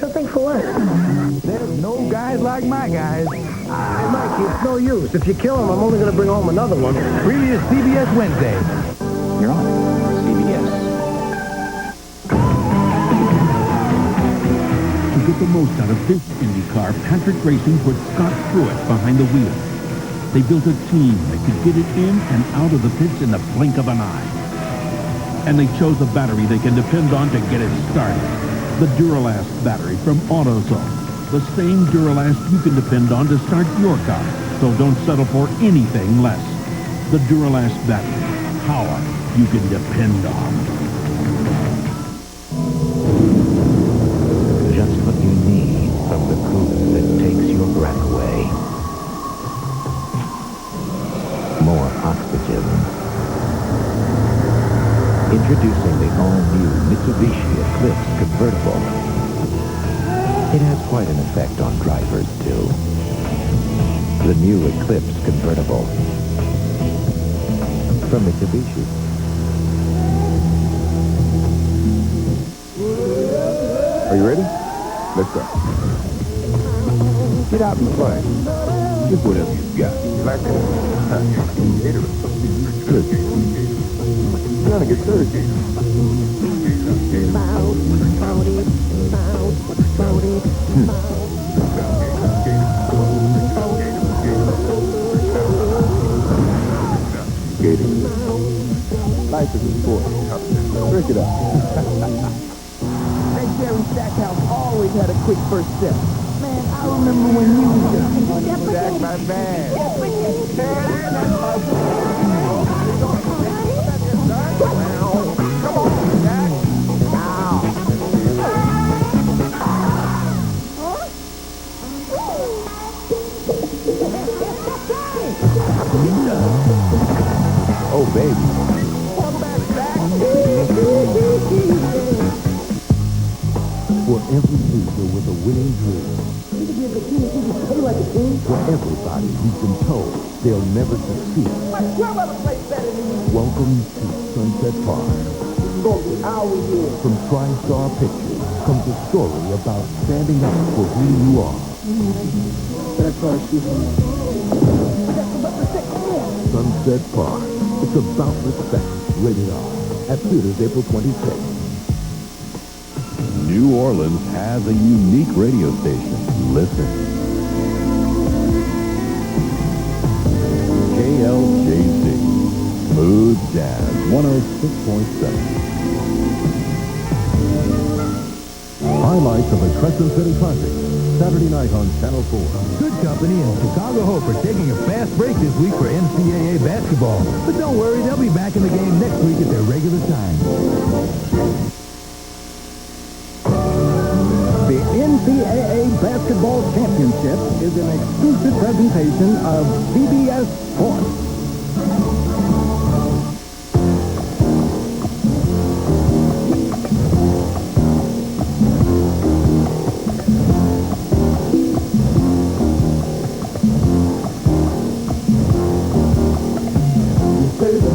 something for what? There's no guys like my guys. Hey, Mikey, it's no use. If you kill him, I'm only going to bring home another one. Previous CBS Wednesday. You're on CBS. To get the most out of this IndyCar, Patrick Racing put Scott Pruitt behind the wheel. They built a team that could get it in and out of the pits in the blink of an eye. And they chose a battery they can depend on to get it started. The Duralast battery from AutoZone. The same Duralast you can depend on to start your car. So don't settle for anything less. The Duralast battery. Power you can depend on. Just what you need from the cooler that takes your breath away. More oxygen. Introducing the all-new Mitsubishi Eclipse convertible. It has quite an effect on drivers, too. The new Eclipse convertible from Mitsubishi. Are you ready? Let's go. Get out and play. Just whatever you've got. Like that. Good. You're gonna get thirsty. Gator. Life is a sport. Drink it up. That Jerry Stackhouse always had a quick first step. Man, I remember when you Jack, my man. Come on, Jack. Oh, baby. Come back, Jack. For every loser with a winning dream. For everybody who's been told they'll never succeed. We're gonna play better than you. Welcome to Sunset Park. It's gonna be our year. From TriStar Pictures comes a story about standing up for who you are. That's our season. Sunset Park. It's about respect. Rated R. At theaters April 26th. New Orleans has a unique radio station. Listen. KLJC. Smooth Jazz 106.7. Highlights of the Crescent City Classic. Saturday night on Channel 4. Good company and Chicago Hope are taking a fast break this week for NCAA basketball. But don't worry, they'll be back in the game next week at their regular time. The NCAA Basketball Championship is an exclusive presentation of CBS Sports.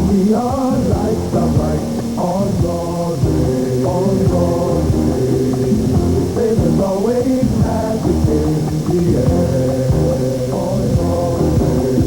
We are like the light on Broadway, on Broadway. There's always magic in the air, on Broadway.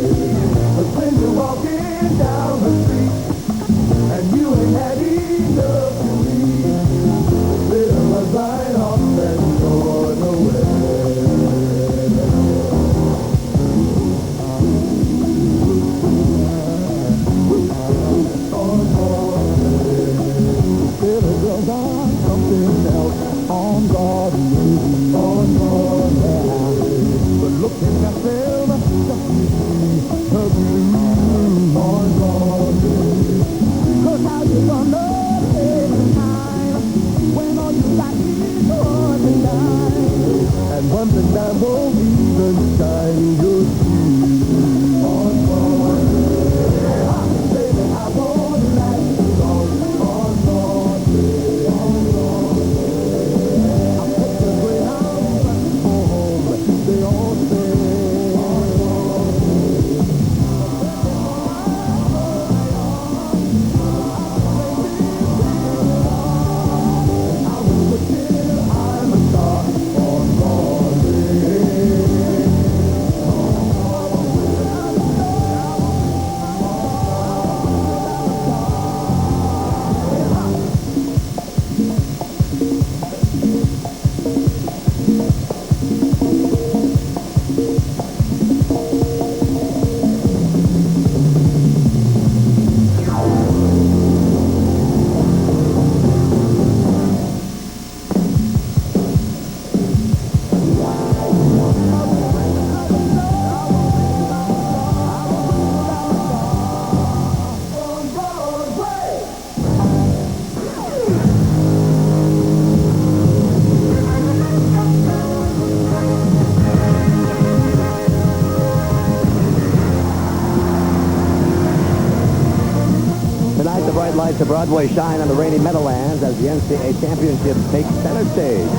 lights of Broadway shine on the rainy Meadowlands as the NCAA Championship takes center stage.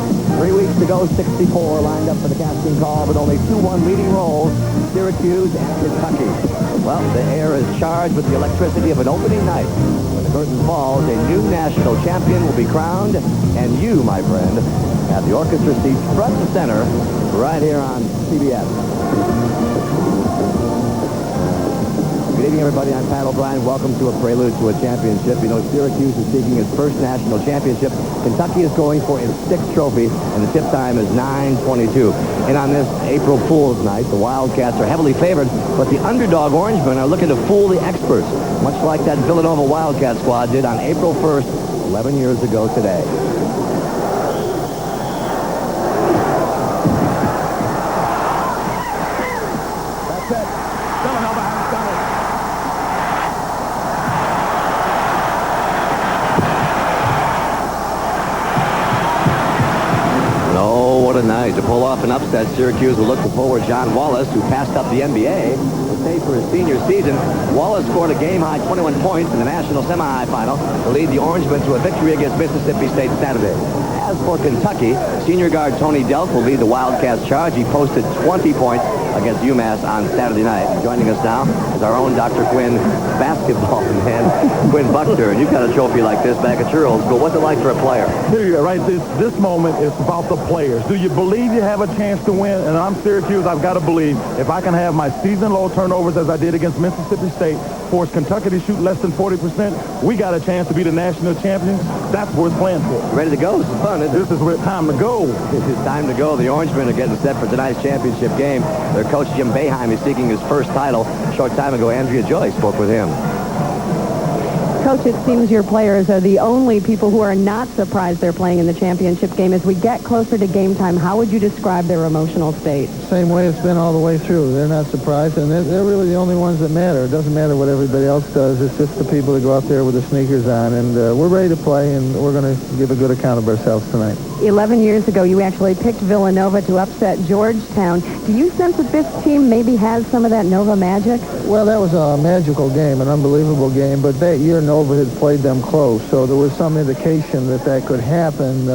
3 weeks to go, 64 lined up for the casting call, but only 2-1 leading roles, Syracuse and Kentucky. Well, the air is charged with the electricity of an opening night. When the curtain falls, a new national champion will be crowned, and you, my friend, have the orchestra seats front and center right here on CBS. Good evening, everybody. I'm Pat O'Brien. Welcome to a prelude to a championship. You know, Syracuse is seeking its first national championship. Kentucky is going for its 6th trophy, and the tip time is 9:22. And on this April Fool's night, the Wildcats are heavily favored, but the underdog Orangemen are looking to fool the experts, much like that Villanova Wildcat squad did on April 1st, 11 years ago today. To pull off an upset, Syracuse will look to forward John Wallace, who passed up the NBA to stay for his senior season. Wallace scored a game-high 21 points in the national semi-final to lead the Orangemen to a victory against Mississippi State Saturday. As for Kentucky, senior guard Tony Delk will lead the Wildcats charge. He posted 20 points against UMass on Saturday night. And joining us now is our own Dr. Quinn basketball man, Quinn Buckner. And you've got a trophy like this back at your old school. What's it like for a player? Here you go, right? This moment is about the players. Do you believe you have a chance to win? And I'm Syracuse. I've got to believe if I can have my season-low turnovers as I did against Mississippi State, force Kentucky to shoot less than 40%, we got a chance to be the national champions. That's worth playing for. Ready to go. This is fun, isn't it? This is where time to go. It is time to go. The Orangemen are getting set for tonight's championship game. Their coach, Jim Boeheim, is seeking his first title. A short time ago, Andrea Joy spoke with him. Coach, it seems your players are the only people who are not surprised they're playing in the championship game. As we get closer to game time, how would you describe their emotional state? Same way it's been all the way through. They're not surprised, and they're really the only ones that matter. It doesn't matter what everybody else does. It's just the people that go out there with the sneakers on, and we're ready to play, and we're going to give a good account of ourselves tonight. 11 years ago, you actually picked Villanova to upset Georgetown. Do you sense that this team maybe has some of that Nova magic? Well, that was a magical game, an unbelievable game, but that year Nova had played them close, so there was some indication that could happen.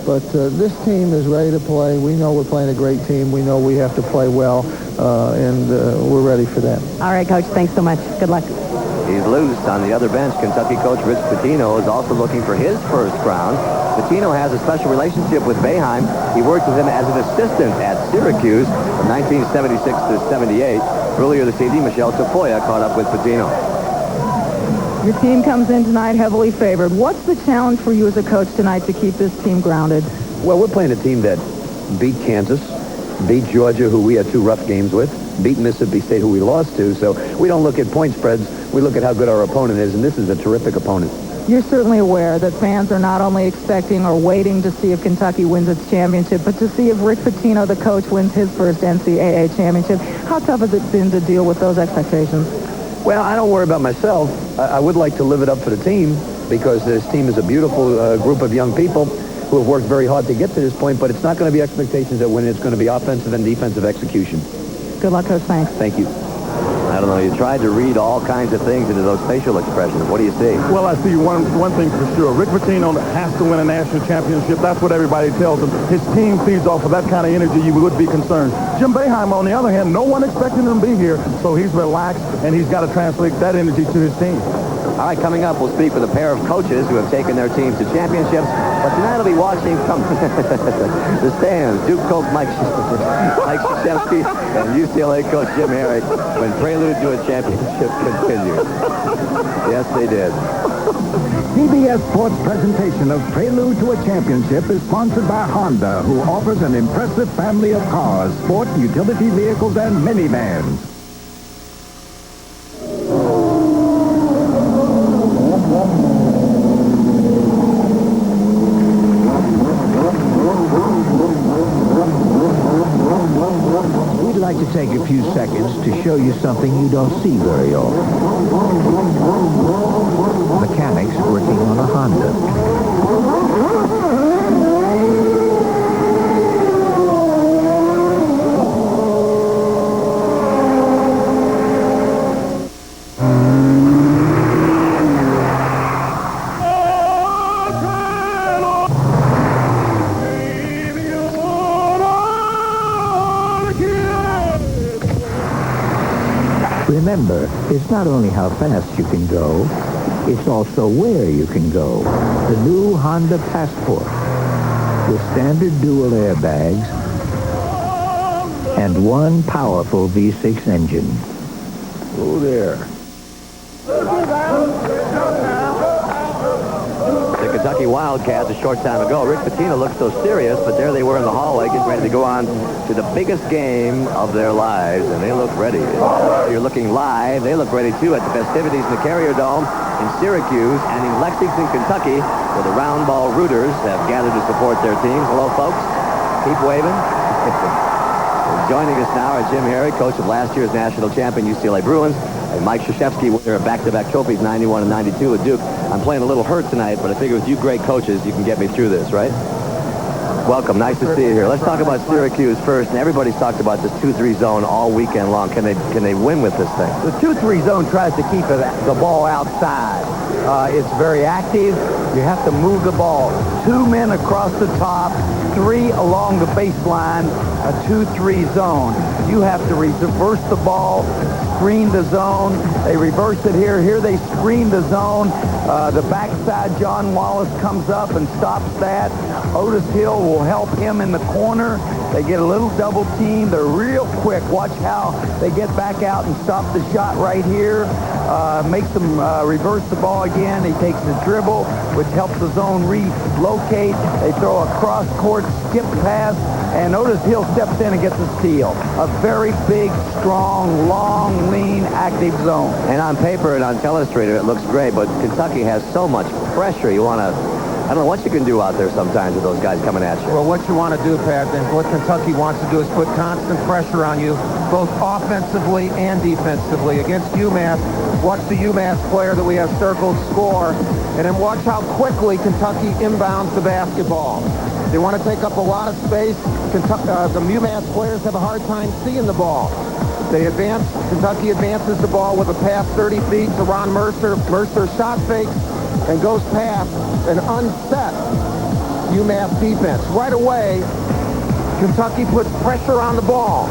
But this team is ready to play. We know we're playing a great team. We know we have to play well, and we're ready for that. All right, Coach. Thanks so much. Good luck. He's loose. On the other bench, Kentucky coach Rich Pitino is also looking for his first crown. Pitino has a special relationship with Boeheim. He worked with him as an assistant at Syracuse from 1976 to 78. Earlier this evening, Michelle Tafoya caught up with Pitino. Your team comes in tonight heavily favored. What's the challenge for you as a coach tonight to keep this team grounded? Well, we're playing a team that beat Kansas, beat Georgia, who we had 2 rough games with, beat Mississippi State, who we lost to. So we don't look at point spreads. We look at how good our opponent is, and this is a terrific opponent. You're certainly aware that fans are not only expecting or waiting to see if Kentucky wins its championship, but to see if Rick Pitino, the coach, wins his first NCAA championship. How tough has it been to deal with those expectations? Well, I don't worry about myself. I would like to live it up for the team because this team is a beautiful group of young people who have worked very hard to get to this point, but it's not going to be expectations that win. It's going to be offensive and defensive execution. Good luck, Coach. Thanks. Thank you. I don't know. You tried to read all kinds of things into those facial expressions. What do you see? Well, I see one thing for sure. Rick Pitino has to win a national championship. That's what everybody tells him. His team feeds off of that kind of energy. You would be concerned. Jim Boeheim, on the other hand, no one expected him to be here, so he's relaxed, and he's got to translate that energy to his team. All right, coming up, we'll speak with a pair of coaches who have taken their teams to championships, but tonight I'll be watching from the stands, Duke coach Mike Krzyzewski and UCLA coach Jim Herrick when Prelude to a Championship continues. Yes, they did. CBS Sports presentation of Prelude to a Championship is sponsored by Honda, who offers an impressive family of cars, sport, utility vehicles, and minivans. We'd like to take a few seconds to show you something you don't see very often. Mechanics working on a Honda. It's not only how fast you can go, it's also where you can go. The new Honda Passport with standard dual airbags and one powerful V6 engine. Oh, there. The Kentucky Wildcats a short time ago. Rick Pitino looked so serious, but there they were in the hallway getting ready to go on to the biggest game of their lives, and they look ready. You're looking live. They look ready, too, at the festivities in the Carrier Dome in Syracuse and in Lexington, Kentucky, where the round ball rooters have gathered to support their teams. Hello, folks. Keep waving. Joining us now are Jim Harry, coach of last year's national champion UCLA Bruins, and Mike Krzyzewski, winner of back-to-back trophies, 91 and 92 with Duke. I'm playing a little hurt tonight, but I figure with you great coaches, you can get me through this, right? Welcome. Nice to see you here. Let's talk about Syracuse first. And everybody's talked about this 2-3 zone all weekend long. Can they win with this thing? The 2-3 zone tries to keep the ball outside. It's very active. You have to move the ball. 2 men across the top, 3 along the baseline, a 2-3 zone. You have to reverse the ball, screen the zone. They reverse it here. Here they screen the zone. The backside, John Wallace comes up and stops that. Otis Hill will help him in the corner. They get a little double team. They're real quick. Watch how they get back out and stop the shot right here. Makes them reverse the ball again. He takes the dribble, which helps the zone relocate. They throw a cross-court skip pass, and Otis Hill steps in and gets a steal. A very big, strong, long, lean, active zone. And on paper and on Telestrator, it looks great, but Kentucky has so much pressure. You want to, I don't know what you can do out there sometimes with those guys coming at you. Well, what you want to do, Pat, and what Kentucky wants to do is put constant pressure on you, both offensively and defensively. Against UMass, watch the UMass player that we have circled score, and then watch how quickly Kentucky inbounds the basketball. They want to take up a lot of space. The UMass players have a hard time seeing the ball. They advance. Kentucky advances the ball with a pass 30 feet to Ron Mercer. Mercer shot fakes and goes past an unset UMass defense. Right away, Kentucky puts pressure on the ball.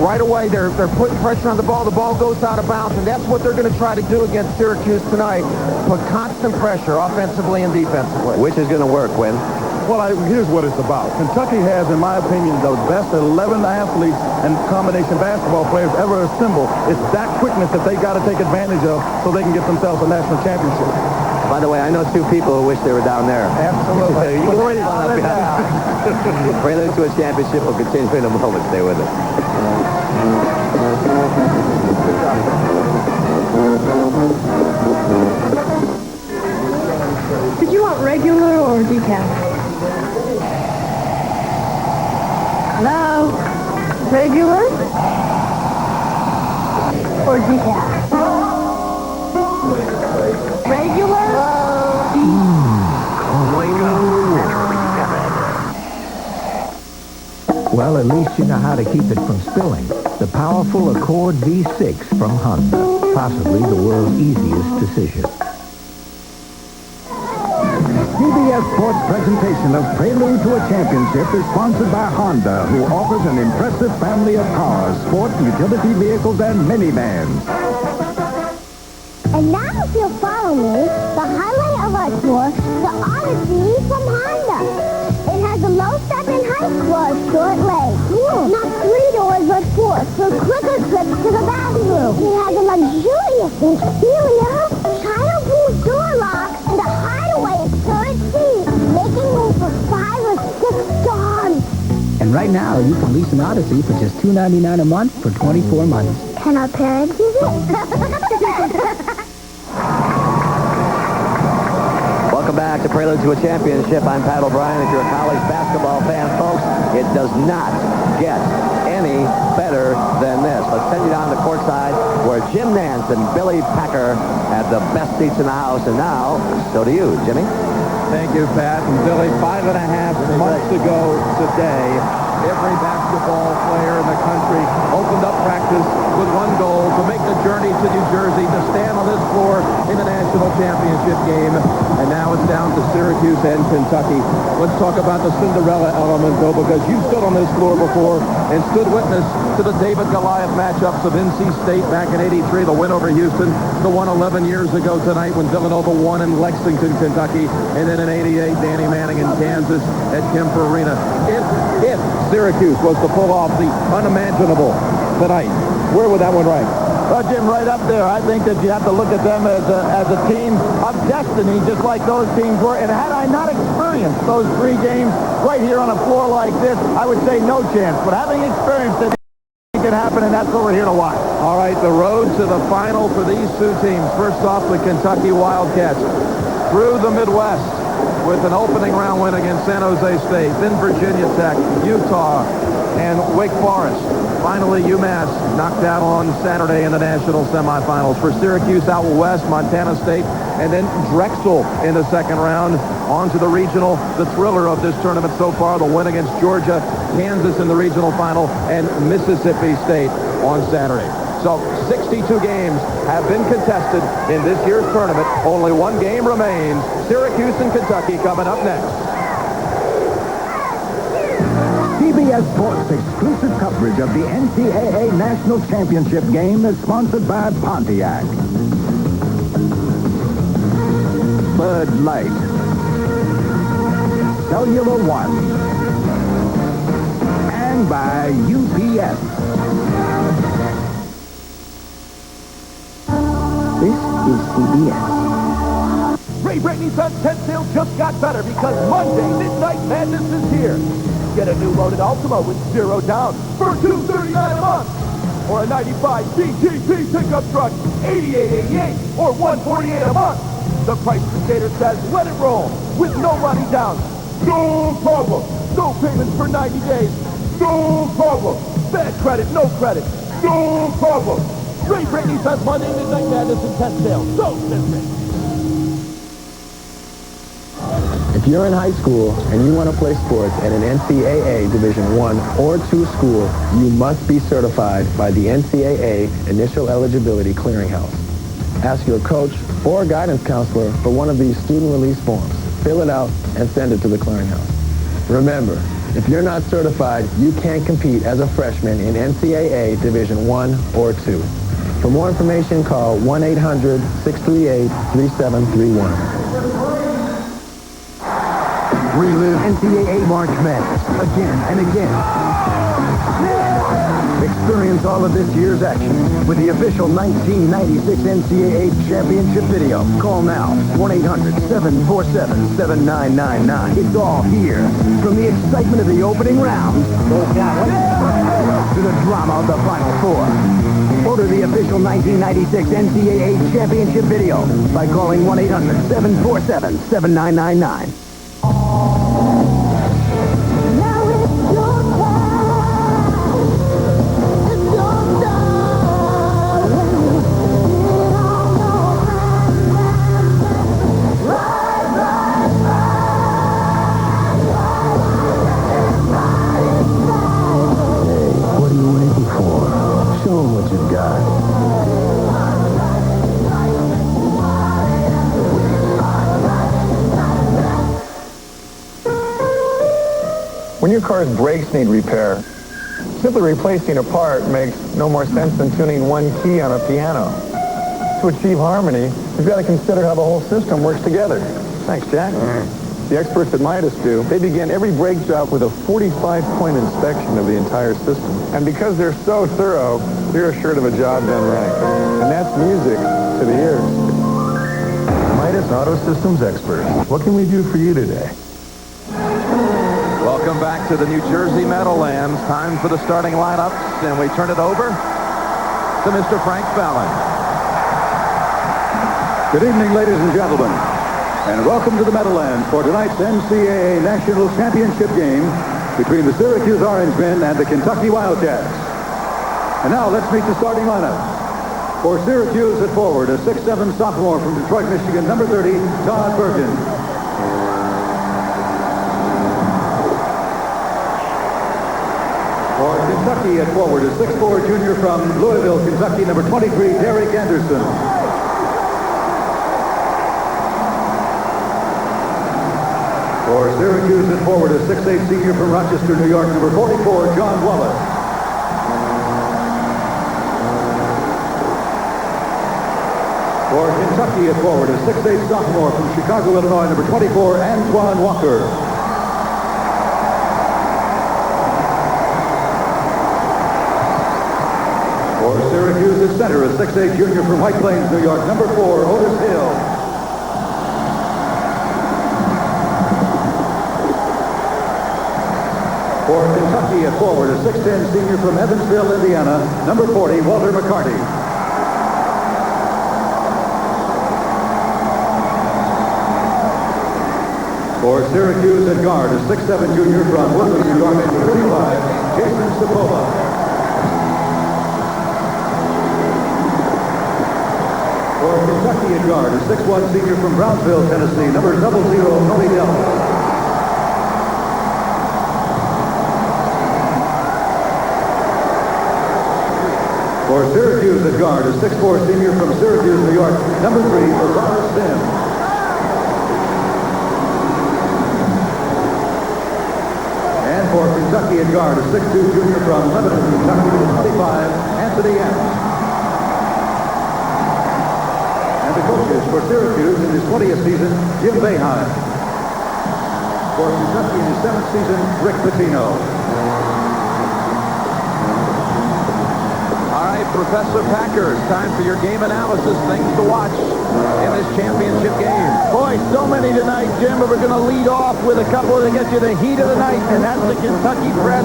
Right away, they're putting pressure on the ball. The ball goes out of bounds, and that's what they're going to try to do against Syracuse tonight. Put constant pressure offensively and defensively. Which is going to work, Quinn? Well, here's what it's about. Kentucky has, in my opinion, the best 11 athletes and combination basketball players ever assembled. It's that quickness that they got to take advantage of so they can get themselves a national championship. By the way, I know 2 people who wish they were down there. Absolutely. Prelude to a championship will continue in a moment. Stay with us. Did you want regular or decaf? Hello? Regular or decaf? Regular? Well, at least you know how to keep it from spilling. The powerful Accord V6 from Honda, possibly the world's easiest decision. CBS Sports presentation of Prelude to a Championship is sponsored by Honda, who offers an impressive family of cars, sport, utility vehicles, and minivans. And now, if you'll follow me, the highlight of our tour, the Odyssey from Honda. It has a low step and high claw, short legs. Not 3 doors, but 4, for quicker trips to the bathroom. It has a luxurious interior, child-proof door locks, and a hideaway third seat, making room for 5 or 6 dogs. And right now, you can lease an Odyssey for just $2.99 a month for 24 months. Can our parents use it? Welcome back to Prelude to a Championship. I'm Pat O'Brien. If you're a college basketball fan, folks, it does not get any better than this. Let's send you down to courtside where Jim Nance and Billy Packer have the best seats in the house. And now, so do you, Jimmy. Thank you, Pat. And Billy, 5.5 months ago today, Every basketball player in the country opened up practice with one goal, to make the journey to New Jersey, to stand on this floor in the national championship game. And now it's down to Syracuse and Kentucky. Let's talk about the Cinderella element, though, because you stood on this floor before and stood witness to the David-Goliath matchups of NC State back in '83, the win over Houston, the one 11 years ago tonight when Villanova won in Lexington, Kentucky, and then in '88, Danny Manning in Kansas at Kemper Arena. If Syracuse was to pull off the unimaginable tonight, where would that one rank? Well, Jim, right up there. I think that you have to look at them as a team of destiny, just like those teams were. And had I not experienced those 3 games right here on a floor like this, I would say no chance. But having experienced it, it can happen, and that's what we're here to watch. All right, the road to the final for these 2 teams. First off, the Kentucky Wildcats through the Midwest with an opening round win against San Jose State, then Virginia Tech, Utah, and Wake Forest. Finally, UMass knocked out on Saturday in the national semifinals. For Syracuse out west, Montana State, and then Drexel in the second round. On to the regional, the thriller of this tournament so far, the win against Georgia, Kansas in the regional final, and Mississippi State on Saturday. So 62 games have been contested in this year's tournament. Only 1 game remains. Syracuse and Kentucky coming up next. CBS Sports exclusive coverage of the NCAA National Championship game is sponsored by Pontiac, Bud Light, Cellular One, and by UPS. This is CBS. Ray Brittany's on 10 sale just got better because Monday Midnight Madness is here. Get a new loaded Altima with 0 down for $239 a month. Or a 95 GTP pickup truck, $88.88 or $148 a month. The Price Crusader says let it roll with no money down. No problem. No payments for 90 days. No problem. Bad credit, no credit. No problem. Ray Brittany says Monday Midnight Madness and 10 sale. Don't miss it. If you're in high school and you want to play sports at an NCAA Division I or II school, you must be certified by the NCAA Initial Eligibility Clearinghouse. Ask your coach or guidance counselor for one of these student release forms. Fill it out and send it to the clearinghouse. Remember, if you're not certified, you can't compete as a freshman in NCAA Division I or II. For more information, call 1-800-638-3731. Relive NCAA March Madness again and again. Experience all of this year's action with the official 1996 NCAA Championship video. Call now, 1-800-747-7999. It's all here. From the excitement of the opening round to the drama of the Final Four. Order the official 1996 NCAA Championship video by calling 1-800-747-7999. When your car's brakes need repair, simply replacing a part makes no more sense than tuning one key on a piano. To achieve harmony, you've got to consider how the whole system works together. Thanks, Jack. The experts at Midas do. They begin every brake job with a 45-point inspection of the entire system. And because they're so thorough, you're assured of a job done right. And that's music to the ears. Midas Auto Systems experts. What can we do for you today? Welcome back to the New Jersey Meadowlands. Time for the starting lineups, and we turn it over to Mr. Frank Fallon. Good evening, ladies and gentlemen, and welcome to the Meadowlands for tonight's NCAA National Championship game between the Syracuse Orangemen and the Kentucky Wildcats. And now let's meet the starting lineup. For Syracuse at forward, a 6'7" sophomore from Detroit, Michigan, number 30, Todd Bergen. 6'5" Kentucky at forward is 6'4" junior from Louisville, Kentucky, number 23, Derek Anderson. For Syracuse at forward is 6'8" senior from Rochester, New York, number 44, John Wallace. For Kentucky at forward is 6'8" sophomore from Chicago, Illinois, number 24, Antoine Walker. For Syracuse at center is 6'8" junior from White Plains, New York, number 4, Otis Hill. For Kentucky at forward is 6'10" senior from Evansville, Indiana, number 40, Walter McCarty. For Syracuse at guard is 6'7" junior from Woodland, New York, number 35, Jason Sapova. For Kentucky at guard is 6'1" senior from Brownsville, Tennessee, number 00, Tony Dell. For Syracuse at guard is 6'4" senior from Syracuse, New York, number 3, Lazar Sims. And for Kentucky at guard is 6'2" junior from Lebanon, Kentucky, 25, Anthony Adams. And the coaches for Syracuse in his 20th season, Jim Boeheim. For Kentucky in his 7th season, Rick Pitino. Professor Packer, it's time for your game analysis, things to watch in this championship game. Boy, so many tonight, Jim, but we're going to lead off with a couple that get you the heat of the night, and that's the Kentucky press.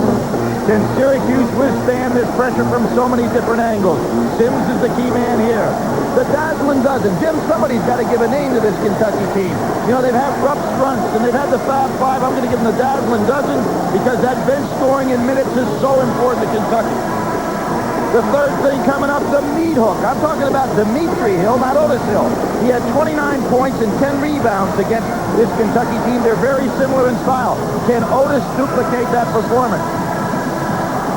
Can Syracuse withstand this pressure from so many different angles? Sims is the key man here. The dazzling dozen. Jim, somebody's got to give a name to this Kentucky team. You know, they've had rough strunts, and they've had the Fab Five. I'm going to give them the dazzling dozen because that bench scoring in minutes is so important to Kentucky. The third thing coming up, the meat hook. I'm talking about Dimitri Hill, not Otis Hill. He had 29 points and 10 rebounds against this Kentucky team. They're very similar in style. Can Otis duplicate that performance?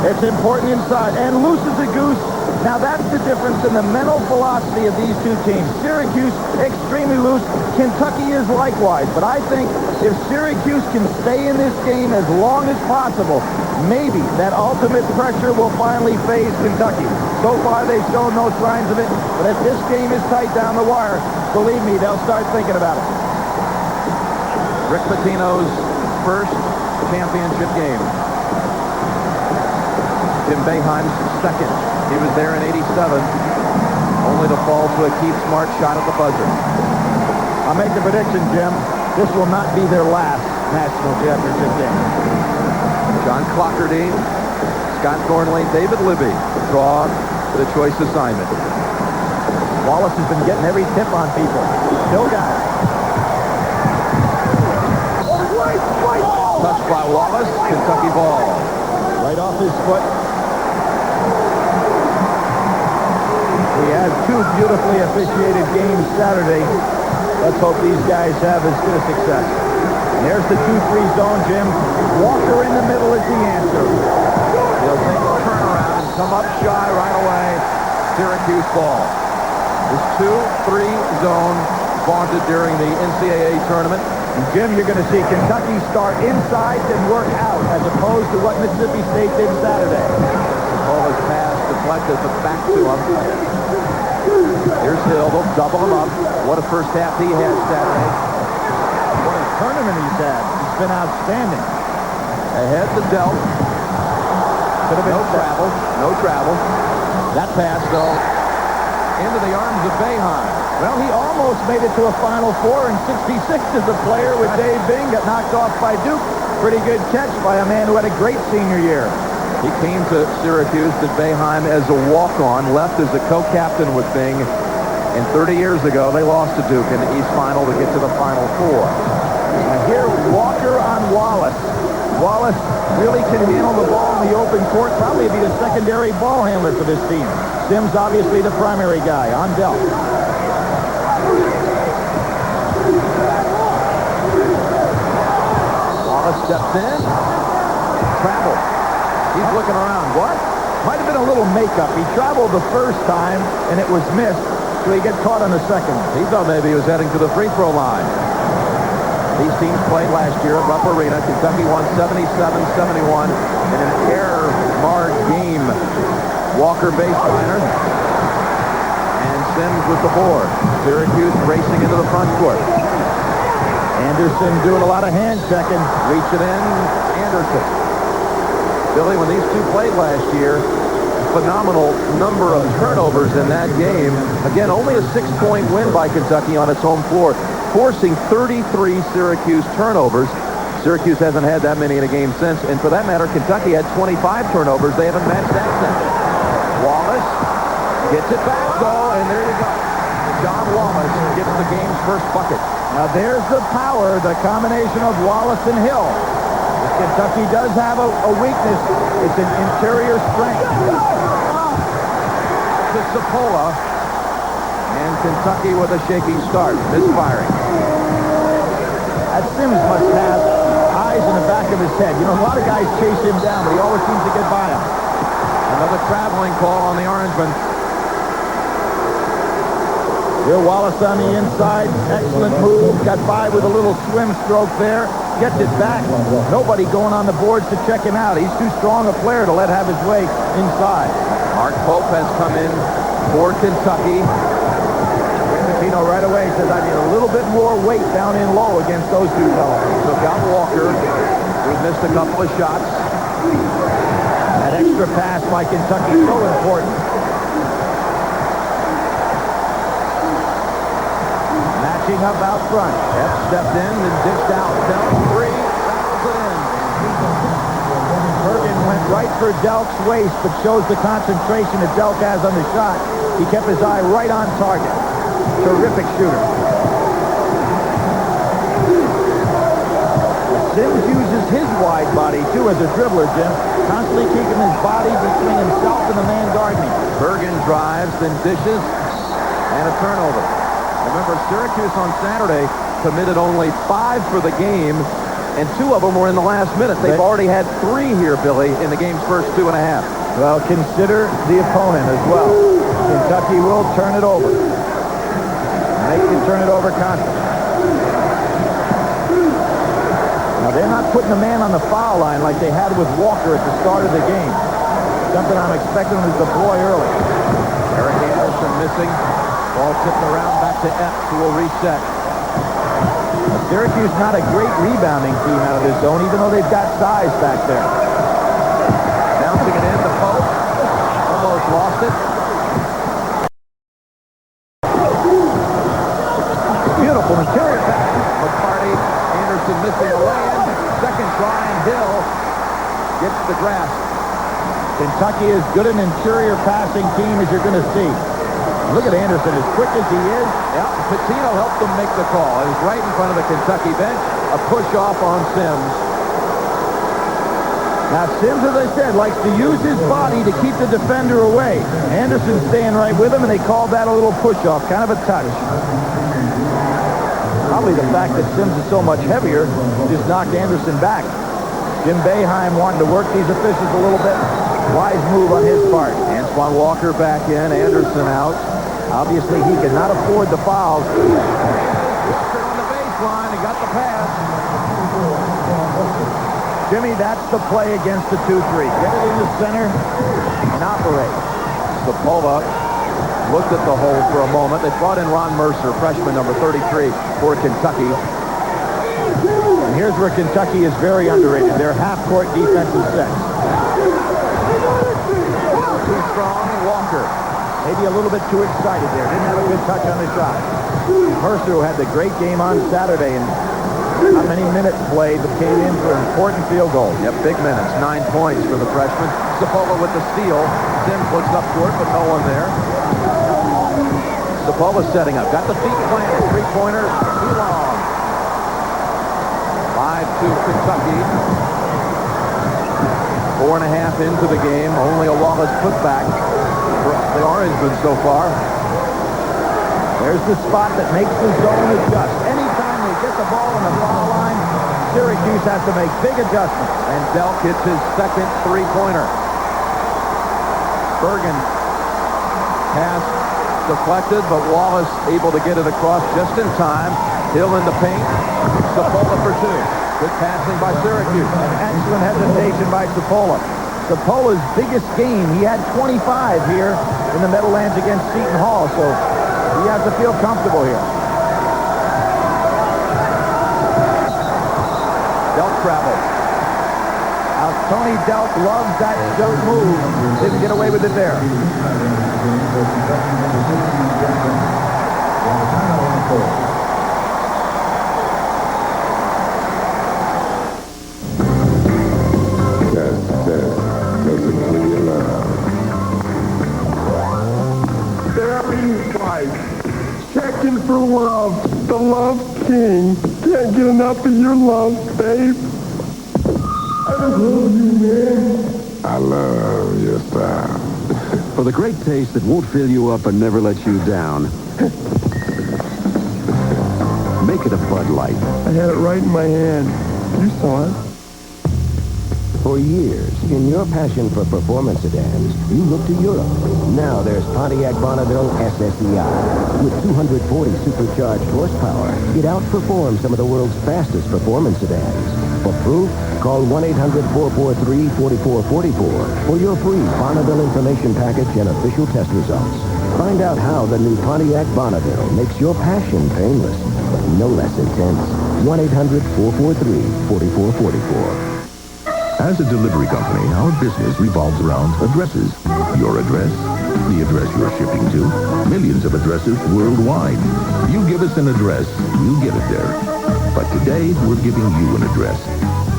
It's important inside. And loose as a goose. Now that's the difference in the mental philosophy of these two teams. Syracuse, extremely loose. Kentucky is likewise. But I think if Syracuse can stay in this game as long as possible, maybe that ultimate pressure will finally phase Kentucky. So far, they've shown no signs of it. But if this game is tight down the wire, believe me, they'll start thinking about it. Rick Pitino's first championship game. Jim Boeheim's second. He was there in '87, only to fall to a Keith Smart shot at the buzzer. I'll make the prediction, Jim. This will not be their last national championship game. John Clockerdine, Scott Thornley, David Libby draw the choice assignment. Wallace has been getting every tip on people. Still got it. Touched by Wallace, Kentucky ball. Right off his foot. We had two beautifully officiated games Saturday. Let's hope these guys have as good a success. And there's the 2-3 zone, Jim. Walker in the middle is the answer. He'll take a turnaround and come up shy right away. Syracuse ball. This 2-3 zone vaunted during the NCAA tournament. And Jim, you're going to see Kentucky start inside and work out as opposed to what Mississippi State did Saturday. Ball is passed, deflected, but back to him. Here's Hill. They'll double him up. What a first half he had Saturday. What a tournament he's had. He's been outstanding. Ahead to Delp. Could have been no travel. No travel. That pass, though, into the arms of Boeheim. Well, he almost made it to a Final Four in '66 as a player with Dave Bing. Got knocked off by Duke. Pretty good catch by a man who had a great senior year. He came to Syracuse, did Boeheim as a walk-on, left as a co-captain with Bing, and 30 years ago they lost to Duke in the East Final to get to the Final Four. Now here, Walker on Wallace. Wallace really can handle the ball in the open court, probably be the secondary ball handler for this team. Sims obviously the primary guy on Delp. Wallace steps in, travel. He's looking around. What? Might have been a little makeup. He traveled the first time, and it was missed, so he gets caught on the second one. He thought maybe he was heading to the free throw line. These teams played last year at Rupp Arena. Kentucky won 77-71 in an error-marred game. Walker baseliner. And Sims with the board. Syracuse racing into the front court. Anderson doing a lot of hand checking. Reach it in. Anderson. Billy, when these two played last year, phenomenal number of turnovers in that game. Again, only a 6-point win by Kentucky on its home floor, forcing 33 Syracuse turnovers. Syracuse hasn't had that many in a game since, and for that matter, Kentucky had 25 turnovers. They haven't matched that since. Wallace gets it back, though, and there you go. John Wallace gets the game's first bucket. Now there's the power, the combination of Wallace and Hill. Kentucky does have a weakness. It's an interior strength. To Sapola. And Kentucky with a shaky start. Misfiring. That Sims must have eyes in the back of his head. You know, a lot of guys chase him down, but he always seems to get by him. Another traveling call on the Orangeman. Bill Wallace on the inside. Excellent move. Got by with a little swim stroke there. Gets it back. Nobody going on the boards to check him out. He's too strong a player to let have his way inside. Mark Pope has come in for Kentucky. Pitino right away says, I need a little bit more weight down in low against those two fellows. Took out Walker, who missed a couple of shots. That extra pass by Kentucky is so important. Matching up out front. F stepped in and dished out. Delk 3, fouls it in. Bergen went right for Delk's waist, but shows the concentration that Delk has on the shot. He kept his eye right on target. Terrific shooter. Sims uses his wide body, too, as a dribbler, Jim. Constantly keeping his body between himself and the man guarding him. Bergen drives, then dishes, and a turnover. Remember, Syracuse on Saturday committed only 5 for the game, and 2 of them were in the last minute. They've already had 3 here, Billy, in the game's first 2.5. Well, consider the opponent as well. Kentucky will turn it over. Make you turn it over constantly. Now, they're not putting a man on the foul line like they had with Walker at the start of the game. Something I'm expecting them to deploy early. Eric Anderson missing. Ball tipped around back to Epps, who will reset. Syracuse not a great rebounding team out of this zone, even though they've got size back there. Bouncing it in to Pope. Almost lost it. Beautiful interior pass. McCarty, Anderson missing a lay-in. Second try, and Hill gets the grasp. Kentucky is good an interior passing team as you're going to see. Look at Anderson, as quick as he is. Yeah, Pitino helped them make the call. It was right in front of the Kentucky bench. A push-off on Sims. Now, Sims, as I said, likes to use his body to keep the defender away. Anderson's staying right with him, and they called that a little push-off, kind of a touch. Probably the fact that Sims is so much heavier just knocked Anderson back. Jim Boeheim wanting to work these officials a little bit. Wise move on his part. Antoine Walker back in, Anderson out. Obviously, he cannot afford the fouls. On the baseline, he got the pass. Jimmy, that's the play against the 2-3. Get it in the center and operate. Sapola looked at the hole for a moment. They brought in Ron Mercer, freshman number 33 for Kentucky. And here's where Kentucky is very underrated. Their half-court defensive set. Too strong, Walker. Maybe a little bit too excited there. Didn't have a good touch on the shot. Mercer, who had the great game on Saturday, and not many minutes played, but came in for important field goals. Yep, big minutes. 9 points for the freshman. Sapola with the steal. Sims looks up short, but no one there. Sapola setting up. Got the feet planted. Three-pointer. Too long. 5-2 Kentucky. 4.5 into the game. Only a Wallace putback for the Orangemen so far. There's the spot that makes the zone adjust. Anytime they get the ball on the foul line, Syracuse has to make big adjustments. And Delk hits his second three-pointer. Bergen pass deflected, but Wallace able to get it across just in time. Hill in the paint. Sapola for two. Good passing by Syracuse. Excellent hesitation by Sapola. Sapola's biggest game, he had 25 here in the Meadowlands against Seton Hall, so he has to feel comfortable here. Delk travel. Now, Tony Delk loves that show move. Didn't get away with it there. Checking for love, the Love King. Can't get enough of your love, babe. I just love you, man. I love your style. For the great taste that won't fill you up and never let you down. Make it a Bud Light. I had it right in my hand. You saw it. For years, in your passion for performance sedans, you look to Europe. Now there's Pontiac Bonneville SSEI. With 240 supercharged horsepower, it outperforms some of the world's fastest performance sedans. For proof, call 1-800-443-4444 for your free Bonneville information package and official test results. Find out how the new Pontiac Bonneville makes your passion painless, but no less intense. 1-800-443-4444. As a delivery company, our business revolves around addresses. Your address, the address you're shipping to, millions of addresses worldwide. You give us an address, we'll get it there. But today, we're giving you an address.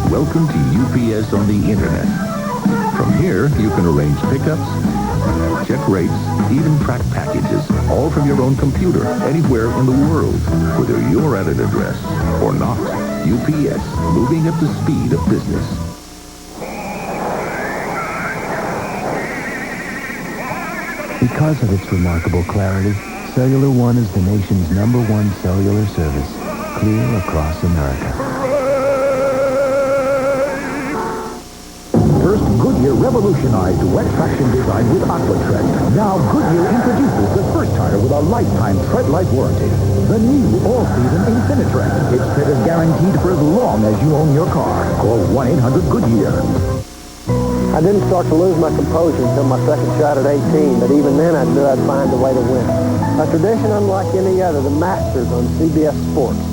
Welcome to UPS on the Internet. From here, you can arrange pickups, check rates, even track packages, all from your own computer, anywhere in the world, whether you're at an address or not. UPS, moving at the speed of business. Because of its remarkable clarity, Cellular One is the nation's #1 cellular service, clear across America. First, Goodyear revolutionized wet traction design with AquaTread. Now Goodyear introduces the first tire with a lifetime tread-like warranty. The new all-season Infinitread. Its tread is guaranteed for as long as you own your car. Call 1-800-GOODYEAR. I didn't start to lose my composure until my second shot at 18, but even then I knew I'd find a way to win. A tradition unlike any other, the Masters on CBS Sports.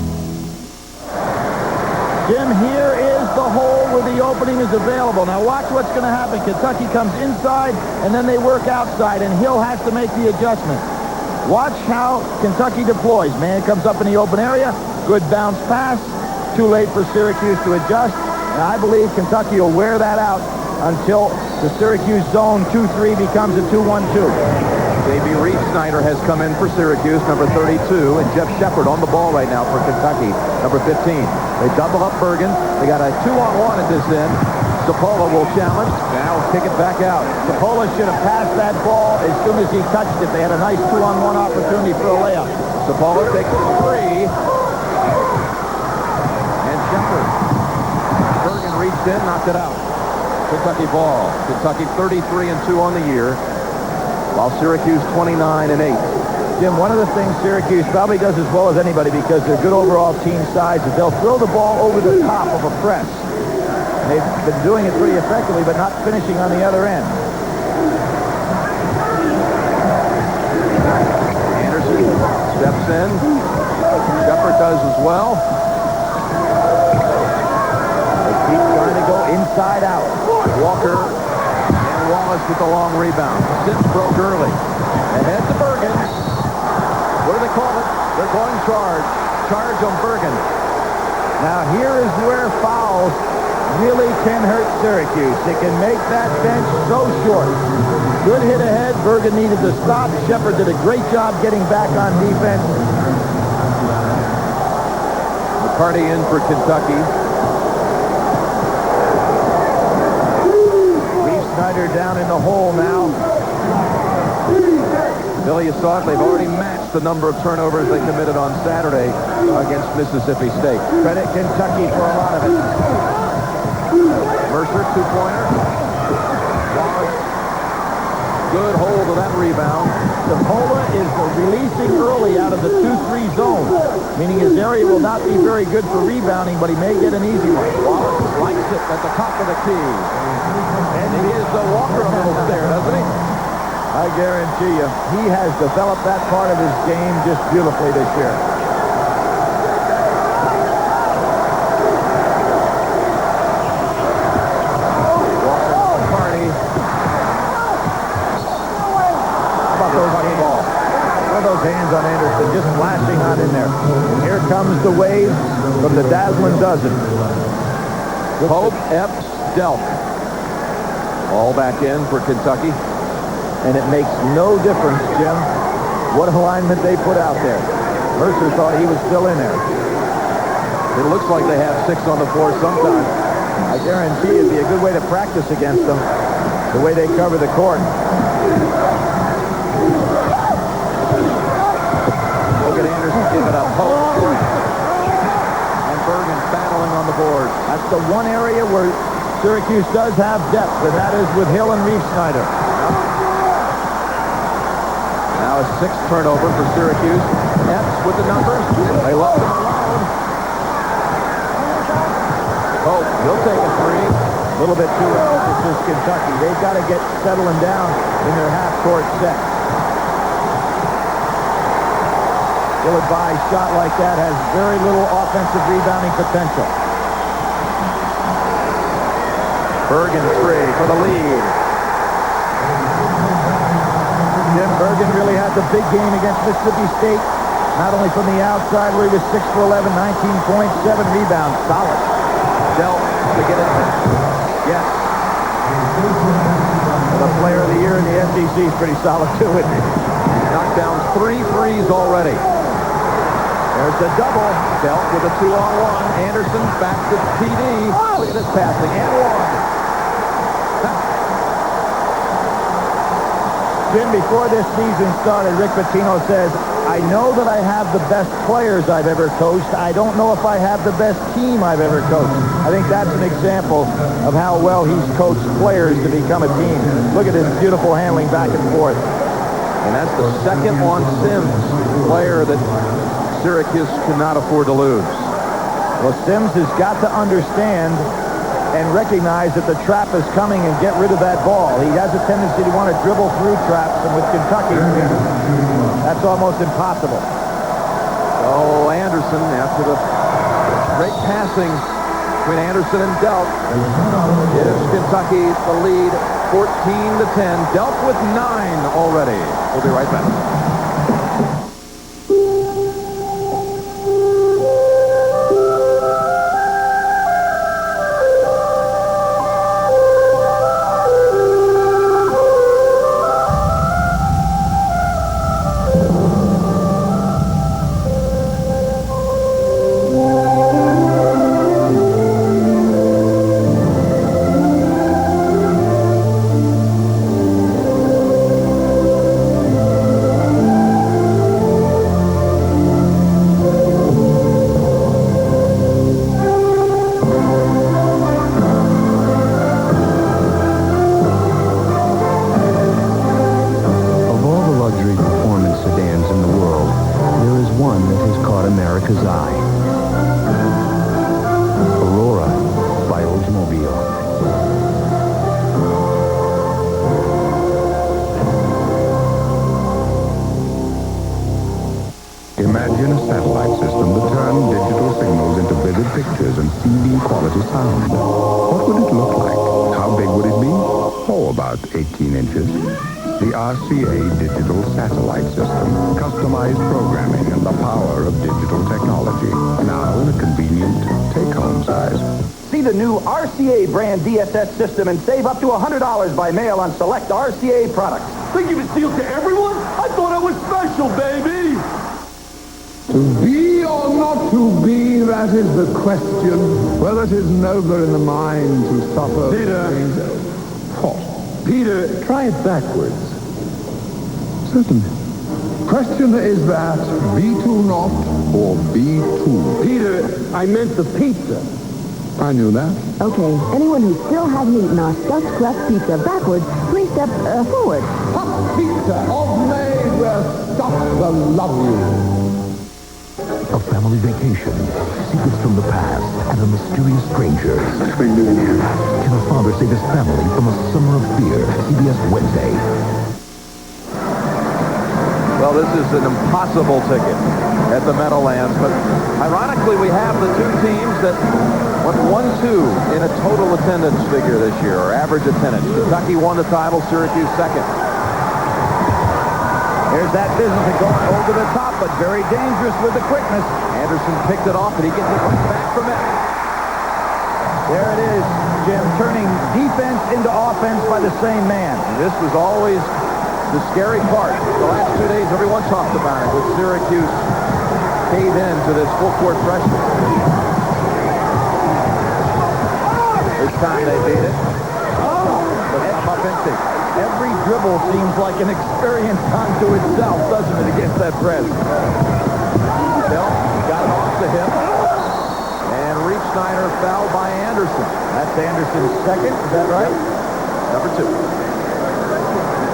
Jim, here is the hole where the opening is available. Now watch what's going to happen. Kentucky comes inside, and then they work outside, and Hill has to make the adjustment. Watch how Kentucky deploys. Man comes up in the open area. Good bounce pass. Too late for Syracuse to adjust. And I believe Kentucky will wear that out until the Syracuse zone 2-3 becomes a 2-1-2. J.B. Reed-Snyder has come in for Syracuse, number 32, and Jeff Shepard on the ball right now for Kentucky, number 15. They double up Bergen. They got a 2-on-1 at this end. Sapola will challenge. Now kick it back out. Sapola should have passed that ball as soon as he touched it. They had a nice 2-on-1 opportunity for a layup. Sapola takes a three. And Shepard. Bergen reached in, knocked it out. Kentucky ball. Kentucky 33-2 on the year, while Syracuse 29-8. Jim, one of the things Syracuse probably does as well as anybody because they're good overall team size is they'll throw the ball over the top of a press. And they've been doing it pretty effectively, but not finishing on the other end. Anderson steps in. Shepard does as well. They keep trying to go inside out. Walker and Wallace with the long rebound. Sims broke early. Ahead to Bergen. What do they call it? They're going charge. Charge on Bergen. Now here is where fouls really can hurt Syracuse. They can make that bench so short. Good hit ahead. Bergen needed to stop. Shepard did a great job getting back on defense. McCarty in for Kentucky. Snyder down in the hole now. Billy, you saw it. They've already matched the number of turnovers they committed on Saturday against Mississippi State. Credit Kentucky for a lot of it. Mercer, two-pointer. Wallace, good hold of that rebound. Sapola is releasing early out of the 2-3 zone, meaning his area will not be very good for rebounding, but he may get an easy one. Wallace likes it at the top of the key. And he gives the Walker a little stare, doesn't he? I guarantee you, he has developed that part of his game just beautifully this year. Hands on Anderson, just flashing on in there. And here comes the wave from the dazzling dozen. Pope, Epps, Delp. All back in for Kentucky. And it makes no difference, Jim, what alignment they put out there. Mercer thought he was still in there. It looks like they have 6 on the floor sometimes. I guarantee it'd be a good way to practice against them, the way they cover the court. Look at Anderson give it up. Pope. And Bergen battling on the board. That's the one area where Syracuse does have depth, and that is with Hill and Reeve Snyder. Now a 6th turnover for Syracuse. Epps with the numbers. They left him alone. Pope, he'll take a 3. A little bit too early for this Kentucky. They've got to get settling down in their half-court set. Ill-advised shot like that has very little offensive rebounding potential. Bergen 3 for the lead. Jim Bergen really had the big game against Mississippi State, not only from the outside where he was 6 for 11, 19 points, 7 rebounds, solid. Delp to get it back. Yes. The player of the year in the SEC is pretty solid too, isn't he? Knocked down 3 threes already. There's the double. Delp with a 2-on-1. Anderson back to TD. Look at this passing. And 1. Jim, before this season started, Rick Pitino says, I know that I have the best players I've ever coached. I don't know if I have the best team I've ever coached. I think that's an example of how well he's coached players to become a team. Look at his beautiful handling back and forth. And that's the second on Sims, player that Syracuse cannot afford to lose. Well, Sims has got to understand and recognize that the trap is coming and get rid of that ball. He has a tendency to want to dribble through traps, and with Kentucky, that's almost impossible. Oh, Anderson, after the great passing between Anderson and Delp, gives Kentucky the lead 14-10. Delp with 9 already. We'll be right back. Imagine a satellite system that turned digital signals into vivid pictures and CD quality sound. What would it look like? How big would it be? Oh, about 18 inches. The RCA Digital Satellite System. Customized programming and the power of digital technology. Now in a convenient take-home size. See the new RCA brand DSS system and save up to $100 by mail on select RCA products. They give a deal to everyone? I thought I was special, baby! To be or not to be, that is the question. Whether it is nobler in the mind to suffer... Peter! What? Peter! Try it backwards. Certainly. question is that B2 not or B2? Peter, I meant the pizza. I knew that. Okay, anyone who still hasn't eaten our stuffed crust pizza backwards, please step forward. Hot pizza of May where stuff the love you. A family vacation, secrets from the past, and a mysterious stranger. Can a father save his family from a summer of fear? CBS Wednesday. Well, this is an impossible ticket at the Meadowlands, but ironically, we have the two teams that went 1-2 in a total attendance figure this year, or average attendance. Kentucky won the title, Syracuse second. Here's that business going over the top, but very dangerous with the quickness. Anderson picked it off, and he gets it right back from it. There it is, Jim, turning defense into offense by the same man. And this was always the scary part. The last 2 days, everyone talked about it, with Syracuse cave in to this full-court freshman. This time they beat it. But come up empty. Every dribble seems like an experience unto itself, doesn't it, against that press? Bill got it off to him. And Reeve Snyder fouled by Anderson. That's Anderson's second, is that right? Number 2.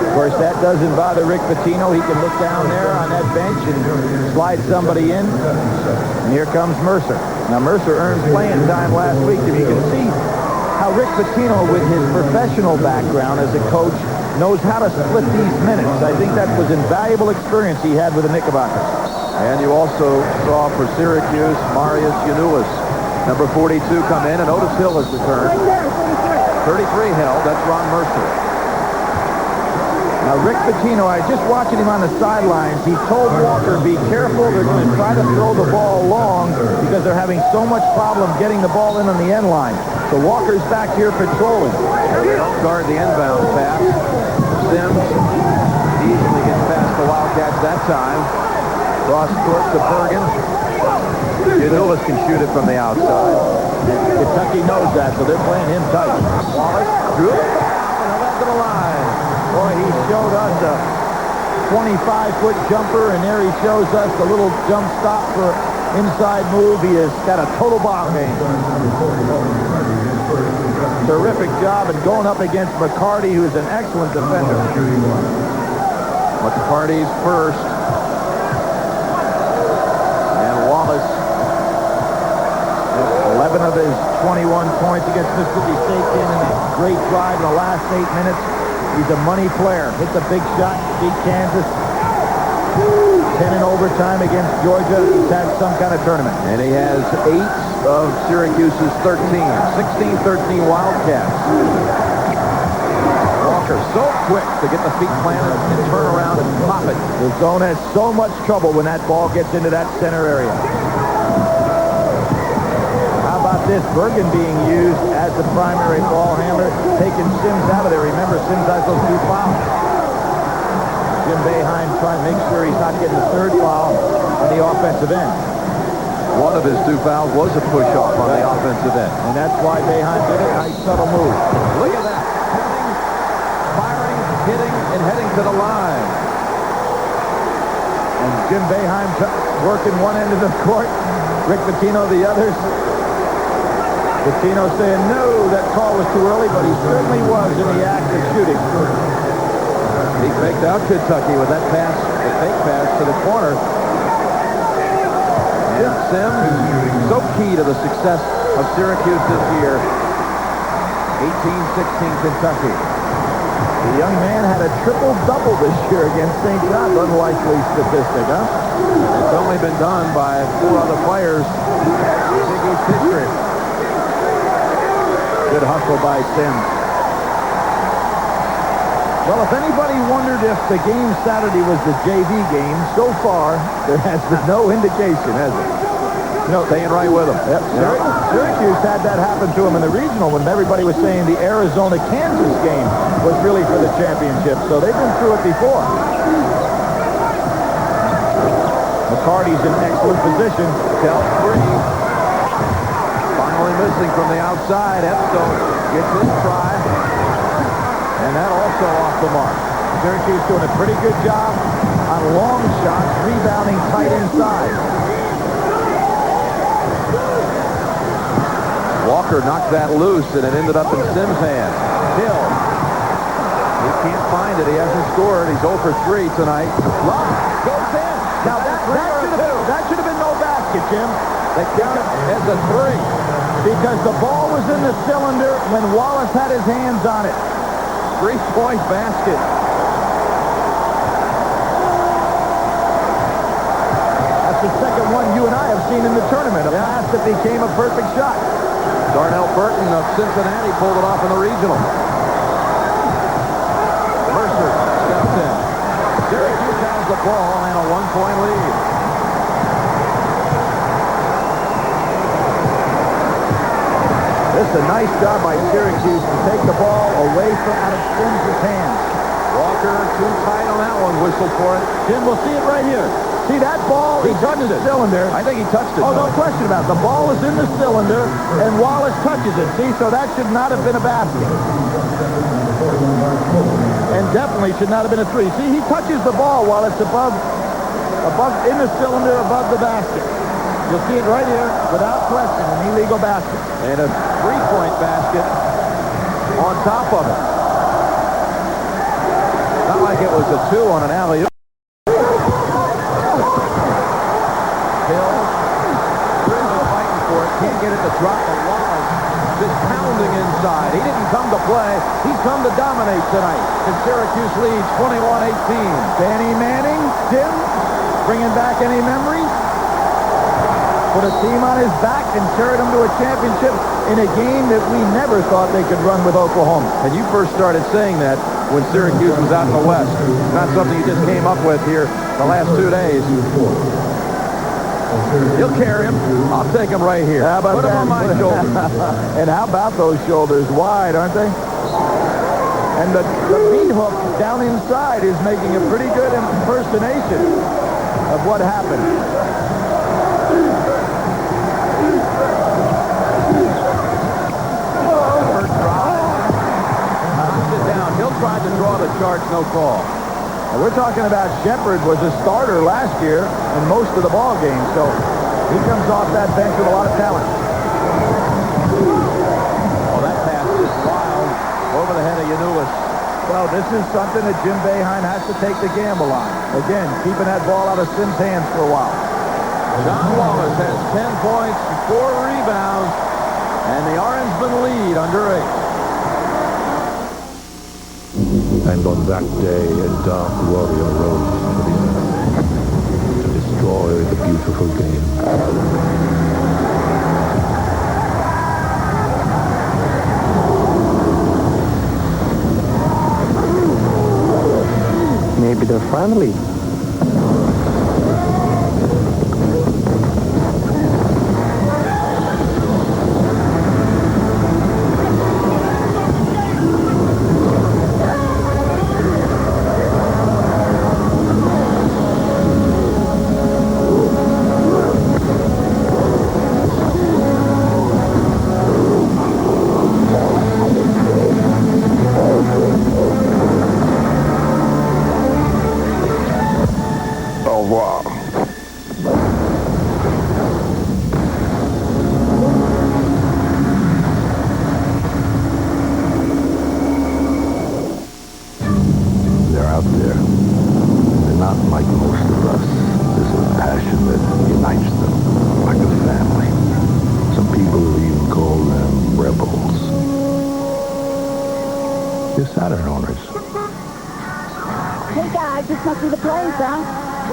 Of course, that doesn't bother Rick Pitino. He can look down there on that bench and slide somebody in. And here comes Mercer. Now, Mercer earned playing time last week. If you can see how Rick Pitino, with his professional background as a coach, knows how to split these minutes. I think that was invaluable experience he had with the Knickerbockers. And you also saw for Syracuse, Marius Gianoulis, number 42, come in, and Otis Hill has returned. 33 Hill, that's Ron Mercer. Now, Rick Pitino, I just watching him on the sidelines, he told Walker, be careful, they're going to try to throw the ball long because they're having so much problem getting the ball in on the end line. So Walker's back here patrolling. They don't guard the inbound pass. Sims easily gets past the Wildcats that time. Cross court to Bergen. Gianoulis can shoot it from the outside. Kentucky knows that, so they're playing him tight. Wallace drew it and left to the line. Boy, he showed us a 25-foot jumper, and there he shows us the little jump stop for inside move. He has got a total ball game. Terrific job, and going up against McCarty, who is an excellent defender. McCarty's first. And Wallace, 11 of his 21 points against Mississippi State came in a great drive in the last 8 minutes. He's a money player. Hit the big shot, beat Kansas. 10 in overtime against Georgia. He's had some kind of tournament. And he has 8 of Syracuse's 13. 16-13 Wildcats. Walker so quick to get the feet planted and turn around and pop it. The zone has so much trouble when that ball gets into that center area. How about this? Bergen being used as the primary ball handler, taking Sims out of there. Remember, Sims has those 2 fouls. Jim Boeheim trying to make sure he's not getting the 3rd foul on the offensive end. One of his 2 fouls was a push-off on the offensive end. And that's why Boeheim did it. Nice subtle move. Look at that. Firing, hitting, and heading to the line. And Jim Boeheim working one end of the court. Rick Pitino the others. Pitino saying, no, that call was too early, but he certainly was in the act of shooting. He faked out Kentucky with that pass, the fake pass to the corner. And Sims, so key to the success of Syracuse this year. 18-16 Kentucky. The young man had a triple-double this year against St. John's. Unlikely statistic, huh? It's only been done by 4 other players in Big East history. Good hustle by Sims. Well, if anybody wondered if the game Saturday was the JV game, so far, there has been no indication, has it? No, staying right with them. Yep. Syracuse had that happen to them in the regional when everybody was saying the Arizona-Kansas game was really for the championship. So they've been through it before. McCarty's in excellent position. Tell free. Finally missing from the outside. Epstein gets his try. And that also off the mark. Syracuse doing a pretty good job on long shots, rebounding tight inside. Walker knocked that loose, and it ended up in Sims' hands. Hill. He can't find it. He hasn't scored. He's 0 for 3 tonight. Love goes in. Now, that should have been no basket, Jim. They count it as a 3. Because the ball was in the cylinder when Wallace had his hands on it. 3-point basket. That's the second one you and I have seen in the tournament. A pass that became a perfect shot. Darnell Burton of Cincinnati pulled it off in the regional. Mercer steps in. Syracuse has the ball and a 1-point lead. This is a nice job by Syracuse to take the ball away from out of Sims' hands. Walker too tight on that one. Whistle for it. Jim, we'll see it right here. See that ball? He touched the cylinder. I think he touched it. Oh, no question about it. The ball is in the cylinder, and Wallace touches it. See, so that should not have been a basket. And definitely should not have been a 3. See, he touches the ball while it's above in the cylinder above the basket. You'll see it right here, without question, an illegal basket. And a 3-point basket on top of it. Not like it was a 2 on an alley-oop. Hill, Grizzle fighting for it, can't get it to drop the Wallace. Just pounding inside. He didn't come to play. He's come to dominate tonight. And Syracuse leads 21-18. Danny Manning, Jim, bringing back any memories? Put a team on his back and carried him to a championship in a game that we never thought they could run with Oklahoma. And you first started saying that when Syracuse was out in the West. It's not something you just came up with here the last 2 days. He'll carry him. I'll take him right here. How about Put him on my shoulders. And how about those shoulders? Wide, aren't they? And the meat hook down inside is making a pretty good impersonation of what happened. Tried to draw the charge, no call. And we're talking about Shepard was a starter last year in most of the ball games, so he comes off that bench with a lot of talent. Oh, that pass is wild over the head of Yanulis. Well, this is something that Jim Boeheim has to take the gamble on. Again, keeping that ball out of Sims' hands for a while. John Wallace has 10 points, 4 rebounds, and the Orangemen lead under 8. And on that day, a dark warrior rose to the earth to destroy the beautiful game. Maybe they're friendly.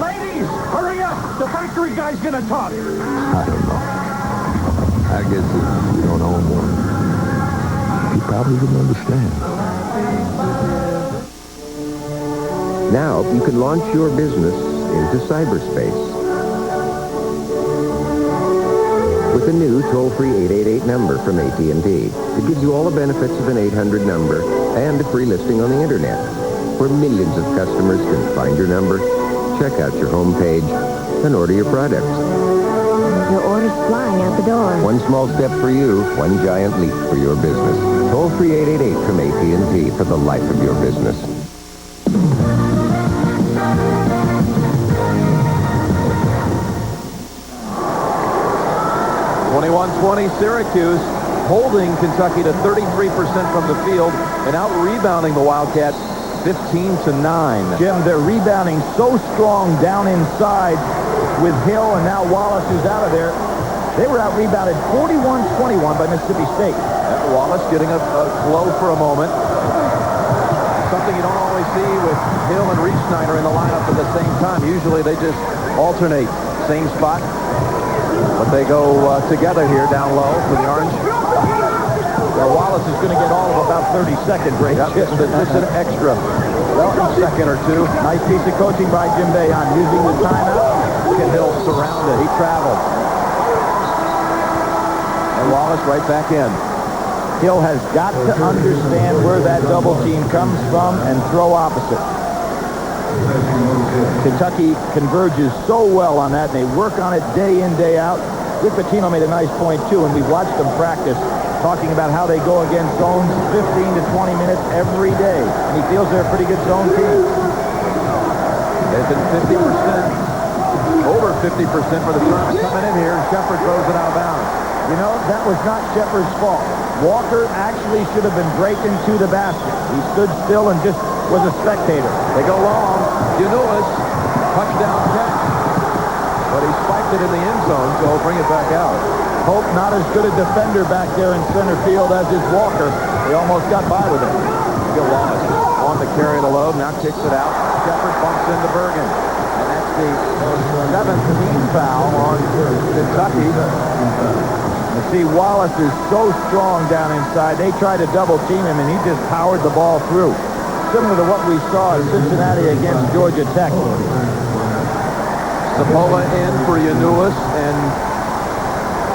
Ladies, hurry up! The factory guy's gonna talk. I don't know. I guess if you don't own one, you probably wouldn't understand. Now you can launch your business into cyberspace with a new toll-free 888 number from AT&T. It gives you all the benefits of an 800 number and a free listing on the internet, where millions of customers can find your number, check out your homepage, and order your products. Your order's flying out the door. One small step for you, one giant leap for your business. Toll-free 888 from AT&T for the life of your business. 21-20 Syracuse, holding Kentucky to 33% from the field and out-rebounding the Wildcats 15-9. Jim, they're rebounding so strong down inside with Hill, and now Wallace is out of there. They were out-rebounded 41-21 by Mississippi State. Wallace getting a blow for a moment. Something you don't always see with Hill and Reed-Schneider in the lineup at the same time. Usually they just alternate. Same spot. But they go together here down low for the Orange. Now Wallace is going to get all of about 30 second break. Just an extra second or two. Nice piece of coaching by Jim Boeheim using the timeout. Look at Hill surrounded. He traveled. And Wallace right back in. Hill has got to understand where that double team comes from and throw opposite. Kentucky converges so well on that, and they work on it day in, day out. Rick Pitino made a nice point, too, and we watched them practice, talking about how they go against zones 15 to 20 minutes every day. And he feels they're a pretty good zone team. They've been 50%, over 50% for the Terps coming in here, and Shepard throws it out of bounds. You know, that was not Shepard's fault. Walker actually should have been breaking to the basket. He stood still and just was a spectator. They go long. Unuas, touchdown catch. But he spiked it in the end zone, so he'll bring it back out. Hope not as good a defender back there in center field as is Walker. They almost got by with him. Bill Wallace on to carry the load, now kicks it out. Shepard bumps into Bergen. And that's the 7th team foul on Kentucky. You see, Wallace is so strong down inside. They tried to double team him, and he just powered the ball through. Similar to what we saw in Cincinnati against Georgia Tech. Sapola in for Unuas, and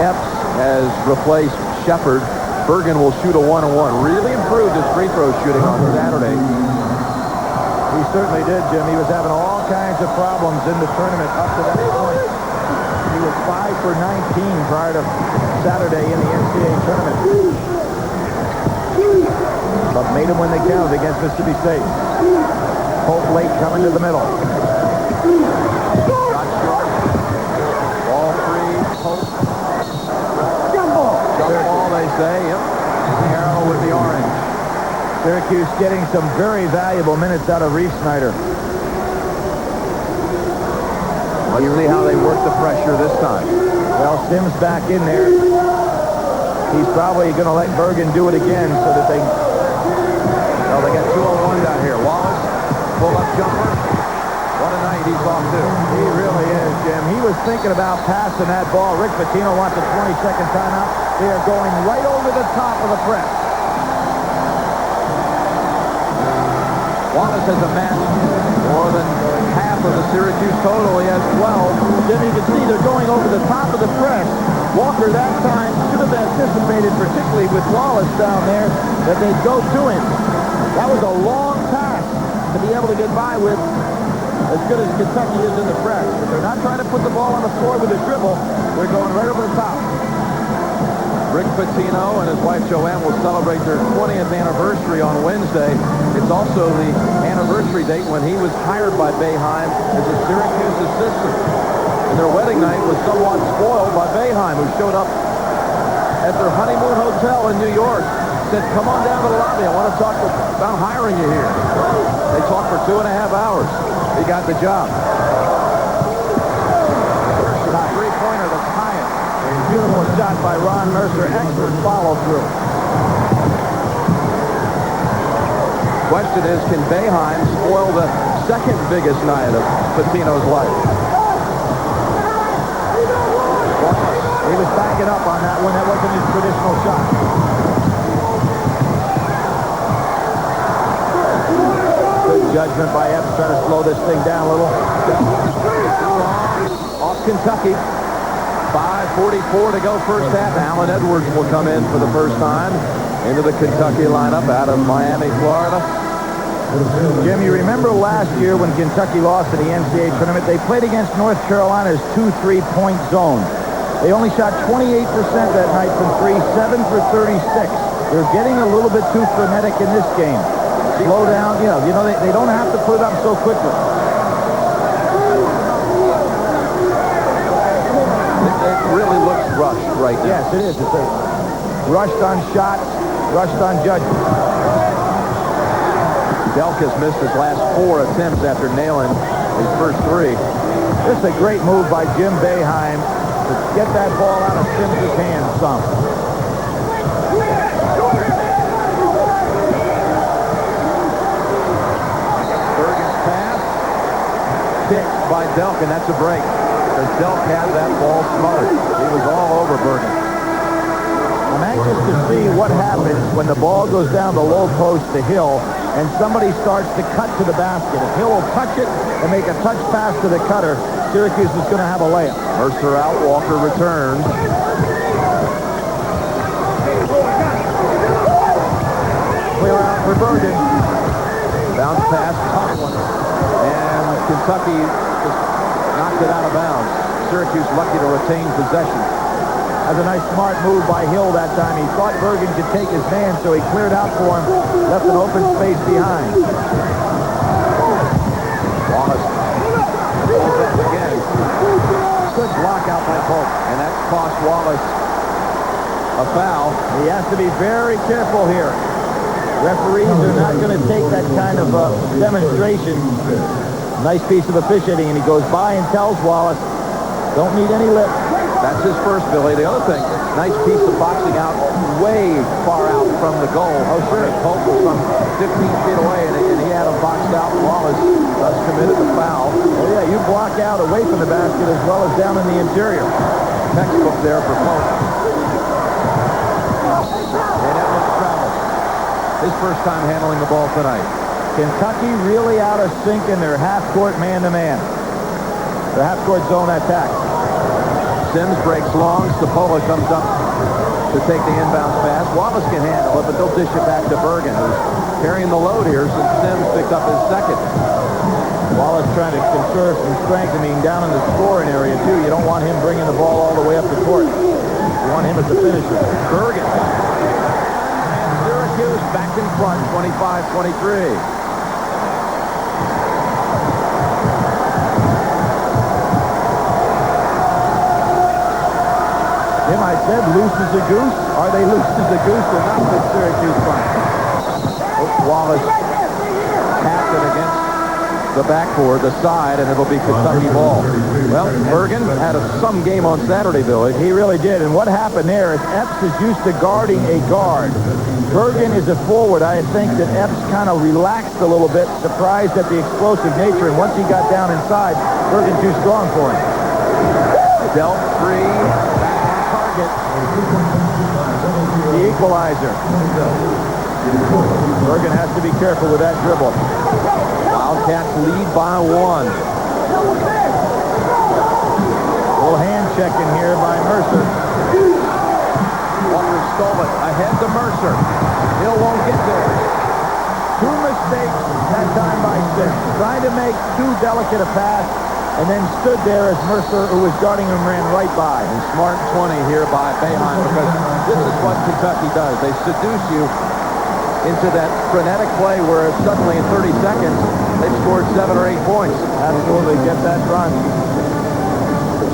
Epps has replaced Shepard. Bergen will shoot a 1-on-1. Really improved his free throw shooting on Saturday. He certainly did, Jim. He was having all kinds of problems in the tournament up to that point. He was 5 for 19 prior to Saturday in the NCAA tournament. But made him when they counted against Mississippi State. Hope late coming to the middle. Not short. Ball free. Hope. Jump ball. Jump ball, they say. Yep. Arrow with the Orange. Syracuse getting some very valuable minutes out of Reed-Schneider. Let's see how they work the pressure this time. Well, Sims back in there. He's probably going to let Bergen do it again so that they... Well, they got 2-on-1 down here. Wallace, pull-up jumper. What a night he's off to. He really is, Jim. He was thinking about passing that ball. Rick Pitino wants a 20-second timeout. They are going right over the top of the press. Wallace has amassed more than half of the Syracuse total. He has 12. Jim, you can see they're going over the top of the press. Walker that time should have anticipated, particularly with Wallace down there, that they'd go to him. That was a long pass to be able to get by with, as good as Kentucky is in the press. But they're not trying to put the ball on the floor with a dribble. They're going right over the top. Rick Pitino and his wife Joanne will celebrate their 20th anniversary on Wednesday. It's also the anniversary date when he was hired by Boeheim as a Syracuse assistant. And their wedding night was somewhat spoiled by Boeheim, who showed up at their honeymoon hotel in New York. Said, come on down to the lobby. I want to talk about hiring you here. They talked for 2.5 hours. He got the job. First three-pointer to tie it. Beautiful shot by Ron Mercer. Excellent follow-through. Question is, can Boeheim spoil the second biggest night of Pitino's life? He was backing up on that one. That wasn't his traditional shot. Good judgment by Epps, trying to slow this thing down a little. Off Kentucky. 5:44 to go first half. Alan Edwards will come in for the first time into the Kentucky lineup out of Miami, Florida. Jim, you remember last year when Kentucky lost in the NCAA tournament, they played against North Carolina's 2 3-point zone. They only shot 28% that night from three, 7 for 36. They're getting a little bit too frenetic in this game. Slow down, you know they don't have to put it up so quickly. It really looks rushed right now. Yes, it is. It's a rushed on shots, rushed on judgment. Delk has missed his last 4 attempts after nailing his first 3. This is a great move by Jim Boeheim to get that ball out of Sims' hands some. Bergen's pass. Kicked by Delk, and that's a break. Because Delk had that ball smothered. He was all over Bergen. I'm anxious to see what happens when the ball goes down the low post to Hill and somebody starts to cut to the basket. If Hill will touch it and make a touch pass to the cutter, Syracuse is going to have a layup. Mercer out, Walker returns. Clear out for Bergen. Bounce pass, tough one. And Kentucky just knocked it out of bounds. Syracuse lucky to retain possession. That's a nice smart move by Hill that time. He thought Bergen could take his man, so he cleared out for him, left an open space behind. Wallace pulls up again. Good block out by Polk. And that cost Wallace a foul. He has to be very careful here. Referees are not going to take that kind of demonstration. Nice piece of officiating, and he goes by and tells Wallace, don't need any lip. That's his first, Billy. The other thing, nice piece of boxing out way far out from the goal. Oh, sure. Polk was from 15 feet away, and he had him boxed out. Wallace thus committed the foul. Oh, yeah, you block out away from the basket as well as down in the interior. Textbook there for Polk. And Edmonds travels. His first time handling the ball tonight. Kentucky really out of sync in their half-court man-to-man. The half-court zone attack. Sims breaks long. Stapola comes up to take the inbounds pass. Wallace can handle it, but they'll dish it back to Bergen, who's carrying the load here since Sims picked up his second. Wallace trying to conserve some strength. I mean, down in the scoring area, too. You don't want him bringing the ball all the way up the court. You want him as the finisher. Bergen. And Syracuse back in front, 25-23. Jim, I said loose as a goose. Are they loose as a goose or not with Syracuse front? Wallace tapped it against the backboard, the side, and it'll be Kentucky ball. Well, Bergen had some game on Saturday, Billy. He really did, and what happened there is Epps is used to guarding a guard. Bergen is a forward. I think that Epps kind of relaxed a little bit, surprised at the explosive nature, and once he got down inside, Bergen too strong for him. Delk free. The equalizer. Bergen has to be careful with that dribble. Wildcats lead by 1. Little hand checking here by Mercer. Walker stole it. Ahead to Mercer. Hill won't get there. 2 mistakes that time by Sims. Trying to make too delicate a pass, and then stood there as Mercer, who was guarding him, ran right by. And smart 20 here by Boeheim, because this is what Kentucky does. They seduce you into that frenetic play where suddenly in 30 seconds, they've scored 7 or 8 points. Absolutely, get that run.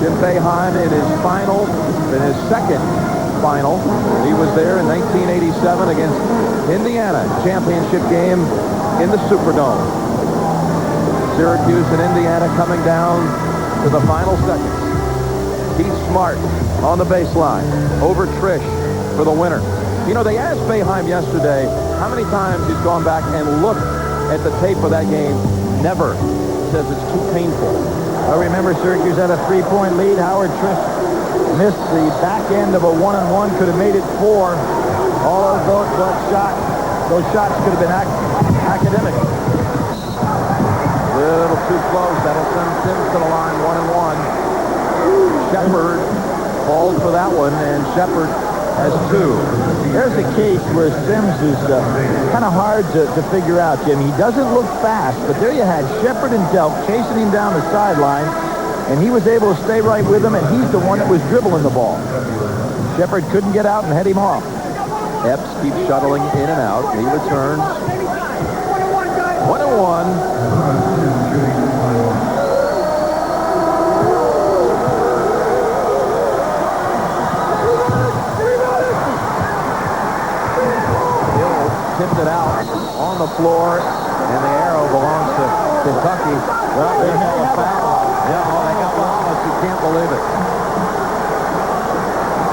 Jim Boeheim in his second final. He was there in 1987 against Indiana, championship game in the Superdome. Syracuse and Indiana coming down to the final seconds. Keith Smart on the baseline over Trish for the winner. You know, they asked Boeheim yesterday how many times he's gone back and looked at the tape of that game. Never. Says it's too painful. I remember Syracuse had a 3-point lead. Howard Trish missed the back end of a 1-on-1, could have made it 4. All of those shots could have been academic. A little too close. That'll send Sims to the line, 1-and-1. Shepard falls for that one, and Shepard has 2. There's a case where Sims is kind of hard to figure out, Jim. He doesn't look fast, but there you had Shepard and Delk chasing him down the sideline, and he was able to stay right with him, and he's the one that was dribbling the ball. Shepard couldn't get out and head him off. Epps keeps shuttling in and out. He returns. 1-and-1. tipped it out on the floor, and the arrow belongs to Kentucky. Well, they have a foul. Yeah, oh, they got Wallace. You can't believe it.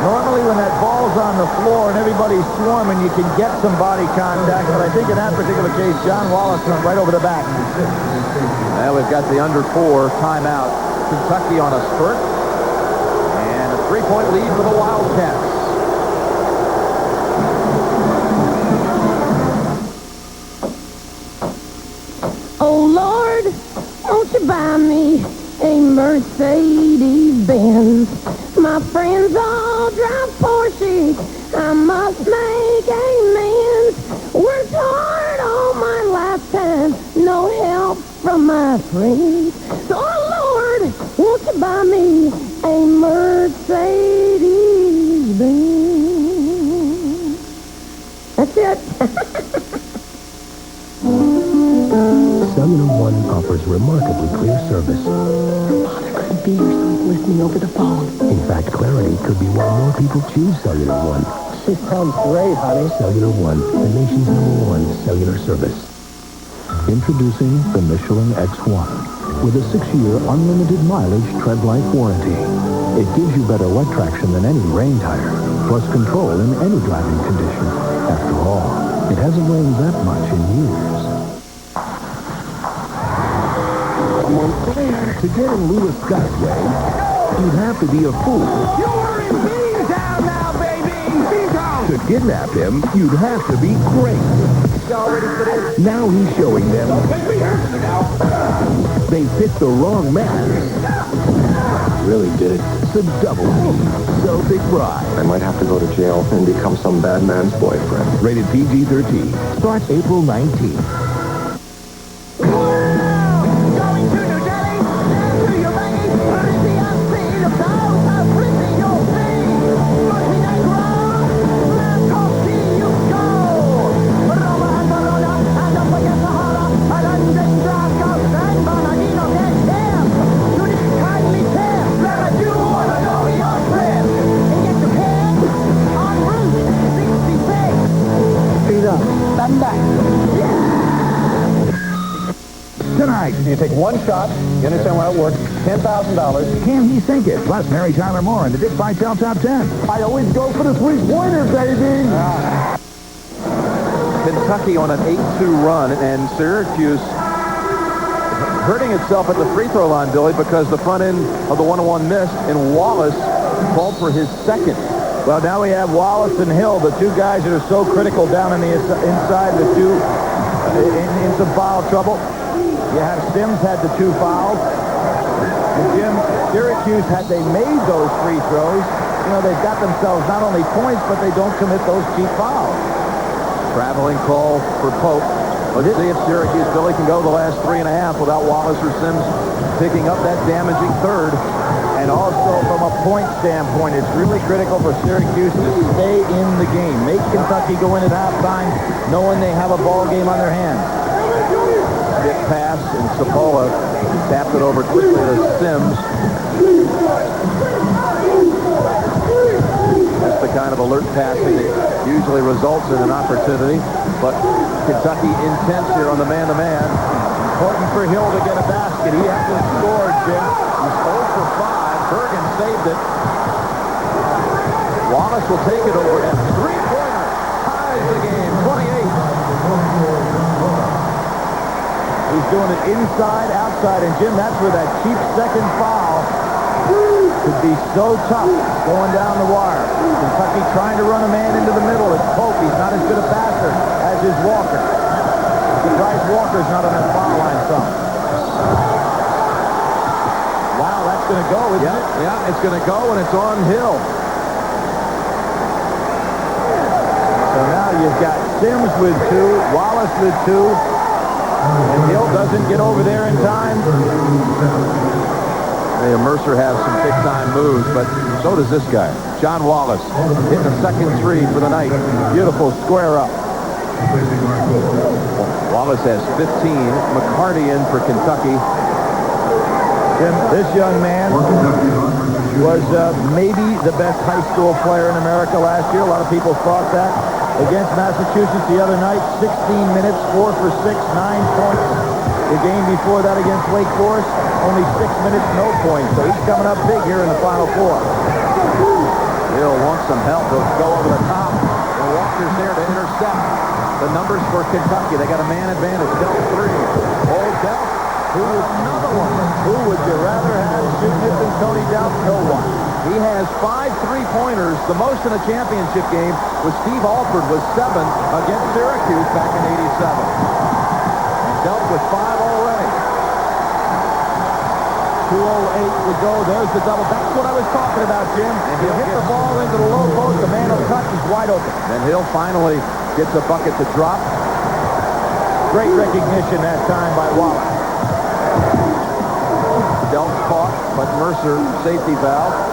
Normally when that ball's on the floor and everybody's swarming, you can get some body contact, but I think in that particular case, John Wallace went right over the back. Now we've got the under 4 timeout. Kentucky on a spurt, and a 3-point lead for the Wildcats. Oh, Lord, won't you buy me a Mercedes-Benz? My friends all drive Porsche. I must make amends. Worked hard all my lifetime. No help from my friends. So, oh, Lord, won't you buy me a Mercedes-Benz? That's it. Cellular One offers remarkably clear service. Your father couldn't be here, so he's listening over the phone. In fact, clarity could be why more people choose Cellular One. She sounds great, honey. Cellular One, the nation's #1 cellular service. Introducing the Michelin X1 with a 6-year unlimited mileage tread-life warranty. It gives you better wet traction than any rain tire, plus control in any driving condition. After all, it hasn't rained that much in years. To get in Lewis Scott's way, you'd have to be a fool. You're in Beantown now, baby! Beantown! To kidnap him, you'd have to be great. Now he's showing them they picked the wrong man. Really did. It's a double D. Celtic Bride. I might have to go to jail and become some bad man's boyfriend. Rated PG-13. Starts April 19th. Tonight, you take one shot. You understand how it works? $10,000. Can he sink it? Plus, Mary Tyler Moore in the Dick Vitale Top 10. I always go for the three-pointer, baby. Kentucky on an 8-2 run, and Syracuse hurting itself at the free throw line, Billy, because the front end of the 1-on-1 missed, and Wallace called for his second. Well, now we have Wallace and Hill, the two guys that are so critical down in the inside, the two in some foul trouble. You have Sims had the 2 fouls. And Jim, Syracuse, had they made those free throws, they've got themselves not only points, but they don't commit those cheap fouls. Traveling call for Pope. Let's see if Syracuse, Billy, can go the last 3.5 without Wallace or Sims picking up that damaging third. And also from a point standpoint, it's really critical for Syracuse to stay in the game. Make Kentucky go in at halftime knowing they have a ball game on their hands. Big pass, and Sapola tapped it over quickly to Sims. That's the kind of alert passing that usually results in an opportunity. But Kentucky intense here on the man-to-man. Important for Hill to get a basket. He hasn't scored, Jim. He's 0 for 5. Bergen saved it. Wallace will take it over, and three-pointer ties the game, 28. He's doing it inside, outside, and Jim, that's where that cheap second foul could be so tough going down the wire. Kentucky trying to run a man into the middle. It's Pope. He's not as good a passer as is Walker. Surprised Walker's not on that foul line some. Wow, that's going to go, isn't it? Yeah, it's going to go, and it's on Hill. So now you've got Sims with 2, Wallace with 2, and Hill doesn't get over there in time. Mercer has some big-time moves, but so does this guy. John Wallace hitting the second 3 for the night. Beautiful square up. Wallace has 15. McCarty in for Kentucky. Jim, this young man was maybe the best high school player in America last year. A lot of people thought that. against Massachusetts the other night. 16 minutes, 4 for 6, 9 points. The game before that against Wake Forest, only 6 minutes, no points. So he's coming up big here in the Final Four. Hill wants some help. He'll go over the top. And Walker's there to intercept. The numbers for Kentucky. They got a man advantage. Delp 3. Old Delp. Another one. Who would you rather have shooting it than Tony Delp? No one. He has 5 3-pointers. The most in a championship game was Steve Alford with 7 against Syracuse back in '87. And Delp with 5 already. 2:08 to go. There's the double. That's what I was talking about, Jim. And he'll hit the ball into the low post. The man will cut. He's wide open. And Hill finally gets a bucket to drop. Great recognition that time by Wallace. Delp caught, but Mercer safety valve.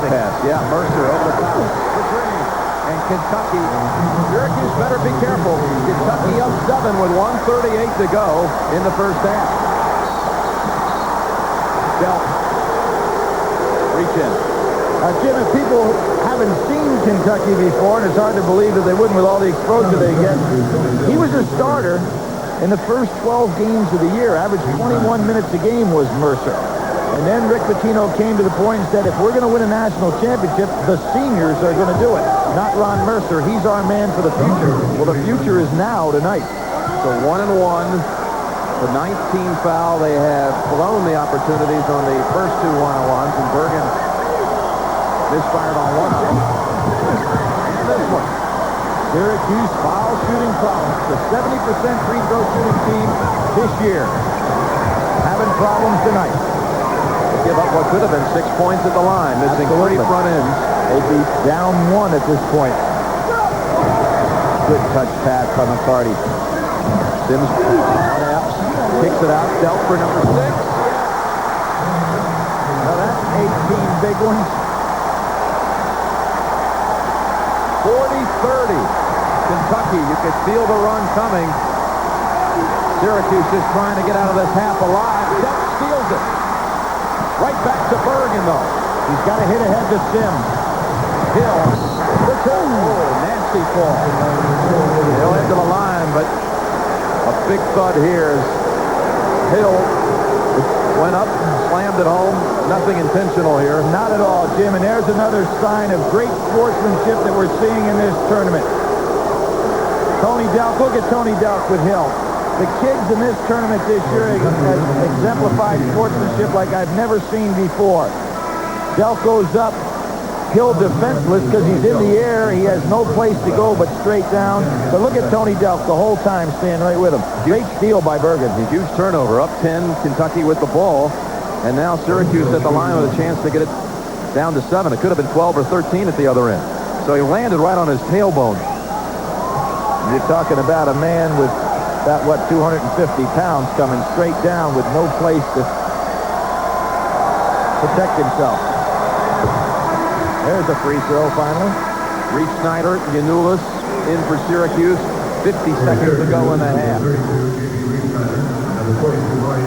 Pass. Yeah, Mercer over the top. The three. And Kentucky. Syracuse better be careful. Kentucky up 7 with 1:38 to go in the first half. Delp. Reach in. Jim, if people haven't seen Kentucky before, and it's hard to believe that they wouldn't with all the exposure they get, he was a starter in the first 12 games of the year. Averaged 21 minutes a game was Mercer. And then Rick Pitino came to the point and said, if we're going to win a national championship, the seniors are going to do it, not Ron Mercer. He's our man for the future. Well, the future is now tonight. So 1-1. The 19th foul. They have blown the opportunities on the first 2 1-on-1s, and Bergen misfired on one of them. And this one. Syracuse foul shooting problems. The 70% free throw shooting team this year. Having problems tonight. Give up what could have been 6 points at the line, missing 3 front ends. They'd be down 1 at this point. Good touch pass by McCarty. Sims kicks it out. Delp for number 6. Now that's 18 big ones. 40-30. Kentucky, you could feel the run coming. Syracuse just trying to get out of this half alive. Delp steals it. Right back to Bergen, though. He's got to hit ahead to Sims. Hill. The 2. Oh, nasty fall. Hill into the line, but a big thud here as Hill went up, slammed it home. Nothing intentional here. Not at all, Jim. And there's another sign of great sportsmanship that we're seeing in this tournament. Tony Delp. Look at Tony Delp with Hill. The kids in this tournament this year have exemplified sportsmanship like I've never seen before. Delp goes up, Hill defenseless because he's in the air. He has no place to go but straight down. But look at Tony Delp the whole time staying right with him. Great steal by Bergen. A huge turnover. Up 10, Kentucky with the ball. And now Syracuse at the line with a chance to get it down to 7. It could have been 12 or 13 at the other end. So he landed right on his tailbone. You're talking about a man with about, 250 pounds coming straight down with no place to protect himself. There's a free throw finally. Reed Snyder, Giannoulis in for Syracuse. 50 seconds to go in the half.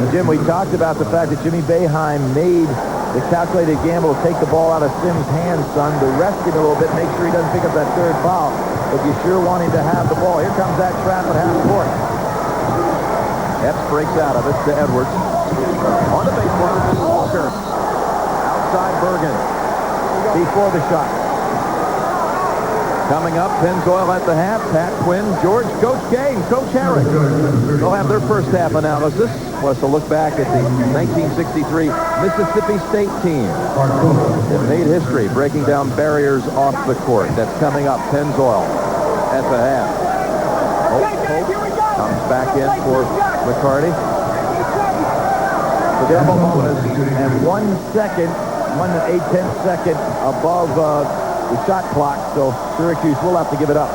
Jim, we talked about the fact that Jimmy Boeheim made the calculated gamble to take the ball out of Sims' hands, son, to rest him a little bit, make sure he doesn't pick up that third foul. But you sure want him to have the ball. Here comes that trap at half court. Epps breaks out of it to Edwards. On the baseline, Walker. Outside Bergen. Before the shot. Coming up, Pennzoil at the half. Pat Quinn, George, Coach K, and Coach Harris. They'll have their first half analysis. Plus a look back at the 1963 Mississippi State team. It made history, breaking down barriers off the court. That's coming up, Pennzoil at the half. Hope comes back in for McCarty. The double bonus and 1 second, 1/8 second above the shot clock, so Syracuse will have to give it up.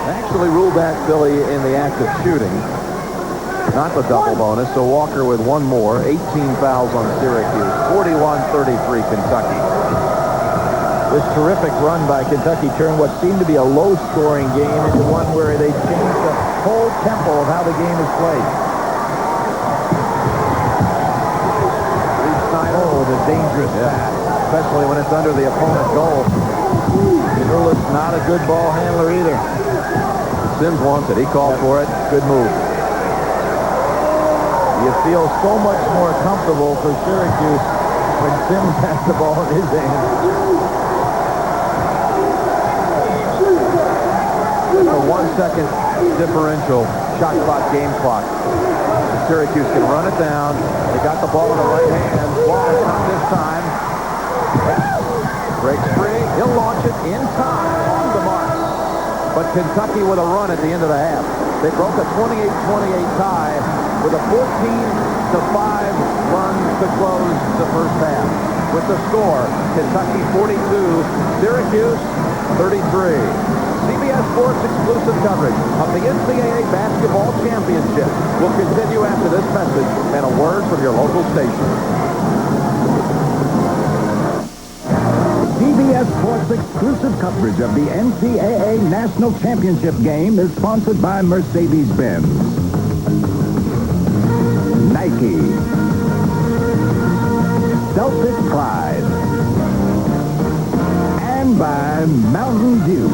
Actually ruled that Philly in the act of shooting, not the double bonus. So Walker with one more, 18 fouls on Syracuse, 41-33 Kentucky. This terrific run by Kentucky turned what seemed to be a low-scoring game into one where they changed the whole tempo of how the game is played. dangerous pass, especially when it's under the opponent's goal. Shirley's not a good ball handler either. Sims wants it. He called for it. Good move. You feel so much more comfortable for Syracuse when Sims has the ball in his hand. It's a 1 second differential shot clock, game clock. Syracuse can run it down. They got the ball in the right hand. Wallace not this time. Breaks free. He'll launch it in time on the mark. But Kentucky with a run at the end of the half. They broke a 28-28 tie with a 14-5 run to close the first half. With the score, Kentucky 42, Syracuse 33. CBS Sports exclusive coverage of the NCAA Basketball Championship will continue after this message and a word from your local station. CBS Sports exclusive coverage of the NCAA National Championship game is sponsored by Mercedes-Benz, Nike, Celtic Pride, and by Mountain Dew.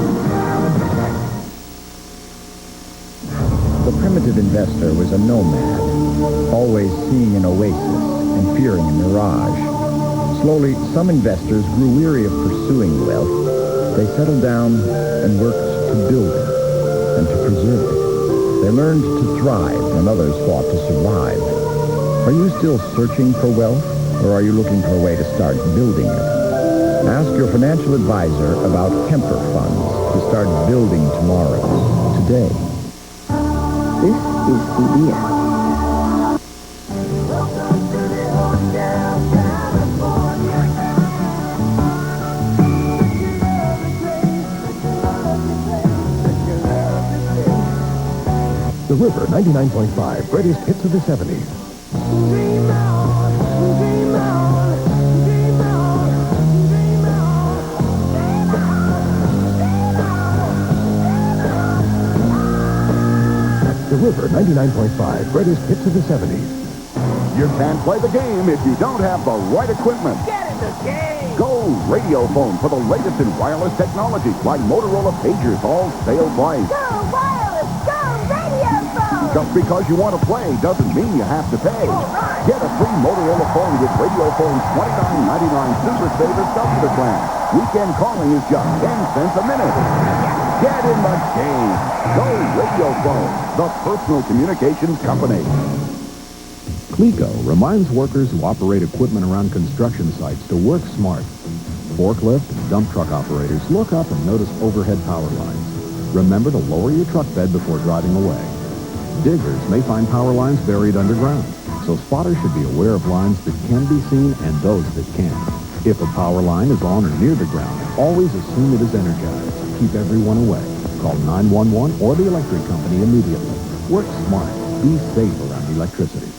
The primitive investor was a nomad, always seeing an oasis and fearing a mirage. Slowly, some investors grew weary of pursuing wealth. They settled down and worked to build it and to preserve it. They learned to thrive when others fought to survive. Are you still searching for wealth, or are you looking for a way to start building it? Ask your financial advisor about Kemper funds to start building tomorrow, today. This is CBS. The River 99.5, greatest hits of the 70s. The River 99.5, greatest hits of the 70s. You can't play the game if you don't have the right equipment. Get in the game! Go Radiophone for the latest in wireless technology, like Motorola pagers, all sale price. Go wireless! Go Radiophone! Just because you want to play doesn't mean you have to pay. Get a free Motorola phone with Radiophone's $29.99 Super Saver Cellular plan. Weekend calling is just 10 cents a minute. Get in the game. Go Radiophone, the personal communications company. CLECO reminds workers who operate equipment around construction sites to work smart. Forklift and dump truck operators look up and notice overhead power lines. Remember to lower your truck bed before driving away. Diggers may find power lines buried underground, so spotters should be aware of lines that can be seen and those that can't. If a power line is on or near the ground, always assume it is energized. Keep everyone away. Call 911 or the electric company immediately. Work smart. Be safe around electricity.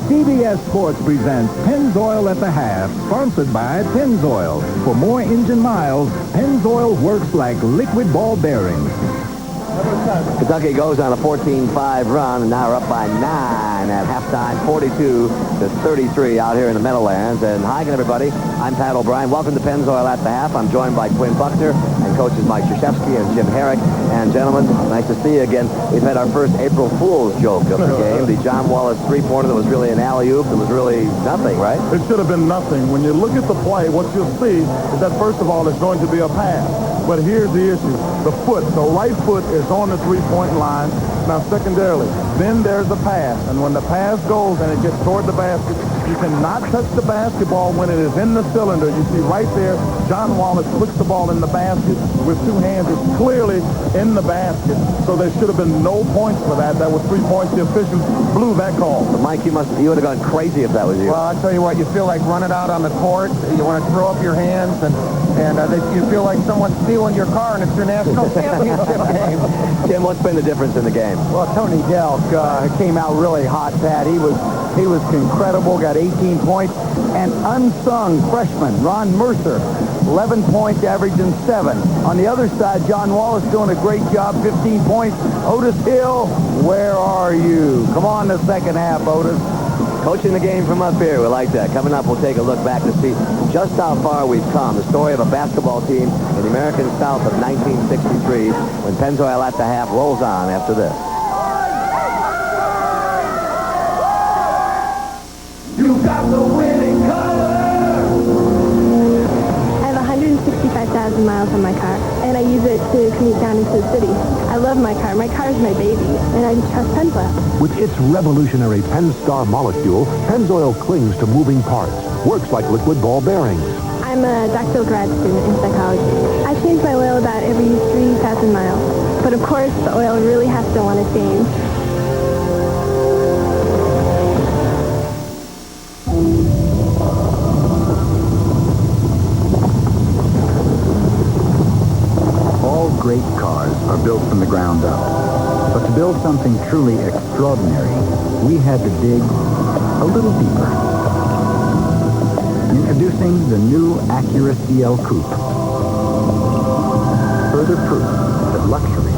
CBS Sports presents Pennzoil at the Half, sponsored by Pennzoil. For more engine miles, Pennzoil works like liquid ball bearings. Kentucky goes on a 14-5 run, and now we're up by 9 at halftime, 42-33 out here in the Meadowlands. And hi again, everybody. I'm Pat O'Brien. Welcome to Pennzoil at the Half. I'm joined by Quinn Buckner and coaches Mike Krzyzewski and Jim Herrick. And gentlemen, nice to see you again. We've had our first April Fool's joke of the game. The John Wallace three-pointer that was really an alley-oop. It was really nothing, right? It should have been nothing. When you look at the play, what you'll see is that, first of all, it's going to be a pass. But here's the issue. The foot, the right foot is on the three-point line. Now, secondarily, then there's the pass. And when the pass goes and it gets toward the basket, you cannot touch the basketball when it is in the cylinder. You see right there, John Wallace puts the ball in the basket with two hands. It's clearly in the basket. So there should have been no points for that. That was 3 points. The officials blew that call. But Mike, you would have gone crazy if that was you. Well, I'll tell you what, you feel like running out on the court. You want to throw up your hands, and you feel like someone's stealing your car, and it's your national championship game. Jim, what's been the difference in the game? Well, Tony Delk came out really hot, Pat. He was incredible, got 18 points. And unsung freshman Ron Mercer, 11 points, averaging 7. On the other side, John Wallace doing a great job, 15 points. Otis Hill, where are you? Come on the second half, Otis. Coaching the game from up here. We like that. Coming up, we'll take a look back to see just how far we've come. The story of a basketball team in the American South of 1963 when Pennzoil at the half rolls on after this. You got the winning color! I have 165,000 miles on my car, and I use it to commute down into the city. I love my car. My car is my baby, and I trust Pennzoil. With its revolutionary Penn-Star molecule, Pennzoil clings to moving parts, works like liquid ball bearings. I'm a doctoral grad student in psychology. I change my oil about every 3,000 miles. But of course, the oil really has to want to change. All great cars are built from the ground up. But to build something truly extraordinary, we had to dig a little deeper. Introducing the new Acura CL Coupe. Further proof that luxury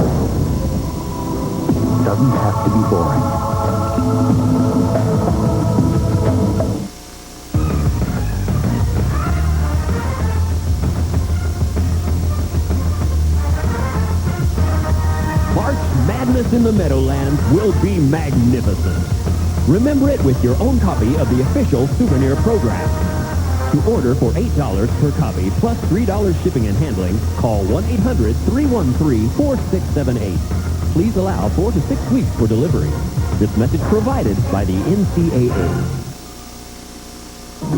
doesn't have to be boring. March Madness in the Meadowlands will be magnificent. Remember it with your own copy of the official souvenir program. To order for $8 per copy plus $3 shipping and handling, call 1-800-313-4678. Please allow 4 to 6 weeks for delivery. This message provided by the NCAA. A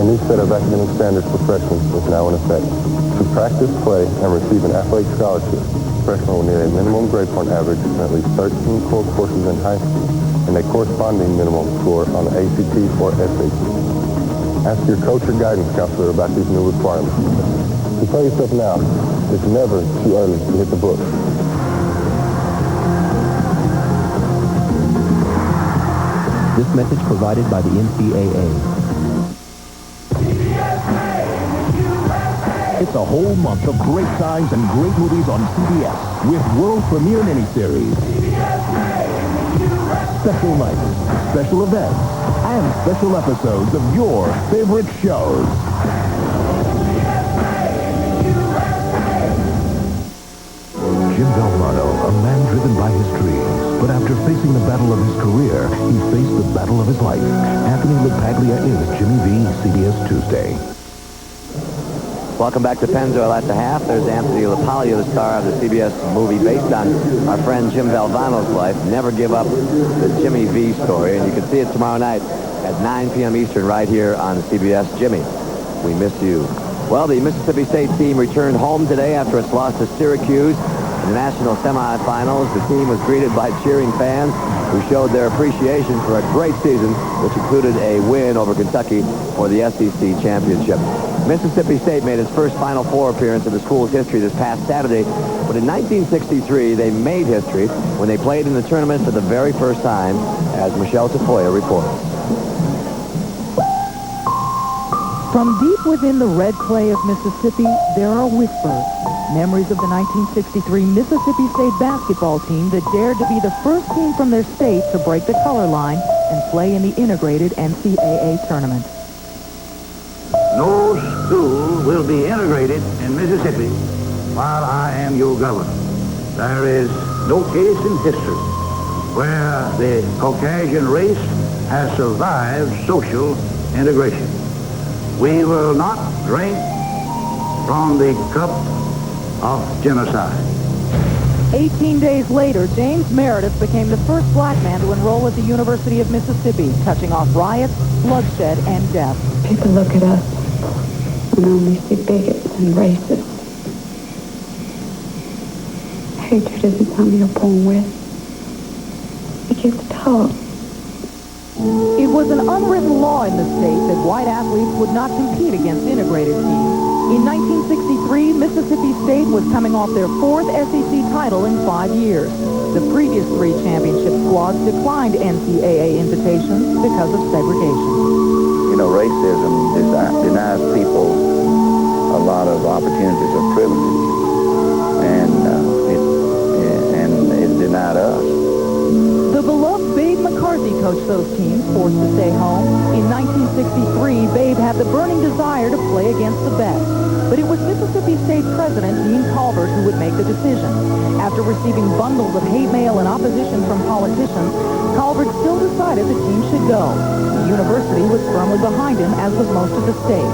new set of academic standards for freshmen is now in effect. To practice, play, and receive an athletic scholarship, freshmen will need a minimum grade point average in at least 13 core courses in high school and a corresponding minimum score on the ACT or SAT. Ask your coach or guidance counselor about these new requirements. Prepare yourself now. It's never too early to hit the books. This message provided by the NCAA. It's a whole month of great times and great movies on CBS with world premiere miniseries. Special nights, special events, and special episodes of your favorite shows. Jim Valvano, a man driven by his dreams, but after facing the battle of his career, he faced the battle of his life. Anthony LaPaglia is Jimmy V, CBS Tuesday. Welcome back to Pennzoil at the half. There's Anthony LaPaglia, the star of the CBS movie based on our friend Jim Valvano's life. Never Give Up, the Jimmy V story. And you can see it tomorrow night at 9 p.m. Eastern right here on CBS. Jimmy, we miss you. Well, the Mississippi State team returned home today after its loss to Syracuse in the national semifinals. The team was greeted by cheering fans who showed their appreciation for a great season, which included a win over Kentucky for the SEC championship. Mississippi State made its first Final Four appearance in the school's history this past Saturday, but in 1963, they made history when they played in the tournament for the very first time, as Michelle Tafoya reports. From deep within the red clay of Mississippi, there are whispers, memories of the 1963 Mississippi State basketball team that dared to be the first team from their state to break the color line and play in the integrated NCAA tournament. No school will be integrated in Mississippi while I am your governor. There is no case in history where the Caucasian race has survived social integration. We will not drink from the cup of genocide. 18 days later, James Meredith became the first black man to enroll at the University of Mississippi, touching off riots, bloodshed, and death. People look at us and only see bigots and racists. Hatred isn't something you're born with. It gets taught. It was an unwritten law in the state that white athletes would not compete against integrated teams. In 1963, Mississippi State was coming off their fourth SEC title in 5 years. The previous 3 championship squads declined NCAA invitations because of segregation. You know, racism denies people a lot of opportunities of privilege, and it denied us. The beloved Babe McCarthy McCarthy coached those teams, forced to stay home. In 1963, Babe had the burning desire to play against the best. But it was Mississippi State President Dean Calvert who would make the decision. After receiving bundles of hate mail and opposition from politicians, Calvert still decided the team should go. The university was firmly behind him, as was most of the state.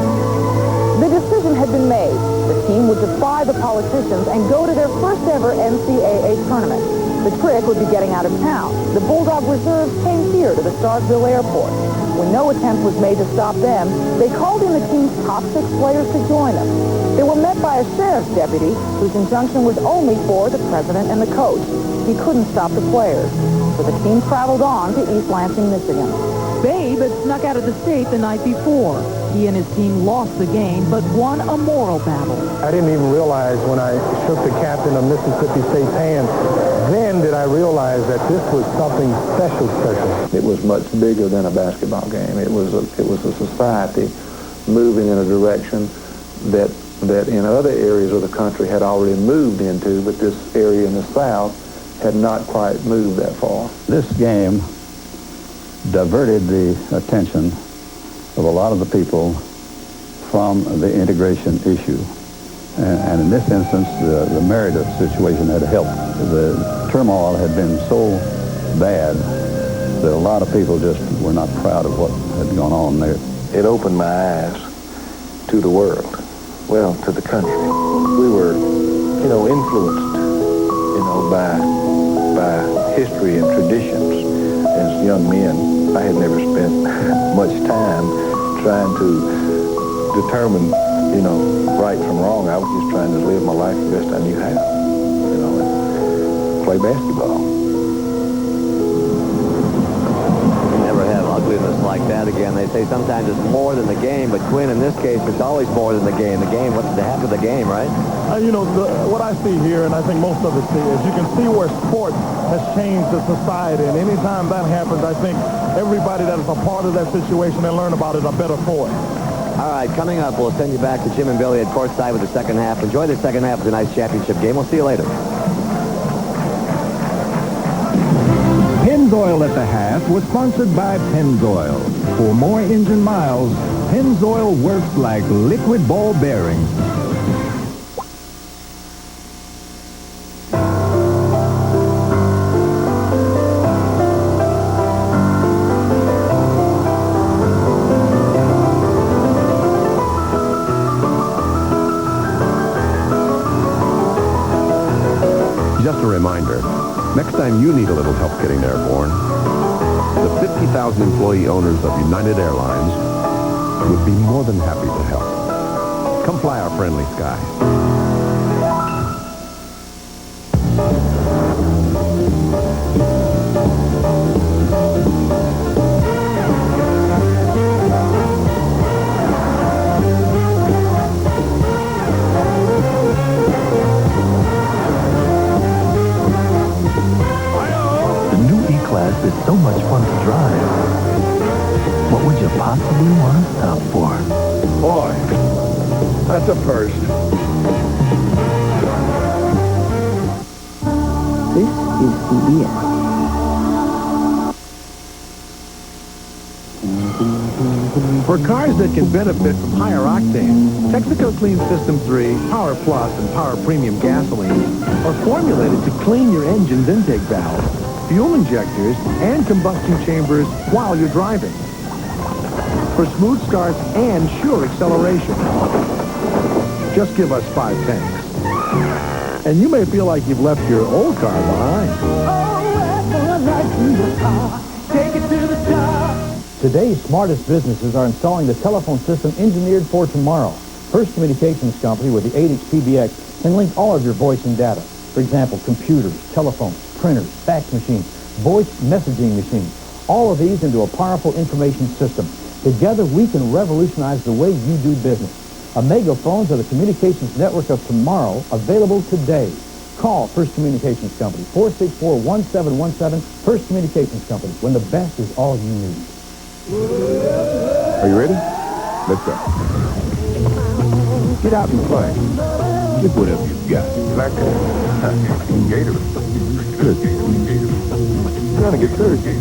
The decision had been made. The team would defy the politicians and go to their first ever NCAA tournament. The trick would be getting out of town. The Bulldog reserves came here to the Starkville airport. When no attempt was made to stop them, they called in the team's top 6 players to join them. They were met by a sheriff's deputy whose injunction was only for the president and the coach. He couldn't stop the players. So the team traveled on to East Lansing, Michigan. Babe had snuck out of the state the night before. He and his team lost the game, but won a moral battle. I didn't even realize when I shook the captain of Mississippi State's hand, then did I realize that this was something special. It was much bigger than a basketball game. It was a society moving in a direction that in other areas of the country had already moved into, but this area in the South had not quite moved that far. This game diverted the attention of a lot of the people from the integration issue. And in this instance, the Merida situation had helped. The turmoil had been so bad that a lot of people just were not proud of what had gone on there. It opened my eyes to the world, well, to the country. We were, influenced, by history and traditions. As young men, I had never spent much time trying to determine, right from wrong. I was just trying to live my life the best I knew how, and play basketball. Never have ugliness like that again. They say sometimes it's more than the game, but Quinn, in this case, it's always more than the game. The game, what's the half of the game, right? What I see here, and I think most of us see, is you can see where sport has changed the society, and anytime that happens, I think everybody that is a part of that situation and learn about it are better for it. All right, coming up, we'll send you back to Jim and Billy at courtside with the second half. Enjoy the second half of tonight's championship game. We'll see you later. Pennzoil at the half was sponsored by Pennzoil. For more engine miles, Pennzoil works like liquid ball bearings. Just a reminder, next time you need a little help getting airborne, the 50,000 employee owners of United Airlines would be more than happy to help. Come fly our friendly skies. Is so much fun to drive. What would you possibly want to stop for? Boy, that's a first. This is CBS. For cars that can benefit from higher octane, Texaco Clean System 3, Power Plus, and Power Premium gasolines are formulated to clean your engine's intake valves, fuel injectors, and combustion chambers while you're driving. For smooth starts and sure acceleration. Just give us 5 tanks. And you may feel like you've left your old car behind. Today's smartest businesses are installing the telephone system engineered for tomorrow. First Communications Company with the 8-inch PBX can link all of your voice and data. For example, computers, telephones, printers, fax machines, voice messaging machines, all of these into a powerful information system. Together, we can revolutionize the way you do business. A megaphones are the communications network of tomorrow, available today. Call First Communications Company, 464-1717, First Communications Company, when the best is all you need. Are you ready? Let's go. Get out and play. Get whatever you've got. Like a gator. Good. You're gonna get thirsty.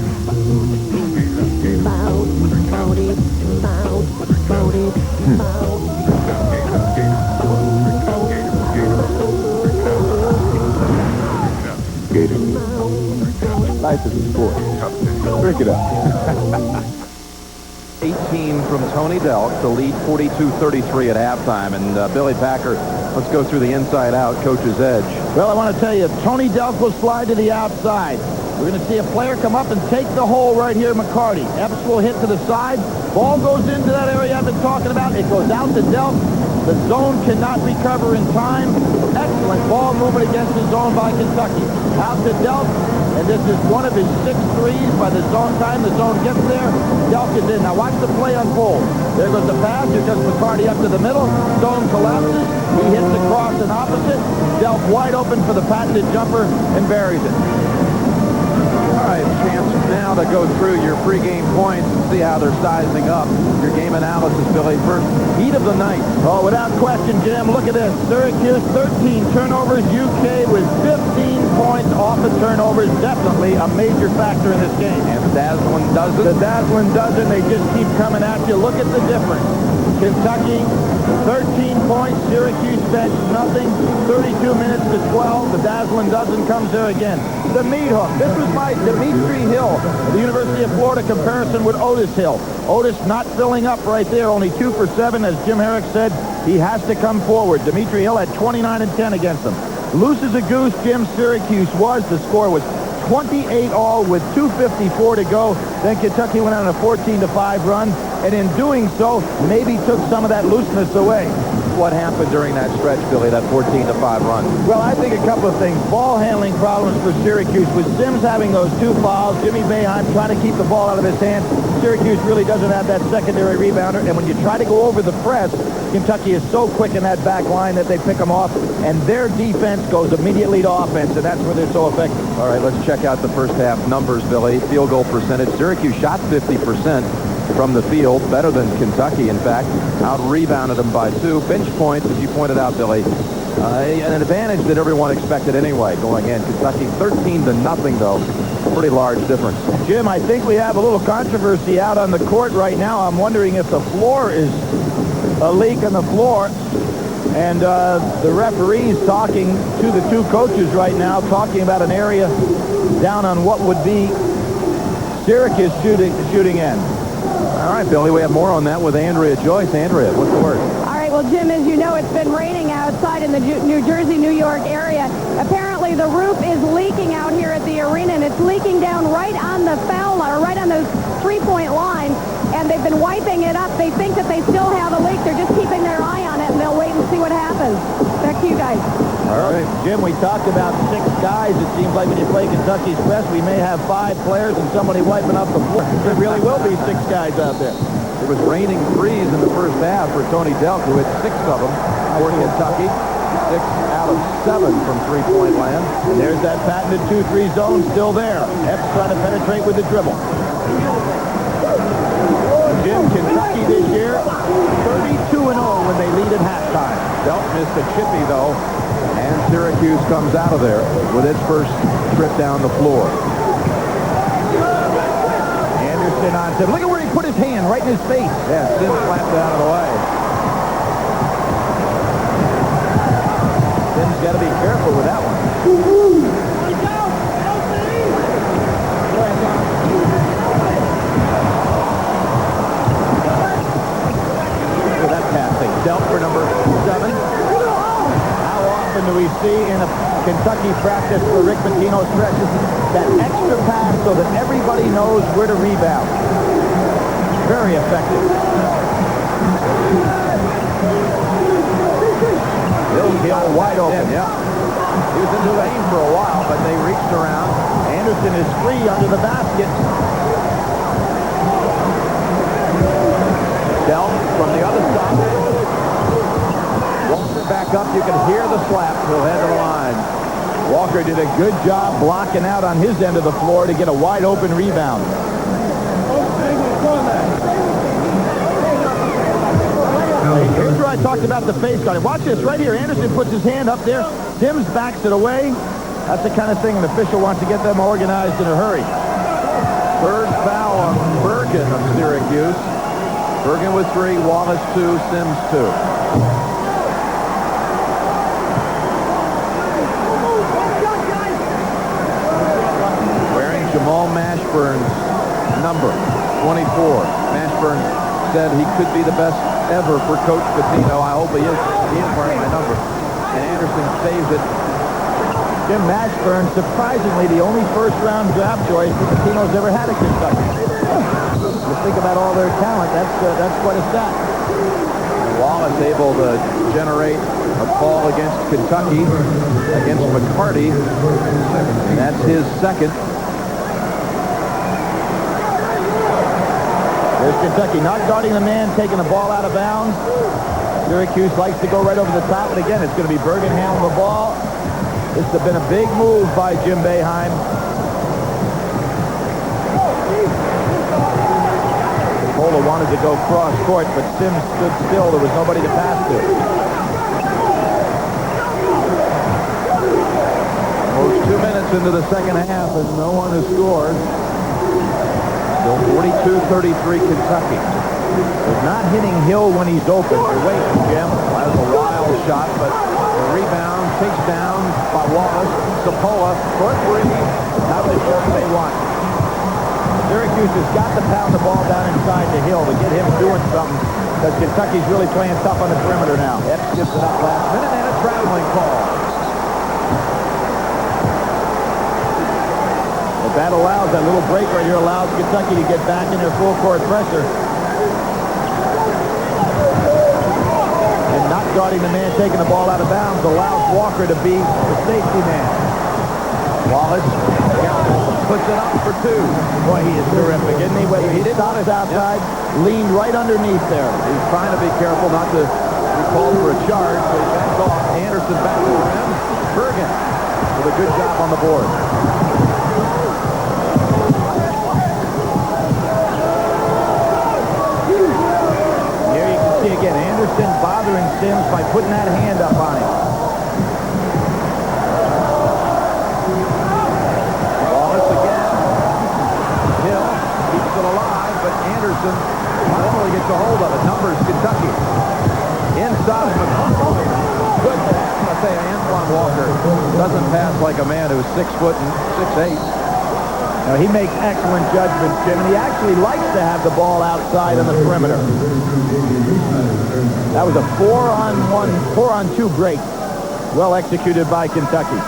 type is the score. Break it up. 18 from Tony Delk to lead 42-33 at halftime. And Billy Packer, let's go through the inside-out coach's edge. Well, I want to tell you, Tony Delk will slide to the outside. We're going to see a player come up and take the hole right here, McCarty. Epps will hit to the side. Ball goes into that area I've been talking about. It goes out to Delk. The zone cannot recover in time. Excellent ball movement against the zone by Kentucky. Out to Delk, and this is one of his 6 threes by the zone time. The zone gets there. Delk is in. Now watch the play unfold. There goes the pass. Here comes McCarty up to the middle. Zone collapses. He hits across an opposite. Delk wide open for the patented jumper and buries it. All right, chance now to go through your pregame points and see how they're sizing up. Your game analysis, Billy. First heat of the night. Oh, without question, Jim. Look at this. Syracuse, 13 turnovers. UK with 15 points off of turnovers. Definitely a major factor in this game. And the dazzling doesn't. The dazzling doesn't. They just keep coming at you. Look at the difference. Kentucky, 13 points. Syracuse bench, nothing. 32 minutes to 12. The dazzling dozen comes there again. The meat hook. This was my Dimitri Hill, the University of Florida comparison with Otis Hill. Otis not filling up right there. Only 2 for 7. As Jim Herrick said, he has to come forward. Dimitri Hill had 29 and 10 against them. Loose as a goose, Jim. Syracuse was. The score was 28 all with 2:54 to go. Then Kentucky went on a 14-5 run, and in doing so, maybe took some of that looseness away. What happened during that stretch, Billy, that 14-5 run? Well, I think a couple of things. Ball handling problems for Syracuse with Sims having those 2 fouls, Jimmy Boeheim trying to keep the ball out of his hand. Syracuse really doesn't have that secondary rebounder, and when you try to go over the press, Kentucky is so quick in that back line that they pick them off, and their defense goes immediately to offense, and that's where they're so effective. All right, let's check out the first half numbers, Billy. Field goal percentage. Syracuse shot 50% from the field, better than Kentucky, in fact. Out-rebounded them by 2. Bench points, as you pointed out, Billy, an advantage that everyone expected anyway going in. Kentucky 13-0, though. Pretty large difference. Jim, I think we have a little controversy out on the court right now. I'm wondering if the floor is a leak on the floor. And the referee's talking to the 2 coaches right now, talking about an area down on what would be Syracuse shooting end. All right, Billy, we have more on that with Andrea Joyce. Andrea, what's the word? All right, well, Jim, as you know, it's been raining outside in the New Jersey, New York area. Apparently, the roof is leaking out here at the arena, and it's leaking down right on the foul line, or right on those 3-point lines, and they've been wiping it up. They think that they still have a leak. They're just keeping their eye on it, and they'll wait and see what happens. Back to you guys. All right, Jim, we talked about 6 guys. It seems like when you play Kentucky's best, we may have 5 players and somebody wiping up the floor. There really will be 6 guys out there. It was raining threes in the first half for Tony Delk, who hit 6 of them for Kentucky. 6 out of 7 from 3-point land. And there's that patented 2-3 zone still there. Epps trying to penetrate with the dribble. Jim, Kentucky this year, 32-0 when they lead at halftime. Delk missed a chippy, though. And Syracuse comes out of there with its first trip down the floor. Anderson on to. Look at where he put his hand, right in his face. Yeah, Sims slapped out of the way. Sims got to be careful with that one. Look at that passing. Delk for number 7. Do we see in a Kentucky practice where Rick Pitino stretches that extra pass so that everybody knows where to rebound? Very effective. Hill wide open. Yeah. He was in the lane for a while, but they reached around. Anderson is free under the basket. Delk from the other side. Walker back up. You can hear the slap. He'll head to the line. Walker did a good job blocking out on his end of the floor to get a wide open rebound. Here's where I talked about the face guard. Watch this right here. Anderson puts his hand up there. Sims backs it away. That's the kind of thing an official wants to get them organized in a hurry. Third foul on Bergen of Syracuse. Bergen with 3, Wallace 2, Sims 2. number, 24. Mashburn said he could be the best ever for Coach Pitino. I hope he is. He is wearing my number. And Anderson saves it. Jim Mashburn, surprisingly, the only first-round draft choice that Pitino's ever had at Kentucky. You think about all their talent, that's quite a stat. Wallace able to generate a call against Kentucky, against McCarty, and that's his second. There's Kentucky not guarding the man, taking the ball out of bounds. Syracuse likes to go right over the top, and again, it's going to be Bergen handling the ball. This has been a big move by Jim Boeheim. Pola wanted to go cross court, but Sims stood still. There was nobody to pass to. Almost 2 minutes into the second half, and no one has scored. Still 42-33 Kentucky. He's not hitting Hill when he's open. They're waiting, Jim. That was a wild shot, but the rebound takes down by Wallace. Sapola, court three. Not the shot they want. Syracuse has got to pound the ball down inside to Hill to get him doing something, because Kentucky's really playing tough on the perimeter now. Epps gives it up last minute, and a traveling call. But that allows, that little break right here allows Kentucky to get back in their full court pressure. And not guarding the man taking the ball out of bounds allows Walker to be the safety man. Wallace puts it up for two. Boy, he is terrific, isn't he? He stops outside, leaned right underneath there. He's trying to be careful not to be called for a charge, so he backs off. Anderson back to the rim. Bergen with a good job on the board. Here you can see again, Anderson bothering Sims by putting that hand up on him. Anderson finally gets a hold of it. Numbers Kentucky. Inside McCarty. Good pass. I say Antoine Walker doesn't pass like a man who's 6 foot and 6'8". Now, he makes excellent judgments, Jim, and he actually likes to have the ball outside on the perimeter. That was a 4-on-2 break. Well executed by Kentucky.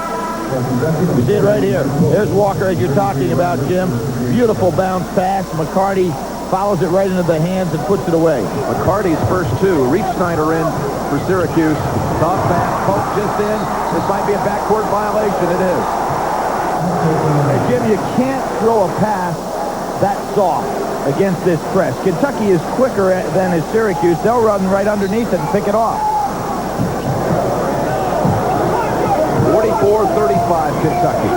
You see it right here. There's Walker, as you're talking about, Jim. Beautiful bounce pass. McCarty follows it right into the hands and puts it away. McCarty's first two. Reach Snyder in for Syracuse. Top pass. Pope just in. This might be a backcourt violation. It is. Hey, Jim, you can't throw a pass that soft against this press. Kentucky is quicker than is Syracuse. They'll run right underneath it and pick it off. 44-35 Kentucky.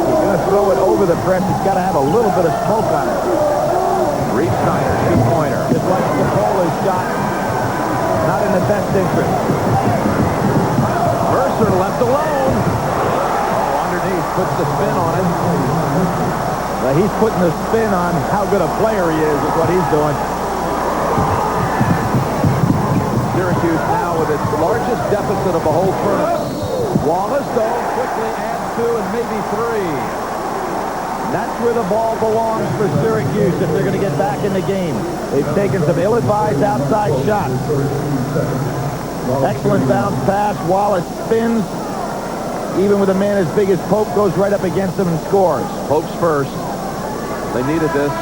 He's going to throw it over the press. He's got to have a little bit of smoke on it. Reed Snyder, two-pointer. Just like Sapola's shot. Not in the best interest. Mercer left alone. Oh, underneath, puts the spin on it. Well, he's putting the spin on how good a player he is what he's doing. Syracuse now with its largest deficit of the whole tournament. Wallace, though, quickly adds 2 and maybe 3. That's where the ball belongs for Syracuse if they're going to get back in the game. They've taken some ill-advised outside shots. Excellent bounce pass. Wallace spins. Even with a man as big as Pope, goes right up against him and scores. Pope's first. They needed this.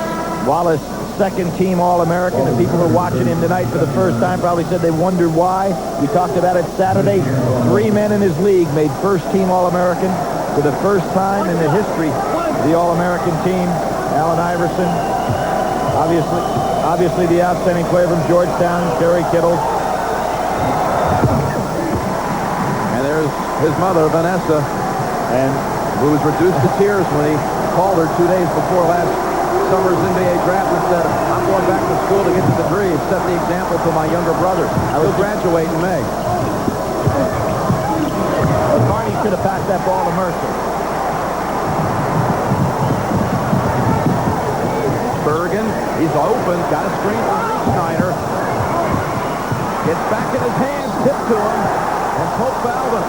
Wallace, second-team All-American. The people who are watching him tonight for the first time probably said they wondered why. We talked about it Saturday. 3 men in his league made first-team All-American for the first time in the history of the All-American team. Allen Iverson, obviously the outstanding player from Georgetown, Terry Kittle. And there's his mother, Vanessa, and who was reduced to tears when he called her 2 days before last summer's NBA draft and said, I'm going back to school to get the degree, set the example to my younger brothers. I will graduate in May. McCarty should have passed that ball to Mercer. Bergen, he's open, got a screen from Snyder. Gets back in his hands, tipped to him, and Pope fouled him.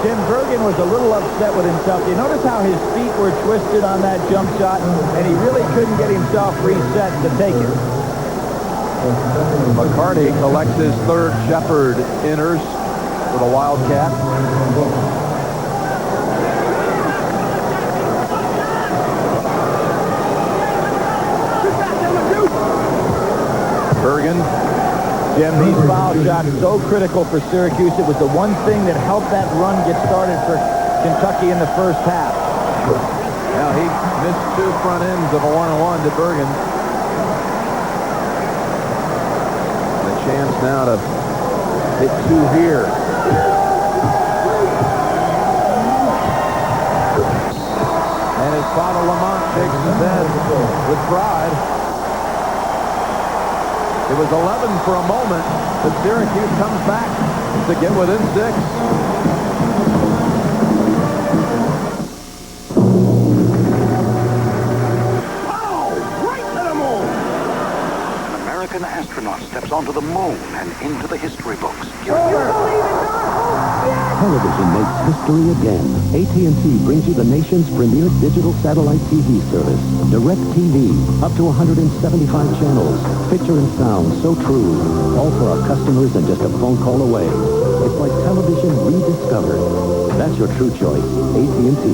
Jim Bergen was a little upset with himself. You notice how his feet were twisted on that jump shot, and he really couldn't get himself reset to take it. McCarty collects his third Shepherd inners for the Wildcat. Bergen. Jim, these foul shots so critical for Syracuse. It was the one thing that helped that run get started for Kentucky in the first half. Now he missed two front ends of a one-on-one to Bergen. And a chance now to hit two here. And his father Lamont shakes his head with pride. It was 11 for a moment, but Syracuse comes back to get within 6. An American astronaut steps onto the moon and into the history books. Television makes history again. AT&T brings you the nation's premier digital satellite TV service. Direct TV, up to 175 channels. Picture and sound so true. All for our customers and just a phone call away. It's like television rediscovered. That's your true choice. AT&T.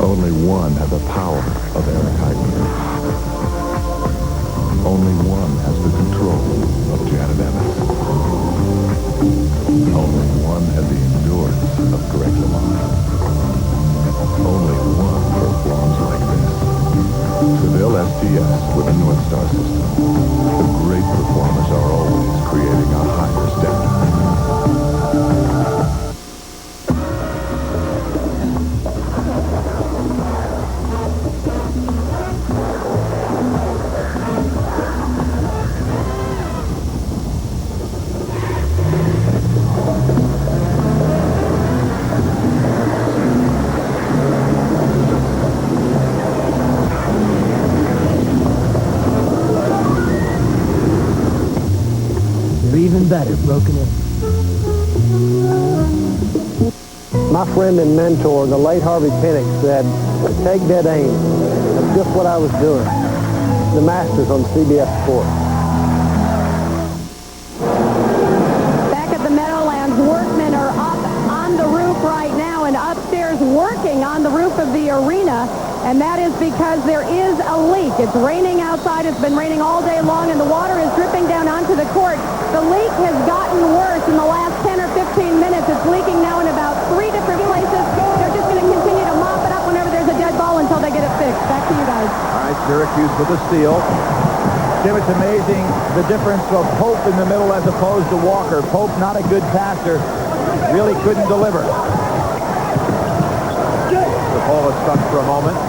Only one has the power of Eric Heidman. Only one has the control of Janet Evans. Only one had the endurance of Greg LeMond. Only one performs like this. Seville STS with a North Star system. The great performers are always creating a higher standard. Even better, broken in. My friend and mentor, the late Harvey Pinnock, said, take dead aim. That's just what I was doing. The Masters on CBS Sports. Back at the Meadowlands, workmen are up on the roof right now and upstairs working on the roof of the arena. And that is because there is a leak. It's raining outside. It's been raining all day long, and the water is dripping down onto the court. The leak has gotten worse in the last 10 or 15 minutes. It's leaking now in about 3 different places. They're just going to continue to mop it up whenever there's a dead ball until they get it fixed. Back to you guys. All right, Syracuse with a steal. Jim, it's amazing the difference of Pope in the middle as opposed to Walker. Pope, not a good passer, really couldn't deliver. The ball is stuck for a moment.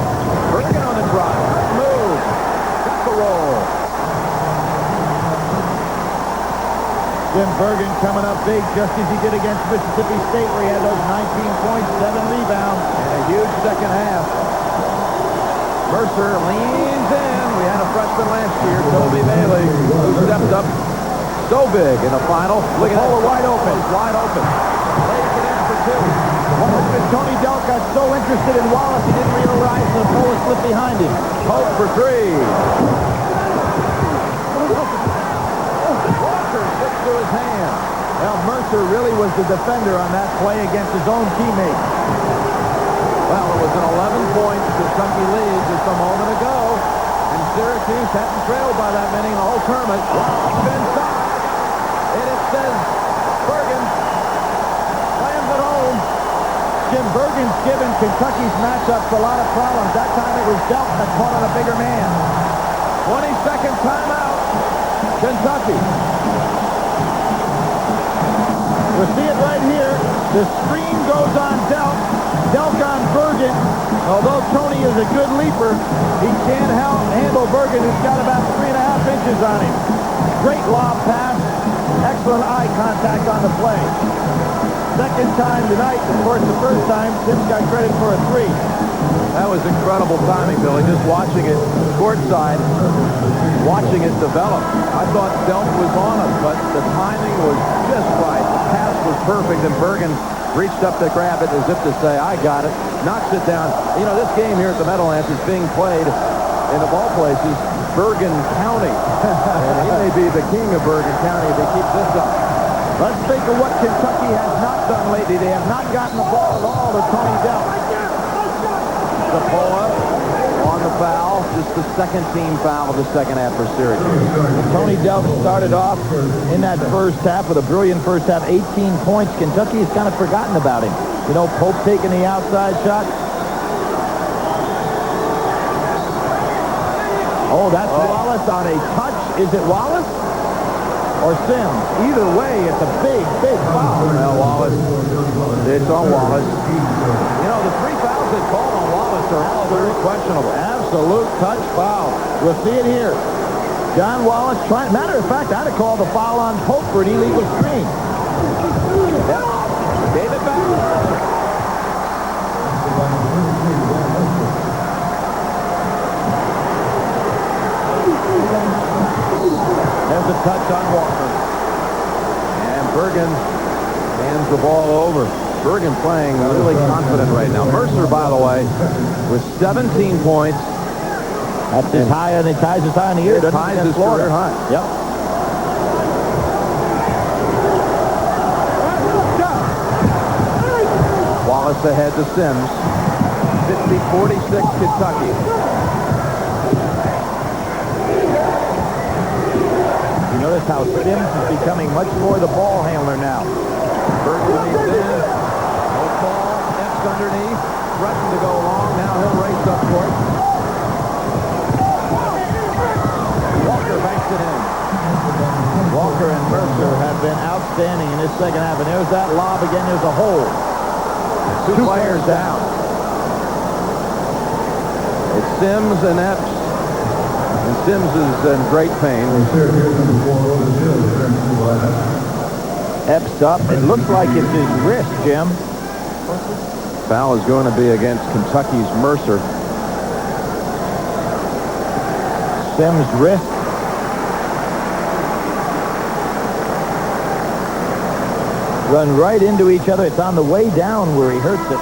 Bergen on the drive. Move. Got the roll. Jim Bergen coming up big just as he did against Mississippi State where he had those 19 points, 7 rebounds. And a huge second half. Mercer leans in. We had a freshman last year, Toby Bailey, who stepped up so big in the final. Look at that. Wide open. Wide open. Lays it in for 2. What happened? Tony Delk got so interested in Wallace, he didn't realize the ball was slipped behind him. Hope for 3. Walker slips to his hand. Well, Mercer really was the defender on that play against his own teammate. Well, it was an 11-point Kentucky lead just a moment ago. And Syracuse hadn't trailed by that many in the whole tournament. Deep inside. And it says Bergen slams it home. Jim Bergen's given Kentucky's matchups a lot of problems. That time it was Delk that caught on a bigger man. 22nd timeout. Kentucky. You'll see it right here. The screen goes on Delk. Delk on Bergen. Although Tony is a good leaper, he can't handle Bergen, who's got about 3.5 inches on him. Great lob pass. Excellent eye contact on the play. Second time tonight. Of course, the first time, Sims got credit for a 3. That was incredible timing, Billy. Just watching it courtside, watching it develop. I thought Delk was on him, but the timing was just right. The pass was perfect, and Bergen reached up to grab it as if to say, I got it. Knocks it down. You know, this game here at the Meadowlands is being played in, of all places, Bergen County. And he may be the king of Bergen County if he keeps this up. Let's think of what Kentucky has not done lately. They have not gotten the ball at all to Tony Delk. Zapola on the foul. Just the second team foul of the second half for Syracuse. Tony Delk started off in that first half with a brilliant first half, 18 points. Kentucky has kind of forgotten about him. You know, Pope taking the outside shot. Oh, that's Wallace on a touch. Is it Wallace or Sims? Either way, it's a big, big foul. Well, Wallace. It's on Wallace. You know, the 3 fouls that called on Wallace are all very questionable. Absolute touch foul. We'll see it here. John Wallace trying. Matter of fact, I'd have called the foul on Pope for an illegal screen. Yep. Gave it back. There's a touch on Walker. And Bergen hands the ball over. Bergen playing really confident right now. Mercer, by the way, with 17 points. That's his high, and it ties his high in the year. Ties his career high. Yep. Wallace ahead to Sims. 50-46 Kentucky. You notice how Sims is becoming much more the ball handler now. Bergen leads in. No ball. Epps underneath. Threatened to go long. Now he'll race up court. Walker banks it in. Walker and Mercer have been outstanding in this second half. And there's that lob again. There's a hole. Two players down. It's Sims and Epps. And Sims is in great pain. Epps up. It looks like it's his wrist, Jim. Foul is going to be against Kentucky's Mercer. Sims' wrist. Run right into each other. It's on the way down where he hurts it.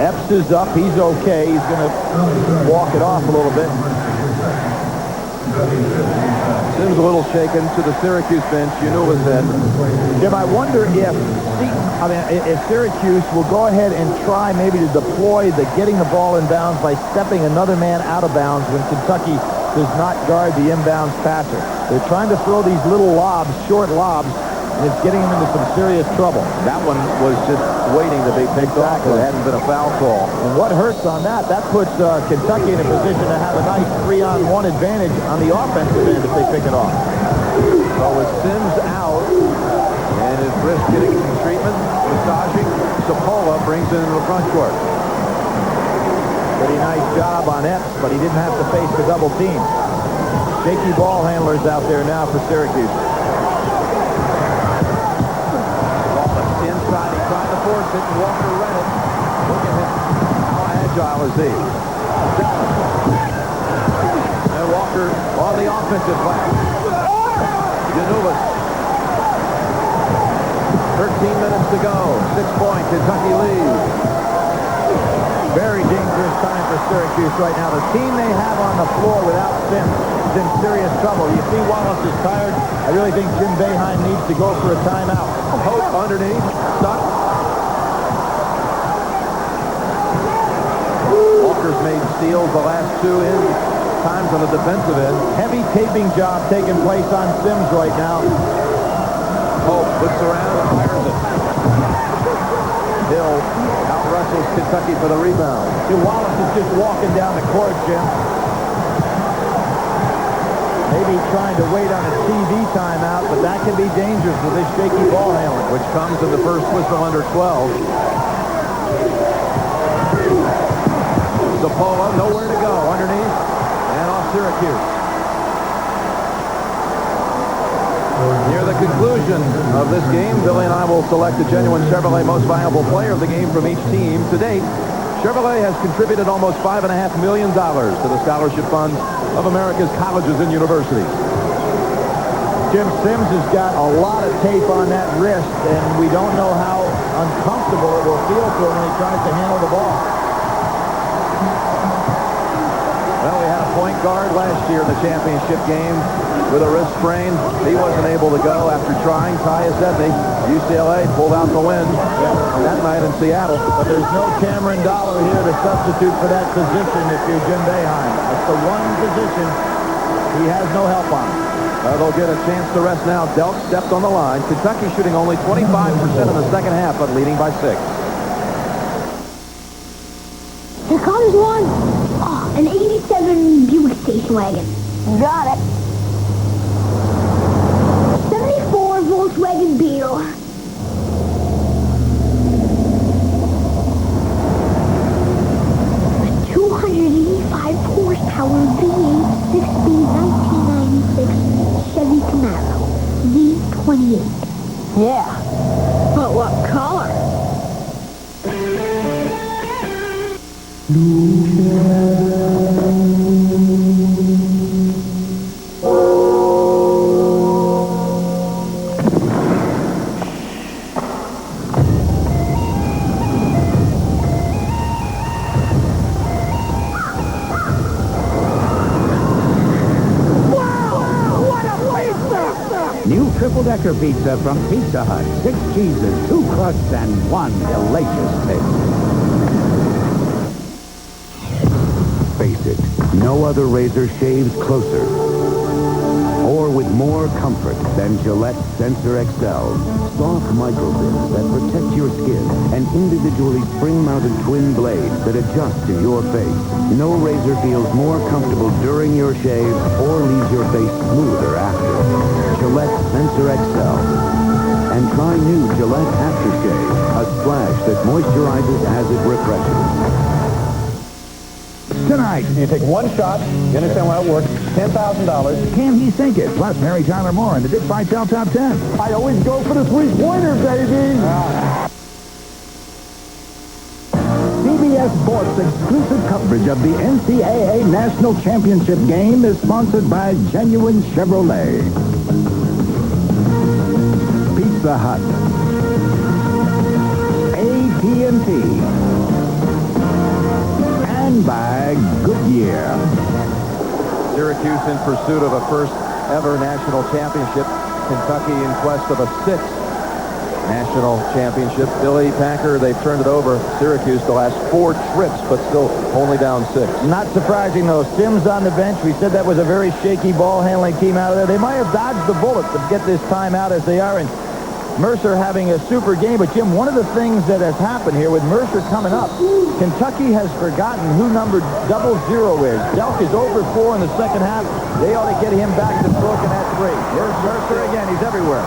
Epps is up. He's okay. He's going to walk it off a little bit. Sims a little shaken to the Syracuse bench. You knew it was dead. Jim, I wonder if Syracuse will go ahead and try maybe to deploy the getting the ball in bounds by stepping another man out of bounds when Kentucky does not guard the inbounds passer. They're trying to throw these little lobs, short lobs, and it's getting them into some serious trouble. That one was just waiting to be picked off. It hadn't been a foul call. And what hurts on that puts Kentucky in a position to have a nice 3-on-1 advantage on the offensive end if they pick it off. So with Sims out and his wrist getting some treatment, massaging, Zapola brings it into the front court. Pretty nice job on Epps, but he didn't have to face the double team. Shaky ball handlers out there now for Syracuse. Inside, he tried to force it, and Walker read it. Look at him. How agile is he? And Walker on the offensive play. Janulis. 13 minutes to go. 6 points. Kentucky leads. Very dangerous time for Syracuse right now. The team they have on the floor without Sims is in serious trouble. You see Wallace is tired. I really think Jim Boeheim needs to go for a timeout. Hope underneath. Stuck. Walker's made steals the last 2 times on the defensive end. Heavy taping job taking place on Sims right now. Hope looks around and fires it. Hill out-wrestles Kentucky for the rebound. Wallace is just walking down the court, Jim. Maybe trying to wait on a TV timeout, but that can be dangerous with this shaky ball handling. Which comes in the first whistle under 12. Zapola, nowhere to go, underneath, and off Syracuse. Near the conclusion of this game, Billy and I will select the genuine Chevrolet Most Valuable Player of the game from each team. To date, Chevrolet has contributed almost $5.5 million to the scholarship funds of America's colleges and universities. Jim Sims has got a lot of tape on that wrist, and we don't know how uncomfortable it will feel to him when he tries to handle the ball. Well, we had a point guard last year in the championship game with a wrist sprain. He wasn't able to go after trying. Tyus Edney, UCLA, pulled out the win that night in Seattle. But there's no Cameron Dollar here to substitute for that position if you're Jim Boeheim. That's the one position he has no help on. They'll get a chance to rest now. Delk stepped on the line. Kentucky shooting only 25% in the second half, but leading by 6. Here comes one. Oh, an 87 Buick station wagon. Got it. 74 Volkswagen Beetle. A 285 horsepower V8 6-speed 1996 Chevy Camaro Z28. Yeah. But what color? New triple-decker pizza from Pizza Hut. 6 cheeses, 2 crusts, and 1 delicious taste. Face it, no other razor shaves closer or with more comfort than Gillette Sensor XL. Soft microbits that protect your skin and individually spring-mounted twin blades that adjust to your face. No razor feels more comfortable during your shave or leaves your face smoother after. Gillette Sensor XL. And try new Gillette Aftershave, a splash that moisturizes as it refreshes. Tonight, You take one shot, you understand how it works, $10,000. Can He Sink It? Plus Mary Tyler Moore in the Dick Vitale Top 10. I always go for the three-pointer, baby. CBS Sports exclusive coverage of the NCAA National Championship game is sponsored by Genuine Chevrolet. Pizza Hut. AT&T. And by Goodyear. Syracuse in pursuit of a first ever national championship. Kentucky in quest of a 6th national championship. Billy Packer, they've turned it over. Syracuse the last 4 trips, but still only down 6. Not surprising, though. Sims on the bench. We said that was a very shaky ball handling team out of there. They might have dodged the bullet to get this time out as they are. And Mercer having a super game. But, Jim, one of the things that has happened here with Mercer coming up, Kentucky has forgotten who number 00 is. Delk is over 4 in the second half. They ought to get him back to broken at 3. Here's Mercer again. He's everywhere.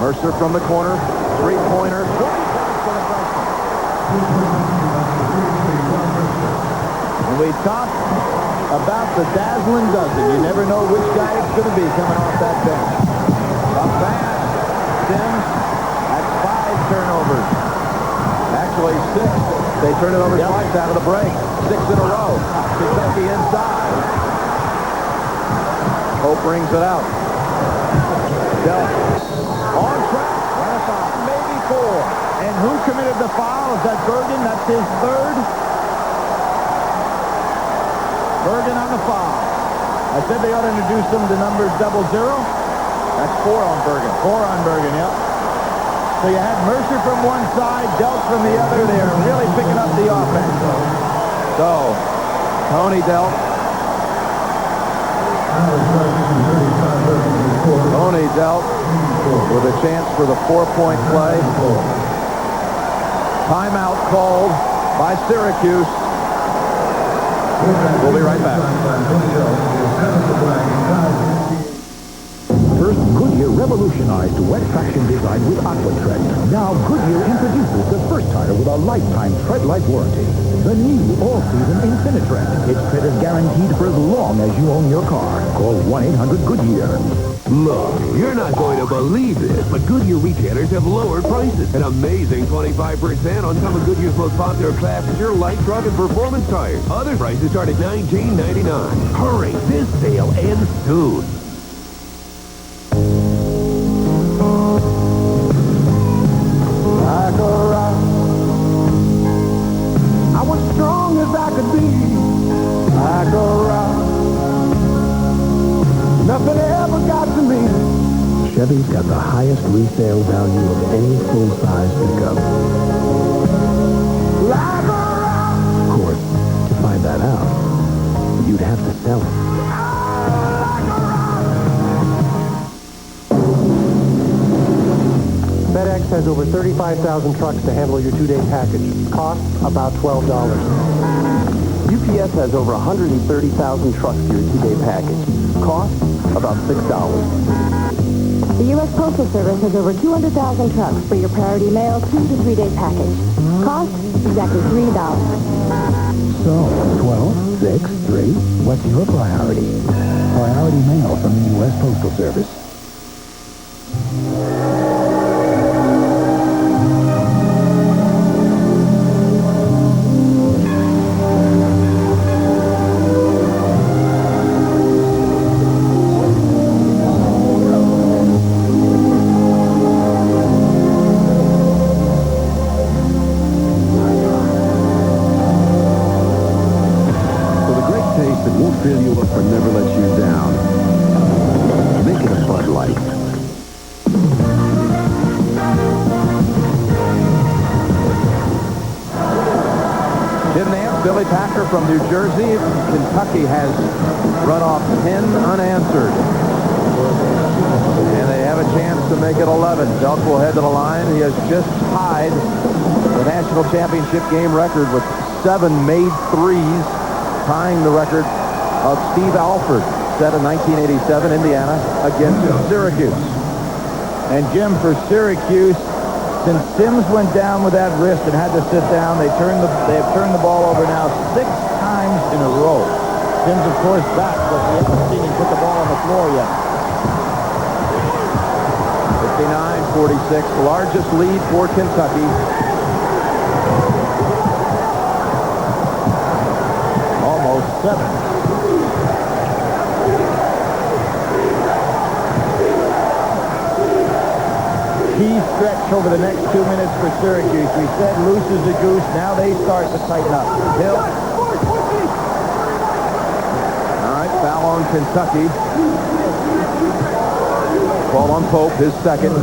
Mercer from the corner. 3-pointer. 20 points for the freshman. When we talk about the dazzling dozen, you never know which guy it's going to be coming off that bench. Up fast. Sims. That's 5 turnovers. Actually 6. They turn it over twice out of the break. 6 in a row. Kentucky inside. Hope brings it out. Delk. On track. And a foul. Maybe 4. And who committed the foul? Is that Bergen? That's his 3rd. Bergen on the foul. I said they ought to introduce him to number 00. That's 4 on Bergen. 4 on Bergen, yep. So you had Mercer from one side, Delk from the other. They are really picking up the offense. So, Tony Delk. Tony Delk with a chance for the 4-point play. Timeout called by Syracuse. We'll be right back. First, Goodyear revolutionized wet traction design with Aquatread. Now, Goodyear introduces the first tire with a lifetime tread-like warranty. The new all-season Infinitread. Its tread is guaranteed for as long as you own your car. Call 1-800-GOODYEAR. Look, you're not going to believe this, but Goodyear retailers have lowered prices. An amazing 25% on some of Goodyear's most popular passenger, light truck, and performance tires. Other prices start at $19.99. Hurry, this sale ends soon. Like a rock, I was strong as I could be. Like a rock, nothing ever got to me. Chevy's got the highest resale value of any full-size pickup. Like a rock. Of course, to find that out, you'd have to sell it. FedEx has over 35,000 trucks to handle your two-day package. Cost about $12. UPS has over 130,000 trucks for your two-day package. Cost about $6. The U.S. Postal Service has over 200,000 trucks for your priority mail 2 to 3 day package. Cost exactly $3. So, 12, 6, 3, what's your priority? Priority mail from the U.S. Postal Service. Fill you up but never let you down. Make it a Bud Light. Jim Nance, Billy Packer from New Jersey. Kentucky has run off 10 unanswered. And they have a chance to make it 11. Delk will head to the line. He has just tied the national championship game record with 7 made threes, tying the record of Steve Alford, set in 1987, Indiana, against Syracuse. And Jim, for Syracuse, since Sims went down with that wrist and had to sit down, they have turned the ball over now 6 times in a row. Sims, of course, back, but we haven't seen him put the ball on the floor yet. 59-46, largest lead for Kentucky. Almost 7. Key stretch over the next 2 minutes for Syracuse. We said loose as a goose. Now they start to tighten up. Hill. All right, foul on Kentucky. Ball on Pope, his second.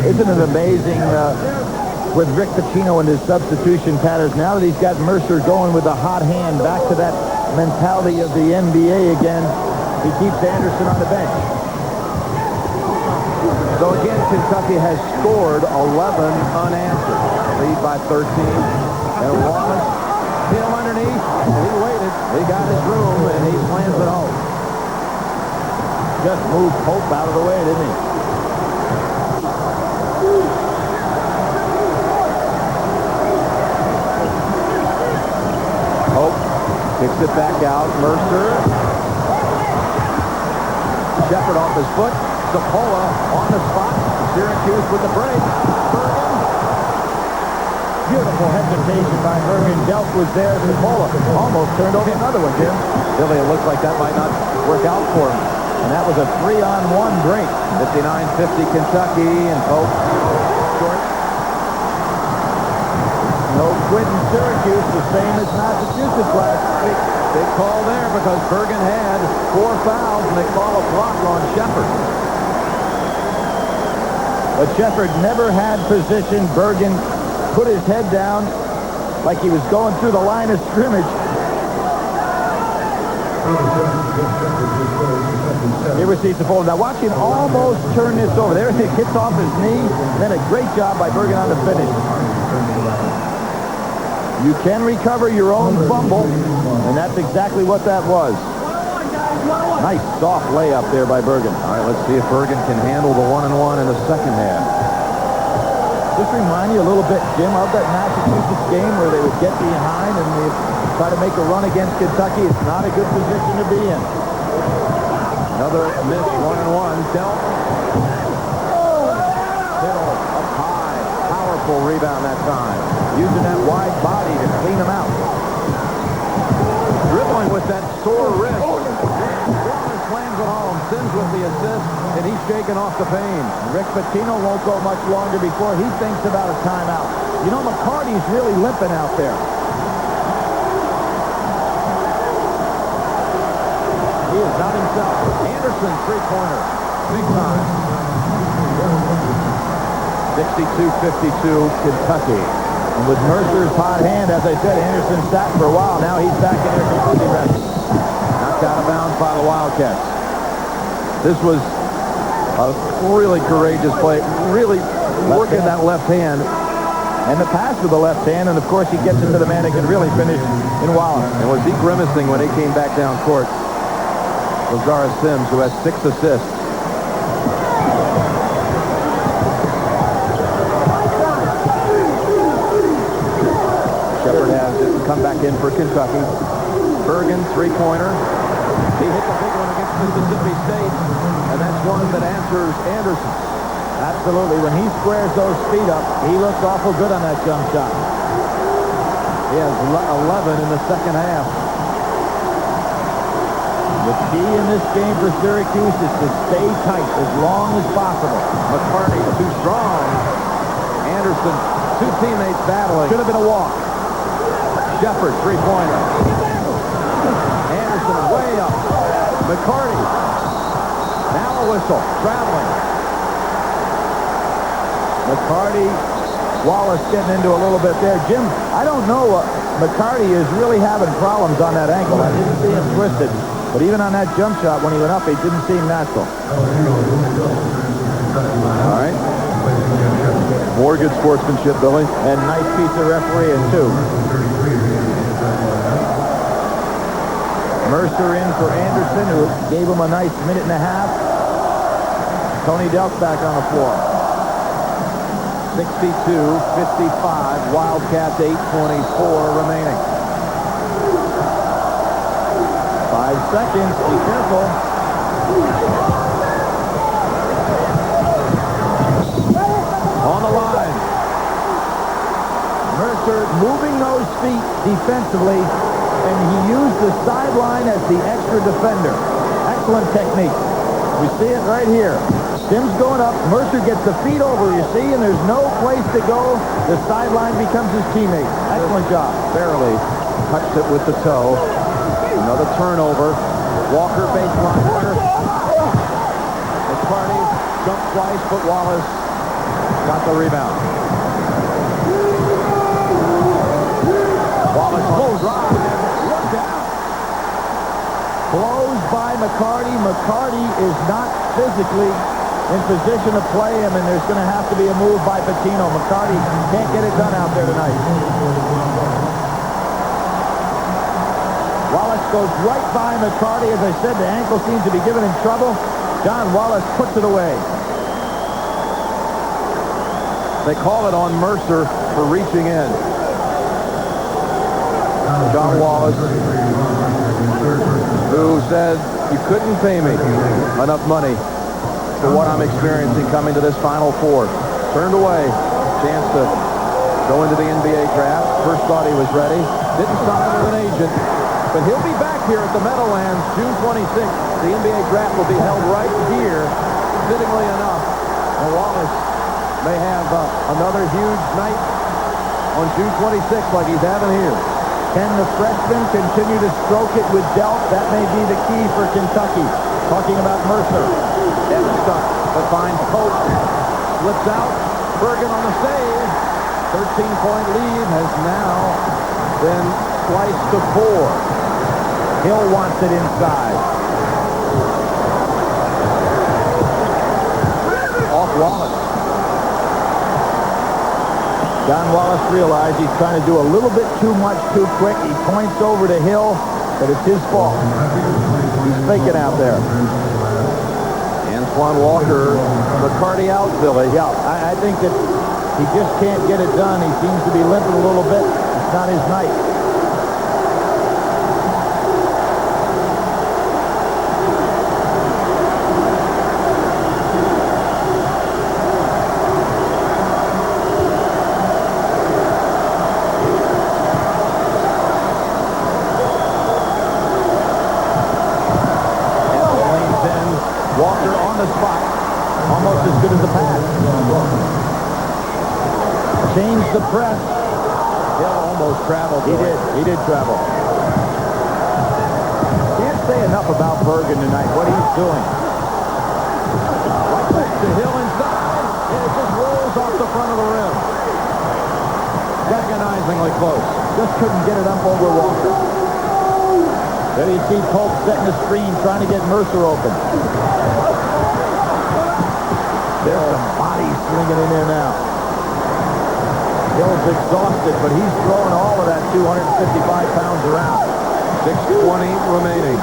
Isn't it amazing with Rick Pitino and his substitution patterns? Now that he's got Mercer going with a hot hand, back to that mentality of the NBA again, he keeps Anderson on the bench. So again, Kentucky has scored 11 unanswered. Lead by 13. And Wallace, Hill underneath, and he waited. He got his room, and he slams it home. Just moved Pope out of the way, didn't he? Pope kicks it back out. Mercer. Shepard off his foot. Zapola on the spot. Syracuse with the break. Bergen. Beautiful hesitation by Bergen. Delk was there. Zapola almost turned over another one, Jim. Billy, it looks like that might not work out for him. And that was a 3-on-1 break. 59-50 Kentucky, and Pope short. No quitting Syracuse, the same as Massachusetts last week. Big call there because Bergen had 4 fouls, and they call a block on Shepard. But Shepard never had position. Bergen put his head down like he was going through the line of scrimmage. Here we see Zapola. Now watch him almost turn this over. There he gets off his knee. Then a great job by Bergen on the finish. You can recover your own fumble, and that's exactly what that was. Nice soft layup there by Bergen. All right, let's see if Bergen can handle the 1-and-1 in the second half. Just remind you a little bit, Jim, of that Massachusetts game where they would get behind and they try to make a run against Kentucky. It's not a good position to be in. Another missed 1-and-1. Dealt. Hill up high. Powerful rebound that time. Using that wide body to clean them out. Dribbling with that sore wrist. Wallace slams it home. Sims with the assist, and he's shaking off the pain. Rick Pitino won't go much longer before he thinks about a timeout. You know, McCarty's really limping out there. He is not himself. Anderson, three-pointer. Big time. 62-52, Kentucky. And with Mercer's hot hand, as I said, Anderson sat for a while. Now he's back in there completely ready. Knocked out of bounds by the Wildcats. This was a really courageous play. Really working that left hand. And the pass with the left hand, and of course he gets into the man that can really finish in Wallace. And was he grimacing when he came back down court? Lazara Sims, who has 6 assists. Shepard has it come back in for Kentucky. Bergen, three-pointer. He hit the big one against Mississippi State, and that's one that answers Anderson. Absolutely. When he squares those feet up, he looks awful good on that jump shot. He has 11 in the second half. The key in this game for Syracuse is to stay tight as long as possible. McCarty too strong. Anderson, 2 teammates battling. Should have been a walk. Shepard, three-pointer. Anderson way up. McCarty. Now a whistle. Traveling. McCarty, Wallace getting into a little bit there. Jim, I don't know. McCarty is really having problems on that ankle. I didn't see him twisted. But even on that jump shot, when he went up, it didn't seem natural. All right. More good sportsmanship, Billy. And nice piece of refereeing, too. Mercer in for Anderson, who gave him a nice minute and a half. Tony Delk back on the floor. 62-55. Wildcats 8:24 remaining. 5 seconds. Be careful. On the line. Mercer moving those feet defensively, and he used the sideline as the extra defender. Excellent technique. We see it right here. Sims going up. Mercer gets the feet over, you see, and there's no place to go. The sideline becomes his teammate. Excellent job. Barely touched it with the toe. Another turnover. Walker baseline runner. McCarty jumped twice, but Wallace got the rebound. Wallace full drive. Look out. Blows by McCarty. McCarty is not physically in position to play him, and there's going to have to be a move by Pitino. McCarty can't get it done out there tonight. Wallace goes right by McCarty. As I said, the ankle seems to be giving him trouble. John Wallace puts it away. They call it on Mercer for reaching in. John Wallace, who said, "You couldn't pay me enough money for what I'm experiencing coming to this Final Four." Turned away. Chance to go into the NBA draft. First thought he was ready. Didn't sign with an agent. But he'll be back here at the Meadowlands June 26th. The NBA draft will be held right here, fittingly enough. And Wallace may have another huge night on June 26th like he's having here. Can the freshman continue to stroke it with Delk? That may be the key for Kentucky. Talking about Mercer. Stuck, but finds Pope. Slips out. Bergen on the save. 13-point lead has now been sliced to 4. Hill wants it inside. Off Wallace. Don Wallace realized he's trying to do a little bit too much too quick. He points over to Hill, but it's his fault. He's faking out there. Antoine Walker, McCarty out, Billy. Yeah, I think that he just can't get it done. He seems to be limping a little bit. It's not his night. Walker on the spot. Almost as good as the pass. Change the press. Hill almost traveled. He did travel. Can't say enough about Bergen tonight, what he's doing. Right back to Hill inside, and it just rolls off the front of the rim. Agonizingly close. Just couldn't get it up over Walker. There you see Polk setting the screen, trying to get Mercer open. There's some bodies slinging in there now. Hill's exhausted, but he's throwing all of that 255 pounds around. 6:20 remaining.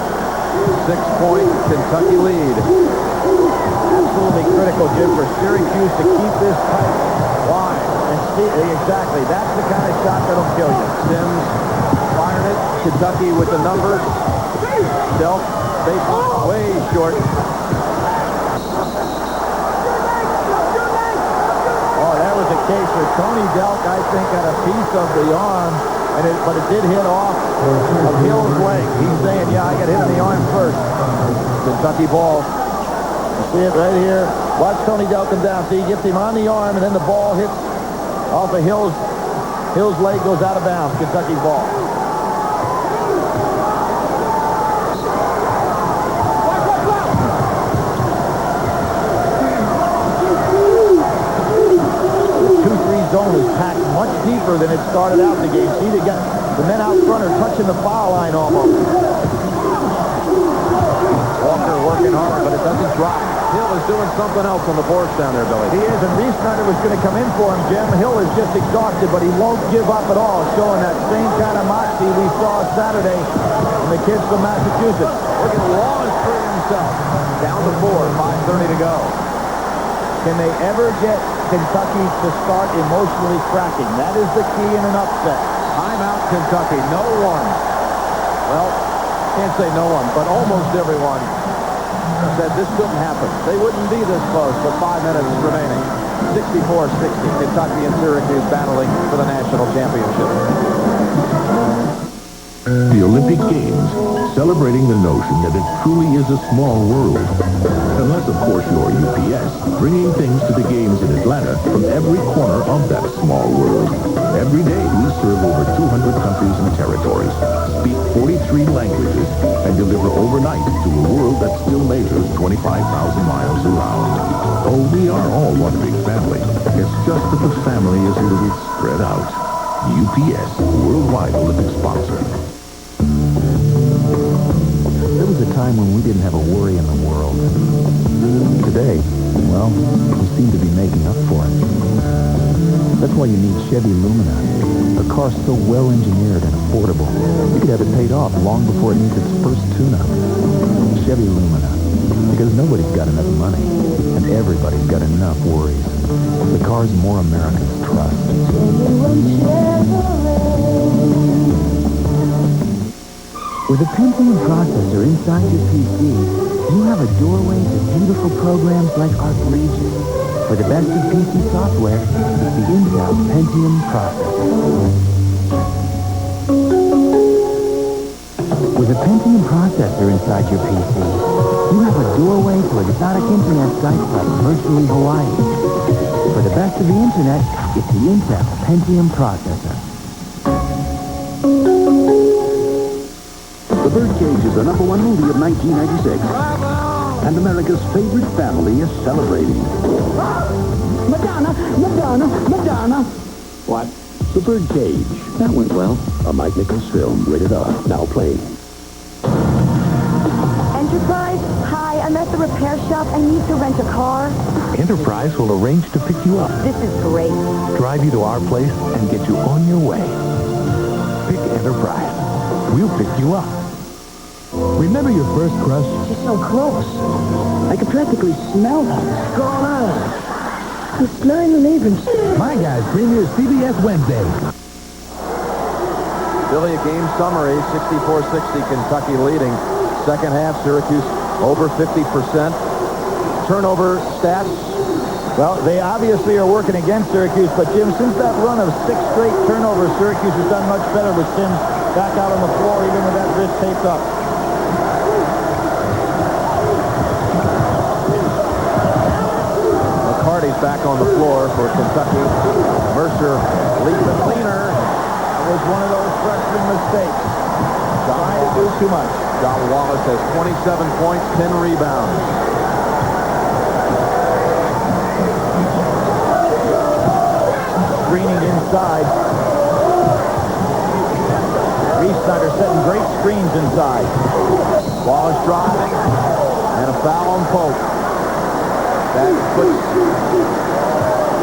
6-point Kentucky lead. Absolutely critical, Jim, for Syracuse to keep this tight. Why? And see, exactly. That's the kind of shot that'll kill you. Sims fired it. Kentucky with the numbers. Delp, baseline way short. Oh, that was a case where Tony Delk, I think, had a piece of the arm, but it did hit off of Hill's leg. He's saying, yeah, I got hit in the arm first. Kentucky ball. You see it right here. Watch Tony Delk come down. See, he gets him on the arm, and then the ball hits off of Hill's leg, goes out of bounds. Kentucky ball. Zone is packed much deeper than it started out the game. See, the men out front are touching the foul line almost. Walker working hard, but it doesn't drop. Hill is doing something else on the boards down there, Billy. He is, and Reesnyder was going to come in for him, Jim. Hill is just exhausted, but he won't give up at all, showing that same kind of moxie we saw Saturday from the kids from Massachusetts. Look at Laws free himself. Down to 4, 5:30 to go. Can they ever get Kentucky to start emotionally cracking? That is the key in an upset. Timeout Kentucky. No one. Well, can't say no one, but almost everyone said this couldn't happen. They wouldn't be this close with 5 minutes remaining. 64-60. Kentucky and Syracuse battling for the national championship. The Olympic Games, celebrating the notion that it truly is a small world. Unless, of course, you're UPS, bringing things to the games in Atlanta from every corner of that small world. Every day, we serve over 200 countries and territories, speak 43 languages, and deliver overnight to a world that still measures 25,000 miles around. Oh, we are all one big family. It's just that the family is a little spread out. UPS, worldwide Olympic sponsor. There was a time when we didn't have a worry in the world. Today, well, we seem to be making up for it. That's why you need Chevy Lumina. A car so well-engineered and affordable, you could have it paid off long before it needs its first tune-up. Chevy Lumina. Because nobody's got enough money, and everybody's got enough worries. The cars more Americans trust. With a Pentium processor inside your PC, you have a doorway to beautiful programs like ArcLegion. For the best of PC software, it's the Intel Pentium processor. With a Pentium processor inside your PC, you have a doorway to exotic internet sites like virtually Hawaii. For the best of the internet, it's the Intel Pentium processor. The Birdcage is the #1 movie of 1996. And America's favorite family is celebrating. Madonna, Madonna, Madonna. What? The Birdcage. That went well. A Mike Nichols film, rated R, now playing. Enterprise, hi, I'm at the the repair shop. I need to rent a car. Enterprise will arrange to pick you up, This is great. drive you to our place, and get you on your way. Pick Enterprise. We'll pick you up. Remember your first crush? She's so close. I could practically smell her. What's going on? It's 9/11. My Guys premieres CBS Wednesday. Billy, a game summary, 64-60, Kentucky leading. Second half, Syracuse over 50%. Turnover stats. Well, they obviously are working against Syracuse, but Jim, since that run of 6 straight turnovers, Syracuse has done much better with Sims back out on the floor, even with that wrist taped up. McCarty's back on the floor for Kentucky. Mercer leads the cleaner. It was one of those freshman mistakes. Trying to do too much. John Wallace has 27 points, 10 rebounds. Screening inside. Rees-Snyder setting great screens inside. Wallace driving, and a foul on Pope. That puts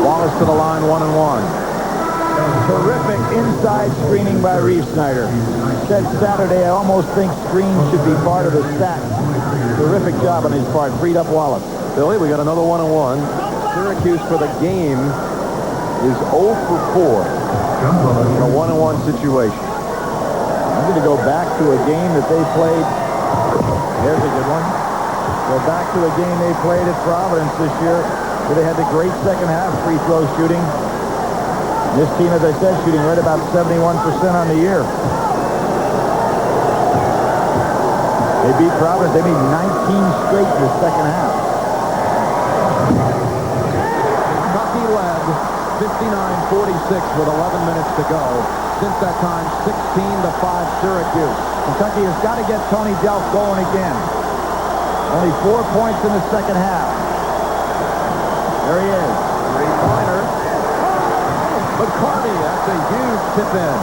Wallace to the line 1-1. Terrific inside screening by Rees-Snyder. Said Saturday, I almost think screens should be part of the stat. Terrific job on his part. Freed up Wallace. Billy, we got another 1-1. Syracuse for the game is 0 for 4 in a 1-1 situation. I'm going to go back to a game that they played. There's a good one. Go back to a game they played at Providence this year where they had the great second half free throw shooting. This team, as I said, shooting right about 71% on the year. They beat Providence. They made 19 straight in the second half. Kentucky led 59-46 with 11 minutes to go. Since that time, 16-5 Syracuse. Kentucky has got to get Tony Delk going again. Only 4 points in the second half. There he is. Three-pointer. McCarty, that's a huge tip-in.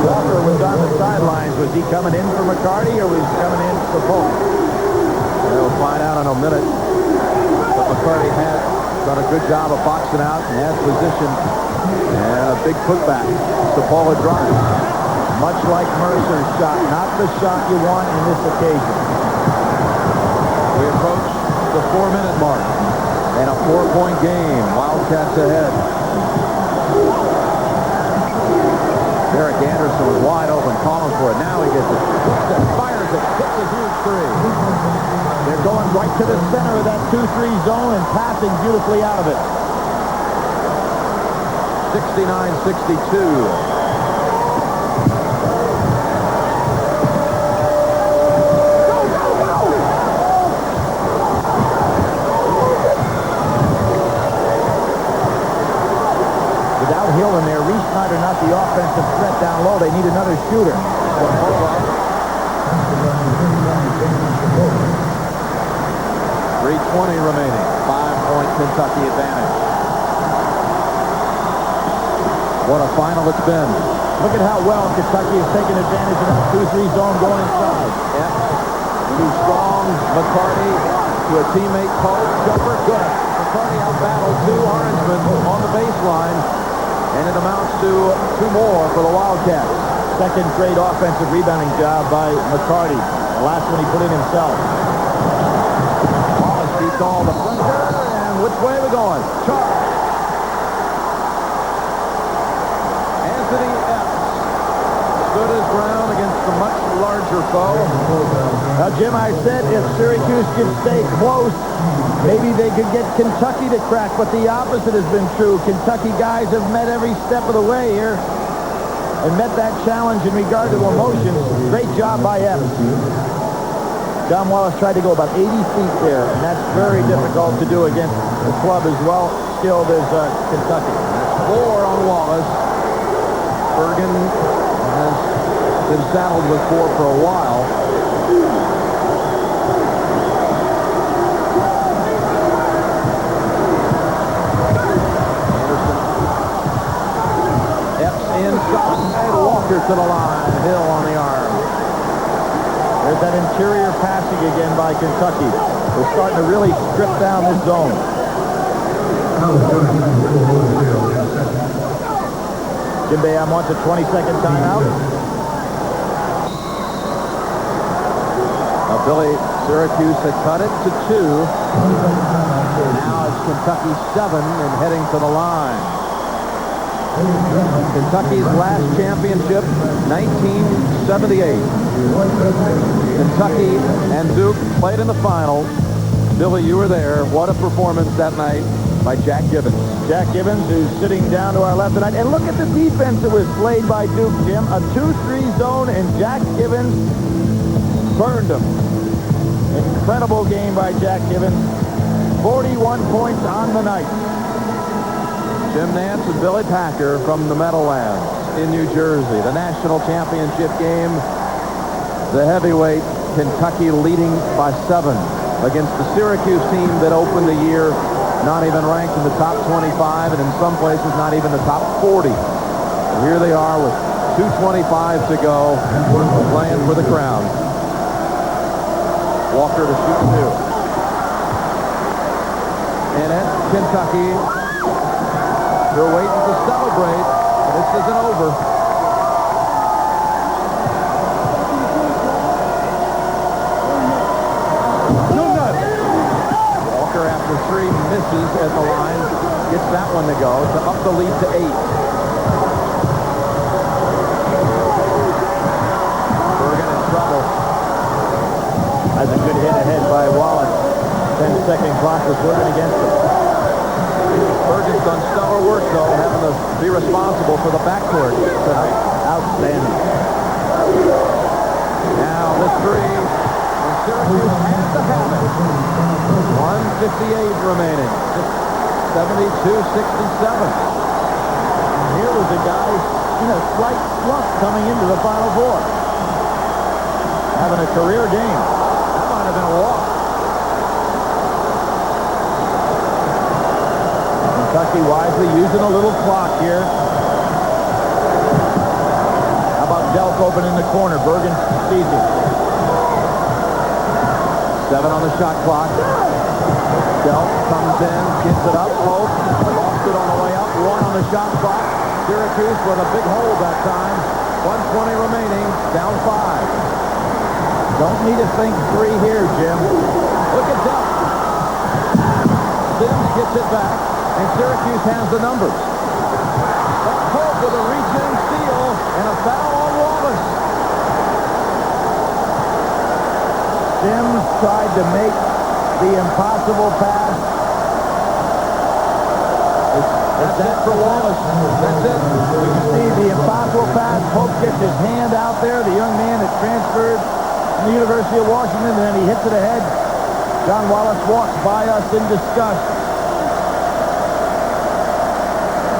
Walker was on the sidelines. Was he coming in for McCarty or was he coming in for Pope? We'll find out in a minute. But McCarty has done a good job of boxing out and has position. And a big putback. Sapala drive. Much like Mercer's shot. Not the shot you want in this occasion. We approach the 4-minute mark. And a 4-point game. Wildcats ahead. Derek Anderson was wide open, calling for it. Now he gets it. Fires it. Hits a huge three. They're going right to the center of that 2-3 zone and passing beautifully out of it. 69-62. Hill in there. Rees-Snyder not the offensive threat down low. They need another shooter. 3:20 remaining. 5-point Kentucky advantage. What a final it's been. Look at how well Kentucky has taken advantage of that 2-3 zone going inside. Yep. Too strong. McCarty to a teammate. Pope. Jumper. Good. McCarty out-battled 2 Orangemen on the baseline. And it amounts to 2 more for the Wildcats. Second great offensive rebounding job by McCarty. The last one he put in himself. Wallace beats all the pressure. And which way are we going? Charge. Anthony Els stood his ground against the much larger foe. Now, Jim, I said if Syracuse could stay close, maybe they could get Kentucky to crack, but the opposite has been true. Kentucky guys have met every step of the way here and met that challenge in regard to emotions. Great job by Evans. John Wallace tried to go about 80 feet there, and that's very difficult to do against a club as well skilled as Kentucky. That's 4 on Wallace. Bergen has been saddled with 4 for a while. Inside, Walker to the line. Hill on the arm. There's that interior passing again by Kentucky. They're starting to really strip down this zone. Jim Boeheim wants a 20-second timeout. Now, Billy, Syracuse had cut it to 2. Now it's Kentucky 7 and heading to the line. Kentucky's last championship, 1978. Kentucky and Duke played in the final. Billy, you were there. What a performance that night by Jack Gibbons. Jack Gibbons, who's sitting down to our left tonight. And look at the defense that was played by Duke, Jim. A 2-3 zone, and Jack Gibbons burned them. Incredible game by Jack Gibbons. 41 points on the night. Jim Nance and Billy Packer from the Meadowlands in New Jersey. The national championship game. The heavyweight Kentucky leading by 7 against the Syracuse team that opened the year not even ranked in the top 25 and in some places not even the top 40. And here they are with 2:25 to go playing for the crown. Walker to shoot 2. And at Kentucky, they're waiting to celebrate, but this isn't over. Walker, after 3 misses at the line, gets that one to go to up the lead to 8. Bergen in trouble. That's a good hit ahead by Wallace. 10-second clock was working against him. Bergen's done stellar work, though, having to be responsible for the backcourt tonight. Outstanding. Now the 3, and Syracuse has to have it. 1:58 remaining. 72-67. Here was a guy in a slight slump coming into the Final Four. Having a career game. That might have been a walk. Kentucky wisely using a little clock here. How about Delk open in the corner? Bergen sees it. 7 on the shot clock. Delk comes in, gets it up. Hope lost it on the way up. 1 on the shot clock. Syracuse with a big hold that time. 1:20 remaining. Down 5. Don't need to think 3 here, Jim. Look at Delk. Sims gets it back. And Syracuse has the numbers. But Hope with a reach-in steal and a foul on Wallace. Sims tried to make the impossible pass. That's it for Wallace. That's it. We can see the impossible pass. Hope gets his hand out there. The young man that transferred from the University of Washington, and then he hits it ahead. John Wallace walks by us in disgust.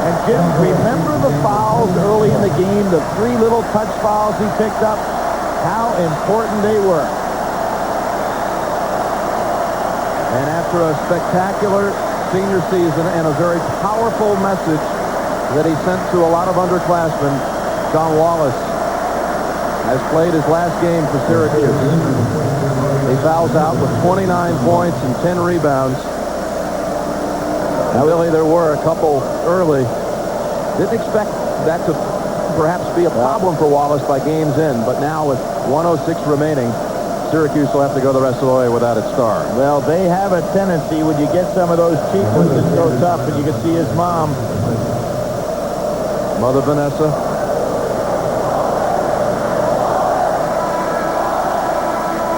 And Jim, remember the fouls early in the game, the 3 little touch fouls he picked up, how important they were. And after a spectacular senior season and a very powerful message that he sent to a lot of underclassmen, John Wallace has played his last game for Syracuse. He fouls out with 29 points and 10 rebounds. Now, really, there were a couple early. Didn't expect that to perhaps be a problem for Wallace by game's end, but now with 1:06 remaining, Syracuse will have to go the rest of the way without its star. Well, they have a tendency when you get some of those cheap ones that go tough, and you can see his mom. Mother Vanessa.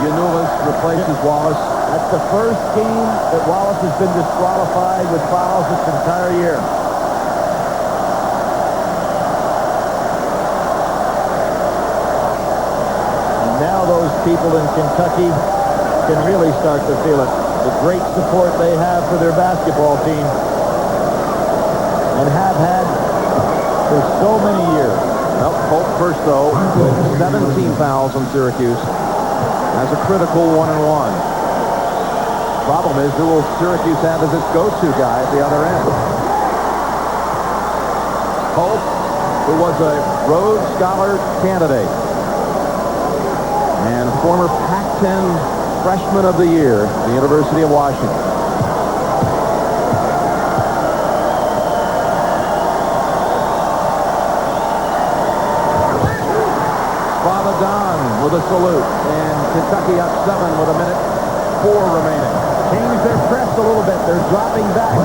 Yanulis replaces Wallace. That's the first game that Wallace has been disqualified with fouls this entire year. And now those people in Kentucky can really start to feel it. The great support they have for their basketball team and have had for so many years. Well, Hope first, though, with 17 fouls on Syracuse. Has a critical 1-and-1. Problem is, who will Syracuse have as its go-to guy at the other end? Hope, who was a Rhodes Scholar candidate. and former Pac-10 Freshman of the Year at the University of Washington. Father Don with a salute, and Kentucky up 7 with 1:04 remaining. Change their press a little bit. They're dropping back.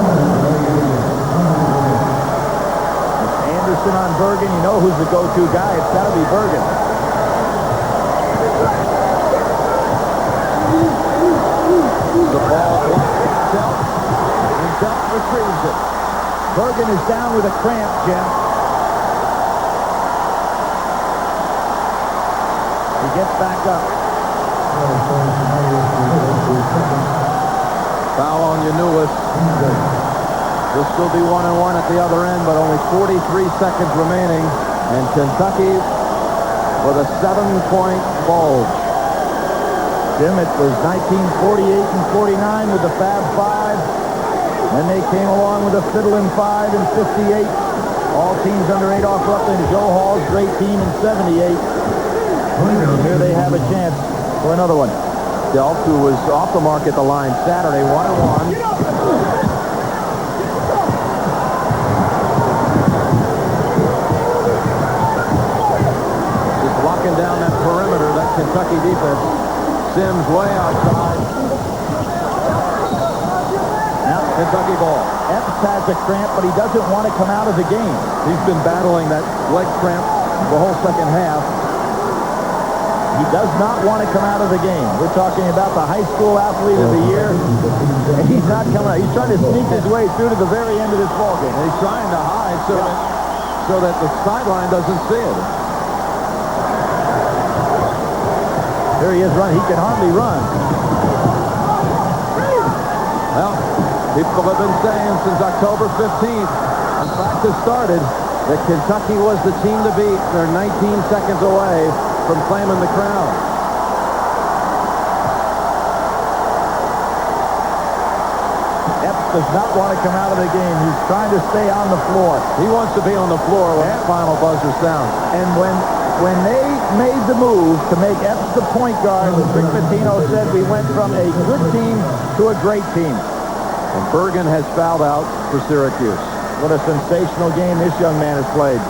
It's Anderson on Bergen. You know who's the go-to guy. It's got to be Bergen. The ball blocked. And Delp retrieves it. Bergen is down with a cramp, Jim. He gets back up. Foul on Yanulis. Will still be 1-1 at the other end, but only 43 seconds remaining. And Kentucky with a 7-point bulge. Jim, it was 1948 and 49 with the Fab Five. Then they came along with the Fiddlin' Five in 58. All teams under Adolph Ruppin. Joe Hall's great team in 78. And here they have a chance for another one. Delp, who was off the mark at the line Saturday, 1-1. Just locking down that perimeter, that Kentucky defense. Sims way outside. Now Kentucky ball. Epps has a cramp, but he doesn't want to come out of the game. He's been battling that leg cramp the whole second half. He does not want to come out of the game. We're talking about the high school athlete of the year, and he's not coming out. He's trying to sneak his way through to the very end of this ball game. And he's trying to hide so that the sideline doesn't see it. There he is running. He can hardly run. Well, people have been saying since October 15th, when practice started, that Kentucky was the team to beat. They're 19 seconds away from claiming the crown. Epps does not want to come out of the game. He's trying to stay on the floor. He wants to be on the floor when the final buzzer sounds. And when they made the move to make Epps the point guard, Rick Pitino said we went from a good team to a great team. And Bergen has fouled out for Syracuse. What a sensational game this young man has played.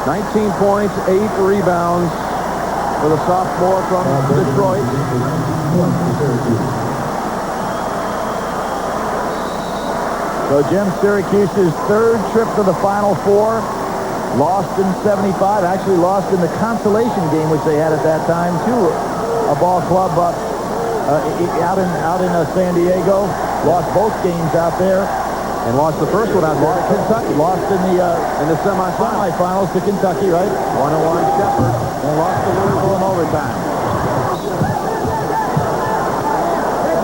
19 points, 8 rebounds for the sophomore from Detroit. So Jim, Syracuse's third trip to the Final Four, lost in 75, actually lost in the consolation game which they had at that time to a ball club out in San Diego. Lost both games out there. And lost the first one out there to Kentucky. Lost in the semifinals to Kentucky, right? 1-1 Shepherd. And lost to Louisville in overtime.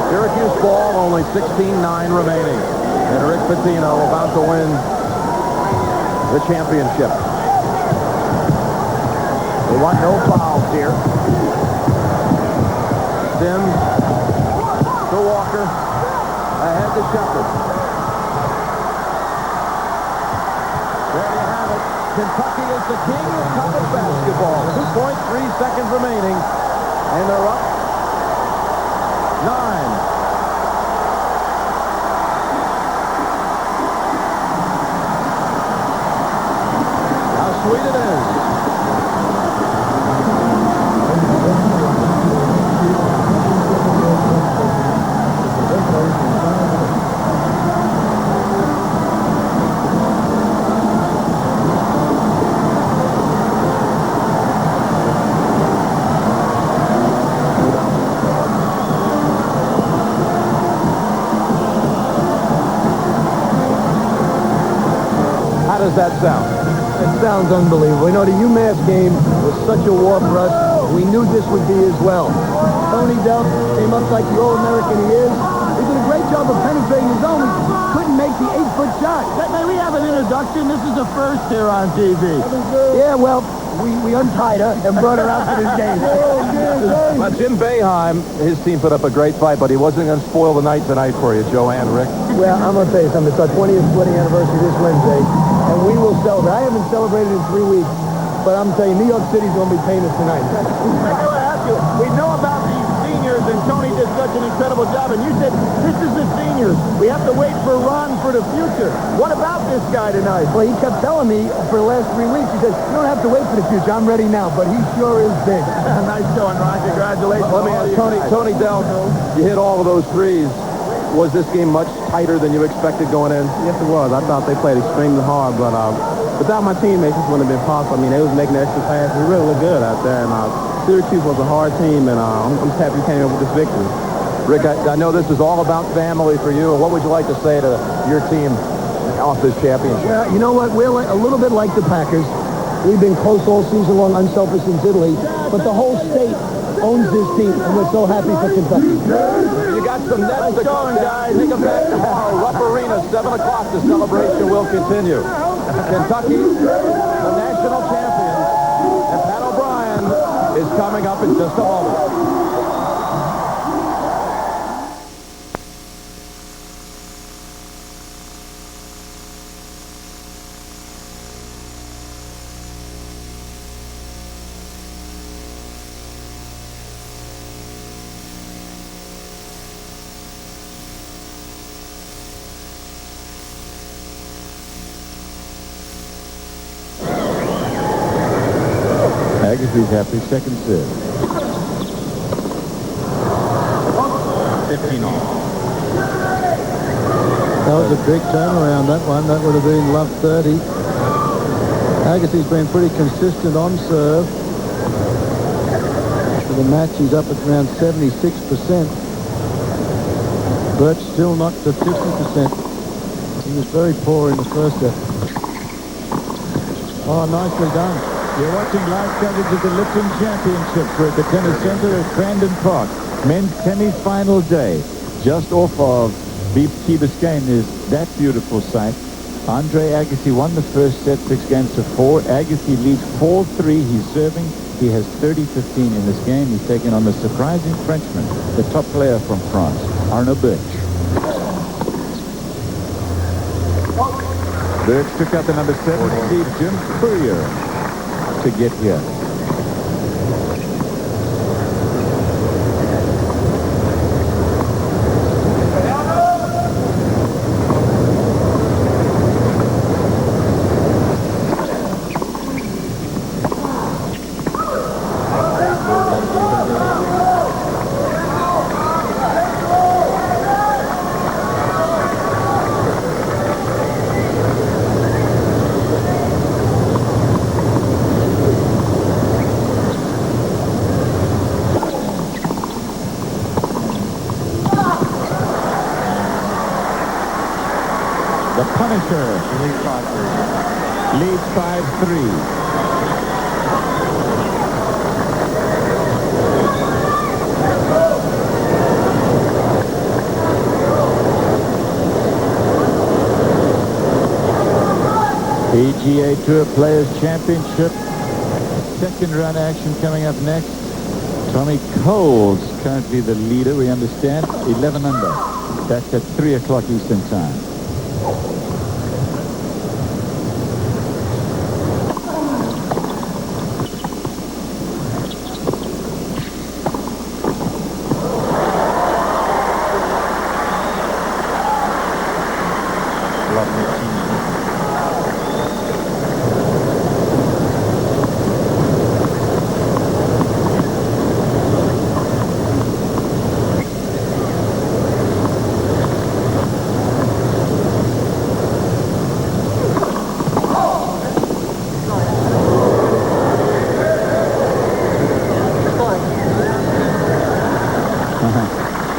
Syracuse ball, only 16-9 remaining. And Rick Pitino about to win the championship. They want no fouls here. Sims to Walker. Ahead to Shepherd. There you have it. Kentucky is the king of college basketball. 2.3 seconds remaining. And they're up 9. How sweet it is. How does that sound? It sounds unbelievable. You know, the UMass game was such a war for us. We knew this would be as well. Tony Delp came up like the All-American he is. He did a great job of penetrating his zone. He couldn't make the 8-foot shot. May we have an introduction? This is the first here on TV. Yeah, well, we untied her and brought her out to this game. Well, Jim Boeheim, his team put up a great fight, but he wasn't going to spoil the night tonight for you, Joanne, Rick. Well, I'm going to tell you something. It's our 20th wedding anniversary this Wednesday, and we will celebrate. I haven't celebrated in 3 weeks, but I'm telling you, New York City's going to be paying us tonight. you, we know about these seniors, and Tony did such an incredible job, and you said, this is the seniors. We have to wait for Ron for the future. What about this guy tonight? Well, he kept telling me for the last 3 weeks, he said, you don't have to wait for the future. I'm ready now, but he sure is big. Nice going, Ron. Congratulations. Let me ask Tony Delk, you hit all of those threes. Was this game much tighter than you expected going in? Yes, it was. I thought they played extremely hard, but without my teammates, this wouldn't have been possible. I mean, they was making extra passes. We really looked good out there, and Syracuse was a hard team, and I'm just happy we came in with this victory. Rick, I know this is all about family for you. What would you like to say to your team off this championship? Well, you know what? We're a little bit like the Packers. We've been close all season long, unselfish since Italy, but the whole state owns this team, and we're so happy for Kentucky. You got some nets to come, guys. Take them back tomorrow. Rupp Arena, 7 o'clock. The celebration will continue. Kentucky, the national champions, and Pat O'Brien is coming up in just a moment. Agassi's happy. Second serve. 15 all. That was a big turnaround, that one. That would have been love 30. Agassi's been pretty consistent on serve. For the match, he's up at around 76%. Birch still not to 50%. He was very poor in the first set. Oh, nicely done. You're watching live coverage of the Lipton Championships. We're at the Tennis Center at Crandon Park. Men's semi-final day. Just off of Key Biscayne is that beautiful sight. Andre Agassi won the first set 6-4. Agassi leads 4-3. He's serving. He has 30-15 in this game. He's taken on the surprising Frenchman, the top player from France, Arnaud Birch. Birch took out the number 7 seed, Jim Courier, to get here. Leads 5-3. PGA Tour Players Championship. Second round action coming up next. Tommy Cole's currently the leader, we understand. 11 under. That's at 3 o'clock Eastern Time.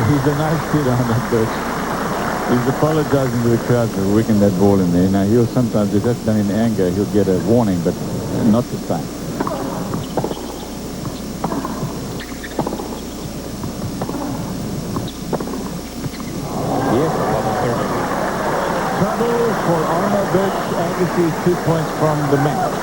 He's a nice kid on that Birch. He's apologizing to the crowd for wicking that ball in there. Now, he'll sometimes, if that's done in anger, he'll get a warning, but not this time. Yes. Trouble for Arnaud Birch. Agassi 2 points from the match.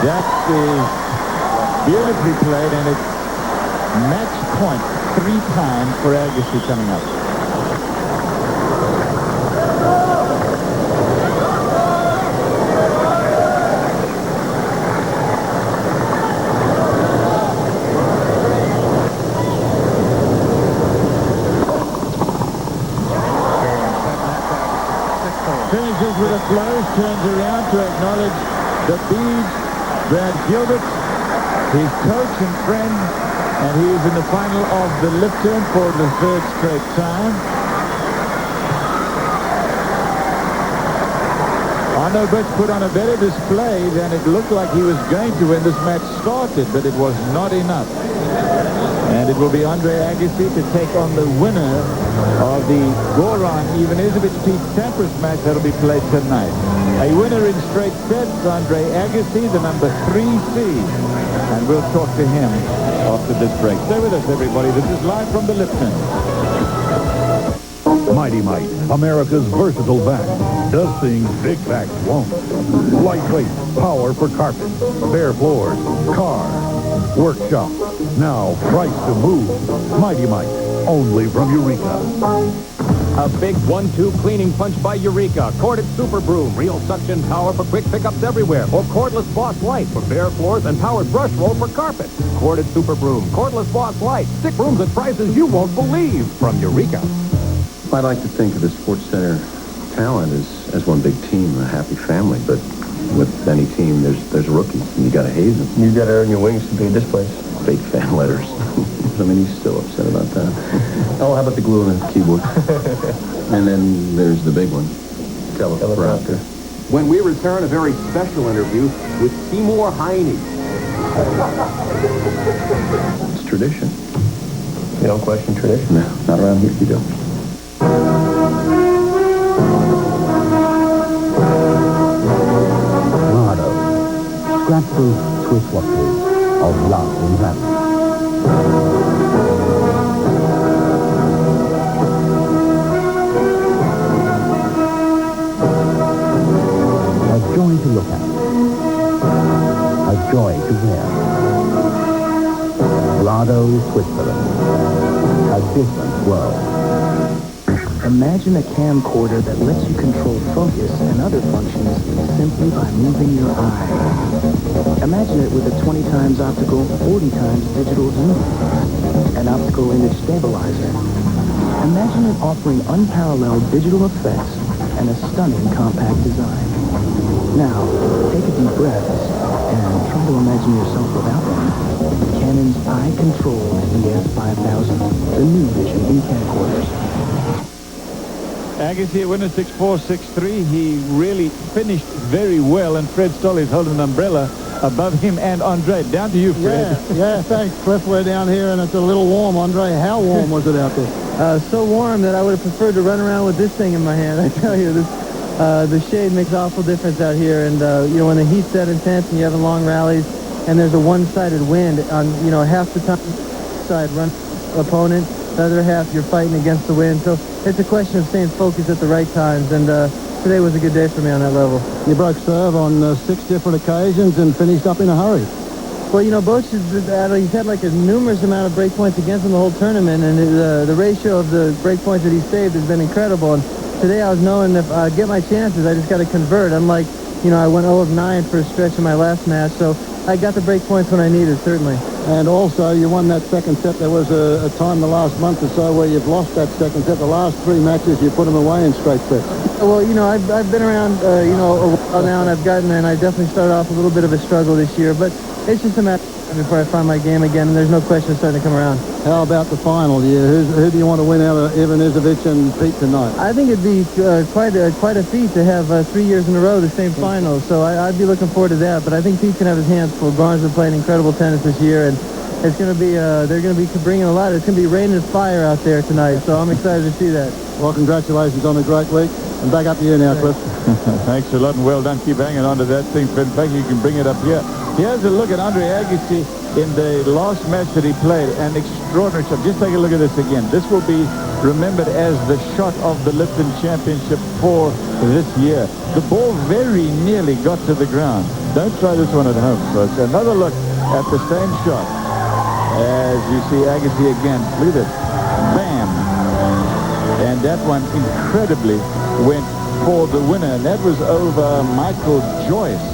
That is beautifully played, and it's match point 3 times for Agassi coming up. Finishes with a flourish, turns around to acknowledge the beads. Brad Gilbert, his coach and friend, and he is in the final of the Lipton for the 3rd straight time. Arno Birch put on a better display than it looked like he was going to when this match started, but it was not enough. And it will be Andre Agassi to take on the winner of the Goran Ivanisevic-Pete Sampras match that will be played tonight. A winner in straight sets, Andre Agassi, the number 3 seed. And we'll talk to him after this break. Stay with us, everybody. This is live from the Lipton. Mighty Mite, America's versatile vac, does things big vacs won't. Lightweight, power for carpet, bare floors, car, workshop. Now, price to move. Mighty Mite, only from Eureka. A big 1-2 cleaning punch by Eureka. Corded Super Broom. Real suction power for quick pickups everywhere. Or cordless Boss Light for bare floors and powered brush roll for carpet. Corded Super Broom. Cordless Boss Light. Stick brooms at prices you won't believe from Eureka. I like to think of the Sports Center talent as one big team, a happy family. But with any team, there's rookies, and you got to haze them. You got to earn your wings to be at this place. Fake fan letters. I mean, he's still upset about that. Oh, how about the glue on the keyboard? And then there's the big one, teleprompter. When we return, a very special interview with Seymour Heine. It's tradition. You don't question tradition? No, not around here you don't. Nardo, scratch-proof Swiss watches of love and value. A joy to look at. A joy to wear. Nardo, Switzerland. A different world. Imagine a camcorder that lets you control focus and other functions simply by moving your eye. Imagine it with a 20 times optical, 40 times digital zoom, an optical image stabilizer. Imagine it offering unparalleled digital effects and a stunning compact design. Now, take a deep breath and try to imagine yourself without one. Canon's Eye Control ES5000, the new vision in camcorders. Agassi at winner 6-4, 6-3. He really finished very well, and Fred Stoll is holding an umbrella above him and Andre. Down to you, Fred. Yeah, thanks, Cliff. We're down here, and it's a little warm. Andre, how warm was it out there? So warm that I would have preferred to run around with this thing in my hand. I tell you, this, the shade makes awful difference out here, and you know, when the heat's that intense and you have long rallies, and there's a one-sided wind on, you know, half the time side run opponent, the other half you're fighting against the wind. So it's a question of staying focused at the right times, and today was a good day for me on that level. You broke serve on 6 different occasions and finished up in a hurry. Well, you know, Boch, he's had like a numerous amount of break points against him the whole tournament, and the ratio of the break points that he saved has been incredible. And today I was knowing if I get my chances, I just got to convert. Unlike, you know, I went 0 of 9 for a stretch in my last match, so I got the break points when I needed, certainly. And also, you won that second set. There was a time the last month or so where you've lost that second set. The last 3 matches, you put them away in straight sets. Well, you know, I've been around, you know, a while now, and I definitely started off a little bit of a struggle this year, but it's just a matter of time before I find my game again, and there's no question it's starting to come around. How about the final? Who do you want to win out of Ivanisevic and Pete tonight? I think it'd be quite a feat to have 3 years in a row the same final, so I'd be looking forward to that, but I think Pete can have his hands full. Garn's been playing incredible tennis this year, and it's going to be, they're going to be bringing a lot. It's going to be rain and fire out there tonight, so I'm excited to see that. Well, congratulations on a great week. And back up to you now, Cliff. Thanks a lot, and well done. Keep hanging on to that thing, Fred. In fact, you can bring it up here. Here's a look at Andre Agassi in the last match that he played. An extraordinary shot. Just take a look at this again. This will be remembered as the shot of the Lipton Championship for this year. The ball very nearly got to the ground. Don't try this one at home, folks. Another look at the same shot. As you see Agassi again, look at this. Bam! And that one incredibly went for the winner. And that was over Michael Joyce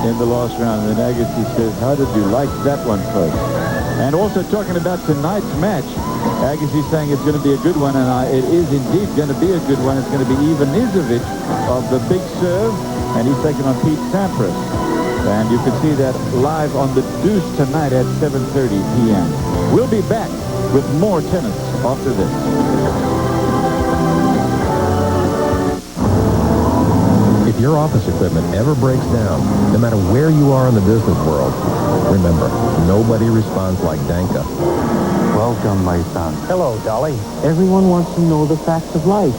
in the last round. And Agassi says, how did you like that one, folks? And also talking about tonight's match, Agassi saying it's going to be a good one, and it is indeed going to be a good one. It's going to be Ivanisevic of the big serve, and he's taking on Pete Sampras. And you can see that live on the Deuce tonight at 7:30 p.m. We'll be back with more tennis after this. If your office equipment ever breaks down, no matter where you are in the business world, remember, nobody responds like Danka. Welcome, my son. Hello, Dolly. Everyone wants to know the facts of life.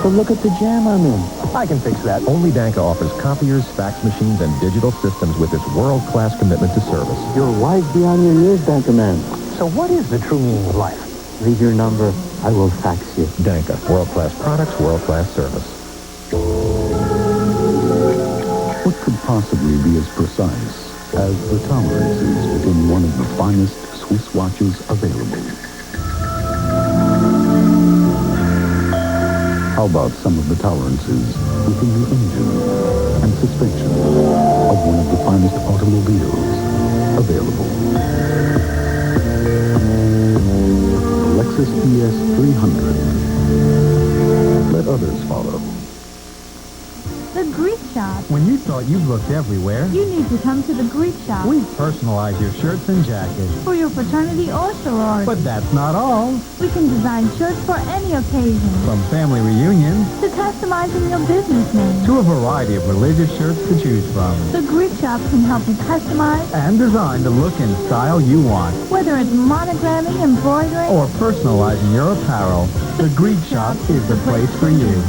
But look at the jam I'm in. I can fix that. Only Danka offers copiers, fax machines, and digital systems with its world-class commitment to service. You're wise beyond your years, Danka man. So what is the true meaning of life? Leave your number. I will fax you. Danka. World-class products, world-class service. What could possibly be as precise as the tolerances within one of the finest Swiss watches available? How about some of the tolerances within the engine and suspension of one of the finest automobiles available? The Lexus ES 300. Let others follow. The Greek shop. When you thought you've looked everywhere, You need to come to the Greek shop. we personalize your shirts and jackets. For your fraternity or sorority. But that's not all. We can design shirts for any occasion. From family reunions To customizing your business name. to a variety of religious shirts to choose from. The Greek shop can help you customize. And design the look and style you want. Whether it's monogramming, embroidering, Or personalizing your apparel, the Greek shop is the place for you.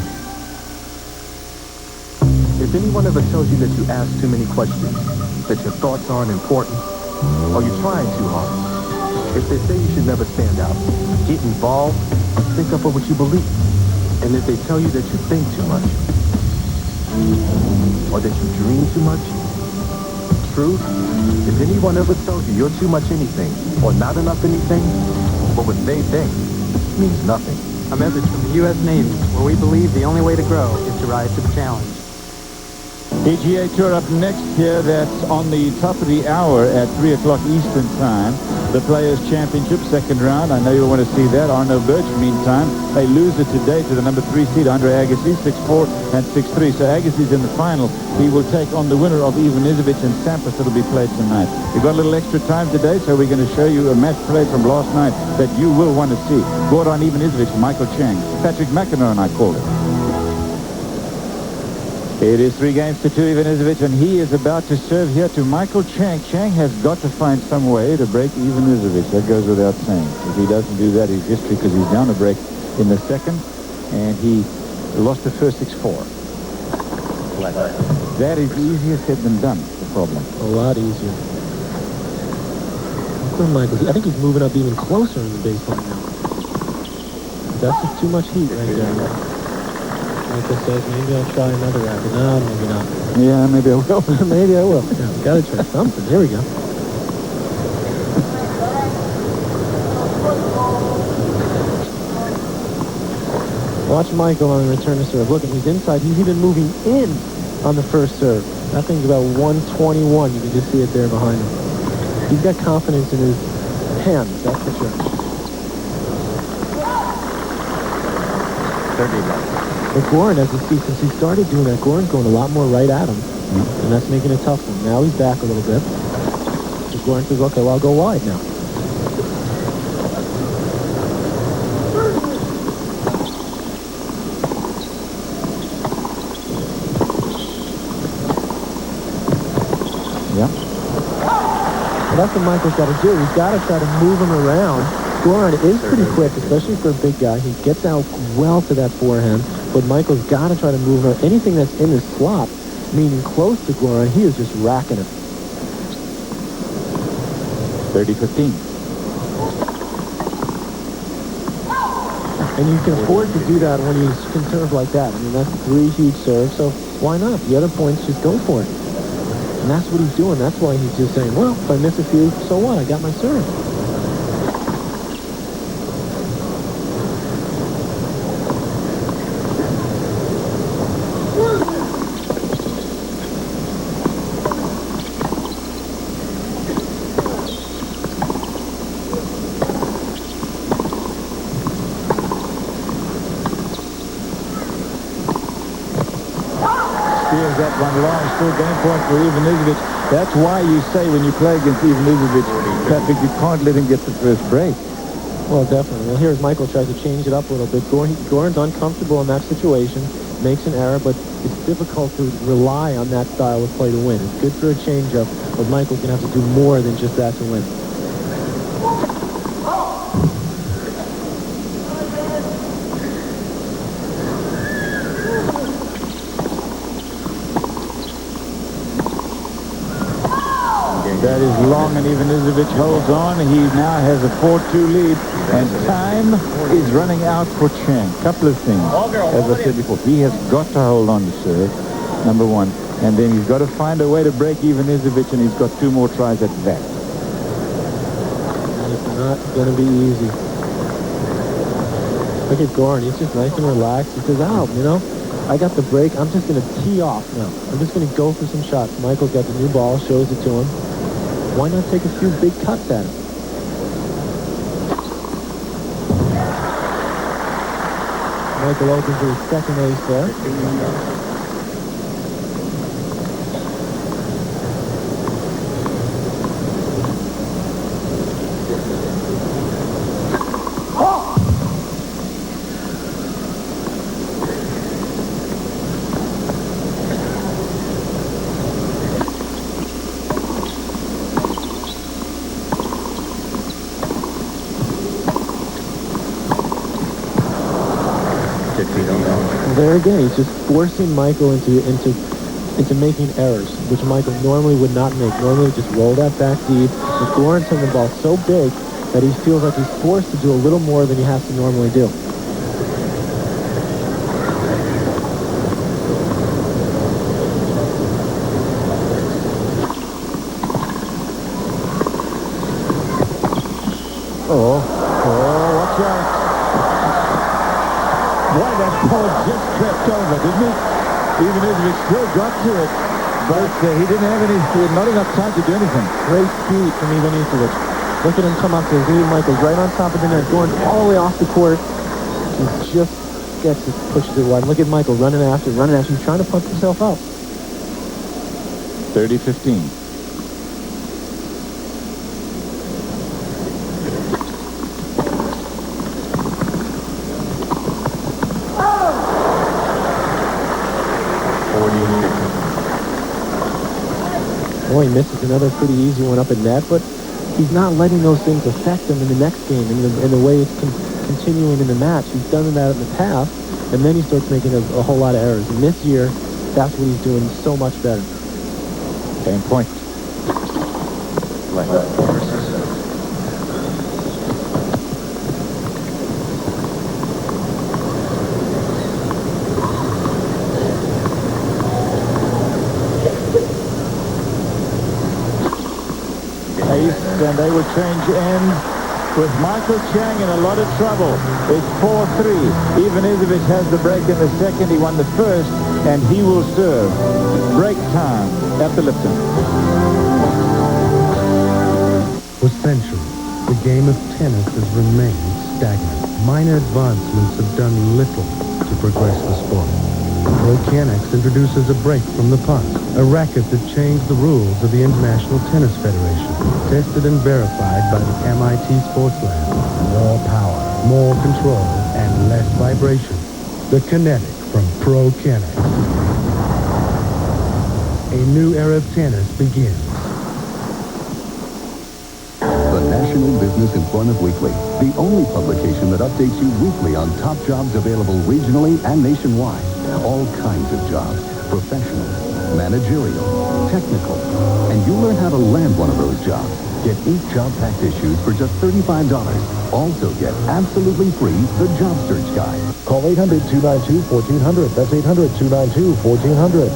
If anyone ever tells you that you ask too many questions, that your thoughts aren't important, or you're trying too hard, if they say you should never stand out, get involved, and think up for what you believe, and if they tell you that you think too much, or that you dream too much, truth, if anyone ever tells you you're too much anything, or not enough anything, but what they think means nothing. A message from the U.S. Navy, where we believe the only way to grow is to rise to the challenge. PGA Tour up next here. That's on the top of the hour at 3 o'clock Eastern Time. The Players' Championship, second round. I know you'll want to see that. Arno Birch, meantime, a loser today to the number 3 seed, Andre Agassi, 6-4 and 6-3. So Agassi's in the final. He will take on the winner of Ivanisevic and Sampras that will be played tonight. We've got a little extra time today, so we're going to show you a match play from last night that you will want to see. Gordon Ivanisevic, Michael Chang. Patrick McEnroe and I called it. It is 3-2 Ivanisevic, and he is about to serve here to Michael Chang. Chang has got to find some way to break Ivanisevic. That goes without saying. If he doesn't do that, he's history, because he's down a break in the second, and he lost the first 6-4. That is easier said than done, the problem. A lot easier. Michael, I think he's moving up even closer in the baseline now. That's just too much heat right there. Michael says, maybe I'll try another racket. No, maybe not. Yeah, maybe I will. Maybe I will. Yeah, gotta try something. Here we go. Watch Michael on the return to serve. Look, he's inside. He's even moving in on the first serve. That thing's about 121. You can just see it there behind him. He's got confidence in his hands, that's for sure. 30. But Goran, as you see, since he started doing that, Goran's going a lot more right at him. And that's making it tough for him. Now he's back a little bit. So Goran says, okay, well, I'll go wide now. Yeah. Well, that's what Michael's got to do. He's got to try to move him around. Goran is pretty quick, especially for a big guy. He gets out well to that forehand. But Michael's got to try to move around. Anything that's in his slot, meaning close to Goran, he is just racking it. 30-15. And you can afford to do that when he's can serve like that. I mean, that's 3 huge serves, so why not? The other points, just go for it. And that's what he's doing. That's why he's just saying, well, if I miss a few, so what? I got my serve. Steals that one long, still game point for Ivanisevic. That's why you say when you play against Ivanisevic, Patrick, you can't let him get the first break. Well, definitely. Well, here's Michael tries to change it up a little bit. Goran's uncomfortable in that situation, makes an error, but it's difficult to rely on that style of play to win. It's good for a change-up, but Michael's going to have to do more than just that to win. That is long, and Ivanisevic holds on. He now has a 4-2 lead, and time is running out for Chang. Couple of things. As I said before, he has got to hold on to serve, number one, and then he's got to find a way to break Ivanisevic, and he's got 2 more tries at that. It's not going to be easy. Look at Goran. He's just nice and relaxed. He says, I got the break. I'm just going to tee off now. I'm just going to go for some shots. Michael's got the new ball, shows it to him. Why not take a few big cuts at him? Michael opens to his second ace there. There again, he's just forcing Michael into making errors, which Michael normally would not make. Normally just roll that back deep. But Goran's hitting the ball so big that he feels like he's forced to do a little more than he has to normally do. Watch out. Boy, that ball just tripped over, didn't it? Ivanisevic still got to it, but he didn't have not enough time to do anything. Great speed from Ivanisevic. Look at him come up to his lead. Michael's right on top of the net, going all the way off the court. He just gets it, pushes it wide. Look at Michael running after. He's trying to pump himself up. 30-15. Boy, he misses another pretty easy one up in net, but he's not letting those things affect him in the next game, in the way it's continuing in the match. He's done that in the past, and then he starts making a whole lot of errors. And this year, that's what he's doing so much better. Game point. And they would change ends with Michael Chang in a lot of trouble. It's 4-3. Ivanisevic has the break in the second. He won the first, and he will serve. Break time at the Lipton. For centuries, the game of tennis has remained stagnant. Minor advancements have done little to progress the sport. ProCanex introduces a break from the puck, a racket that changed the rules of the International Tennis Federation, tested and verified by the MIT Sports Lab. More power, more control, and less vibration. The Kinetic from ProCanex. A new era of tennis begins. The National Business Employment Weekly, the only publication that updates you weekly on top jobs available regionally and nationwide. All kinds of jobs, professional, managerial, technical, and you'll learn how to land one of those jobs. Get 8 job-packed issues for just $35. Also get absolutely free the Job Search Guide. Call 800-292-1400. That's 800-292-1400.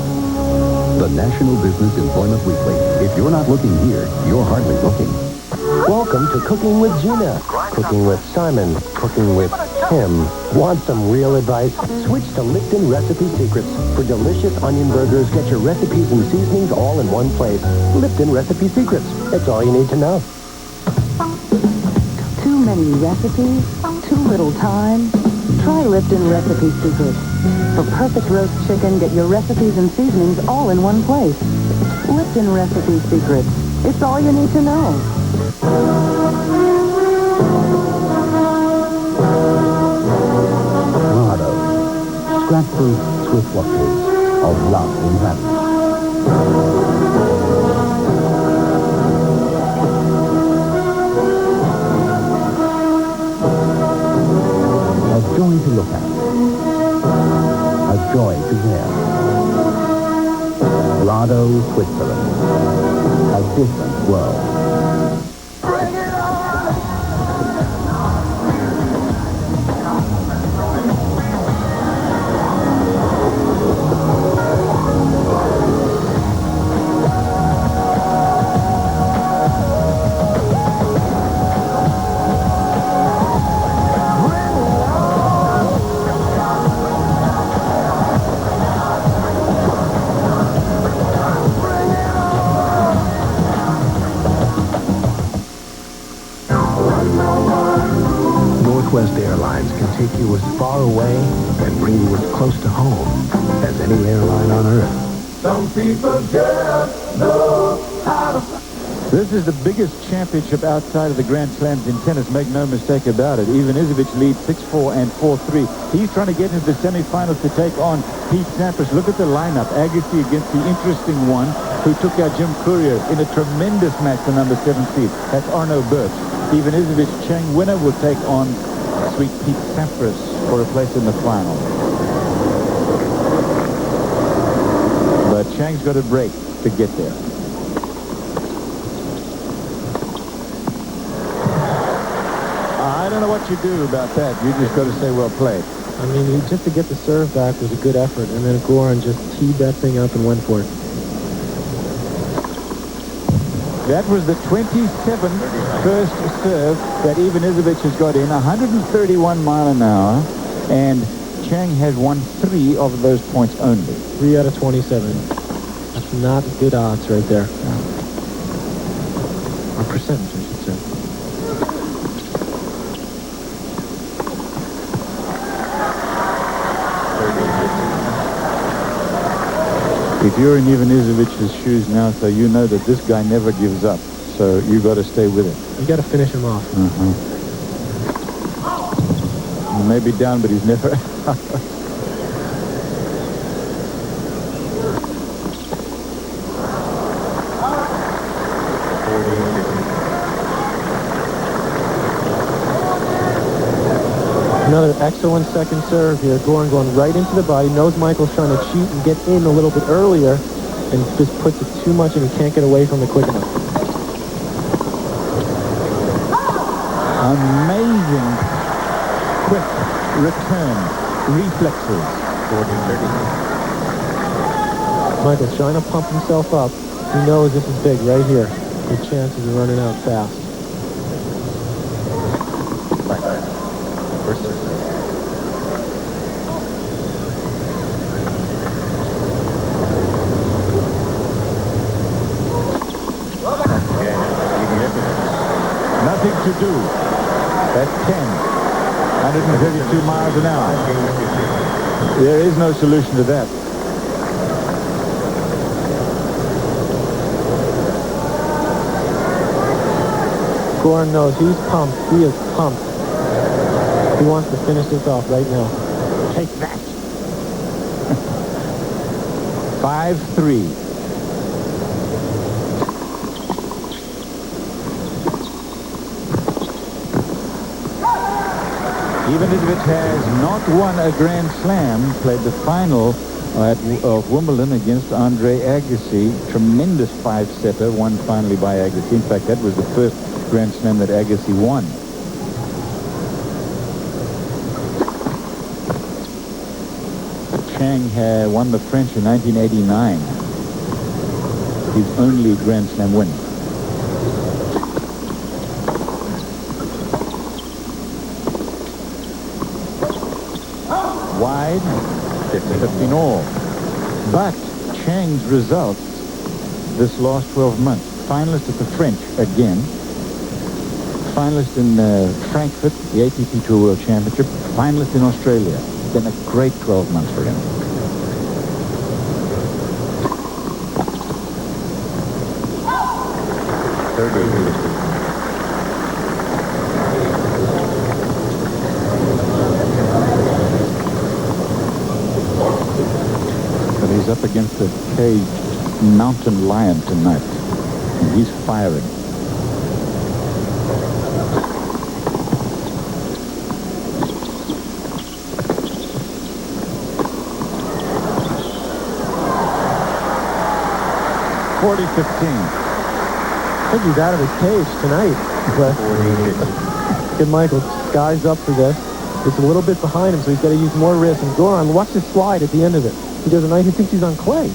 The the National Business Employment Weekly. If you're not looking here, you're hardly looking. Welcome to Cooking with Gina. Cooking with Simon. Cooking with Tim. Want some real advice? Switch to Lipton Recipe Secrets. For delicious onion burgers, get your recipes and seasonings all in one place. Lipton Recipe Secrets. It's all you need to know. Too many recipes? Too little time? Try Lipton Recipe Secrets. For perfect roast chicken, get your recipes and seasonings all in one place. Lipton Recipe Secrets. It's all you need to know. Rado. Scrap-proof Swiss watches of love in habit. A joy to look at. A joy to wear. Rado, Switzerland. A different world. Northwest Airlines can take you as far away and bring you as close to home as any airline on Earth. Some people just know how to... This is the biggest championship outside of the Grand Slams in tennis, make no mistake about it. Ivan Izovich leads 6-4 and 4-3. He's trying to get into the semifinals to take on Pete Sampras. Look at the lineup. Agassi against the interesting one who took out Jim Courier in a tremendous match, the number 7 seed. That's Arno Birch. Ivan Izovich, Chang winner, will take on sweet Pete Sampras for a place in the final. But Chang's got a break to get there. I don't know what you do about that. You just got to say, well played. I mean, just to get the serve back was a good effort, and then Goran just teed that thing up and went for it. That was the 27th first serve that Ivan Izovich has got in, 131 miles an hour, and Chang has won 3 of those points only. 3 out of 27. That's not good odds right there. Or percentage, I should say. If you're in Ivan Izovich's shoes now, so you know that this guy never gives up. So you got to stay with it. You got to finish him off. He may be down, but he's never. Another excellent second serve here. Goran going right into the body. Knows Michael's trying to cheat and get in a little bit earlier, and just puts it too much, and he can't get away from it quick enough. Amazing quick return reflexes. Michael's trying to pump himself up. He knows this is big right here. The chances of running out fast. Nothing to do. That's 10. 132 miles an hour. There is no solution to that. Goran knows he's pumped. He is pumped. He wants to finish this off right now. Take that. 5-3. Ivan Izovich has not won a Grand Slam, played the final of Wimbledon against Andre Agassi. Tremendous 5-setter, won finally by Agassi. In fact, that was the first Grand Slam that Agassi won. Chang had won the French in 1989. his only Grand Slam win. Wide, 50-15 all. But Chang's results this last 12 months. Finalist at the French again. Finalist in Frankfurt, the ATP Tour World Championship. Finalist in Australia. It's been a great 12 months for him. But he's up against a caged mountain lion tonight. And he's firing. I think he's out of his cage tonight. Good Michael. Sky's up for this. It's a little bit behind him, so he's got to use more wrist. And Goran, watch this slide at the end of it. He does a nice, he thinks he's on clay.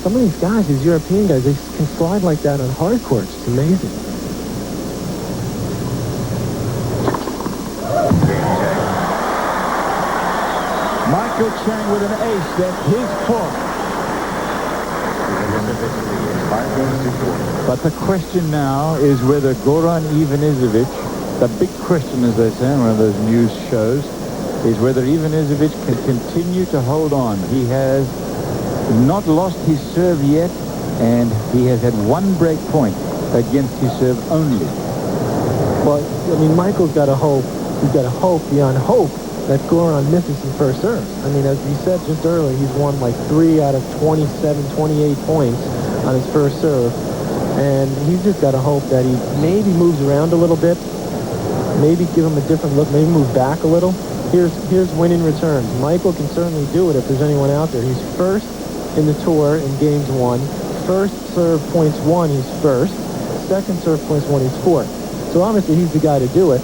Some of these guys, these European guys, they can slide like that on hard courts. It's amazing. Michael Chang with an ace. That's his fourth. But the question now is whether Goran Ivanisevic, the big question, as they say on one of those news shows, is whether Ivanisevic can continue to hold on. He has not lost his serve yet, and he has had one break point against his serve only. Well, I mean, Michael's got to hope. He's got to hope beyond hope that Goran misses some first serves. I mean, as we said just earlier, he's won like 3 out of 27, 28 points on his first serve. And he's just got to hope that he maybe moves around a little bit, maybe give him a different look, maybe move back a little. Here's winning returns. Michael can certainly do it if there's anyone out there. He's first in the tour in games 1. First serve points 1, he's first. Second serve points 1, he's fourth. So obviously he's the guy to do it.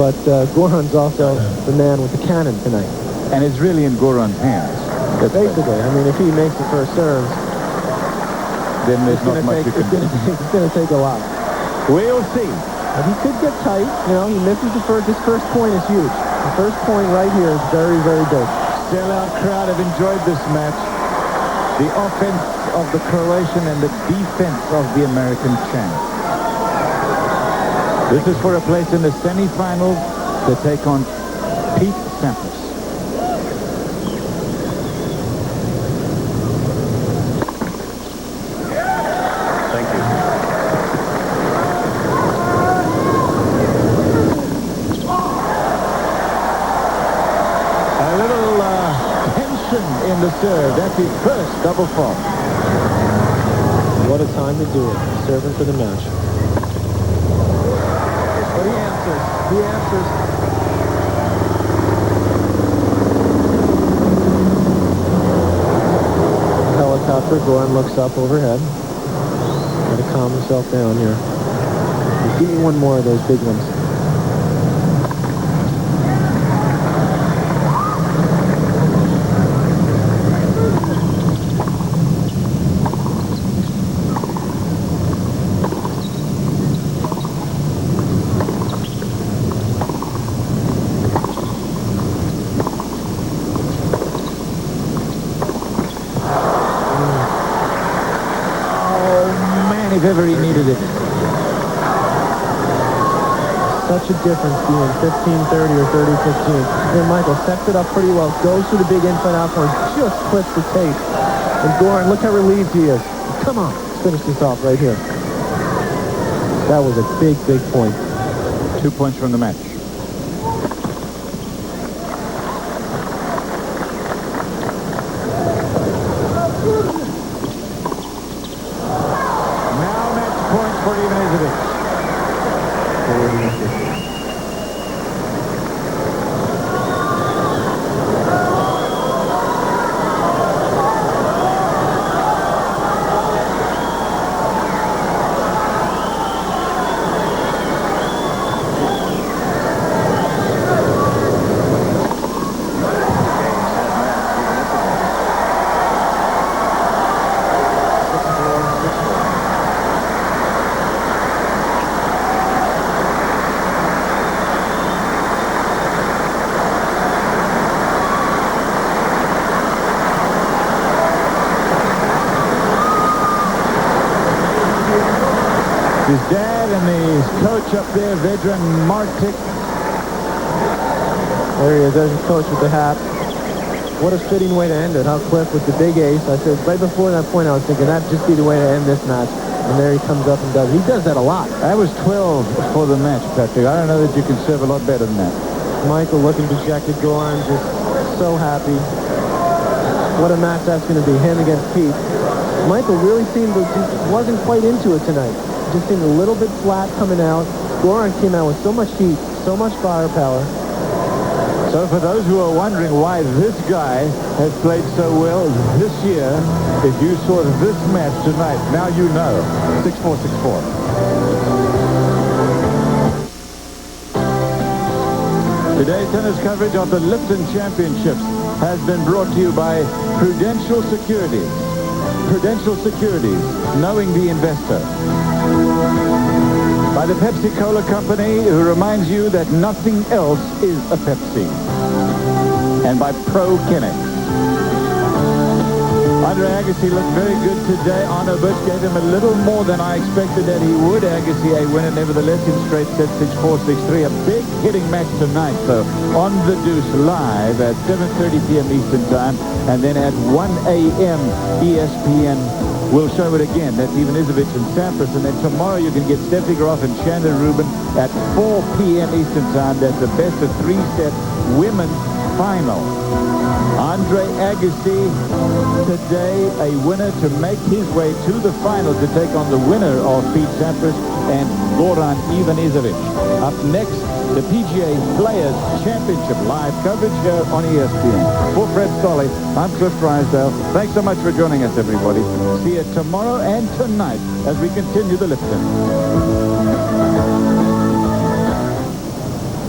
But Goran's also the man with the cannon tonight. And it's really in Goran's hands. Basically, I mean, if he makes the first serves, then there's not much you can do. It's going to take a lot. We'll see. But he could get tight. You know, he misses the first. This first point is huge. The first point right here is very, very big. Sellout crowd have enjoyed this match. The offense of the Croatian and the defense of the American Chang. This is for a place in the semifinals to take on Pete Sampras. Thank you. A little tension in the serve. That's his first double fault. What a time to do it. Serving for the match. But he answers. He answers. Helicopter. Goran looks up overhead. Got to calm himself down here. Give me one more of those big ones. If ever he needed it. Such a difference being 15-30 or 30-15. And Michael sets it up pretty well. Goes to the big inside out corner. Just clips the tape. And Goran, look how relieved he is. Come on. Let's finish this off right here. That was a big, big point. 2 points from the match. For Ivanisevic. His dad and his coach up there, Vedran Martic. There he is. There's his coach with the hat. What a fitting way to end it, huh, Cliff, with the big ace. I said right before that point, I was thinking that'd just be the way to end this match. And there he comes up and does it. He does that a lot. That was 12 for the match, Patrick. I don't know that you can serve a lot better than that. Michael looking dejected, Goran just so happy. What a match that's going to be, him against Pete. Michael really seemed to, just wasn't quite into it tonight. Just seemed a little bit flat coming out. Goran came out with so much heat, so much firepower. So for those who are wondering why this guy has played so well this year, if you saw this match tonight, now you know. 6-4, 6-4. Today's tennis coverage of the Lipton Championships has been brought to you by Prudential Securities. Prudential Securities, knowing the investor. By the Pepsi-Cola Company, who reminds you that nothing else is a Pepsi. And by Pro Kinetics. Andre Agassi looked very good today. Arno Bush gave him a little more than I expected that he would. Agassi a winner, nevertheless, in straight sets, 6-4, 6-3. A big hitting match tonight, so on the Deuce live at 7:30 p.m. Eastern Time, and then at 1 a.m. ESPN will show it again. That's Ivan Izovich and Sampras, and then tomorrow you can get Steffi Graf and Shannon Rubin at 4 p.m. Eastern Time. That's the best of 3-set women's final. Andre Agassi today a winner to make his way to the final to take on the winner of Pete Sampras and Goran Ivanisevic. Up next, the PGA Players Championship live coverage here on ESPN. For Fred Stolle, I'm Cliff Drysdale. Thanks so much for joining us, everybody. See you tomorrow and tonight as we continue the Lipton.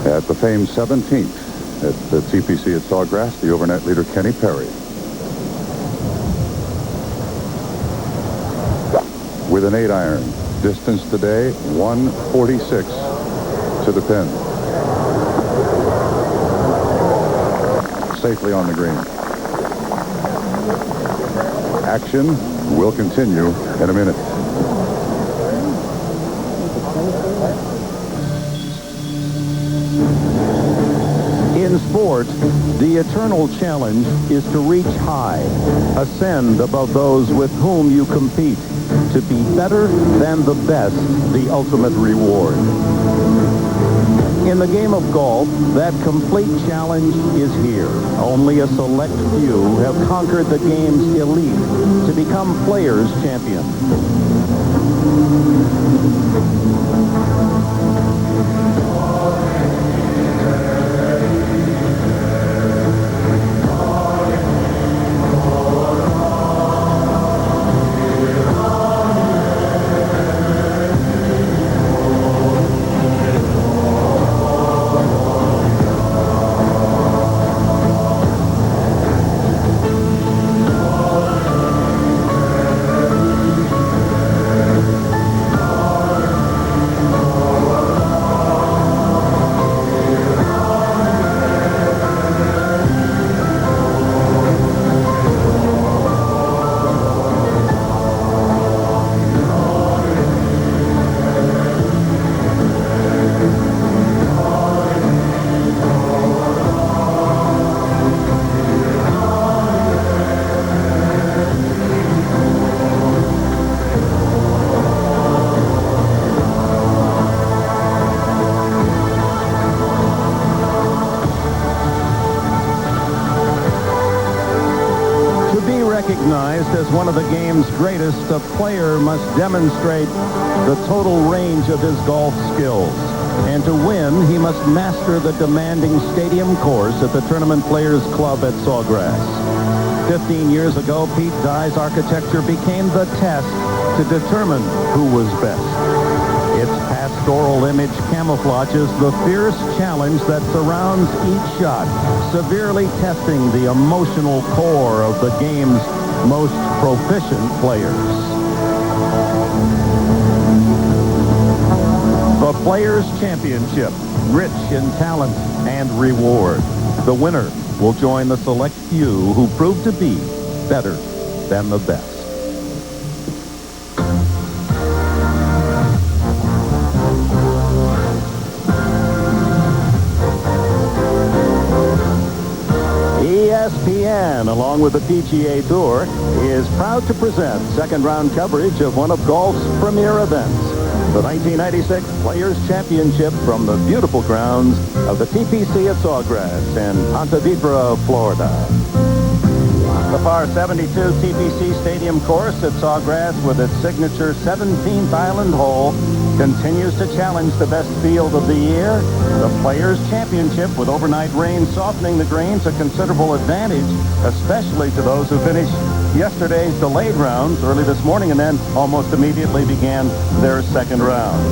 At the famed 17th at the TPC at Sawgrass, the overnet leader Kenny Perry. With an 8-iron. Distance today, 146 to the pin. Safely on the green. Action will continue in a minute. In sport, the eternal challenge is to reach high, ascend above those with whom you compete, to be better than the best, the ultimate reward. In the game of golf, that complete challenge is here. Only a select few have conquered the game's elite to become players' champion. Recognized as one of the game's greatest, a player must demonstrate the total range of his golf skills. And to win, he must master the demanding stadium course at the Tournament Players Club at Sawgrass. 15 years ago, Pete Dye's architecture became the test to determine who was best. Its pastoral image camouflages the fierce challenge that surrounds each shot, severely testing the emotional core of the game's most proficient players. The Players' Championship, rich in talent and reward. The winner will join the select few who prove to be better than the best. ESPN, along with the PGA Tour, is proud to present second-round coverage of one of golf's premier events, the 1996 Players' Championship from the beautiful grounds of the TPC at Sawgrass in Ponte Vedra, Florida. The par 72 TPC Stadium course at Sawgrass, with its signature 17th island hole, continues to challenge the best field of the year. The Players' Championship, with overnight rain softening the greens, a considerable advantage, especially to those who finished yesterday's delayed rounds early this morning and then almost immediately began their second round.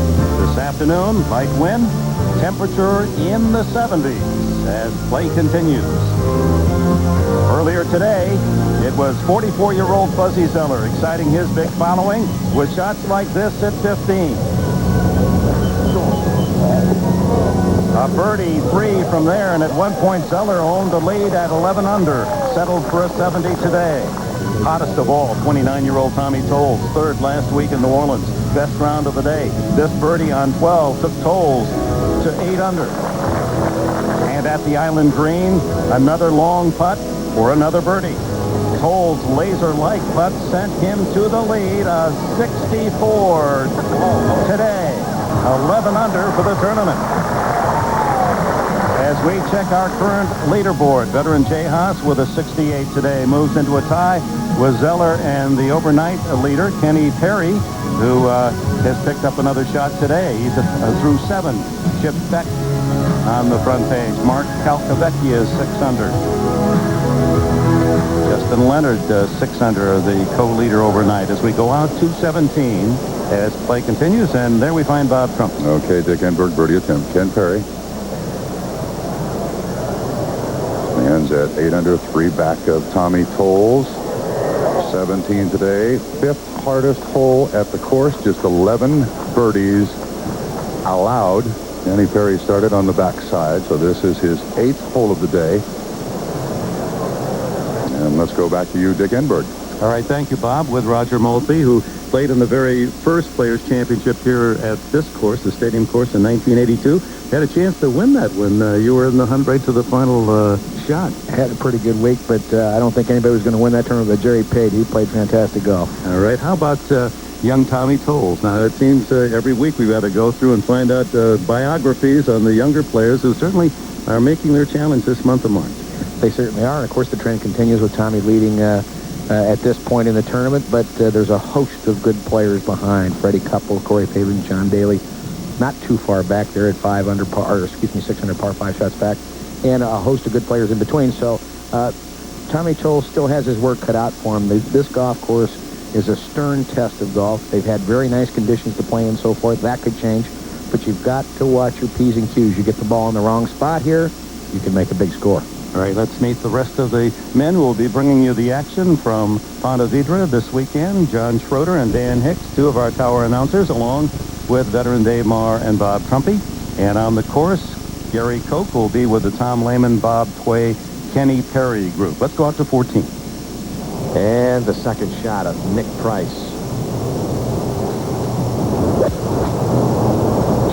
This afternoon, light wind, temperature in the 70s as play continues. Earlier today, it was 44-year-old Fuzzy Zoeller exciting his big following with shots like this at 15. A birdie 3 from there, and at one point Zoeller owned the lead at 11 under, settled for a 70 today. Hottest of all, 29-year-old Tommy Tolles, third last week in New Orleans, best round of the day. This birdie on 12 took Tolles to 8 under. And at the island green, another long putt for another birdie. Tolles' laser-like putt sent him to the lead, a 64 today. 11 under for the tournament. As we check our current leaderboard, veteran Jay Haas with a 68 today moves into a tie with Zoeller and the overnight leader, Kenny Perry, who has picked up another shot today. He's through 7. Chip Beck on the front page. Mark Calcavecchia is 6 under. Justin Leonard, 6 under, the co-leader overnight. As we go out to 17, as play continues, and there we find Bob Trump. Okay, Dick Enberg, birdie attempt. Ken Perry stands at 8 under, 3 back of Tommy Tolles. 17 today, 5th hardest hole at the course. Just 11 birdies allowed. Kenny Perry started on the backside, so this is his 8th hole of the day. And let's go back to you, Dick Enberg. All right, thank you, Bob, with Roger Maltby, who played in the very first Players' Championship here at this course, the stadium course, in 1982. Had a chance to win that when you were in the hunt right to the final shot. Had a pretty good week, but I don't think anybody was going to win that tournament, but Jerry Pate. He played fantastic golf. All right, how about young Tommy Tolles? Now, it seems every week we've got to go through and find out biographies on the younger players who certainly are making their challenge this month of March. They certainly are. And, of course, the trend continues with Tommy leading at this point in the tournament, but there's a host of good players behind. Freddie Couple, Corey Pavin, John Daly, not too far back there at 6 under par 5 shots back, and a host of good players in between. So Tommy Tolles still has his work cut out for him. This golf course is a stern test of golf. They've had very nice conditions to play in so forth. That could change, but you've got to watch your P's and Q's. You get the ball in the wrong spot here, you can make a big score. All right, let's meet the rest of the men who will be bringing you the action from Ponte Vedra this weekend. John Schroeder and Dan Hicks, 2 of our tower announcers, along with veteran Dave Marr and Bob Trumpy. And on the course, Gary Koch will be with the Tom Lehman, Bob Tway, Kenny Perry group. Let's go out to 14. And the second shot of Nick Price.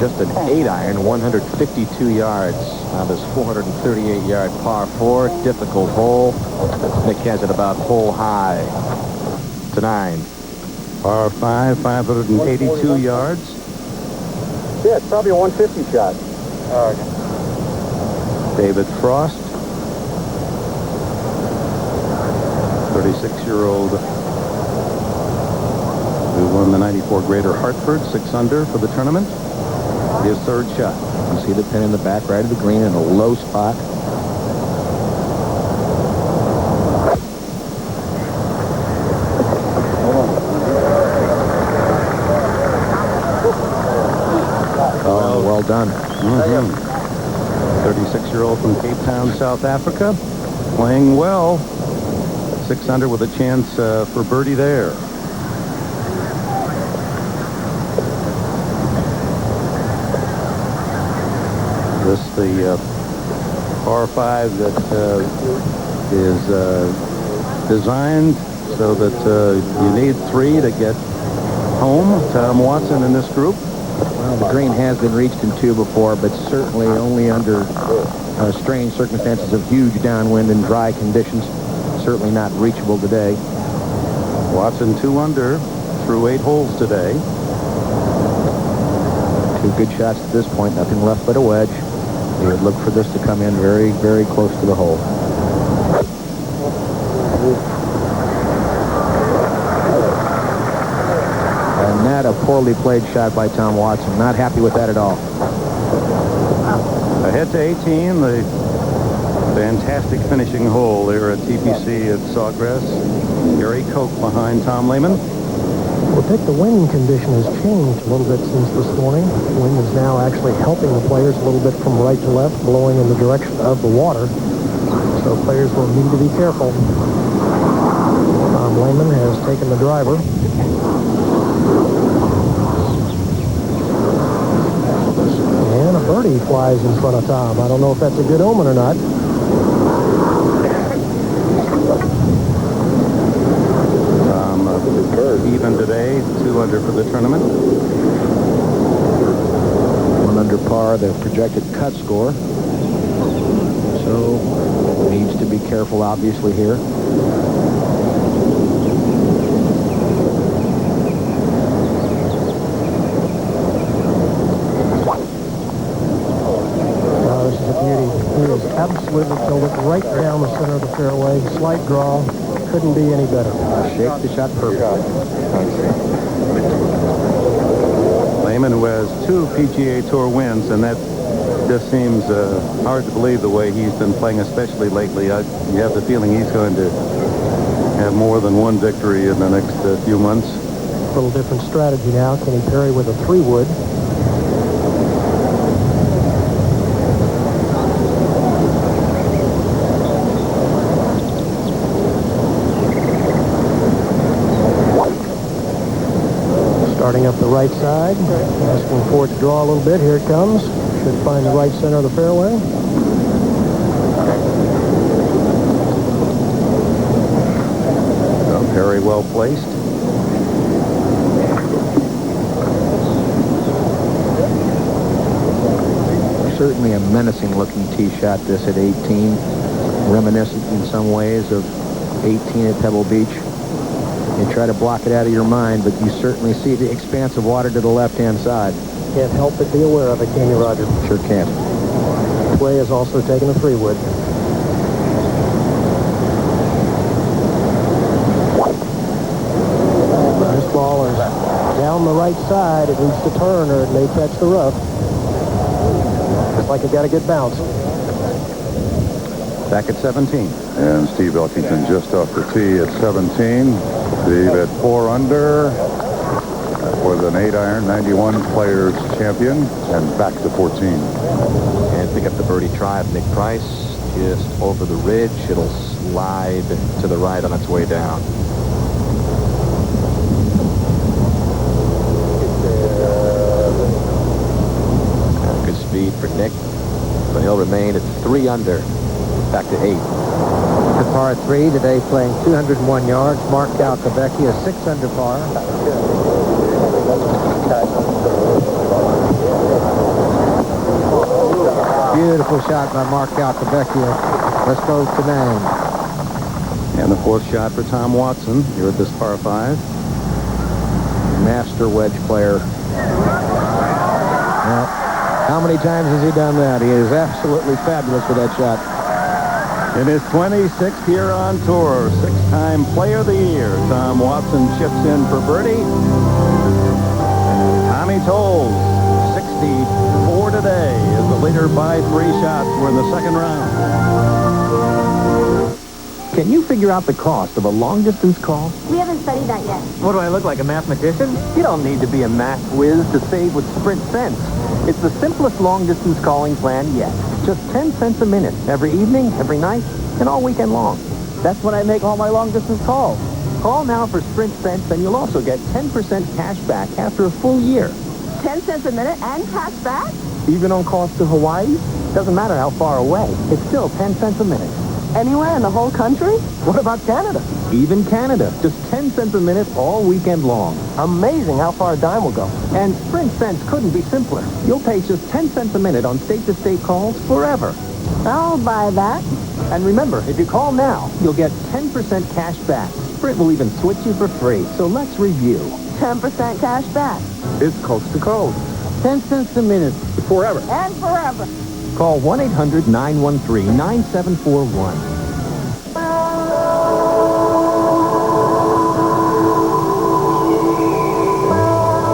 Just an 8-iron, 152 yards on this 438-yard par 4. Difficult hole. Nick has it about hole high to 9. Par 5, 582 yards. Yeah, it's probably a 150 shot. David Frost, 36-year-old, who won the 94 Greater Hartford, 6 under for the tournament. His third shot. You see the pin in the back right of the green in a low spot. Oh, well done. 36-year-old from Cape Town, South Africa, playing well. 6 under with a chance for birdie there. This the par 5 that is designed so that you need 3 to get home. Tom Watson in this group Well, the green has been reached in 2 before, but certainly only under strange circumstances of huge downwind and dry conditions. Certainly not reachable today. Watson 2 under through 8 holes today. 2 good shots at this point. Nothing left but a wedge. He would look for this to come in very, very close to the hole. And not a poorly played shot by Tom Watson. Not happy with that at all. Ahead to 18, the fantastic finishing hole there at TPC at Sawgrass. Gary Koch behind Tom Lehman. Well, Dick, the wind condition has changed a little bit since this morning. The wind is now actually helping the players a little bit from right to left, blowing in the direction of the water. So players will need to be careful. Tom Lehman has taken the driver. And a birdie flies in front of Tom. I don't know if that's a good omen or not. Even today, 2 under for the tournament. 1 under par, the projected cut score. So needs to be careful, obviously, here. Oh, this is a beauty. He is absolutely killed it right down the center of the fairway. Slight draw. Couldn't be any better. Shake the shot perfectly. Lehman, who has 2 PGA Tour wins, and that just seems hard to believe the way he's been playing, especially lately. You have the feeling he's going to have more than 1 victory in the next few months. A little different strategy now. Kenny Perry with a 3-wood. Starting up the right side, asking for it to draw a little bit. Here it comes. Should find the right center of the fairway. Very well placed. Certainly a menacing-looking tee shot, this at 18. Reminiscent in some ways of 18 at Pebble Beach. You try to block it out of your mind, but you certainly see the expanse of water to the left-hand side. Can't help but be aware of it, can you, Roger? Sure can't. Tway has also taken a 3-wood. This ball is down the right side. It needs to turn or it may catch the rough. Looks like it got a good bounce. Back at 17. And Steve Elkington just off the tee at 17. Steve at 4 under. That was an 8-iron, 91 Players champion, and back to 14. And pick up the birdie try of Nick Price, just over the ridge. It'll slide to the right on its way down. Good speed for Nick, but he'll remain at 3 under, back to 8. The par 3 today, playing 201 yards. Mark Calcavecchia, 6 under par. Beautiful shot by Mark Calcavecchia. Let's go to name. And the 4th shot for Tom Watson here at this par 5. Master wedge player. Well, how many times has he done that? He is absolutely fabulous with that shot. In his 26th year on tour, 6-time Player of the Year, Tom Watson chips in for birdie. Tommy Tolles, 64 today, is the leader by 3 shots. We're in the 2nd round. Can you figure out the cost of a long-distance call? We haven't studied that yet. What, do I look like, a mathematician? You don't need to be a math whiz to save with Sprint Cents. It's the simplest long-distance calling plan yet. Just 10 cents a minute, every evening, every night, and all weekend long. That's when I make all my long-distance calls. Call now for Sprint Cents, and you'll also get 10% cash back after a full year. 10 cents a minute and cash back? Even on calls to Hawaii? Doesn't matter how far away. It's still 10 cents a minute. Anywhere in the whole country? What about Canada? Even Canada, just 10 cents a minute all weekend long. Amazing how far a dime will go. And Sprint Cents couldn't be simpler. You'll pay just 10 cents a minute on state-to-state calls forever. I'll buy that. And remember, if you call now, you'll get 10% cash back. Sprint will even switch you for free. So let's review. 10% cash back. It's coast to coast. 10 cents a minute. Forever. And forever. Call 1-800-913-9741.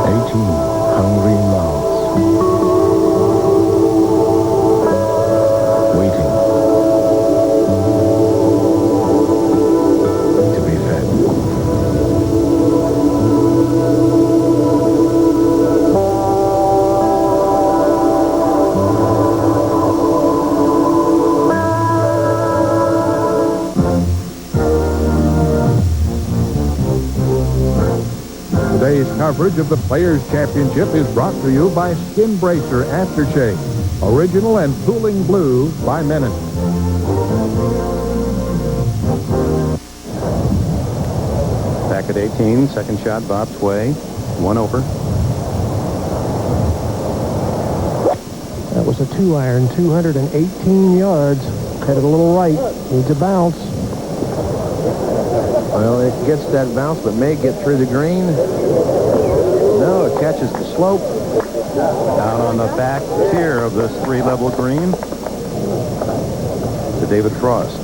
18 hungry mouths. Waiting to be fed. Today's coverage of the Players' Championship is brought to you by Skin Bracer Aftershave, original and cooling blue by Menon. Back at 18, second shot Bob's way, one over. That was a 2-iron, 218 yards. Headed a little right. Needs a bounce. Well, it gets that bounce, but may get through the green. No, it catches the slope. Down on the back tier of this three-level green to David Frost.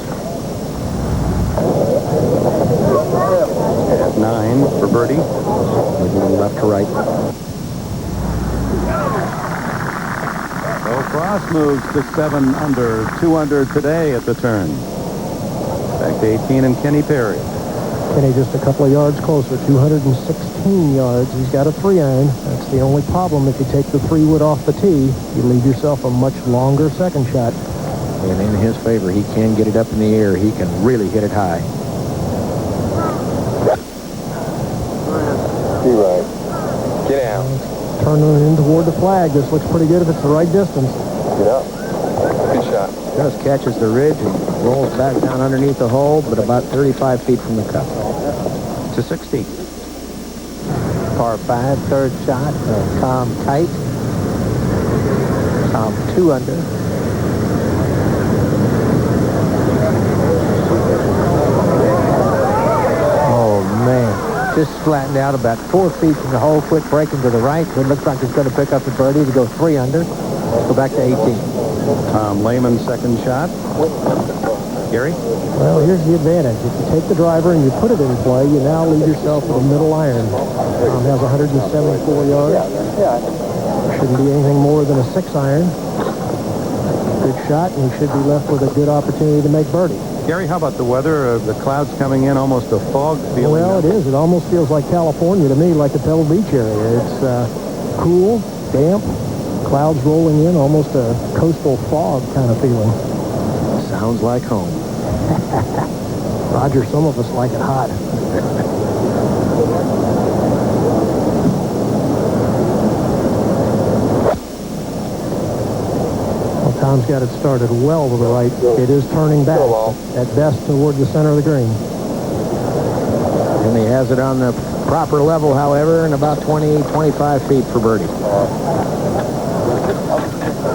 At 9 for birdie. Moving left to right. So Frost moves to 7 under, 2 under today at the turn. Back to 18 and Kenny Perry. Kenny just a couple of yards closer, 216 yards. He's got a 3-iron. That's the only problem. If you take the 3-wood off the tee, you leave yourself a much longer second shot. And in his favor, he can get it up in the air. He can really hit it high. Be right. Get out. Turning in toward the flag. This looks pretty good if it's the right distance. Get up. Good shot. Just catches the ridge and rolls back down underneath the hole, but about 35 feet from the cup. To 60. Par 5, third shot of Tom Kite. Tom 2 under. Oh, man. Just flattened out about 4 feet from the hole. Quick breaking to the right. It looks like it's going to pick up the birdie to go 3 under. Let's go back to 18. Tom Lehman's second shot. Gary? Well, here's the advantage. If you take the driver and you put it in play, you now leave yourself with a middle iron. Tom has 174 yards. Shouldn't be anything more than a 6-iron. Good shot, and he should be left with a good opportunity to make birdie. Gary, how about the weather? The clouds coming in, almost a fog feeling. Well, it is. It almost feels like California to me, like the Pebble Beach area. It's cool, damp, clouds rolling in, almost a coastal fog kind of feeling. Sounds like home. Roger, some of us like it hot. Well, Tom's got it started well to the right. It is turning back, at best toward the center of the green. And he has it on the proper level, however, and about 20, 25 feet for birdie.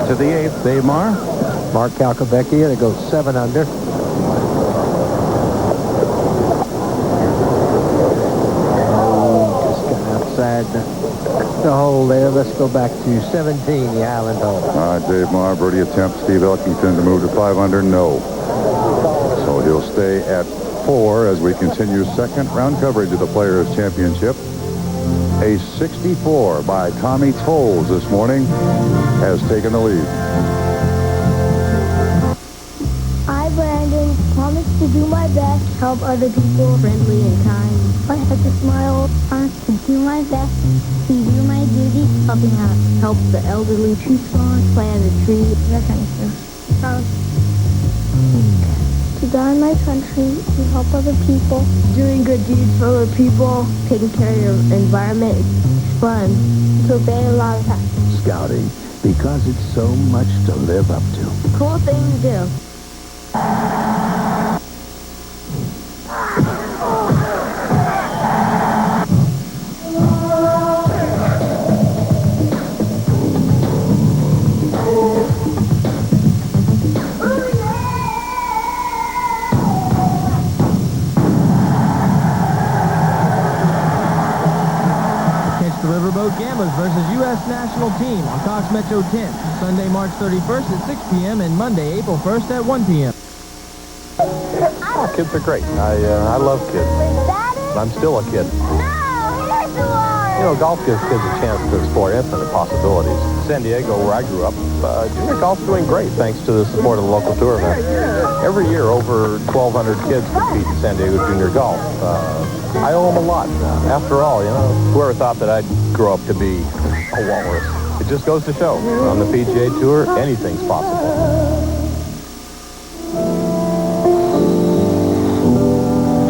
To the 8th, Dave Marr. Mark Calcavecchia to go 7 under. Just got outside the hole there. Let's go back to 17, the island hole. All right, Dave Marr, birdie attempt. Steve Elkington to move to 5 under, no. So he'll stay at 4 as we continue second round coverage of the Players' Championship. A 64 by Tommy Tolles this morning has taken the lead. I, Brandon, promise to do my best, help other people, friendly and kind. I have to smile, promise to do my best, to do my duty, helping out, help the elderly, tree spawn, plant a tree, that kind of stuff. Promise to die in my country, to help other people, doing good deeds for other people, taking care of your environment. It's fun. To obey a lot of time. Scouting, because it's so much to live up to. Cool thing to do. Riverboat Gamblers versus U.S. National Team on Cox Metro 10, Sunday, March 31st at 6 p.m. and Monday, April 1st at 1 p.m. Kids are great. I love kids. I'm still a kid. You know, golf gives kids a chance to explore infinite possibilities. San Diego, where I grew up, junior golf's doing great thanks to the support of the local tour event. Every year, over 1,200 kids compete in San Diego junior golf. I owe them a lot. After all, you know, whoever thought that I'd grow up to be a walrus? It just goes to show. On the PGA Tour, anything's possible.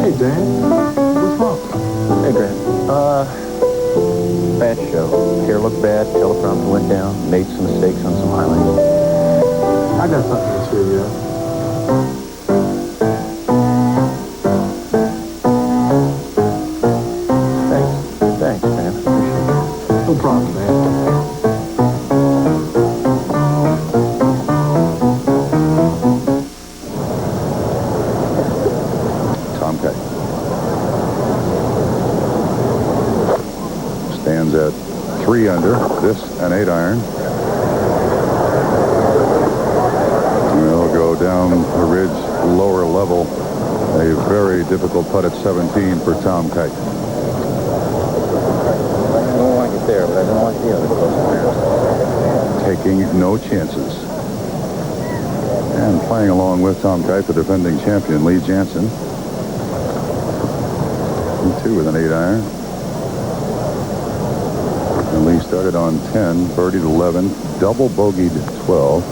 Hey, Dan. What's wrong? Hey, Grant. Bad show. Hair looked bad, teleprompter went down, made some mistakes on some highlights. I got something to cheer you up. Thanks, man. Appreciate it. No problem, man. Tom Kite stands at 3 under. This an 8-iron. We'll go down the ridge, lower level. A very difficult putt at 17 for Tom Kite. I don't like it there, but I don't like the other close players. Taking no chances. And playing along with Tom Kite, the defending champion, Lee Jansen. He too with an 8-iron. And Lee started on 10, birdied 11, double bogeyed 12,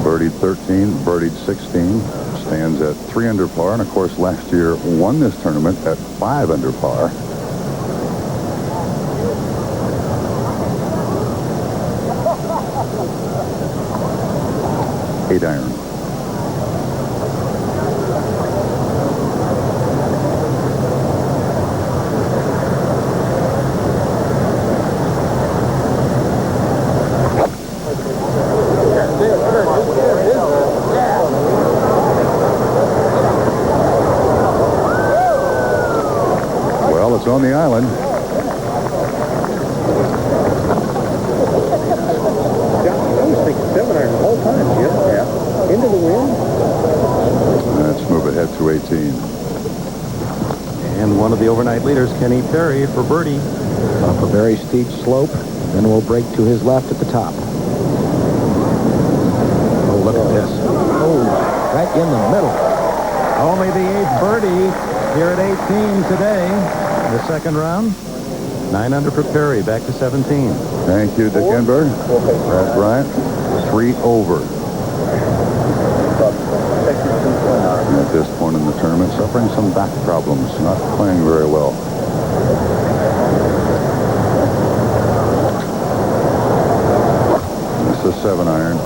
birdied 13, birdied 16, stands at 3 under par, and of course last year won this tournament at 5 under par. Eight iron. Well, it's on the island. Into the wind. Let's move ahead to 18. And one of the overnight leaders, Kenny Perry, for birdie. Off a very steep slope, then we'll break to his left at the top. Oh, look at this. Oh, right in the middle. Only the 8th birdie here at 18 today. The second round. 9 under for Perry, back to 17. Thank you, Dick Enberg. Brad Bryant, 3 over. At this point in the tournament, suffering some back problems, not playing very well. This is 7-iron.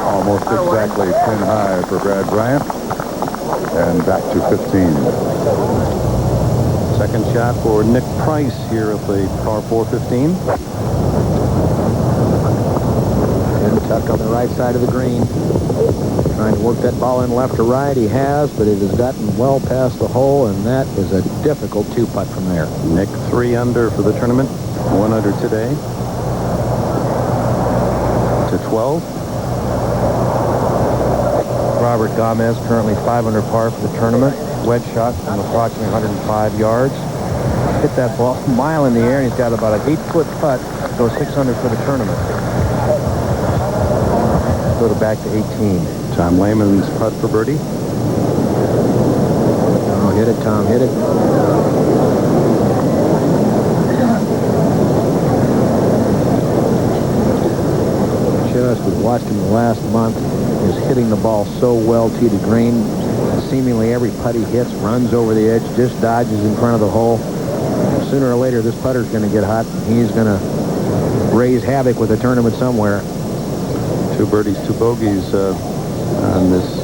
Almost exactly pin high for Brad Bryant. And back to 15. Second shot for Nick Price here at the par 415. Tuck on the right side of the green. Trying to work that ball in left to right. He has, but it has gotten well past the hole, and that is a difficult 2-putt from there. Nick 3 under for the tournament. 1 under today. To 12. Robert Gomez currently 5 under par for the tournament. Wedge shot from approximately 105 yards. Hit that ball a mile in the air, and he's got about an 8-foot putt. Goes 6 under for the tournament. Go to back to 18. Tom Lehman's putt for birdie. Oh, hit it, Tom. Hit it. Just we watched him the last month. Is hitting the ball so well tee to green. Seemingly every putt he hits runs over the edge, just dodges in front of the hole. Sooner or later, this putter's going to get hot. He's going to raise havoc with the tournament somewhere. 2 birdies, 2 bogeys on this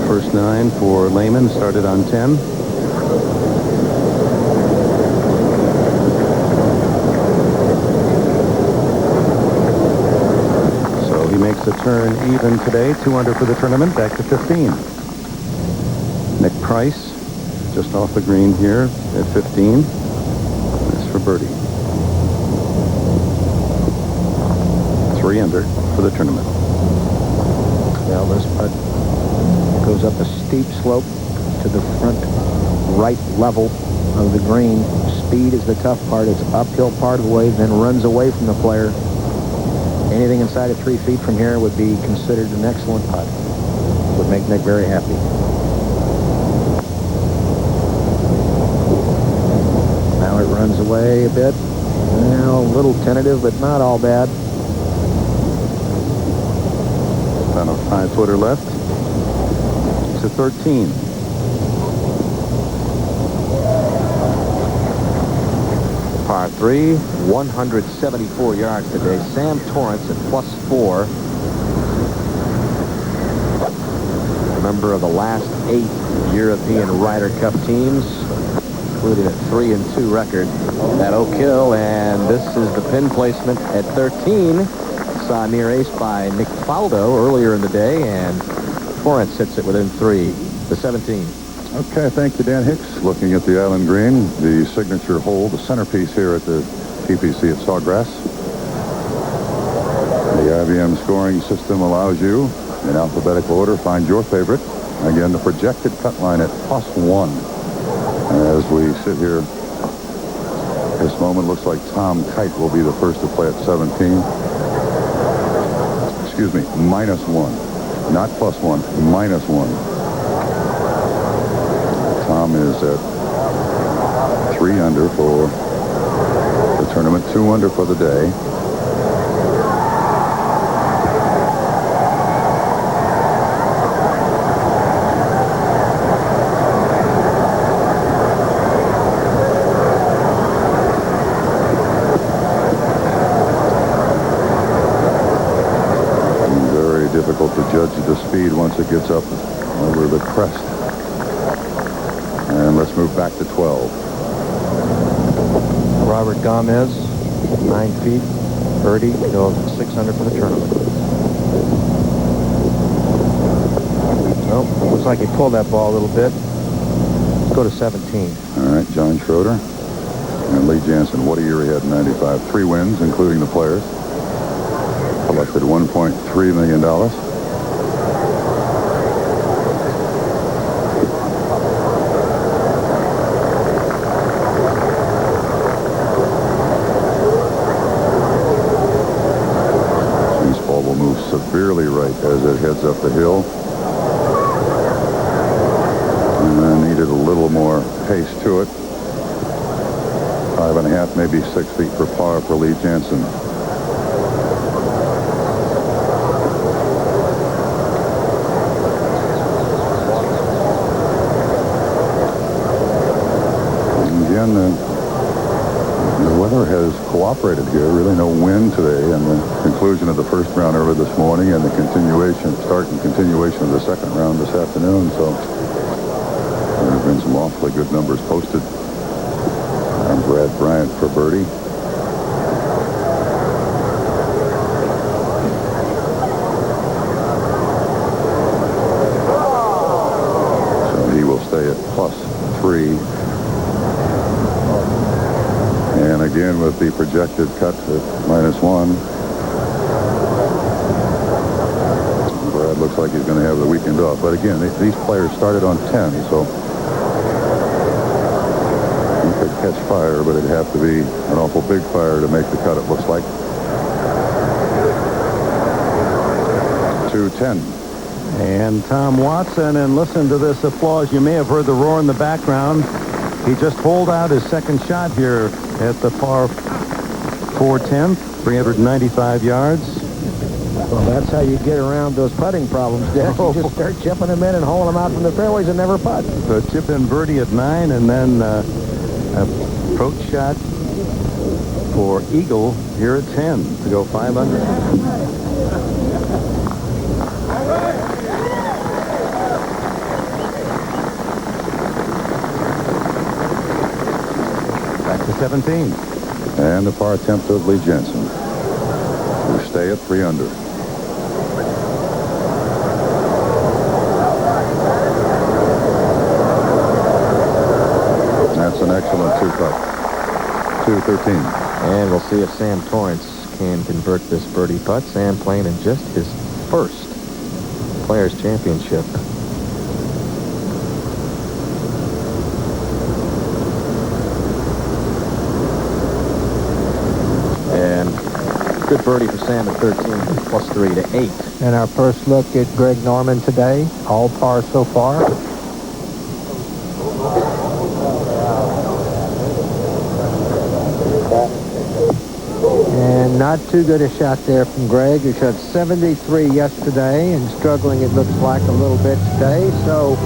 first 9 for Lehman. Started on 10. So he makes a turn even today. 2 under for the tournament. Back to 15. Nick Price, just off the green here at 15. That's for birdie. 3 under for the tournament. Well, this putt goes up a steep slope to the front right level of the green. Speed is the tough part. It's uphill part of the way, then runs away from the player. Anything inside of 3 feet from here would be considered an excellent putt. Would make Nick very happy. Now it runs away a bit. Well, a little tentative, but not all bad. About a 5-footer left. To 13. Par 3, 174 yards today. Sam Torrance at +4. Member of the last 8 European Ryder Cup teams, including a 3-2 record at Oak Hill. And this is the pin placement at 13. Saw a near ace by Nick Faldo earlier in the day, and Torrance hits it within 3. The 17. Okay, thank you, Dan Hicks. Looking at the island green, the signature hole, the centerpiece here at the TPC at Sawgrass. The IBM scoring system allows you, in alphabetical order, find your favorite. Again, the projected cut line at +1. As we sit here, this moment looks like Tom Kite will be the first to play at 17. Excuse me, -1. Not +1, -1. Tom is at 3 under for the tournament, 2 under for the day. Very difficult to judge the speed once it gets up over the crest. And let's move back to 12. Robert Gomez, 9 feet, birdie, goes 6 under for the tournament. Well, looks like he pulled that ball a little bit. Let's go to 17. All right, John Schroeder and Lee Jansen. What a year he had in 95. 3 wins, including the players. Collected $1.3 million. Severely right as it heads up the hill. And needed a little more pace to it. 5.5, maybe 6 feet for par for Lee Jansen. And again, the weather has cooperated here. Really no wind today, and the conclusion of the first round early this morning, and the start and continuation of the second round this afternoon. So there have been some awfully good numbers posted. And Brad Bryant for birdie. So he will stay at +3. And again, with the projected cut at -1, Brad looks like he's going to have the weekend off. But again, these players started on 10, so he could catch fire, but it'd have to be an awful big fire to make the cut, it looks like. 2-10. And Tom Watson, and listen to this applause. You may have heard the roar in the background. He just holed out his second shot here at the par 4/10, 395 yards. Well, that's how you get around those putting problems, Dick. You just start chipping them in and holing them out from the fairways and never putt. The chip in birdie at 9, and then approach shot for eagle here at 10 to go 5 under. Back to 17. And the par attempt of Lee Jansen, who stay at 3 under. excellent 2-putt. 2-13. And we'll see if Sam Torrance can convert this birdie putt. Sam playing in just his first Players' Championship. And good birdie for Sam at 13, +3 to 8. And our first look at Greg Norman today, all par so far. And not too good a shot there from Greg, who shot 73 yesterday and struggling, it looks like, a little bit today. So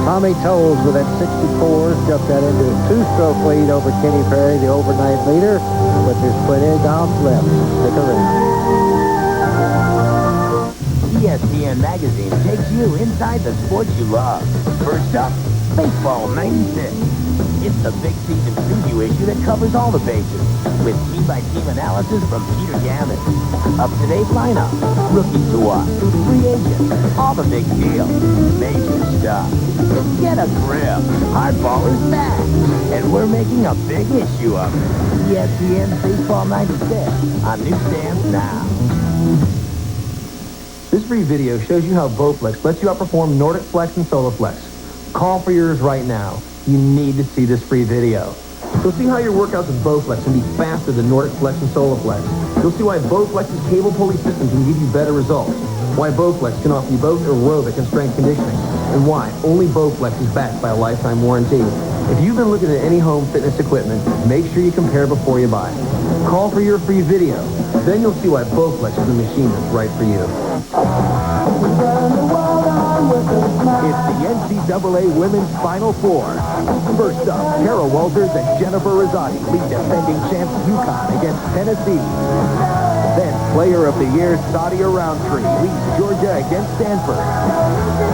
Tommy Tolles with that 64 jumped that into a 2-stroke lead over Kenny Perry, the overnight leader. But there's plenty of golf left. Stick around. ESPN Magazine takes you inside the sports you love. First up, Baseball 96. It's the big season preview issue that covers all the bases, with team-by-team analysis from Peter Gammon. Up-to-date lineup, rookies to watch, free agents, all the big deals, major stuff. Get a grip. Hardball is back, and we're making a big issue of it. ESPN Baseball 96 on newsstands now. This free video shows you how Bowflex lets you outperform Nordic Flex and Soloflex. Call for yours right now. You need to see this free video. You'll see how your workouts with Bowflex can be faster than Nordic Flex and Soloflex. You'll see why Bowflex's cable pulley system can give you better results. Why Bowflex can offer you both aerobic and strength conditioning. And why only Bowflex is backed by a lifetime warranty. If you've been looking at any home fitness equipment, make sure you compare before you buy. Call for your free video. Then you'll see why Bowflex is the machine that's right for you. It's the NCAA Women's Final Four. First up, Kara Walters and Jennifer Rosati lead defending champs UConn against Tennessee. Then Player of the Year Sadia Roundtree leads Georgia against Stanford.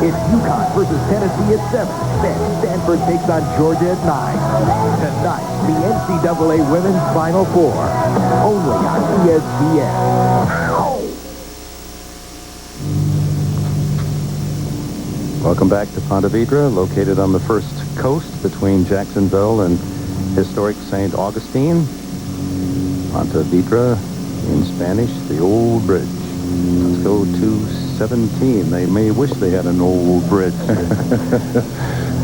It's UConn versus Tennessee at 7. Then Stanford takes on Georgia at 9. Tonight, the NCAA Women's Final Four. Only on ESPN. Welcome back to Ponte Vedra, located on the first coast between Jacksonville and historic St. Augustine. Ponte Vedra, in Spanish, the old bridge. Let's go to 17. They may wish they had an old bridge.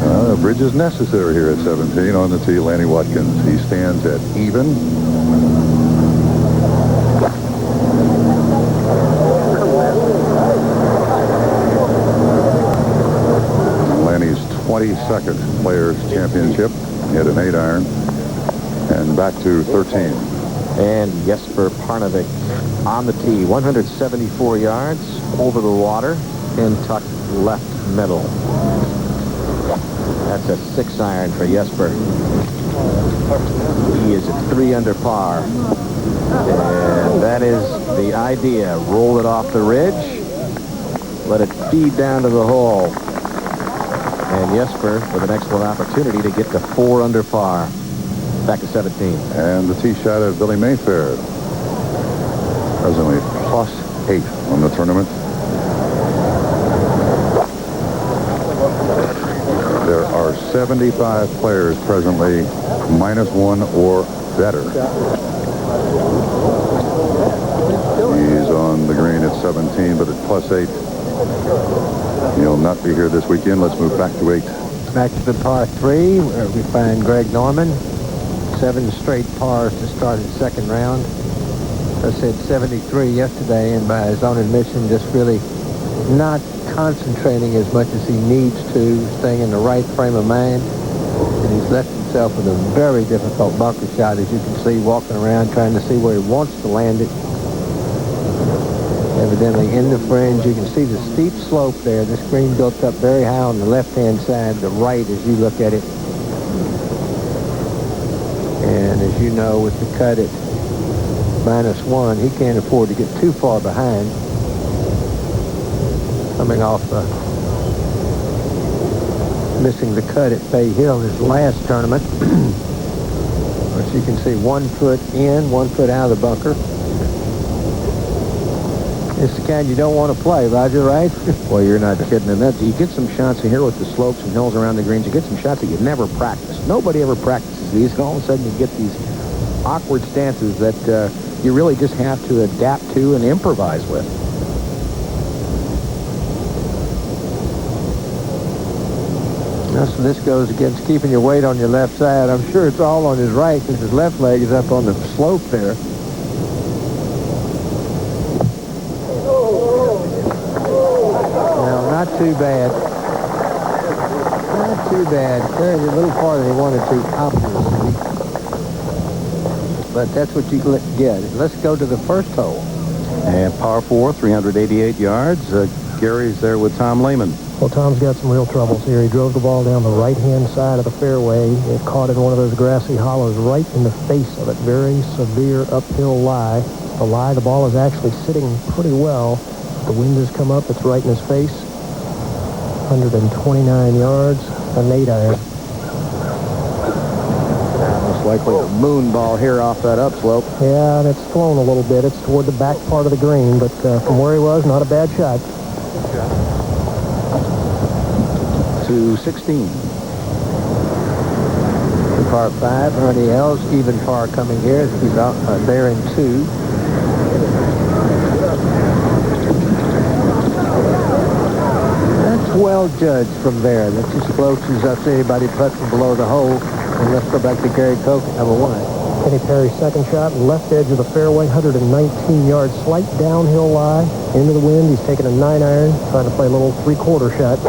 A bridge is necessary here at 17 on the tee. Lanny Watkins, he stands at even. Lanny's 22nd Players' Championship. He had an 8-iron. And back to 13. And Jesper Parnevik on the tee, 174 yards over the water and tucked left middle. That's a 6-iron for Jesper. He is at 3 under par. And that is the idea. Roll it off the ridge. Let it feed down to the hole. And Jesper with an excellent opportunity to get to 4 under par. Back to 17. And the tee shot of Billy Mayfair. Presently +8 on the tournament. There are 75 players presently -1 or better. He's on the green at 17, but at +8. He'll not be here this weekend. Let's move back to 8. Back to the par 3, where we find Greg Norman. 7 straight pars to start his second round. I said 73 yesterday, and by his own admission, just really not concentrating as much as he needs to, staying in the right frame of mind. And he's left himself with a very difficult bunker shot, as you can see, walking around trying to see where he wants to land it. Evidently in the fringe. You can see the steep slope there. This green built up very high on the left-hand side, the right as you look at it. And as you know, with the cut at -1, he can't afford to get too far behind. Coming off missing the cut at Bay Hill his last tournament. As you can see, 1 foot in, 1 foot out of the bunker. It's the kind you don't want to play, Roger, right? Well, you're not kidding. And that, you get some shots here with the slopes and hills around the greens. You get some shots that you never practice. Nobody ever practices these. And all of a sudden, you get these awkward stances that you really just have to adapt to and improvise with. So this goes against keeping your weight on your left side. I'm sure it's all on his right since his left leg is up on the slope there. No, not too bad. Not too bad. Carried it a little farther than he wanted to, obviously. But that's what you get. Let's go to the first hole. And par 4, 388 yards. Gary's there with Tom Lehman. Well, Tom's got some real troubles here. He drove the ball down the right-hand side of the fairway. It caught in one of those grassy hollows right in the face of it. Very severe uphill lie. The ball is actually sitting pretty well. The wind has come up. It's right in his face. 129 yards, an 8-iron. Most likely a moon ball here off that upslope. Yeah, and it's flown a little bit. It's toward the back part of the green, but from where he was, not a bad shot. To 16. Par 5, Ernie Els, even par coming here. He's out there in 2. That's well judged from there. That just floats up to anybody putting below the hole. And let's go back to Gary Koch, number 1. Kenny Perry's second shot, left edge of the fairway, 119 yards, slight downhill lie, into the wind. He's taking a 9-iron, trying to play a little 3/4 shot.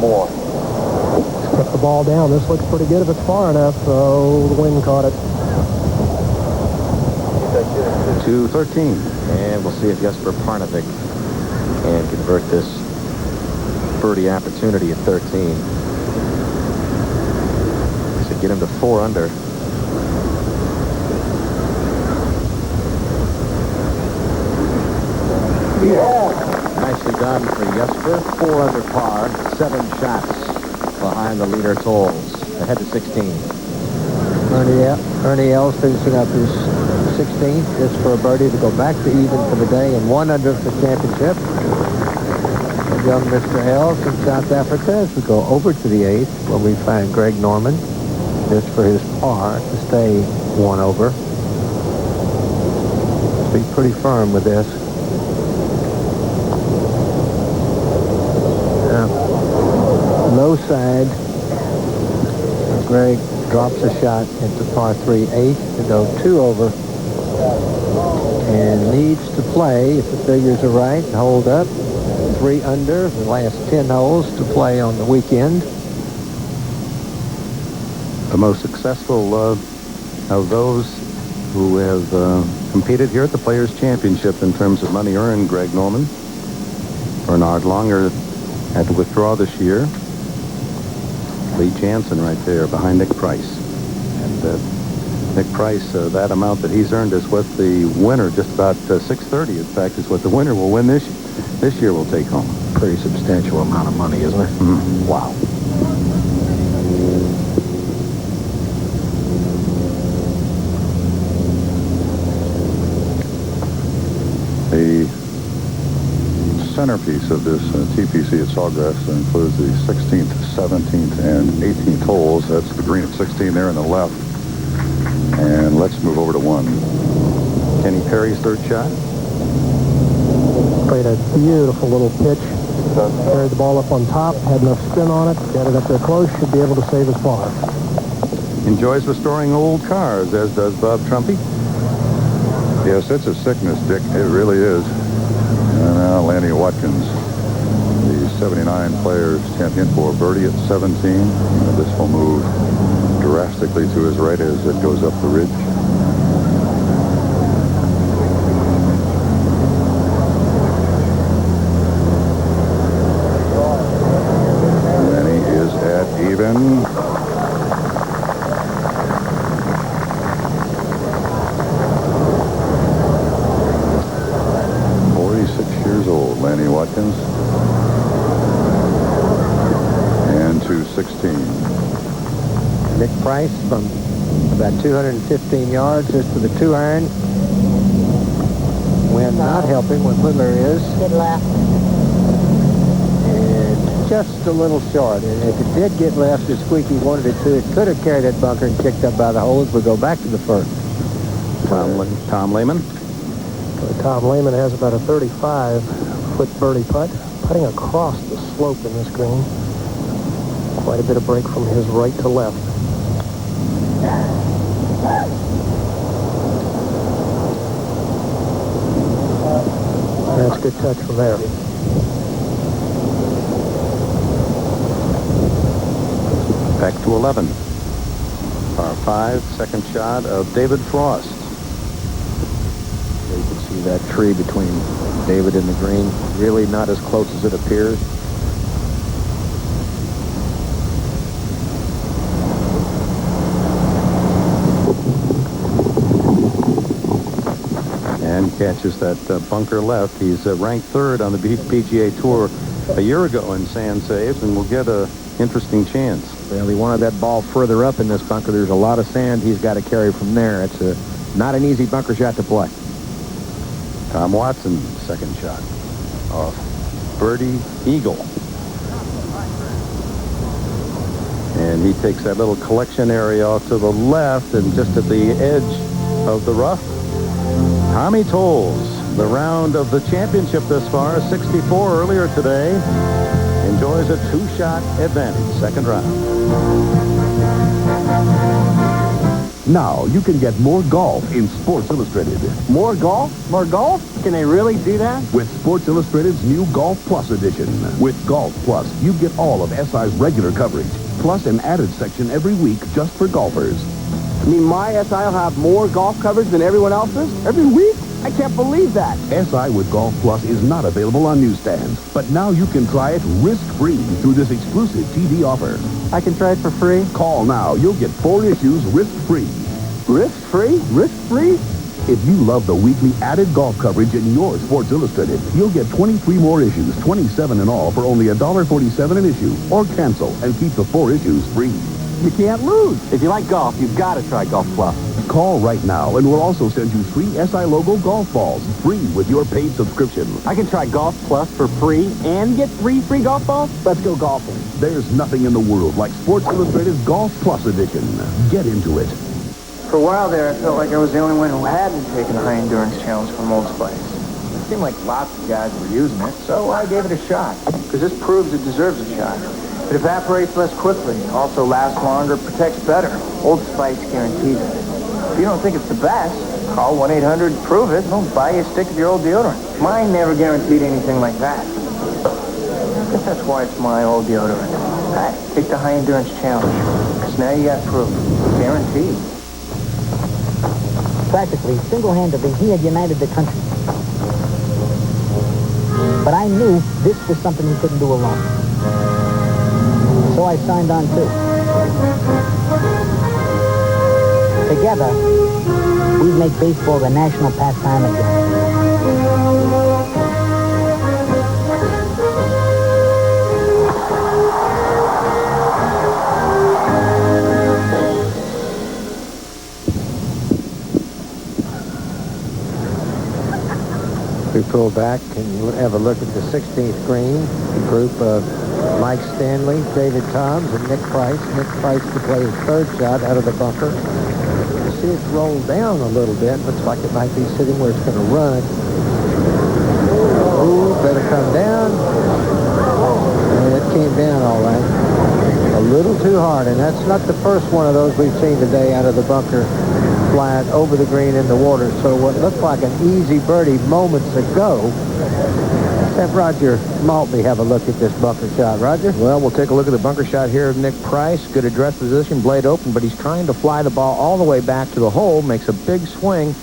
More. Kept the ball down. This looks pretty good if it's far enough. Oh, the wind caught it. To 13. And we'll see if Jesper Parnevik can convert this birdie opportunity at 13. To get him to 4 under. Yeah. Nicely done for Jesper. 4 under par, 7 shots behind the leader Tolles. Ahead to 16. Ernie Els finishing up his 16th just for a birdie to go back to even for the day and 1 under for the championship. Young Mr. Els from South Africa as we go over to the 8th where we find Greg Norman just for his par to stay 1 over. Be pretty firm with this. Low side. Greg drops a shot into par 3/8 to go 2 over. And needs to play, if the figures are right, and hold up. 3 under the last 10 holes to play on the weekend. The most successful of those who have competed here at the Players' Championship in terms of money earned, Greg Norman. Bernard Longer had to withdraw this year. Lee Jansen right there behind Nick Price. And Nick Price, that amount that he's earned is what the winner, just about 630, in fact, is what the winner will win this year will take home. Pretty substantial amount of money, isn't it? Mm-hmm. Wow. The centerpiece of this TPC at Sawgrass includes the 16th, 17th, and 18th holes. That's the green at 16 there on the left. And let's move over to 1. Kenny Perry's third shot. Played a beautiful little pitch. Carried the ball up on top, had enough spin on it, got it up there close, should be able to save his par. Enjoys restoring old cars, as does Bob Trumpy. Yes, it's a sickness, Dick. It really is. And now Lanny Watkins, the 79 Players champion for birdie at 17. This will move drastically to his right as it goes up the ridge. Lanny is at even. Lanny Watkins. And to 16. Nick Price from about 215 yards just for the 2-iron. Went And not helping when Whittler is. Get left. And just a little short. And if it did get left as Squeaky wanted it to, it could have carried that bunker and kicked up by the hole as we go back to the first. Tom Lehman. Tom Lehman has about a 35-foot birdie putt, putting across the slope in this green. Quite a bit of break from his right to left. That's a good touch from there. Back to 11. Par 5, second shot of David Frost. You can see that tree between David and the green. Really not as close as it appears. And catches that bunker left. He's ranked third on the PGA Tour a year ago in sand saves, and will get a interesting chance. Well, he wanted that ball further up in this bunker. There's a lot of sand he's got to carry from there. It's not an easy bunker shot to play. Tom Watson, second shot off birdie eagle. And he takes that little collection area off to the left, and just at the edge of the rough, Tommy Tolles, the round of the championship this far, 64 earlier today, enjoys a two-shot advantage, second round. Now you can get more golf in Sports Illustrated. More golf? More golf? Can they really do that? With Sports Illustrated's new Golf Plus edition. With Golf Plus, you get all of SI's regular coverage, plus an added section every week just for golfers. You mean my SI will have more golf coverage than everyone else's? Every week? I can't believe that. SI with Golf Plus is not available on newsstands, but now you can try it risk-free through this exclusive TV offer. I can try it for free? Call now. You'll get 4 issues risk-free. Risk-free? Risk-free? If you love the weekly added golf coverage in your Sports Illustrated, you'll get 23 more issues, 27 in all, for only $1.47 an issue. Or cancel and keep the 4 issues free. You can't lose. If you like golf, you've got to try Golf Plus. Call right now, and we'll also send you 3 SI logo golf balls free with your paid subscription. I can try Golf Plus for free and get 3 free golf balls? Let's go golfing. There's nothing in the world like Sports Illustrated's Golf Plus edition. Get into it. For a while there, I felt like I was the only one who hadn't taken the high endurance challenge from Old Spice. It seemed like lots of guys were using it, so I gave it a shot. Because this proves it deserves a shot. It evaporates less quickly, also lasts longer, protects better. Old Spice guarantees it. If you don't think it's the best, call 1-800-PROVE-IT and they'll buy you a stick of your old deodorant. Mine never guaranteed anything like that. I guess that's why it's my old deodorant. Hey, take the high endurance challenge. Because now you got proof. Guaranteed. Practically, single-handedly, he had united the country. But I knew this was something he couldn't do alone. So I signed on too. Together, we'd make baseball the national pastime again. We pull back and have a look at the 16th green. A group of Mike Stanley, David Toms, and Nick Price. Nick Price to play his third shot out of the bunker. You see it's rolled down a little bit. Looks like it might be sitting where it's going to run. Ooh, better come down. And it came down all right. A little too hard, and that's not the first one of those we've seen today out of the bunker. Flat over the green in the water. So what looked like an easy birdie moments ago. Let's have Roger Maltby have a look at this bunker shot. Roger? Well, we'll take a look at the bunker shot here of Nick Price. Good address position, blade open, but he's trying to fly the ball all the way back to the hole, makes a big swing.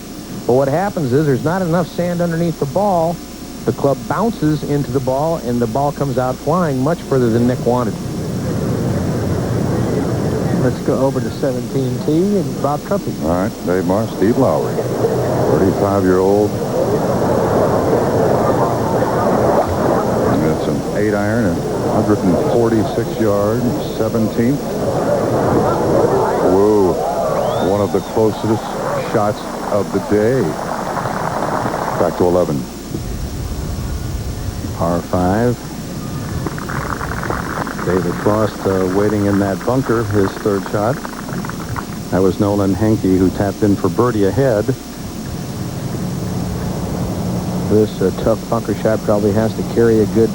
But what happens is there's not enough sand underneath the ball. The club bounces into the ball, and the ball comes out flying much further than Nick wanted. Let's go over to 17T and Bob Truppy. All right, Dave Marr, Steve Lowry, 35-year-old. It's an 8-iron and 146 yards, 17th. Whoa, one of the closest shots of the day. Back to 11. Par 5. David Frost waiting in that bunker, his third shot. That was Nolan Henke, who tapped in for birdie ahead. This tough bunker shot probably has to carry a good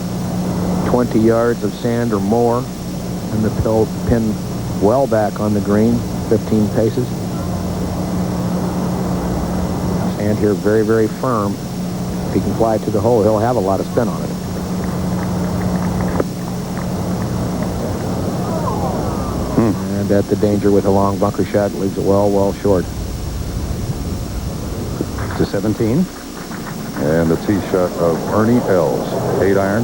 20 yards of sand or more, and the pin well back on the green, 15 paces. Sand here very, very firm. If he can fly to the hole, he'll have a lot of spin on it. And at the danger with a long bunker shot, leaves it well, well short. To 17. And the tee shot of Ernie Els, 8-iron.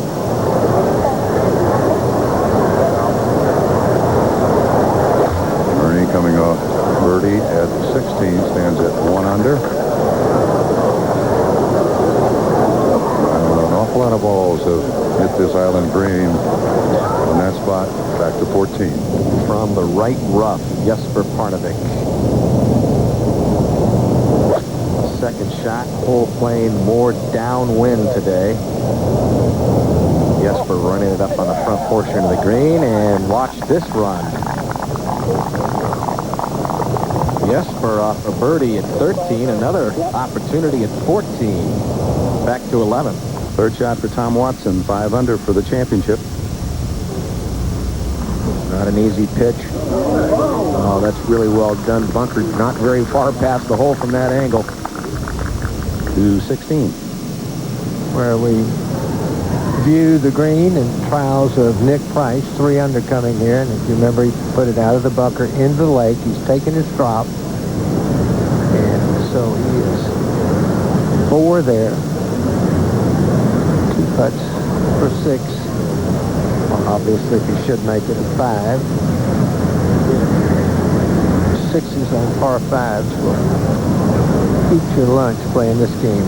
Ernie coming off birdie at 16, stands at 1 under. An awful lot of balls have hit this island green in that spot. Back to 14. From the right rough, Jesper Parnevik. Second shot, hole playing more downwind today. Jesper running it up on the front portion of the green, and watch this run. Jesper off a birdie at 13, another opportunity at 14. Back to 11. Third shot for Tom Watson, 5 under for the championship. Not an easy pitch. Oh, that's really well done. Bunker not very far past the hole from that angle. To 16. Where we view the green and trials of Nick Price, 3 under coming here. And if you remember, he put it out of the bunker into the lake. He's taken his drop. And so he is 4 there. 2 putts for 6. Well, obviously, he should make it a 5. 6s on par 5s will eat your lunch playing this game.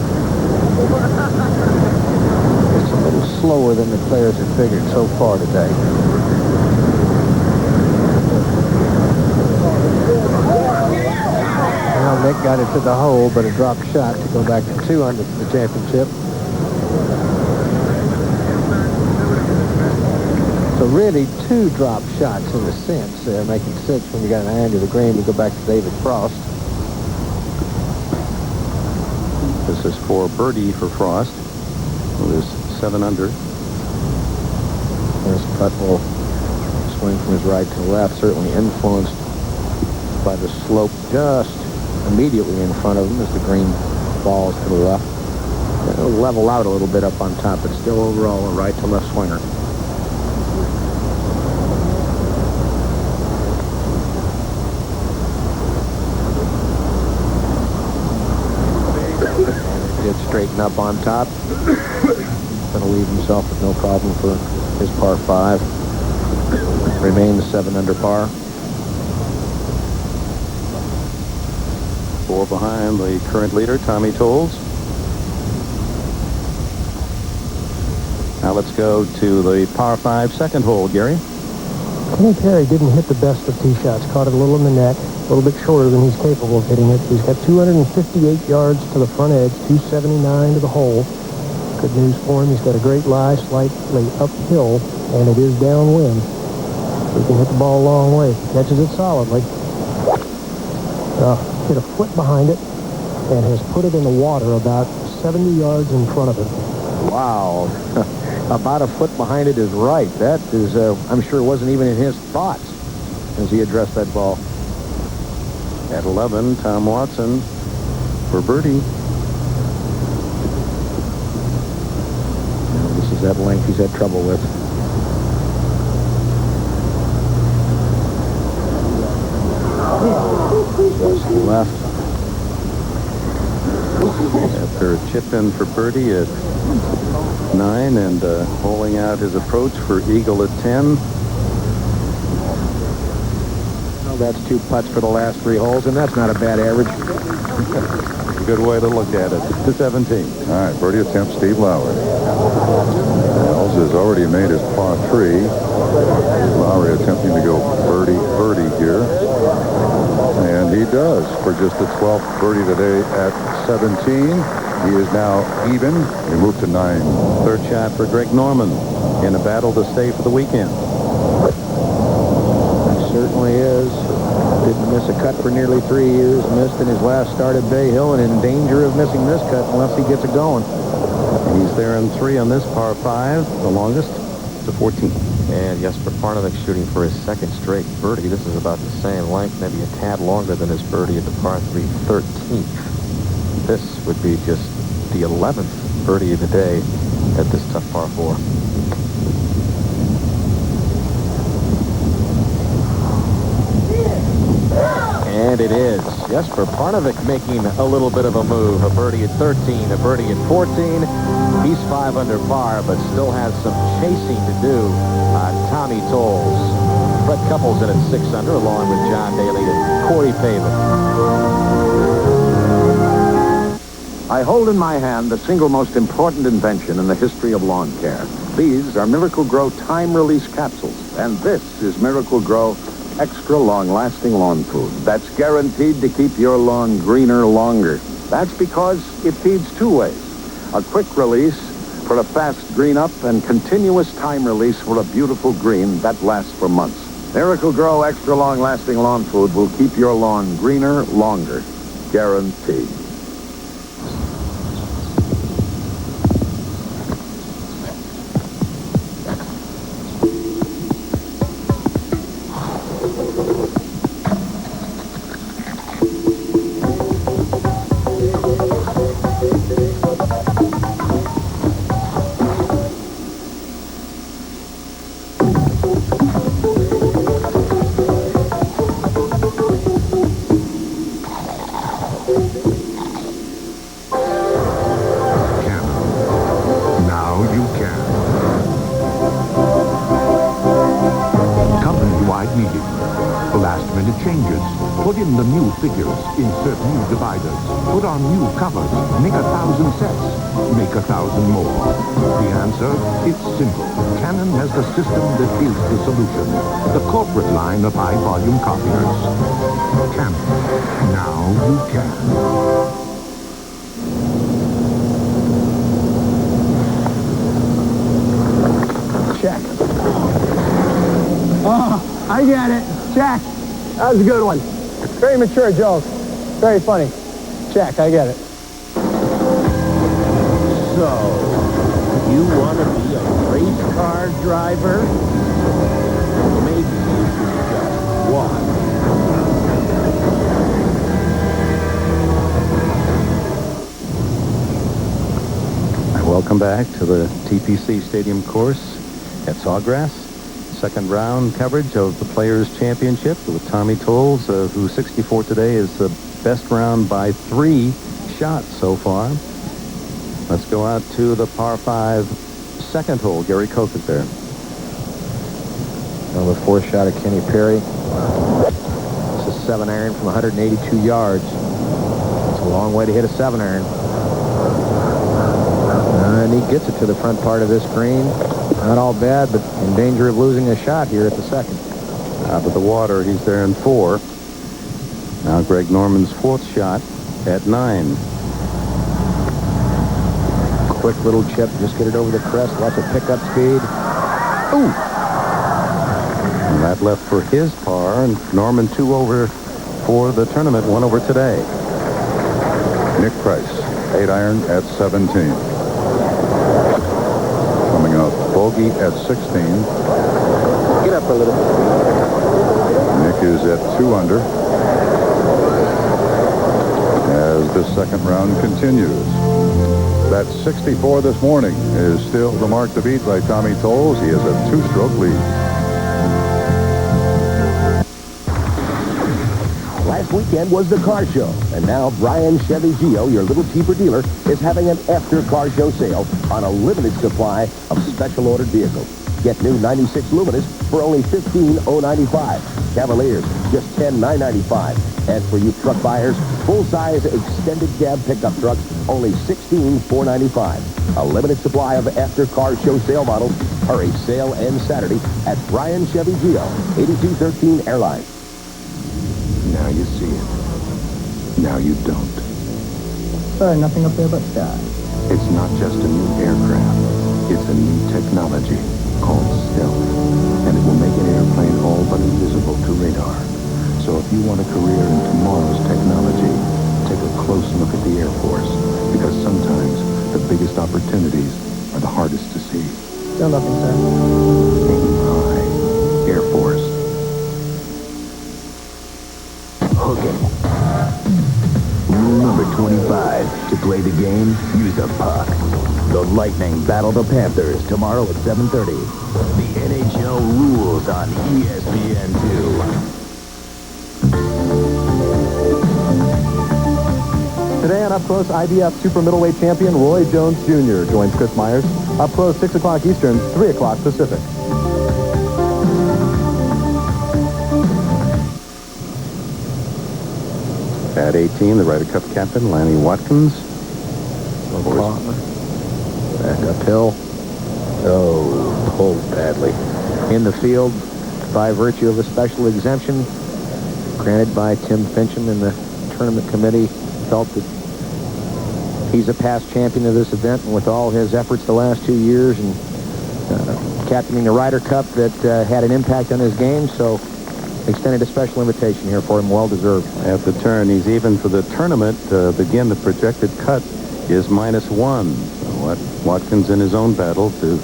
It's a little slower than the players have figured so far today. Well, Nick got it to the hole, but a drop shot to go back to 2 under for the championship. So really 2 drop shots in a sense, making 6 when you got an iron to the green. We go back to David Frost. This is for birdie for Frost, who is 7 under. This putt will swing from his right to left, certainly influenced by the slope just immediately in front of him as the green falls to the left. It'll level out a little bit up on top, but still overall a right to left swinger. Straighten up on top. Going to leave himself with no problem for his par 5. Remains 7 under par. 4 behind the current leader, Tommy Tolles. Now let's go to the par 5 second hole, Gary. Kenny Perry didn't hit the best of tee shots. Caught it a little in the neck. A little bit shorter than he's capable of hitting it. He's got 258 yards to the front edge, 279 to the hole. Good news for him. He's got a great lie, slightly uphill, and it is downwind. So he can hit the ball a long way. He catches it solidly. Hit a foot behind it and has put it in the water about 70 yards in front of him. Wow. About a foot behind it is right. That is, I'm sure it wasn't even in his thoughts as he addressed that ball. At 11, Tom Watson for birdie. Now, this is that length he's had trouble with. Just left. After a chip in for birdie at 9 and holing out his approach for eagle at 10. That's 2 putts for the last 3 holes, and that's not a bad average. Good way to look at it. To 17. All right, birdie attempt, Steve Lowry. Els has already made his par 3. Lowry attempting to go birdie here. And he does for just the 12th birdie today at 17. He is now even. He moved to 9. Third shot for Greg Norman in a battle to stay for the weekend. It certainly is. Didn't miss a cut for nearly 3 years. Missed in his last start at Bay Hill and in danger of missing this cut unless he gets it going. He's there in 3 on this par 5, the longest, to 14. And Jesper Parnevik shooting for his second straight birdie. This is about the same length, maybe a tad longer than his birdie at the par 3 13th. This would be just the 11th birdie of the day at this tough par 4. And it is Jesper Parnevik making a little bit of a move. A birdie at 13, a birdie at 14. He's 5 under par, but still has some chasing to do on Tommy Tolles. Fred Couples in at 6 under, along with John Daly and Corey Pavin. I hold in my hand the single most important invention in the history of lawn care. These are Miracle Grow time-release capsules, and this is Miracle Grow extra long-lasting lawn food that's guaranteed to keep your lawn greener longer. That's because it feeds 2 ways. A quick release for a fast green up and continuous time release for a beautiful green that lasts for months. Miracle Grow extra long-lasting lawn food will keep your lawn greener longer. Guaranteed. Figures, insert new dividers, put on new covers, make 1,000 sets, make 1,000 more. The answer? It's simple. Canon has the system that is the solution. The corporate line of high-volume copiers. Canon. Now you can. Check. Oh, I get it. Check. That was a good one. Very mature joke. Very funny. Check, I get it. So, you want to be a race car driver? Maybe you should just walk. Welcome back to the TPC Stadium course at Sawgrass. Second round coverage of the Players' Championship with Tommy Tolles, who's 64 today, is the best round by 3 shots so far. Let's go out to the par 5 second hole. Gary Koch is there. Well, the 4th shot of Kenny Perry. It's a 7-iron from 182 yards. It's a long way to hit a 7-iron. And he gets it to the front part of this green. Not all bad, but in danger of losing a shot here at the second. Out of the water, he's there in 4. Now Greg Norman's 4th shot at 9. Quick little chip, just get it over the crest, lots of pickup speed. Ooh! And that left for his par, and Norman 2 over for the tournament, 1 over today. Nick Price, 8-iron at 17. Coming up, bogey at 16. Get up a little. Nick is at 2 under as this second round continues. That 64 this morning is still the mark to beat by Tommy Tolles. He has a 2-stroke lead. Last weekend was the car show, and now Brian Chevy Gio, your little cheaper dealer, is having an after-car show sale on a limited supply of special ordered vehicles. Get new 96 Luminas for only $15,095. Cavaliers, just $10,995. And for you truck buyers, full-size extended cab pickup trucks, only $16,495. A limited supply of after-car show sale models. Hurry, sale ends Saturday at Brian Chevy Gio, 8213 Airline. Now you see it. Now you don't. Sorry, nothing up there but sky. It's not just a new aircraft. It's a new technology called stealth. And it will make an airplane all but invisible to radar. So if you want a career in tomorrow's technology, take a close look at the Air Force. Because sometimes the biggest opportunities are the hardest to see. Still nothing, sir. Aim high. Air Force. Hooking. Rule number 25. To play the game, use a puck. The Lightning battle the Panthers tomorrow at 7:30. The NHL rules on ESPN2. Today on Up Close, IBF Super Middleweight Champion Roy Jones Jr. joins Chris Myers. Up Close, 6 o'clock Eastern, 3 o'clock Pacific. At 18, the Ryder Cup captain, Lanny Watkins. Back uphill. Oh, pulled badly. In the field by virtue of a special exemption granted by Tim Fincham and the tournament committee. Felt that he's a past champion of this event, and with all his efforts the last 2 years and captaining the Ryder Cup, that had an impact on his game, so extended a special invitation here for him, well deserved. At the turn, he's even for the tournament. Again, the projected cut is -1. So Watkins in his own battle to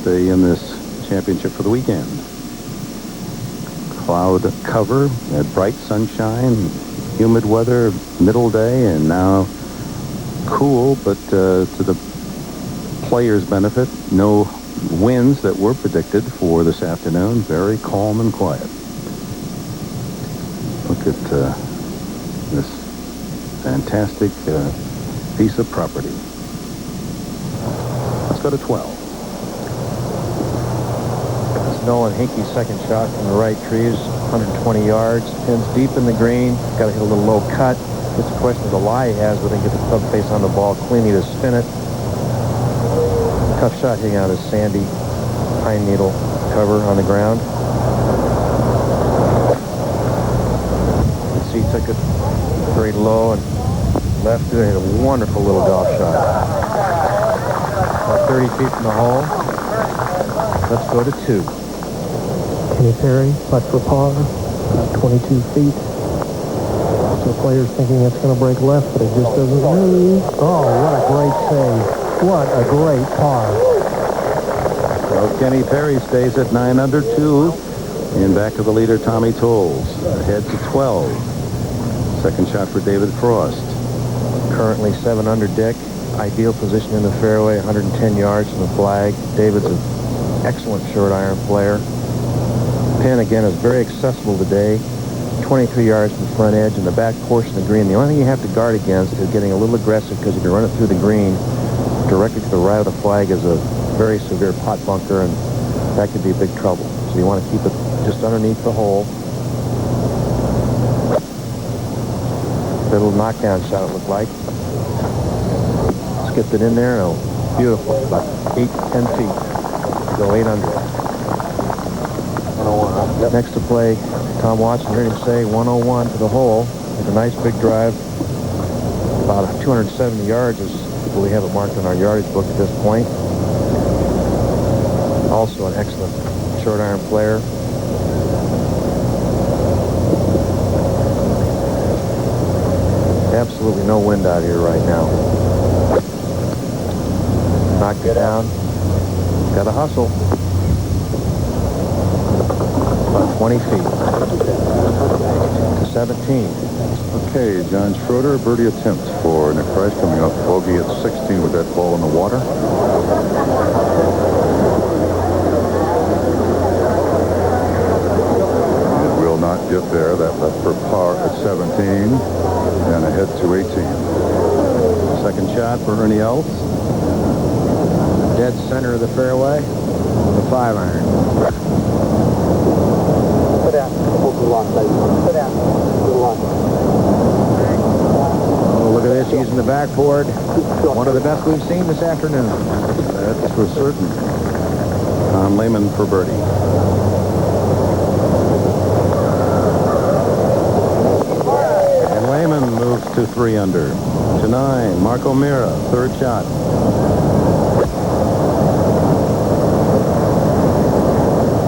stay in this championship for the weekend. Cloud cover, bright sunshine, humid weather, middle day, and now cool, but to the players' benefit, no winds that were predicted for this afternoon. Very calm and quiet. Look at this fantastic piece of property. Let's go to 12. That's Nolan Hinkey's second shot from the right trees, 120 yards, pins deep in the green. Got to hit a little low cut. It's a question of the lie he has, whether he can get the club face on the ball cleanly to spin it. Tough shot hitting out of sandy pine needle cover on the ground. He took it very low and left it. Hit a wonderful little golf shot. About 30 feet from the hole. Let's go to 2. Kenny Perry, putt for par, 22 feet. So players thinking it's going to break left, but it just doesn't move. Oh, what a great save. What a great par. Well, Kenny Perry stays at 9 under 2. And back to the leader, Tommy Tolles. Ahead to 12. Second shot for David Frost. Currently 7 under Dick. Ideal position in the fairway, 110 yards from the flag. David's an excellent short iron player. Pin, again, is very accessible today. 23 yards from the front edge and the back portion of the green. The only thing you have to guard against is getting a little aggressive, because if you run it through the green, directly to the right of the flag is a very severe pot bunker, and that could be big trouble. So you want to keep it just underneath the hole. Little knockdown shot, it looked like. Skipped it in there. Oh, beautiful. About 8-10 feet. Go 8 under. 101. Yep. Next to play, Tom Watson heard him say 101 to the hole with a nice big drive. About 270 yards is what we have it marked on our yardage book at this point. Also an excellent short iron player. Absolutely no wind out here right now. Knocked it down. Got to hustle. About 20 feet. To 17. Okay, John Schroeder, birdie attempt for Nick Price, coming up bogey at 16 with that ball in the water. It will not get there. That left for par at 17 and ahead to 18. Second shot for Ernie Els. Dead center of the fairway. The 5-iron. Put out. Put out. Oh, look at this, using the backboard. One of the best we've seen this afternoon. That's for certain. Tom Lehman for birdie. And Lehman to 3 under. To 9, Mark O'Meara, third shot.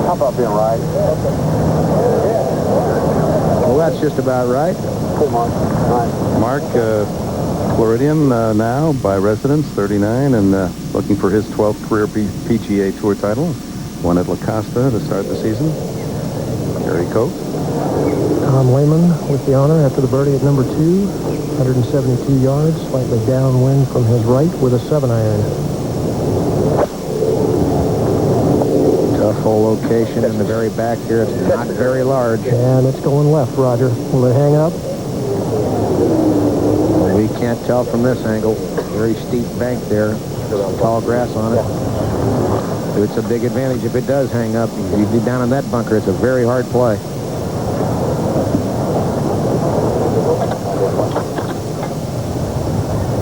How about being right? Well, that's just about right. Good, Mark. Nice. Mark, Floridian now by residence, 39, and looking for his 12th career PGA Tour title. Won at La Costa to start the season. Gary Cope. Tom Lehman with the honor after the birdie at number 2. 172 yards, slightly downwind from his right with a 7-iron. Tough hole location in the very back here. It's not very large. And it's going left, Roger. Will it hang up? We can't tell from this angle. Very steep bank there. Some tall grass on it. It's a big advantage if it does hang up. You'd be down in that bunker. It's a very hard play.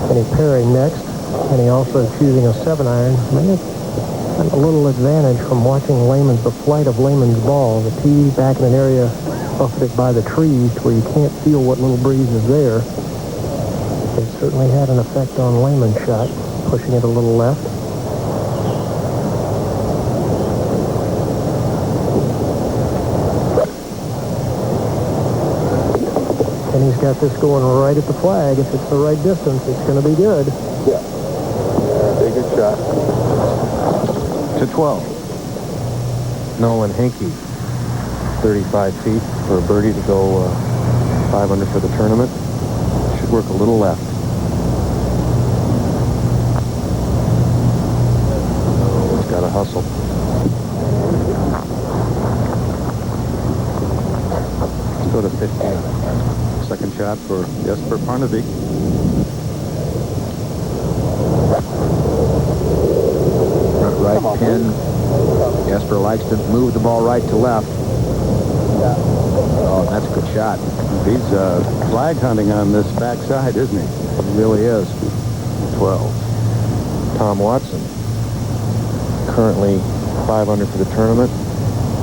Kenny Perry next. Kenny also choosing a 7-iron. May have a little advantage from watching the flight of Lehman's ball. The tee back in an area buffeted by the trees where you can't feel what little breeze is there. It certainly had an effect on Lehman's shot, pushing it a little left. And he's got this going right at the flag. If it's the right distance, it's going to be good. Yeah. Big good shot. To 12. Nolan Henke, 35 feet for a birdie to go 5 under for the tournament. Should work a little left. He's got to hustle. Let's go to 15. Second shot for Jesper Parnevik. Right pin. Jesper likes to move the ball right to left. Oh, that's a good shot. He's flag hunting on this backside, isn't he? He really is. 12. Tom Watson, currently 5 under for the tournament.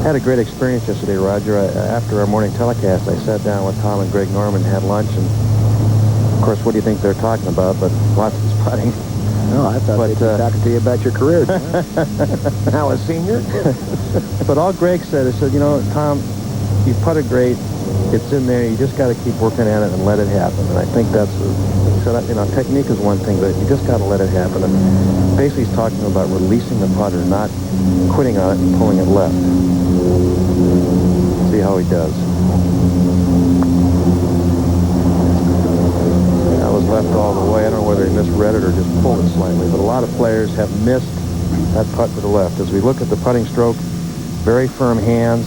Had a great experience yesterday, Roger. After our morning telecast, I sat down with Tom and Greg Norman, had lunch, and of course, what do you think they're talking about? But Watson's putting. No, I thought they'd be talking to you about your career. Now a senior. But all Greg said is, you know, Tom, you putted great. It's in there. You just got to keep working at it and let it happen. And I think that's, he said, you know, technique is one thing, but you just got to let it happen. And basically he's talking about releasing the putter, not quitting on it and pulling it left. See how he does. That was left all the way. I don't know whether he misread it or just pulled it slightly, but a lot of players have missed that putt to the left. As we look at the putting stroke, very firm hands.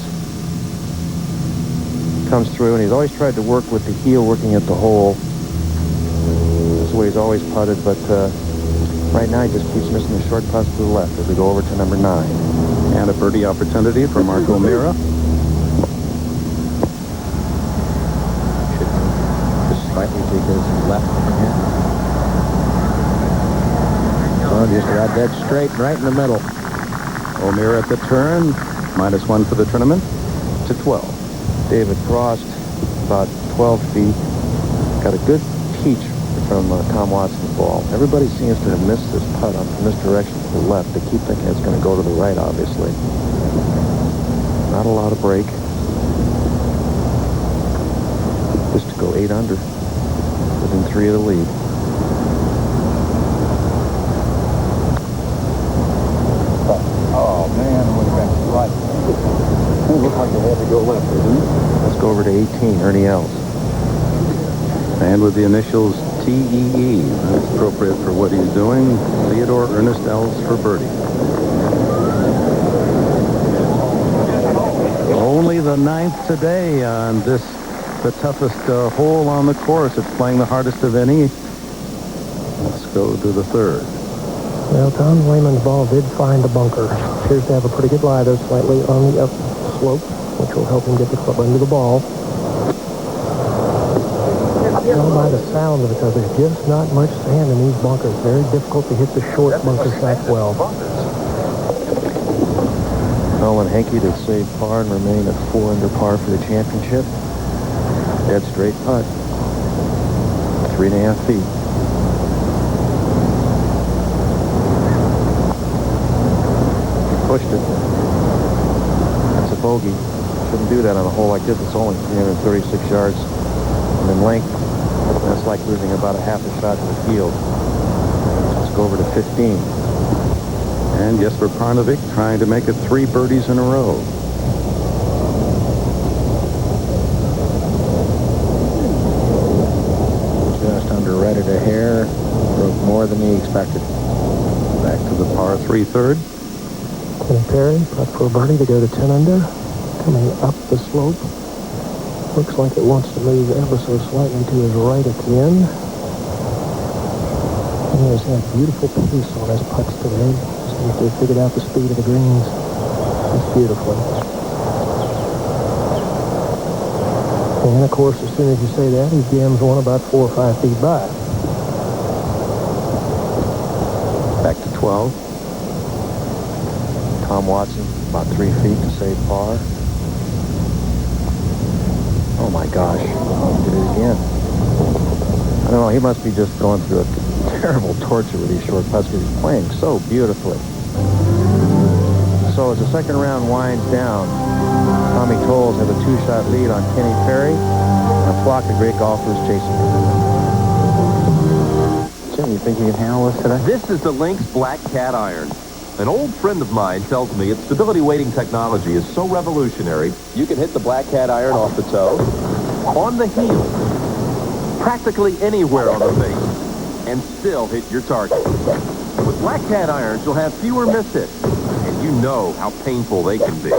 Comes through, and he's always tried to work with the heel, working at the hole. That's the way he's always putted, but right now he just keeps missing the short putts to the left as we go over to number 9. And a birdie opportunity for Mark O'Meara. Just slightly to his left. Oh, just right dead straight, right in the middle. O'Meara at the turn, -1 for the tournament, to 12. David Frost, about 12 feet. Got a good teach from Tom Watson's ball. Everybody seems to have missed this putt on from this direction to the left. They keep thinking it's going to go to the right, obviously. Not a lot of break. Just to go 8 under, within 3 of the lead. Oh, man, it would have been right. It looked like they had to go left, didn't it? Let's go over to 18, Ernie Els. And with the initials TEE, that's appropriate for what he's doing. Theodore Ernest Els for birdie. Only the 9th today on this, the toughest hole on the course. It's playing the hardest of any. Let's go to the 3rd. Well, Tom Lehman's ball did find the bunker. Appears to have a pretty good lie, though, slightly on the up slope, which will help him get the club under the ball. Tell by the sound of it, though, there's just not much sand in these bunkers. Very difficult to hit the short bunker shots well. Nolan Henke to save par and remain at 4 under par for the championship. Dead straight putt. 3.5 feet. Pushed it. That's a bogey. Shouldn't do that on a hole like this. It's only 336 yards. And in length, that's like losing about a half a shot to the field. Let's go over to 15. And Jesper Parnevik trying to make it 3 birdies in a row. Just underread it a hair. Broke more than he expected. Back to the par 3 third. Kenny Perry, putt for a birdie to go to 10 under. Coming up the slope. Looks like it wants to move ever so slightly to his right at the end. And he has had beautiful pace on his putts today. Just like they figured out the speed of the greens. It's beautifully. And of course, as soon as you say that, he jams one about 4 or 5 feet by. Back to 12. Tom Watson, about 3 feet to save par. Oh my gosh, he did it again. I don't know, he must be just going through a terrible torture with these short putts because he's playing so beautifully. So as the second round winds down, Tommy Tolles has a 2-shot lead on Kenny Perry and a flock of great golfers chasing him. Jim, you think you can handle this today? This is the Lynx Black Cat Iron. An old friend of mine tells me its stability weighting technology is so revolutionary, you can hit the Black Cat Iron off the toe, on the heel, practically anywhere on the face, and still hit your target. With Black Cat Irons, you'll have fewer miss hits, and you know how painful they can be.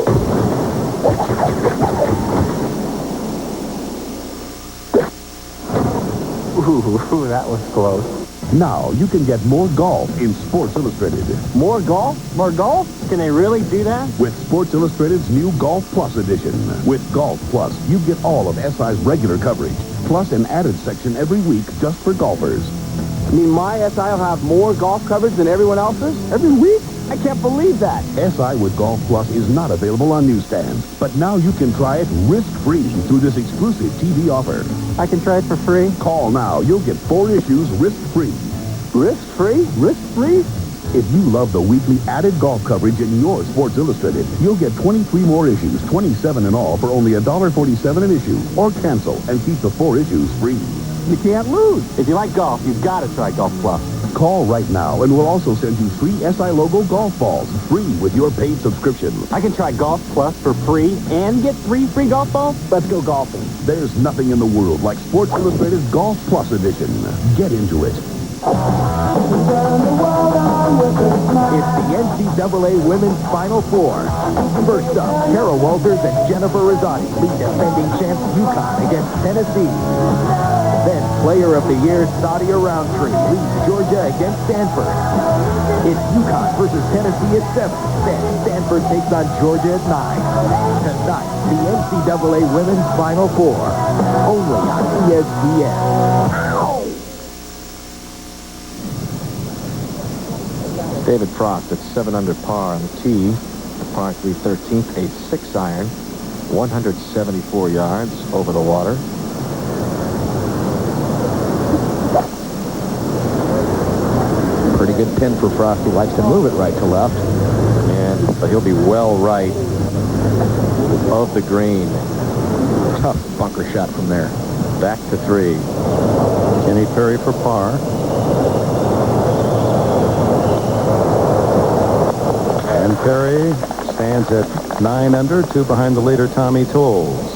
Ooh, that was close. Now you can get more golf in Sports Illustrated. More golf? More golf? Can they really do that? With Sports Illustrated's new Golf Plus edition. With Golf Plus, you get all of SI's regular coverage, plus an added section every week just for golfers. You mean my SI will have more golf coverage than everyone else's? Every week? I can't believe that. SI with Golf Plus is not available on newsstands, but now you can try it risk-free through this exclusive TV offer. I can try it for free? Call now. You'll get 4 issues risk-free. Risk-free? Risk-free? If you love the weekly added golf coverage in your Sports Illustrated, you'll get 23 more issues, 27 in all, for only $1.47 an issue. Or cancel and keep the 4 issues free. You can't lose. If you like golf, you've got to try Golf Plus. Call right now, and we'll also send you free SI logo golf balls, free with your paid subscription. I can try Golf Plus for free and get 3 free golf balls? Let's go golfing. There's nothing in the world like Sports Illustrated's Golf Plus edition. Get into it. It's the NCAA Women's Final Four. First up, Kara Walters and Jennifer Rosati lead defending champs UConn against Tennessee. Then Player of the Year Sadia Roundtree leads Georgia against Stanford. It's UConn versus Tennessee at 7. Then Stanford takes on Georgia at 9. Tonight, the NCAA Women's Final Four. Only on ESPN. David Frost at 7 under par on the tee. The par 3 13th, a 6-iron, 174 yards over the water. Pretty good pin for Frost. He likes to move it right to left. But he'll be well right of the green. Tough bunker shot from there. Back to 3. Kenny Perry for par. And Perry stands at 9 under, 2 behind the leader, Tommy Tolles.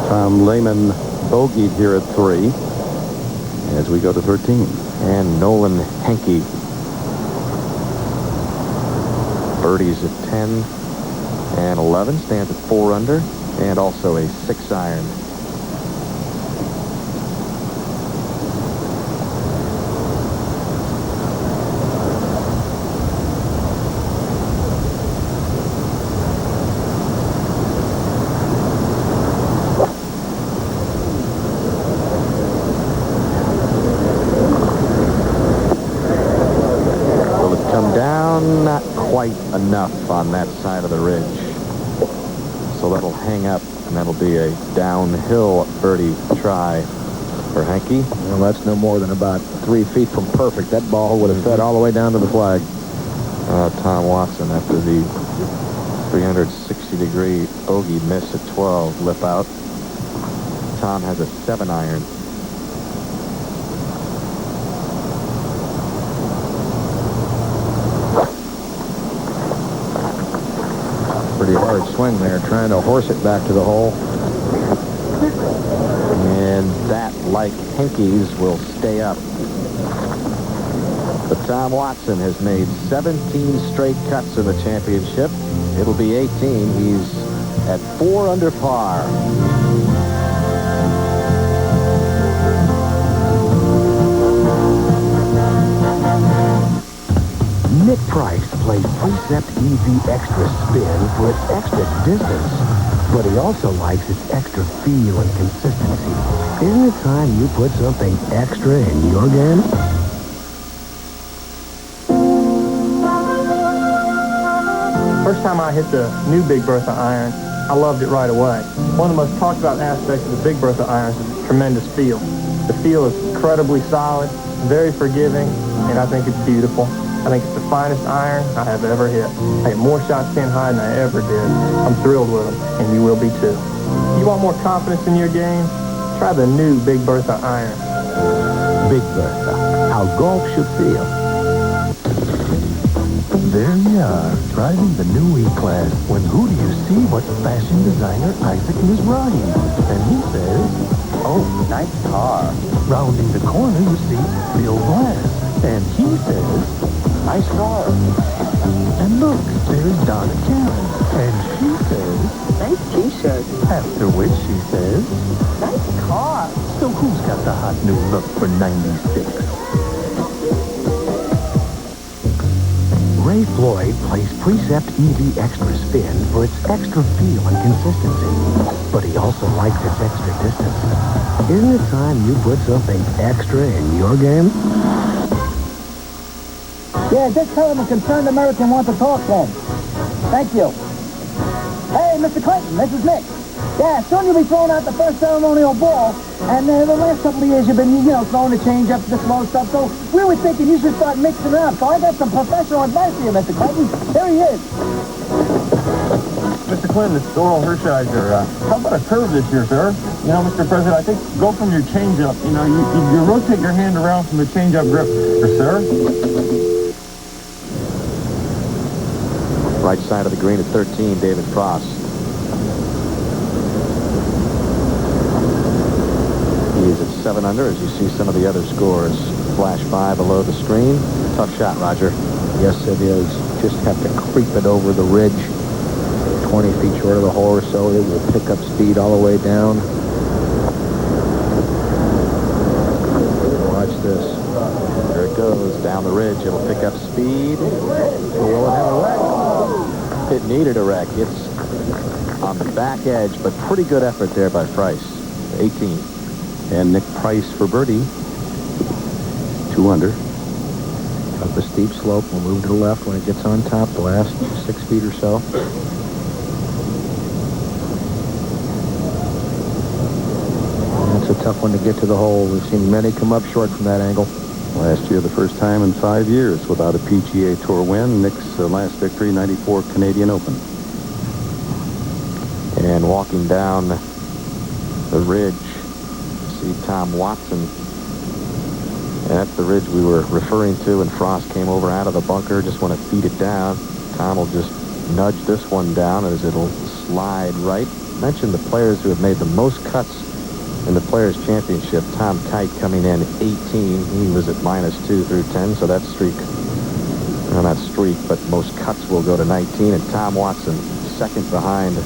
Tom Lehman bogeyed here at 3 as we go to 13. And Nolan Henke birdies at 10 and 11, stands at 4 under, and also a 6-iron. Not quite enough on that side of the ridge. So that'll hang up, and that'll be a downhill birdie try for Henke. Well, that's no more than about 3 feet from perfect. That ball would have fed all the way down to the flag. Tom Watson, after the 360-degree bogey miss at 12, lip out. Tom has a 7-iron. Pretty hard swing there, trying to horse it back to the hole. And that, like Henke's, will stay up. But Tom Watson has made 17 straight cuts in the championship. It'll be 18. He's at 4 under par. Nick Price plays Precept EV Extra Spin for its extra distance, but he also likes its extra feel and consistency. Isn't it time you put something extra in your game? First time I hit the new Big Bertha iron, I loved it right away. One of the most talked about aspects of the Big Bertha irons is its tremendous feel. The feel is incredibly solid, very forgiving, and I think it's beautiful. I think it's the finest iron I have ever hit. I hit more shots 10 high than I ever did. I'm thrilled with them, and you will be too. You want more confidence in your game? Try the new Big Bertha iron. Big Bertha, how golf should feel. There you are, driving the new E-Class, when who do you see but fashion designer Isaac Mizrahi? And he says, oh, nice car. Rounding the corner, you see Bill Glass, and he says, nice car. And look, there's Donna Karen, and she says, nice T-shirt. After which she says, nice car. So who's got the hot new look for 96? Ray Floyd plays Precept EV Extra Spin for its extra feel and consistency, but he also likes its extra distance. Isn't it time you put something extra in your game? Yeah, just tell him a concerned American wants to talk to him. Thank you. Hey, Mr. Clinton, this is Nick. Yeah, soon you'll be throwing out the first ceremonial ball, and the last couple of years you've been, throwing the change up to the slow stuff, so we were thinking you should start mixing it up. So I got some professional advice for you, Mr. Clinton. Here he is. Mr. Clinton, it's Doral Hershiser. How about a curve this year, sir? Mr. President, I think go from your changeup. You rotate your hand around from the changeup grip, sir. Right side of the green at 13, David Frost. He is at 7 under, as you see some of the other scores flash by below the screen. Tough shot, Roger. Yes, it is. Just have to creep it over the ridge. 20 feet short of the hole or so. It will pick up speed all the way down. Watch this. There it goes, down the ridge. It'll pick up speed. Will it have a wreck? It needed a wreck. It's on the back edge, but pretty good effort there by Price. 18. And Nick Price for birdie. 2 under. Up a steep slope. We'll move to the left when it gets on top, the last 6 feet or so. It's a tough one to get to the hole. We've seen many come up short from that angle. Last year, the first time in 5 years without a PGA Tour win. Nick's last victory, 94 Canadian Open. And walking down the ridge, see Tom Watson. And that's the ridge we were referring to, and Frost came over out of the bunker, just want to feed it down. Tom will just nudge this one down as it'll slide right. Mentioned the players who have made the most cuts in the Players' Championship. Tom Kite coming in 18. He was at -2 through 10, so that streak, well, not streak, but most cuts will go to 19. And Tom Watson, second behind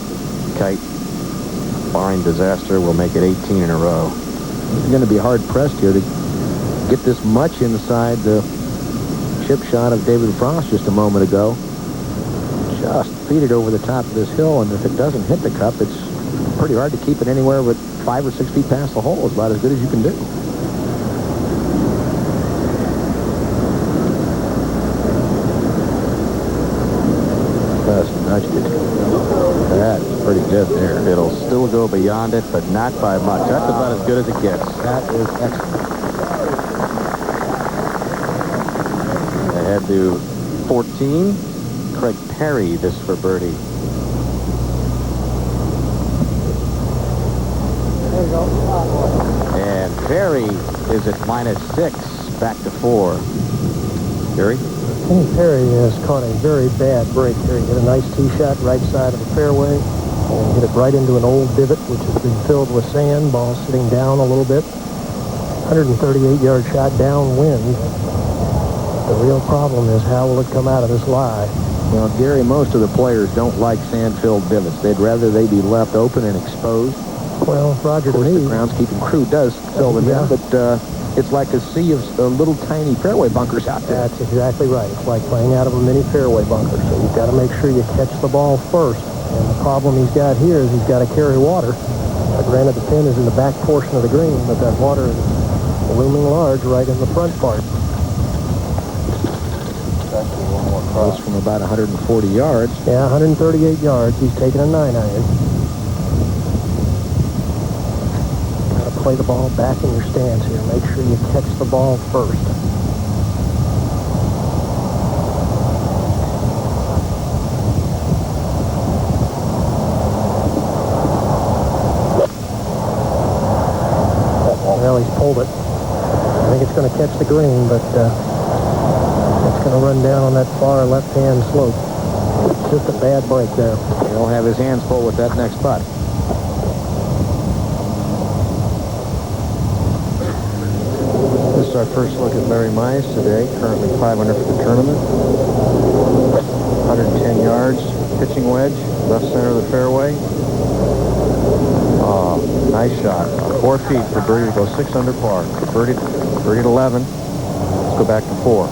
Kite, barring disaster, will make it 18 in a row. He's going to be hard-pressed here to get this much inside the chip shot of David Frost just a moment ago. Just feed it over the top of this hill, and if it doesn't hit the cup, it's pretty hard to keep it anywhere but 5 or 6 feet past the hole. Is about as good as you can do. Just nudged it. That's pretty good there. It'll still go beyond it, but not by much. That's about as good as it gets. That is excellent. Ahead to 14. Craig Perry, this for birdie. And Perry is at -6, back to 4. Gary? Kenny Perry has caught a very bad break here. He hit a nice tee shot right side of the fairway and hit it right into an old divot which has been filled with sand. Ball sitting down a little bit. 138-yard shot downwind. The real problem is how will it come out of this lie? Well, Gary, most of the players don't like sand-filled divots. They'd rather they be left open and exposed. Well, Roger, of course, the groundskeeping crew does fill them in, but it's like a sea of little tiny fairway bunkers out there. That's exactly right. It's like playing out of a mini fairway bunker. So you've got to make sure you catch the ball first. And the problem he's got here is he's got to carry water. Granted, the pin is in the back portion of the green, but that water is looming large right in the front part. Close from about 140 yards. Yeah, 138 yards. He's taking a 9-iron. Got to play the ball back in your stance here. Make sure you catch the ball first. Well, he's pulled it. I think it's going to catch the green, but it's going to run down on that far left-hand slope. Just a bad break there. He'll have his hands full with that next putt. This is our first look at Larry Mize today. Currently 500 for the tournament. 110 yards. Pitching wedge. Left center of the fairway. Oh, nice shot. 4 feet for birdie to go 6 under par. Birdie at 11. Let's go back to 4.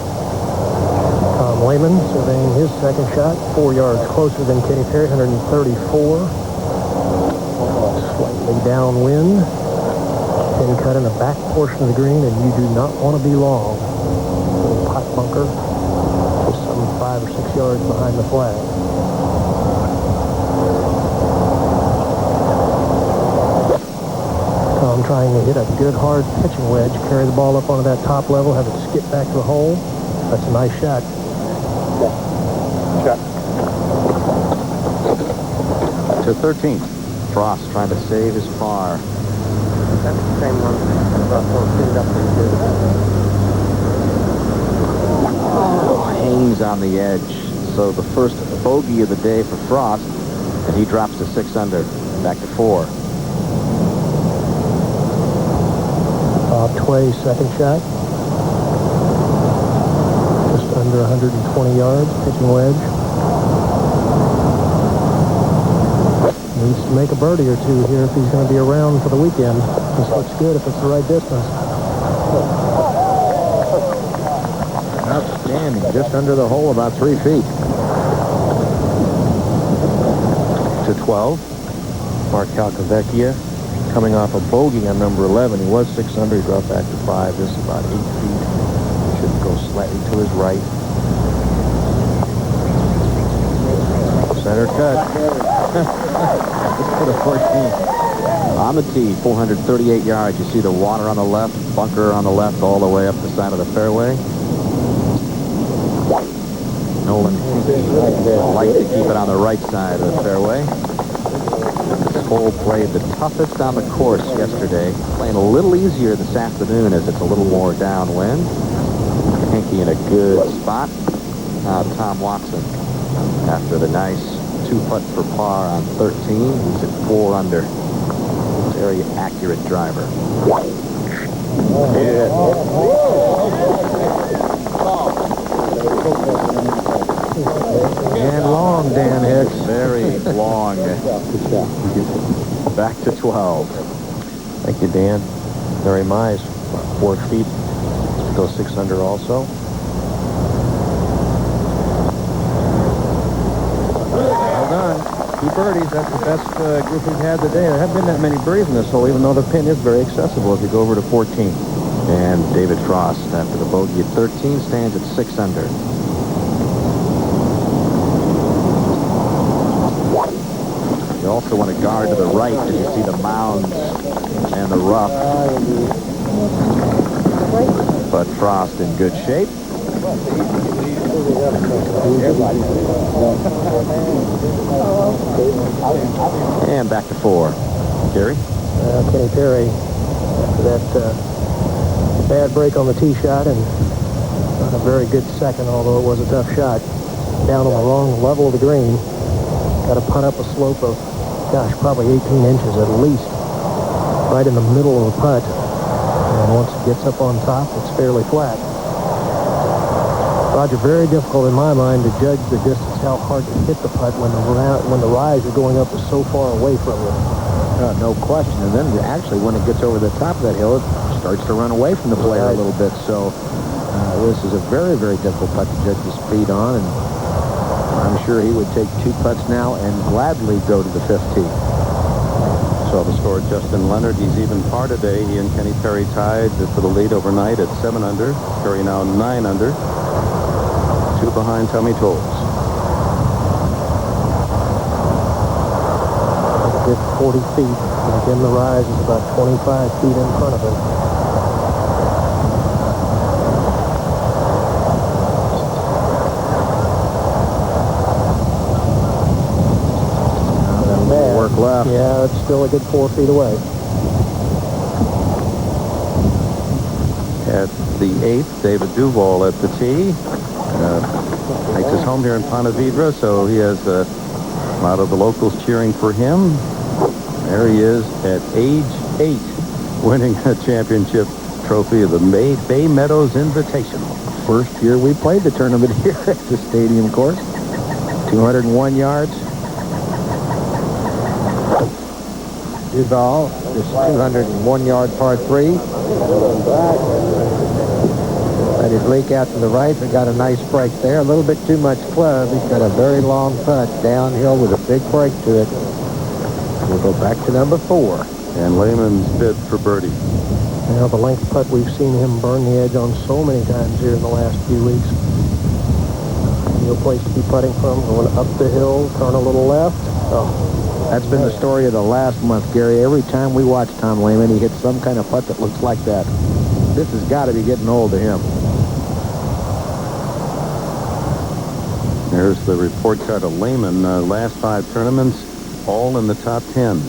Tom Lehman surveying his second shot, 4 yards closer than Kenny Perry, 134. Slightly downwind. Pin cut in the back portion of the green, and you do not want to be long. Little pot bunker, just some 5 or 6 yards behind the flag. Tom trying to hit a good hard pitching wedge, carry the ball up onto that top level, have it skip back to the hole. That's a nice shot. To 13. Frost trying to save his par. That's the same one. Oh, hangs on the edge. So the first bogey of the day for Frost, and he drops to 6 under. Back to 4. Bob Tway's second shot. Just under 120 yards, pitching wedge. Needs to make a birdie or two here if he's going to be around for the weekend. This looks good if it's the right distance. Outstanding. Just under the hole, about 3 feet. To 12. Mark Calcavecchia coming off a bogey on number 11. He was 6 under. He dropped back to 5. This is about 8 feet. Should go slightly to his right. Center cut. For the 14. On the tee, 438 yards. You see the water on the left, bunker on the left, all the way up the side of the fairway. Nolan likes to keep it on the right side of the fairway. This hole played the toughest on the course yesterday. Playing a little easier this afternoon as it's a little more downwind. Henke in a good spot. Now Tom Watson, after the nice 2-putt for par on 13, he's at 4 under. Very accurate driver. Yeah. And long, Dan Hicks. Very long. Back to 12. Thank you, Dan. Larry Mize, 4 feet. Go 6 under also. Well done. 2 birdies. That's the best group we've had today. There haven't been that many birdies in this hole, even though the pin is very accessible if you go over to 14. And David Frost, after the bogey at 13, stands at 6 under. You also want to guard to the right as you see the mounds and the rough. But Frost in good shape. And back to 4. Gary? Kenny Perry, after that bad break on the tee shot and not a very good second, although it was a tough shot, down on the wrong level of the green. Got to punt up a slope of, gosh, probably 18 inches at least, right in the middle of the putt. And once it gets up on top, it's fairly flat. Roger, very difficult in my mind to judge the distance, how hard to hit the putt when the rise you're going up is so far away from you. No question. And then actually when it gets over the top of that hill, it starts to run away from the player a little bit. So this is a very, very difficult putt to judge the speed on. And I'm sure he would take 2 putts now and gladly go to the 5th tee. So the score, Justin Leonard, he's even par today. He and Kenny Perry tied for the lead overnight at 7 under. Perry now 9 under. 2 behind Tommy Tolles. A good 40 feet. And again, the rise is about 25 feet in front of him. Work left. Yeah, it's still a good 4 feet away. At the 8th, David Duval at the tee. Makes his home here in Ponte Vedra, so he has a lot of the locals cheering for him. There he is at age 8, winning a championship trophy of the Bay Meadows Invitational. First year we played the tournament here at the stadium course. 201 yards. Duval, this 201-yard par 3. Let it leak out to the right. We got a nice break there. A little bit too much club. He's got a very long putt downhill with a big break to it. We'll go back to number 4. And Lehman's bid for birdie. Now, the length putt, we've seen him burn the edge on so many times here in the last few weeks. No place to be putting from. Going up the hill, turn a little left. Oh. That's been the story of the last month, Gary. Every time we watch Tom Lehman, he hits some kind of putt that looks like that. This has got to be getting old to him. There's the report card of Lehman. Last 5 tournaments, all in the top 10.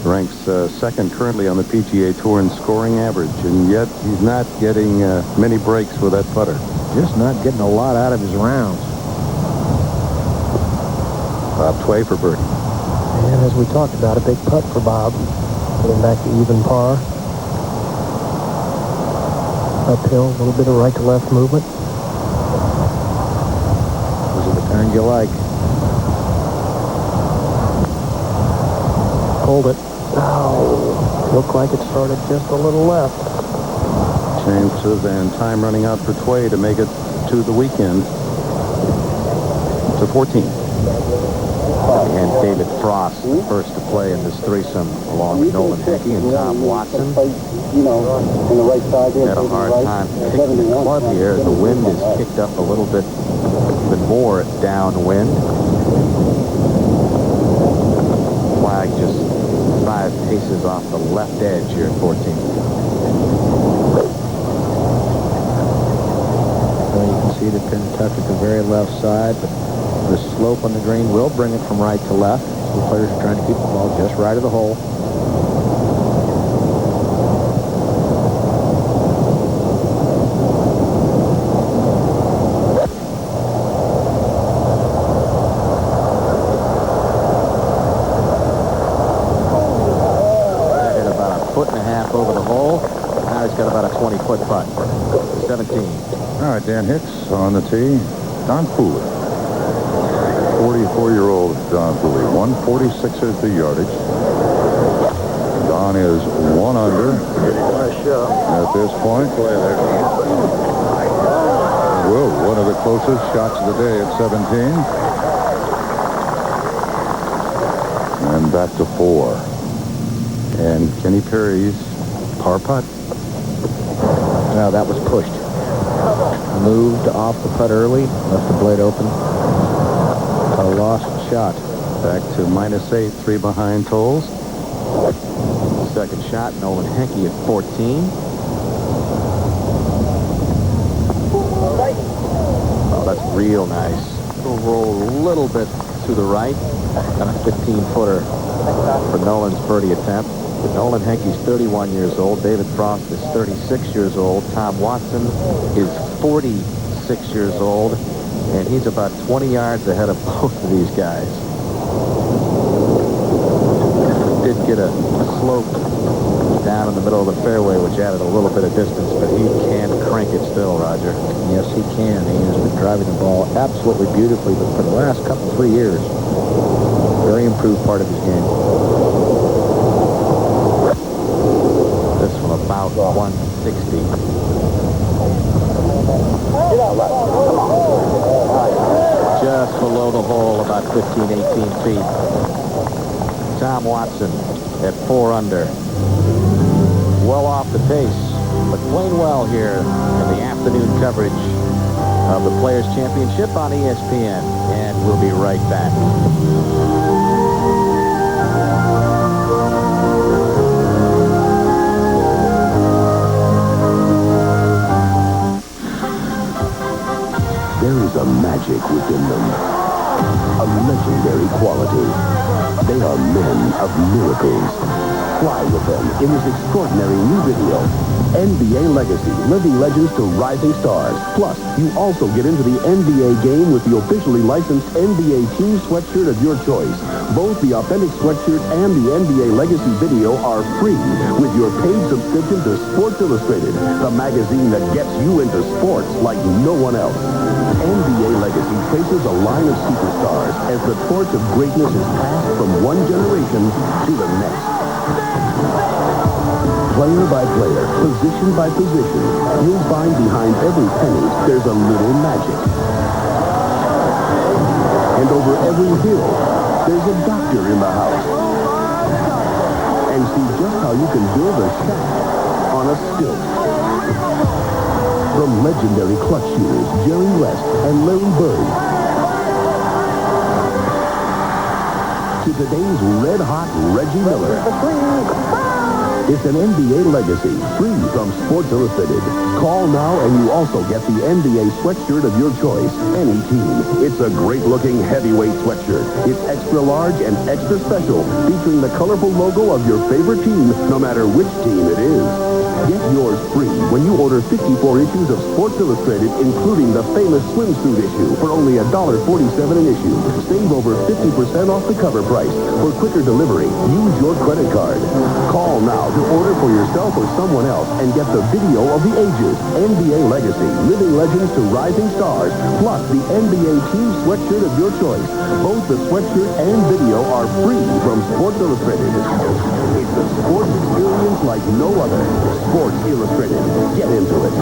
Ranks second currently on the PGA Tour in scoring average, and yet he's not getting many breaks with that putter. Just not getting a lot out of his rounds. Bob Tway for birdie. And as we talked about, a big putt for Bob. Getting back to even par. Uphill, a little bit of right to left movement. Those are the kinds you like. Hold it. Oh, looked like it started just a little left. Chances and time running out for Tway to make it to the weekend. To 14. And David Frost, the first to play in this threesome, along with Nolan Hickey and Tom Watson. Had a hard time picking the club here. The wind is kicked up a little bit, even more downwind. Flag just 5 paces off the left edge here at 14. So you can see the pin tucked at the very left side, but the slope on the green will bring it from right to left. So the players are trying to keep the ball just right of the hole. Hit about a 1.5 over the hole. Now he's got about a 20-foot putt. 17. All right, Dan Hicks on the tee. Don Pooley. 44-year-old Don Pooley. 146 is the yardage. Don is 1 under at this point. Whoa, one of the closest shots of the day at 17. And back to 4. And Kenny Perry's par putt. Now that was pushed. Moved off the putt early, left the blade open. A lost shot. Back to -8, 3 behind Tolles. Second shot, Nolan Henke at 14. Oh, that's real nice. It'll roll a little bit to the right. Got a 15-footer for Nolan's birdie attempt. Nolan Henke's 31 years old. David Frost is 36 years old. Tom Watson is 46 years old. And he's about 20 yards ahead of both of these guys. Did get a slope down in the middle of the fairway, which added a little bit of distance, but he can crank it still, Roger. Yes, he can. He has been driving the ball absolutely beautifully, but for the last 3 years, very improved part of his game. This one about 160. Just below the hole, about 15, 18 feet. Tom Watson at 4 under. Well off the pace, but playing well here in the afternoon coverage of the Players' Championship on ESPN. And we'll be right back. There is a magic within them, a legendary quality. They are men of miracles. Fly with them in this extraordinary new video, NBA Legacy, Living Legends to Rising Stars. Plus, you also get into the NBA game with the officially licensed NBA team sweatshirt of your choice. Both the authentic sweatshirt and the NBA Legacy video are free with your paid subscription to Sports Illustrated, the magazine that gets you into sports like no one else. NBA Legacy traces a line of superstars as the torch of greatness is passed from one generation to the next. Player by player, position by position, you'll find behind every penny there's a little magic. And over every hill, there's a doctor in the house. And see just how you can build a shack on a stilt. From legendary clutch shooters Jerry West and Larry Bird to today's red-hot Reggie Miller. It's an NBA Legacy, free from Sports Illustrated. Call now and you also get the NBA sweatshirt of your choice, any team. It's a great-looking heavyweight sweatshirt. It's extra large and extra special, featuring the colorful logo of your favorite team, no matter which team it is. Get yours free when you order 54 issues of Sports Illustrated, including the famous swimsuit issue, for only $1.47 an issue. Save over 50% off the cover price. For quicker delivery, use your credit card. Call now to order for yourself or someone else and get the video of the ages, NBA Legacy, Living Legends to Rising Stars, plus the NBA team sweatshirt of your choice. Both the sweatshirt and video are free from Sports Illustrated. It's a sports experience like no other. Sports Illustrated. Get into it.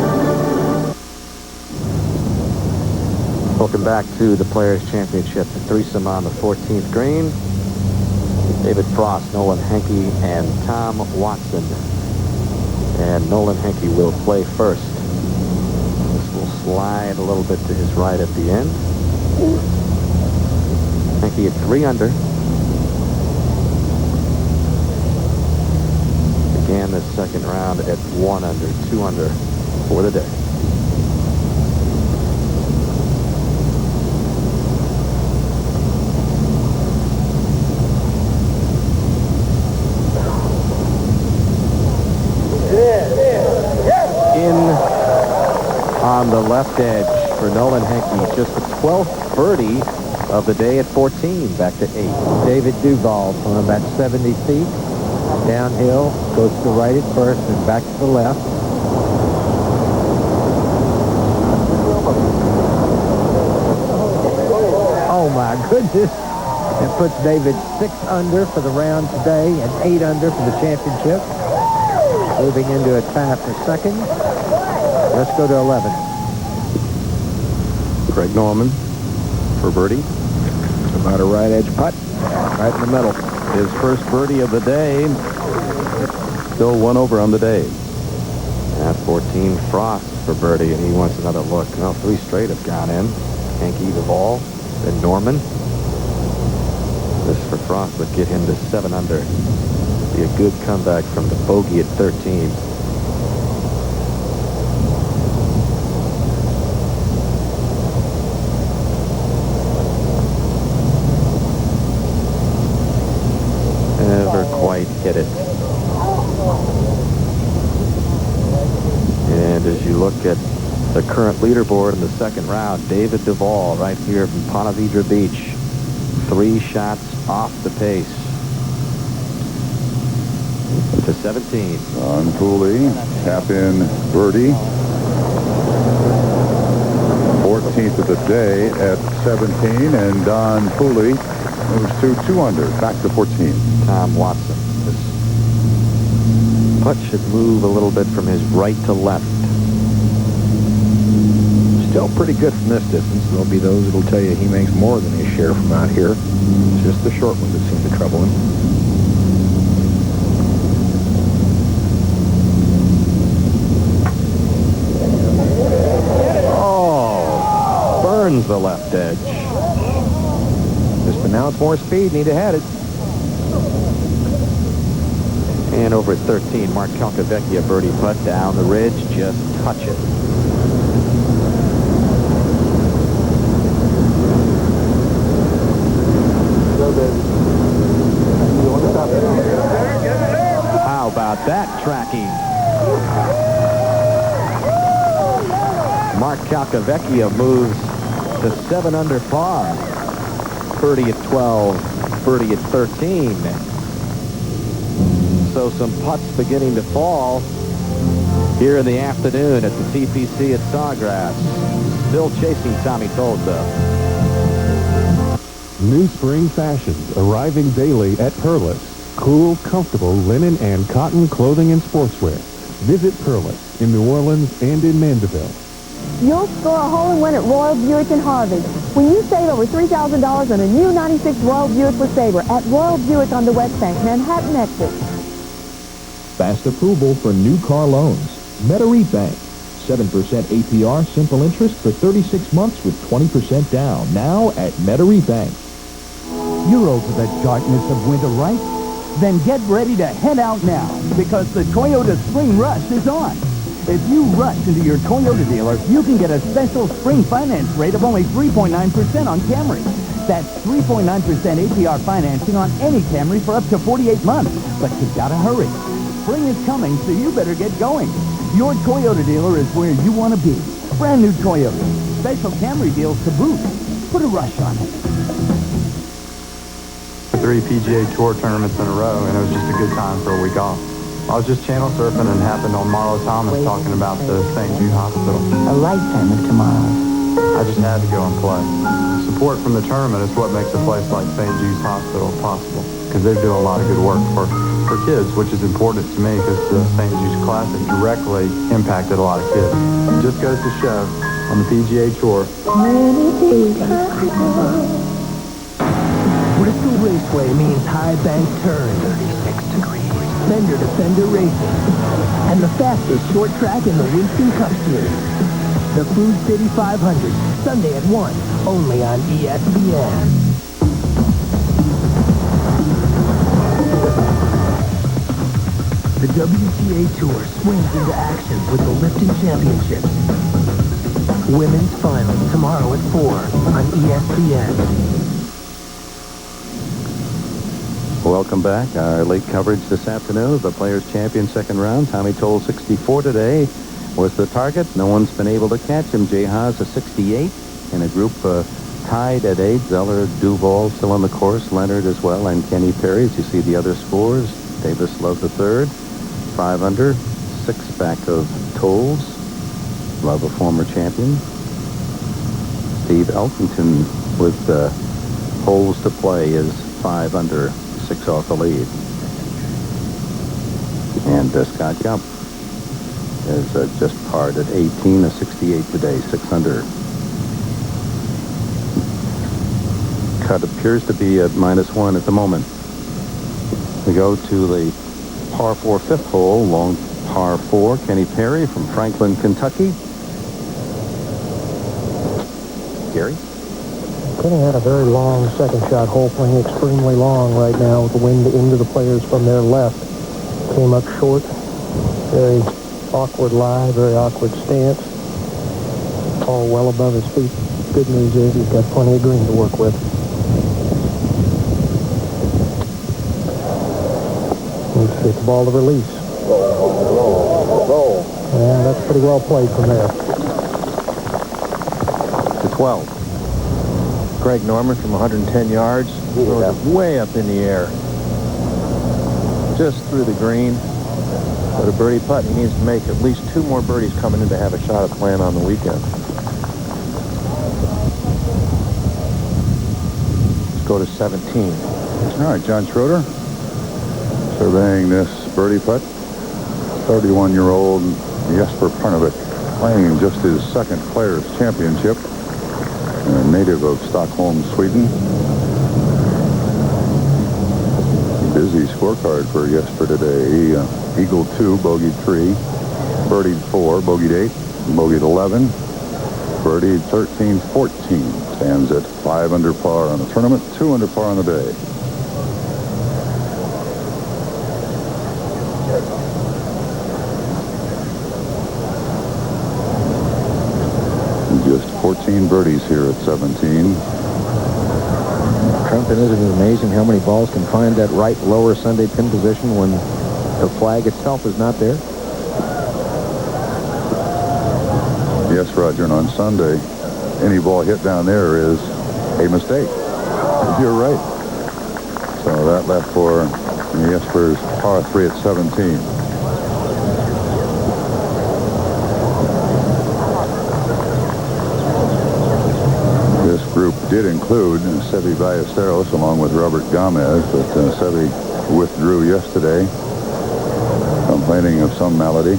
Welcome back to the Players' Championship. The threesome on the 14th green. David Frost, Nolan Henke, and Tom Watson. And Nolan Henke will play first. This will slide a little bit to his right at the end. Henke at 3 under. Began the second round at 1 under, 2 under for the day. On the left edge for Nolan Henke, just the 12th birdie of the day at 14, back to 8. David Duval from about 70 feet, downhill, goes to the right at first and back to the left. Oh my goodness. It puts David 6 under for the round today and 8 under for the championship. Moving into a tie for second. Let's go to 11. Greg Norman for birdie. About a right edge putt, right in the middle. His first birdie of the day. Still 1 over on the day. At 14, Frost for birdie, and he wants another look. Well, 3 straight have gone in. Henke, the ball, then Norman. This for Frost would get him to 7 under. Be a good comeback from the bogey at 13. Never quite hit it. And as you look at the current leaderboard in the second round, David Duvall right here from Ponte Vedra Beach. 3 shots off the pace. To 17. Don Pooley, tap-in birdie. 14th of the day at 17, and Don Pooley moves to 2 under, back to 14. Tom Watson. This putt should move a little bit from his right to left. Still pretty good from this distance. There'll be those that'll tell you he makes more than his share from out here. It's just the short ones that seem to trouble him. Oh, burns the left edge. Just announced more speed, and he'd have had it. And over at 13, Mark Calcavecchia birdie putt down the ridge, just touch it. How about that tracking? Mark Calcavecchia moves to 7 under par. Birdie at 12, birdie at 13. So some putts beginning to fall here in the afternoon at the TPC at Sawgrass. Still chasing Tommy Tolza. New spring fashions arriving daily at Pearlitz. Cool, comfortable linen and cotton clothing and sportswear. Visit Pearlitz in New Orleans and in Mandeville. You'll score a hole-in-one at Royal Buick in Harvey when you save over $3,000 on a new 96 Royal Buick LeSabre at Royal Buick on the West Bank, Manhattan exit. Fast approval for new car loans. Metarete Bank. 7% APR simple interest for 36 months with 20% down. Now at Metarete Bank. You're over the darkness of winter, right? Then get ready to head out now, because the Toyota Spring Rush is on. If you rush into your Toyota dealer, you can get a special spring finance rate of only 3.9% on Camry. That's 3.9% APR financing on any Camry for up to 48 months. But you gotta hurry. Spring is coming, so you better get going. Your Toyota dealer is where you want to be. Brand new Toyota. Special Camry deals to boot. Put a rush on it. 3 PGA Tour tournaments in a row, and it was just a good time for a week off. I was just channel surfing and happened on Marlo Thomas talking about the St. Jude Hospital. A lifetime of tomorrows. I just had to go and play. Support from the tournament is what makes a place like St. Jude's Hospital possible, because they're doing a lot of good work for kids, which is important to me because the St. Jude's Classic directly impacted a lot of kids. It just goes to show on the PGA Tour. Bristol Raceway means high bank turn, 36 degrees, fender to fender racing, and the fastest short track in the Winston Cup Series. The Food City 500, Sunday at 1, only on ESPN. The WTA Tour swings into action with the Lipton Championships. Women's final tomorrow at 4 on ESPN. Welcome back. Our late coverage this afternoon of the Players' Champion second round. Tommy Toll 64 today was the target. No one's been able to catch him. Jay Haas a 68 in a group tied at 8. Zeller, Duval still on the course. Leonard as well, and Kenny Perry. As you see the other scores, Davis Love the third, 5 under, 6 back of Tolles. Love a former champion. Steve Elkington with holes to play is 5 under, 6 off the lead. And Scott Gump is just parred at 18, a 68 today, 6 under. Cut appears to be at -1 at the moment. We go to the par 4 fifth hole, long par 4. Kenny Perry from Franklin, Kentucky. Gary? Kenny had a very long second shot hole, playing extremely long right now with the wind into the players from their left. Came up short. Very awkward lie, very awkward stance. All well above his feet. Good news is he's got plenty of green to work with. Needs to get the ball to release. Yeah, that's pretty well played from there. To 12. Greg Norman from 110 yards. Throws it way up in the air. Just through the green. But a birdie putt. He needs to make at least 2 more birdies coming in to have a shot at playing on the weekend. Let's go to 17. All right, John Schroeder surveying this birdie putt. 31-year-old Jesper Parnevik playing just his second Players' Championship. A native of Stockholm, Sweden. Busy scorecard for Jesper today. He eagled 2, bogeyed 3, birdied 4, bogeyed 8, bogeyed 11, birdied 13, 14. Stands at 5 under par on the tournament, 2 under par on the day. Just 14 birdies here at 17. Trump, isn't it amazing how many balls can find that right lower Sunday pin position when the flag itself is not there? Yes, Roger, and on Sunday, any ball hit down there is a mistake. You're right. So that left for Jesper's par 3 at 17. This group did include Seve Ballesteros along with Robert Gomez, but Seve withdrew yesterday, complaining of some malady,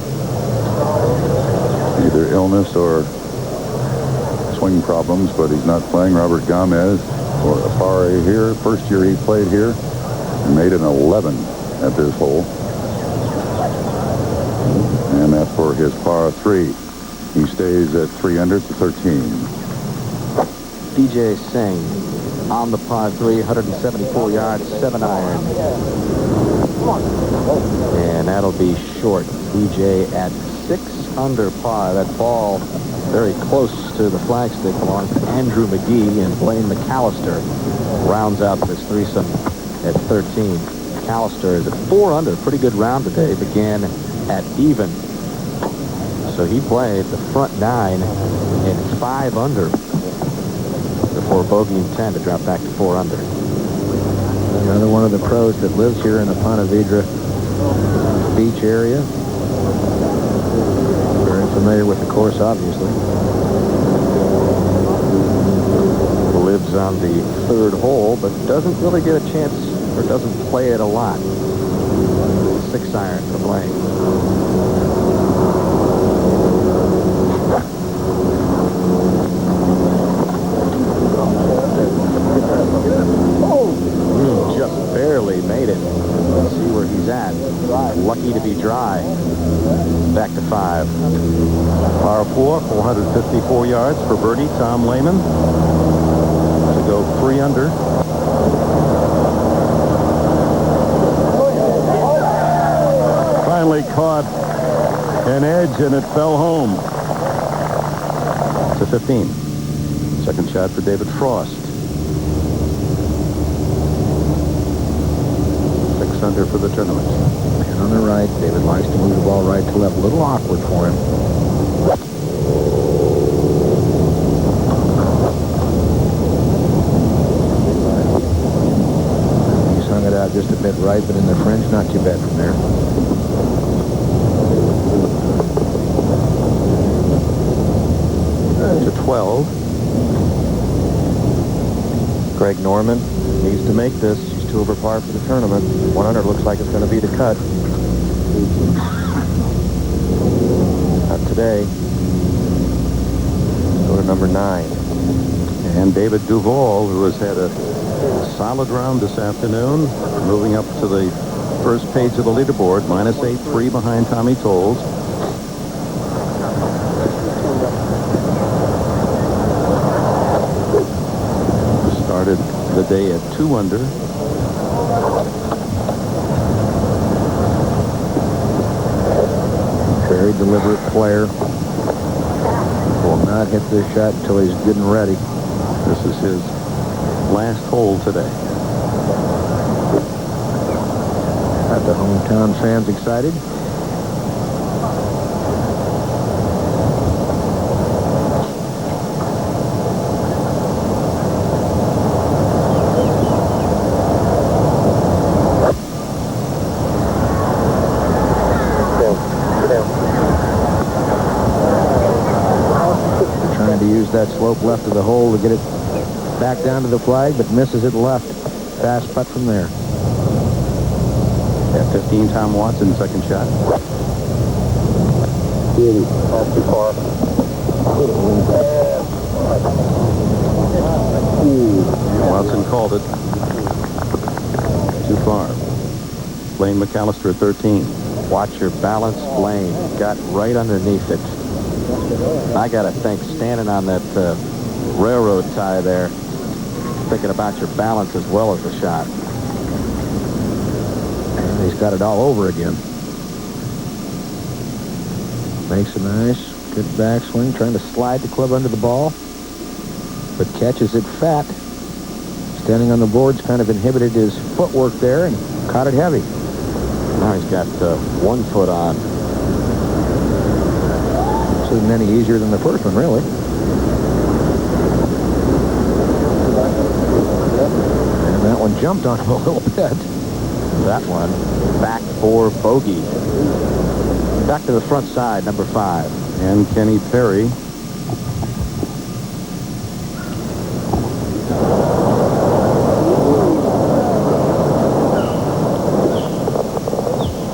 either illness or swing problems, but he's not playing. Robert Gomez, for a par here, first year he played here, made an 11 at this hole. And that's for his par 3. He stays at 3 under to 13. DJ Singh on the par 3, 174 yards, 7 iron. And that'll be short. DJ at 6 under par. That ball very close to the flagstick belongs to Andrew McGee, and Blaine McAllister rounds out this threesome at 13. McAllister is at 4 under. Pretty good round today. Began at even. So he played the front 9 and 5 under before bogeying 10 to drop back to 4 under. Another one of the pros that lives here in the Ponte Vedra beach area. Very familiar with the course, obviously. Lives on the 3rd hole, but doesn't really get a chance, or doesn't play it a lot. 6 iron for Blaine. Just barely made it. Let's see where he's at. Lucky to be dry. Back to 5. Par 4, 454 yards for birdie, Tom Lehman. To go 3 under. Finally caught an edge, and it fell home. To 15. Second shot for David Frost. 6 under for the tournament. And on the right, David likes to move the ball right to left. A little awkward for him. He's hung it out just a bit right, but in the fringe, not too bad from there. To 12. Greg Norman needs to make this. He's 2 over par for the tournament. 100 looks like it's going to be the cut. Not today. Go to number 9. And David Duval, who has had a solid round this afternoon, moving up to the first page of the leaderboard, -8, 3 behind Tommy Tolles. the day at 2 under. Very deliberate player. Will not hit this shot until he's good and ready. This is his last hole today. Got the hometown fans excited. Trying to use that slope left of the hole to get it back down to the flag, but misses it left. Fast putt from there. At 15, Tom Watson, second shot. Watson called it. Too far. Blaine McAllister at 13. Watch your balance, Blaine. Got right underneath it. I got to think, standing on that railroad tie there, thinking about your balance as well as the shot. And he's got it all over again. Makes a nice, good backswing, trying to slide the club under the ball, but catches it fat. Standing on the boards kind of inhibited his footwork there and caught it heavy. Now he's got 1 foot on. This isn't any easier than the first one, really. And that one jumped on him a little bit. That one back for bogey. Back to the front side, number 5. And Kenny Perry.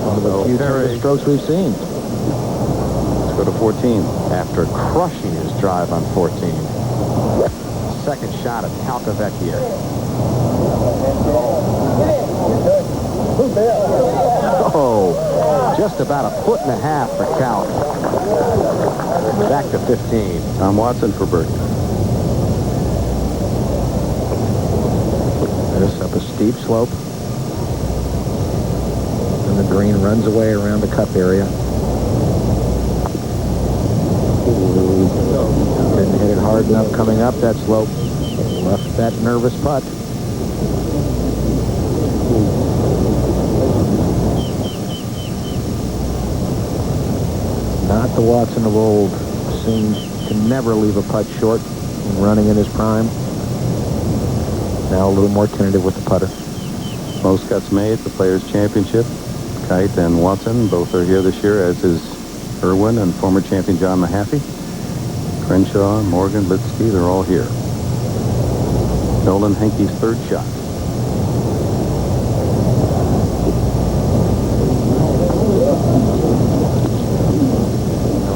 One of the few Perry strokes we've seen. Let's go to 14. After crushing his drive on 14. Second shot at Calcavecchia. Oh, just about 1.5 foot for Cal. Back to 15. Tom Watson for birdie. This up a steep slope. And the green runs away around the cup area. Didn't hit it hard enough coming up that slope. Left that nervous putt. Not the Watson of old. Seemed to never leave a putt short when running in his prime. Now a little more tentative with the putter. Most cuts made, the Players' Championship. Kite and Watson both are here this year, as is Irwin and former champion John Mahaffey. Crenshaw, Morgan, Litsky, they're all here. Nolan Henke's third shot.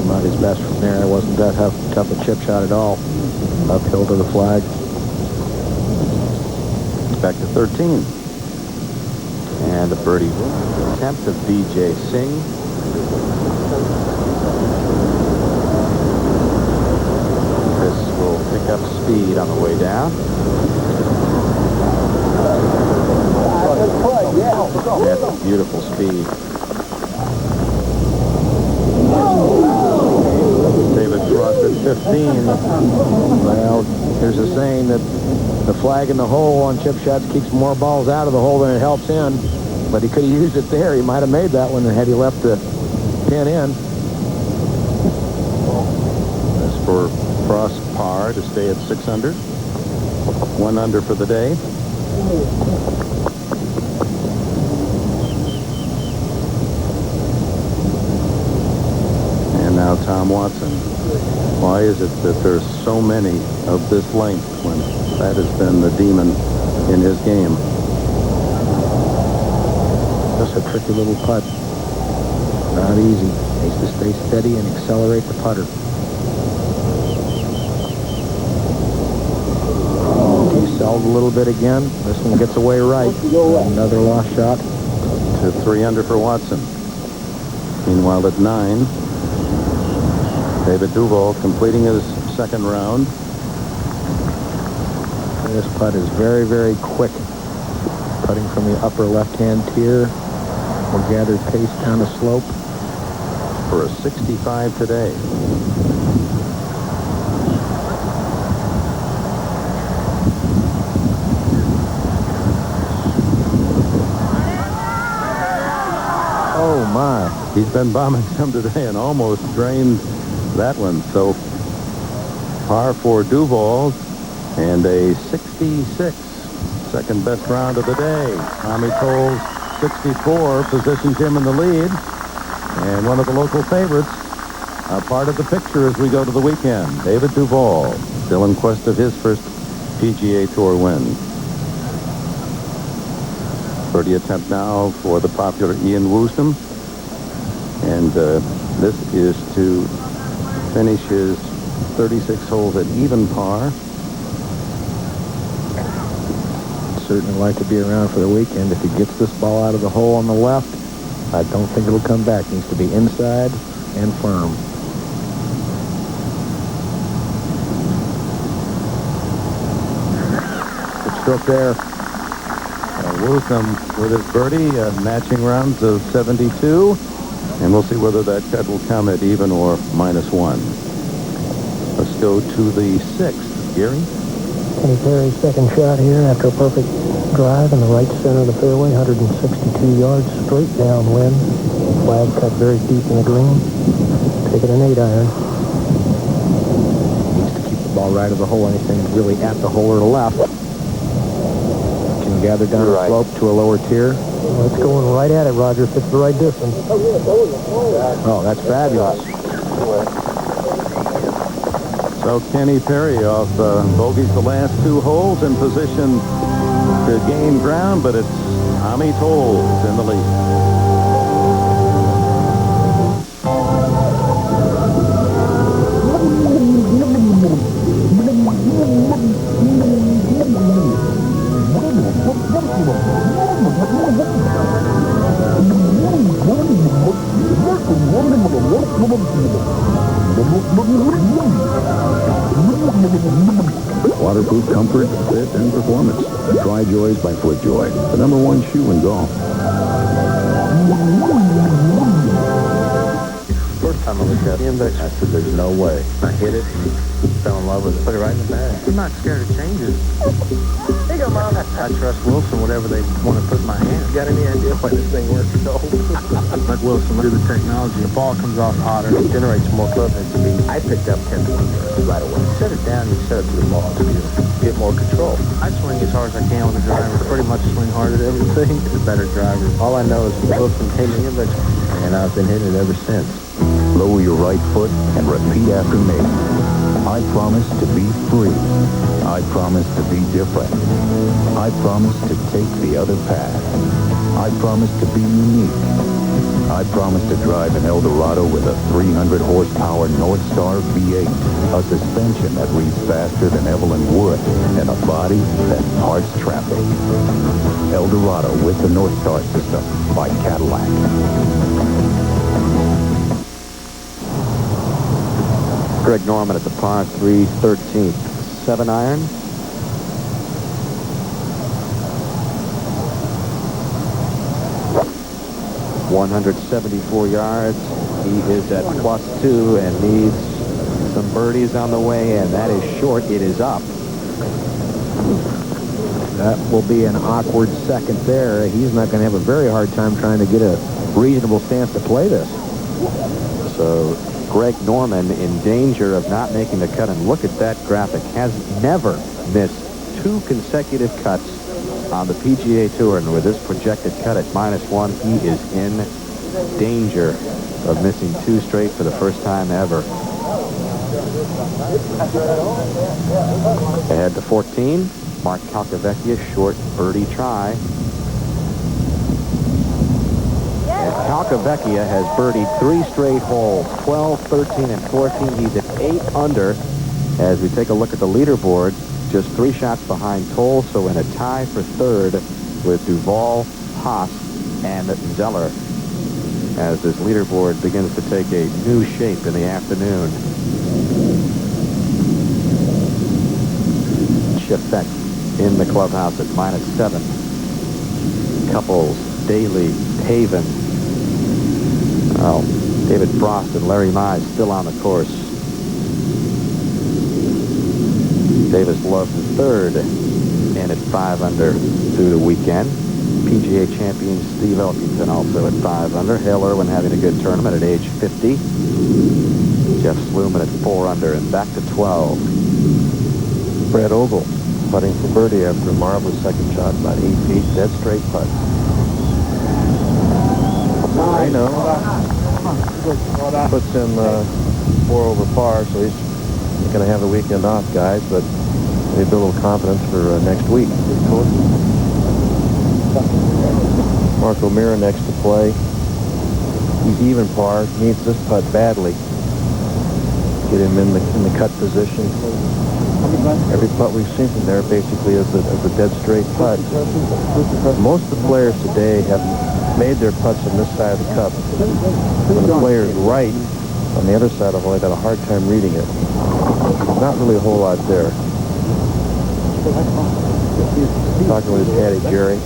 Not his best from there. It wasn't that tough a chip shot at all. Uphill to the flag. Back to 13. And a birdie attempt of B.J. Singh. This will pick up speed on the way down. That's a beautiful speed. David Frost at 15. Well, there's a saying that the flag in the hole on chip shots keeps more balls out of the hole than it helps in. But he could have used it there. He might have made that one had he left the pin in. As for Frost par to stay at 6 under. 1 under for the day. And now Tom Watson. Why is it that there's so many of this length when that has been the demon in his game? Just a tricky little putt. Not easy. Needs to stay steady and accelerate the putter. He selled a little bit again. This one gets away right. Another lost shot. To 3 under for Watson. Meanwhile at 9, David Duval completing his second round. This putt is very, very quick. Putting from the upper left-hand tier. Will gather pace down the slope. For a 65 today. Oh, my. He's been bombing some today and almost drained that one. So par for Duval and a 66. Second best round of the day. Tommy Tolles, 64, positions him in the lead. And one of the local favorites, a part of the picture as we go to the weekend. David Duval, still in quest of his first PGA Tour win. Birdie attempt now for the popular Ian Woosnam. And this is to finish his 36 holes at even par. Certainly like to be around for the weekend. If he gets this ball out of the hole on the left, I don't think it'll come back. Needs to be inside and firm. Good stroke there. Woosnam with his birdie, matching rounds of 72. And we'll see whether that cut will come at even or -1. Let's go to the 6th. Gary? Kenny Perry's second shot here after a perfect drive in the right center of the fairway, 162 yards straight downwind. Flag cut very deep in the green. Taking an 8-iron. Needs to keep the ball right of the hole. Anything really at the hole or the left. Can gather down the slope to a lower tier. Well, it's going right at it, Roger, if it's the right distance. Oh, that's fabulous. So Kenny Perry off bogeys the last 2 holes in position to gain ground, but it's Tommy Tolles in the lead. Waterproof comfort, fit, and performance. Try Joys by FootJoy, the #1 shoe in golf. First time I looked at the index, I said, there's no way. I hit it, fell in love with it, put it right in the bag. I'm not scared of changes. There you go, Mom. I trust Wilson, whatever they want to put in my hand. You got any idea why this thing works so? Let Wilson do the technology. The ball comes off hotter, it generates more clubbing speed. I picked up 10 points right away. Set it down, you set it to the ball to get more control. I swing as hard as I can with the driver. Pretty much swing hard at everything. It's a better driver. All I know is Wilson came in the index, and I've been hitting it ever since. Lower your right foot and repeat after me. I promise to be free. I promise to be different. I promise to take the other path. I promise to be unique. I promise to drive an Eldorado with a 300 horsepower Northstar V8, a suspension that reads faster than Evelyn Wood, and a body that parts traffic. Eldorado with the Northstar system by Cadillac. Greg Norman at the par 3 13th. 7-iron. ...174 yards. He is at +2 and needs some birdies on the way, and that is short. It is up. That will be an awkward second there. He's not going to have a very hard time trying to get a reasonable stance to play this. So Greg Norman in danger of not making the cut, and look at that graphic. Has never missed 2 consecutive cuts on the PGA Tour, and with this projected cut at -1, he is in danger of missing 2 straight for the first time ever. Ahead to 14, Mark Calcavecchia, short birdie try. And Calcavecchia has birdied 3 straight holes, 12, 13, and 14. He's at 8 under. As we take a look at the leaderboard, just 3 shots behind Tolles, so in a tie for 3rd with Duval, Haas, and Zeller, as this leaderboard begins to take a new shape in the afternoon. Chip back in the clubhouse at -7. Couples, Daly, Taven. Well, David Frost and Larry Mize still on the course. Davis Love III in at 5 under through the weekend. PGA champion Steve Elkington also at 5 under. Hale Irwin having a good tournament at age 50. Jeff Sluman at 4 under and back to 12. Brad Ogle putting for birdie after a marvelous second shot, about 8 feet, dead straight putt. I know. Puts him 4 over par, so he's going to have the weekend off, guys, but they build a little confidence for next week. Mark O'Meara next to play. He's even par, needs this putt badly. Get him in the cut position. Every putt we've seen from there basically is a dead straight putt. Most of the players today have made their putts on this side of the cup. When the player's right on the other side of the hole, they've got a hard time reading it. Not really a whole lot there. Talking with his caddy, Jerry.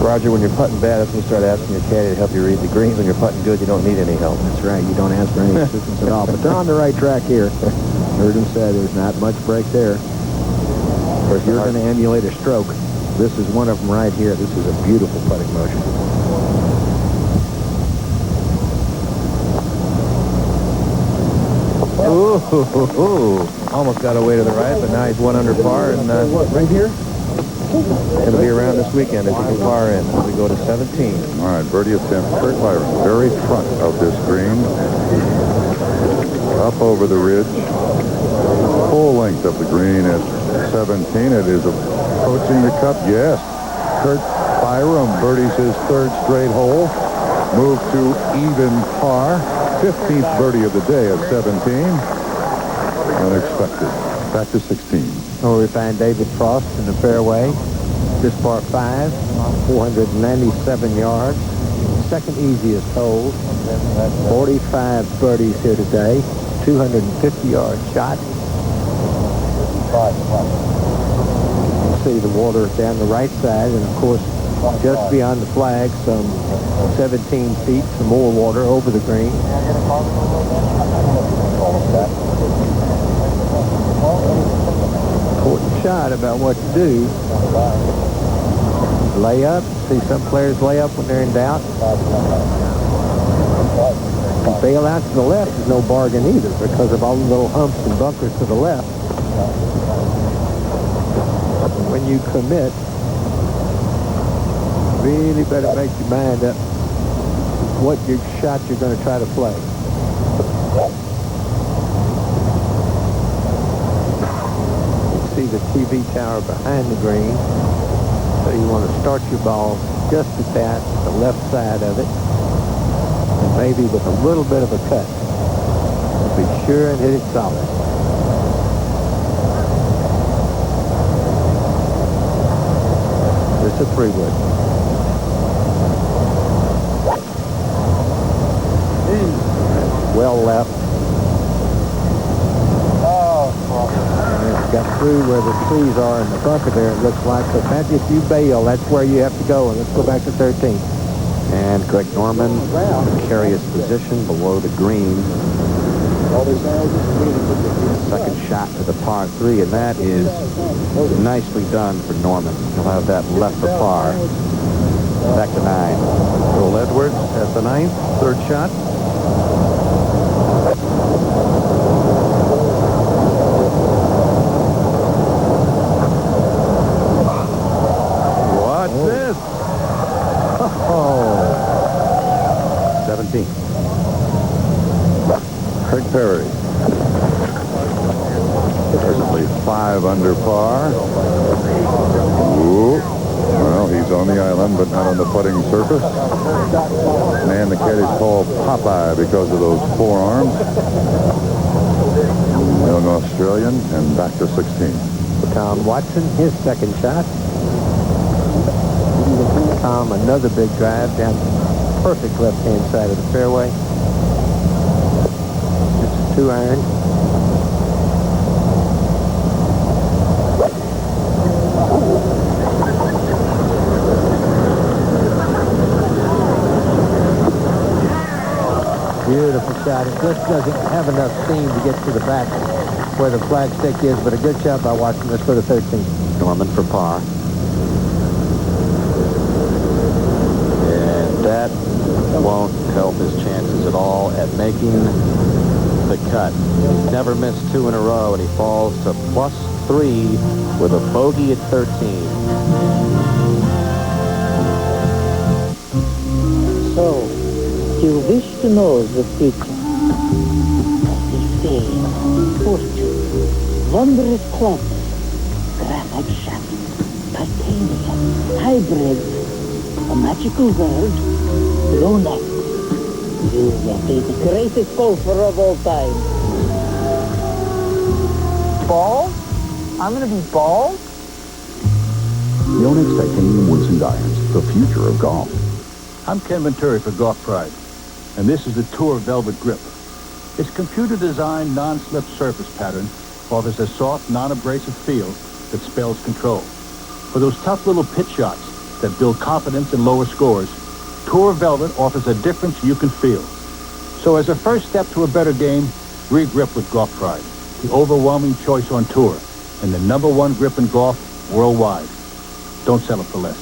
Roger, when you're putting bad, that's when you start asking your caddy to help you read the greens. When you're putting good, you don't need any help. That's right. You don't ask for any assistance at all. But they're on the right track here. Heard him say there's not much break there. Of course, you're going to emulate a stroke. This is one of them right here. This is a beautiful putting motion. Ooh, almost got away to the right, but now he's 1 under par. And right here? Going to be around this weekend as he can par in. We go to 17. All right, birdie attempt. Kurt Byron, very front of this green. Up over the ridge. Full length of the green at 17. It is approaching the cup. Yes. Kurt Byron birdies his 3rd straight hole. Move to even par. 15th birdie of the day at 17. Unexpected. Back to 16. Oh, we find David Frost in the fairway. This par 5, 497 yards. Second easiest hole. 45 birdies here today. 250-yard shot. You see the water down the right side, and of course, just beyond the flag, some 17 feet, some more water over the green. Important shot about what to do. Lay up. See some players lay up when they're in doubt. If you bail out to the left, there's no bargain either because of all the little humps and bunkers to the left. When you commit, really better make your mind up what your shot you're going to try to play. See the TV tower behind the green, so you want to start your ball just at that, the left side of it, and maybe with a little bit of a cut. Be sure and hit it solid. It's a 3-wood. Well left. Got through where the trees are in the bunker there, it looks like. But that's if you bail, that's where you have to go. And let's go back to 13. And Greg Norman, precarious position below the green. Second shot to the par 3, and that is nicely done for Norman. He'll have that left for par. Back to 9. Joel Edwards at the 9th, 3rd shot. This. Oh. 17. Craig Perry. Presently 5 under par. Ooh. Well, he's on the island, but not on the putting surface. Man, the caddies call Popeye because of those forearms. Young Australian, and back to 16. Tom Watson, his second shot. Tom, another big drive down the perfect left-hand side of the fairway. It's a 2-iron. shot. It just doesn't have enough steam to get to the back where the flagstick is, but a good shot by Watson. This for the 13th. Norman for par. And that won't help his chances at all at making the cut. Never missed 2 in a row, and he falls to +3 with a bogey at 13. So, you wish to know the future. They say, fortune, wondrous cleverness, graphite shaft, titanium, hybrids, a magical word, low neck. You will be the greatest golfer of all time. Bald? I'm going to be bald? Yonex Titanium Woods and Irons, the future of golf. I'm Ken Venturi for Golf Pride, and this is the Tour Velvet Grip. Its computer-designed non-slip surface pattern offers a soft, non-abrasive feel that spells control. For those tough little pitch shots that build confidence and lower scores, Tour Velvet offers a difference you can feel. So as a first step to a better game, re-grip with Golf Pride, the overwhelming choice on tour, and the #1 grip in golf worldwide. Don't settle for less.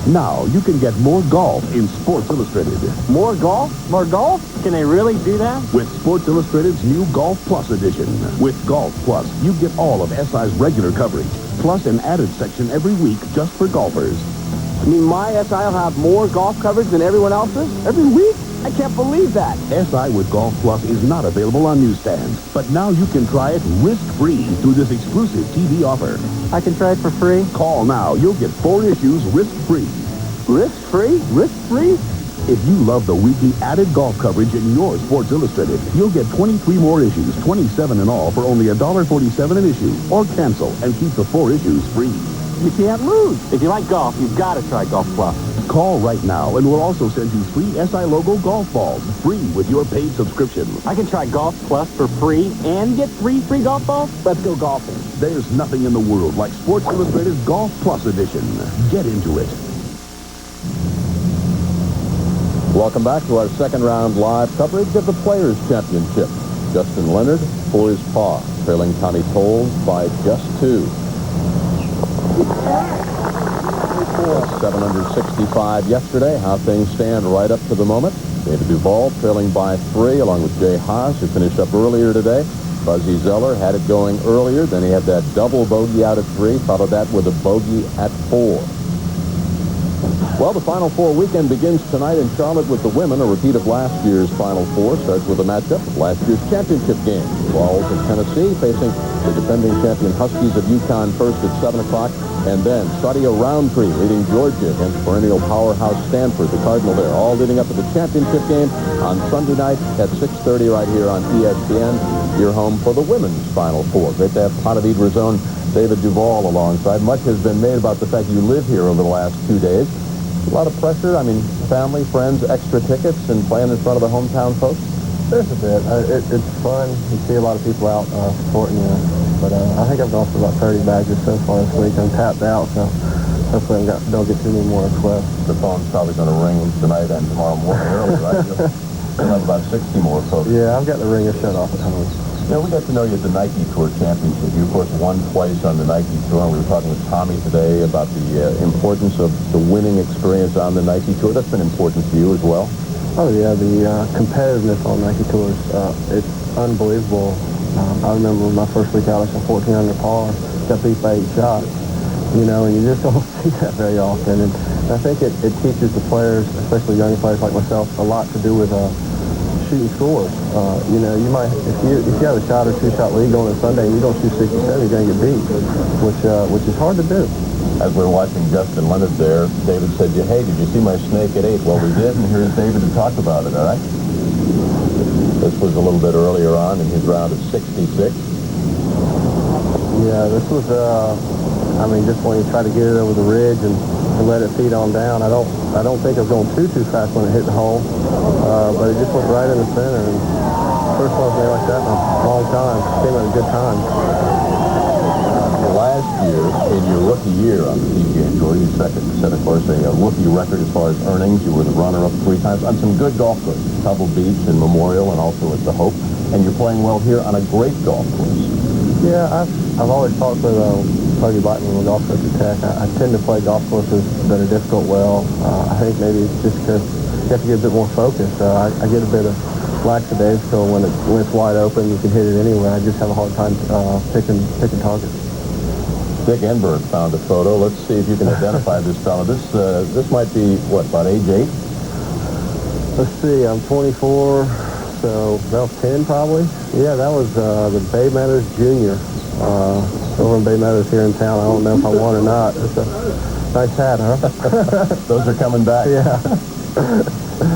Now you can get more golf in Sports Illustrated. More golf? More golf? Can they really do that? With Sports Illustrated's new Golf Plus edition. With Golf Plus, you get all of SI's regular coverage, plus an added section every week just for golfers. You mean my SI will have more golf coverage than everyone else's? Every week? I can't believe that. SI with Golf Plus is not available on newsstands, but now you can try it risk-free through this exclusive TV offer. I can try it for free? Call now. You'll get 4 issues risk-free. Risk-free? Risk-free? If you love the weekly added golf coverage in your Sports Illustrated, you'll get 23 more issues, 27 in all, for only $1.47 an issue. Or cancel and keep the 4 issues free. You can't lose. If you like golf, you've got to try Golf Plus. Call right now, and we'll also send you 3 SI logo golf balls, free with your paid subscription. I can try Golf Plus for free and get 3 free golf balls? Let's go golfing. There's nothing in the world like Sports Illustrated's Golf Plus edition. Get into it. Welcome back to our second round live coverage of the Players' Championship. Justin Leonard for his par, trailing Tommy Tolles by just 2. 765 yesterday. How things stand right up to the moment. David Duval trailing by 3 along with Jay Haas, who finished up earlier today. Buzzy Zeller had it going earlier. Then he had that double bogey out at 3. Followed that with a bogey at 4. Well, the Final Four weekend begins tonight in Charlotte with the women. A repeat of last year's Final Four starts with a matchup of last year's championship game. Vols of Tennessee facing the defending champion Huskies of UConn first at 7 o'clock. And then Saudia Roundtree leading Georgia against perennial powerhouse Stanford, the Cardinal there. All leading up to the championship game on Sunday night at 6:30 right here on ESPN. Your home for the women's Final Four. Great to have Pontevedra's own David Duval alongside. Much has been made about the fact you live here over the last 2 days. A lot of pressure. I mean, family, friends, extra tickets, and playing in front of the hometown folks. There's a bit. It's fun. You see a lot of people out supporting you. But I think I've gone for about 30 badges so far this week. I'm tapped out, so hopefully don't get too many more requests. The phone's probably going to ring tonight and tomorrow morning early, right? You'll have about 60 more folks. Yeah, I've got the ringer shut off at home. Yeah, we got to know you at the Nike Tour Championship. You, of course, won twice on the Nike Tour. We were talking with Tommy today about the importance of the winning experience on the Nike Tour. That's been important to you as well. Oh, yeah, the competitiveness on Nike Tours, it's unbelievable. I remember my first week out, I shot 14 under par, got beat by 8 shots, you know, and you just don't see that very often. And I think it teaches the players, especially young players like myself, a lot to do with shooting scores. You know, you might, if you have a shot or 2 shot lead going on Sunday and you don't shoot 67, you're going to get beat, which is hard to do. As we're watching Justin Leonard there, David said, hey, did you see my snake at 8? Well, we did, and here's David to talk about it, all right? This was a little bit earlier on in his round of 66. Yeah, this was, I mean, just when you try to get it over the ridge and let it feed on down. I don't think I was going too fast when it hit the hole, but it just went right in the center. And first one made like that in a long time. Came at a good time. Last last year, in your rookie year on the PGA Tour, you set, of course, a rookie record as far as earnings. You were the runner-up 3 times on some good golf courses, Pebble Beach and Memorial, and also at the Hope. And you're playing well here on a great golf course. Yeah, I've always talked with Cody Button on the golf course at Tech. I tend to play golf courses that are difficult well. I think maybe it's just because you have to get a bit more focused. I get a bit of lackadaisical when it's wide open. You can hit it anywhere. I just have a hard time picking targets. Dick Enberg found a photo. Let's see if you can identify this fellow. This might be, what, about age 8? Let's see, I'm 24, so about 10 probably. Yeah, that was the Bay Meadows Junior. Over in Bay Meadows here in town. I don't know if I won or not. It's a nice hat, huh? Those are coming back. Yeah.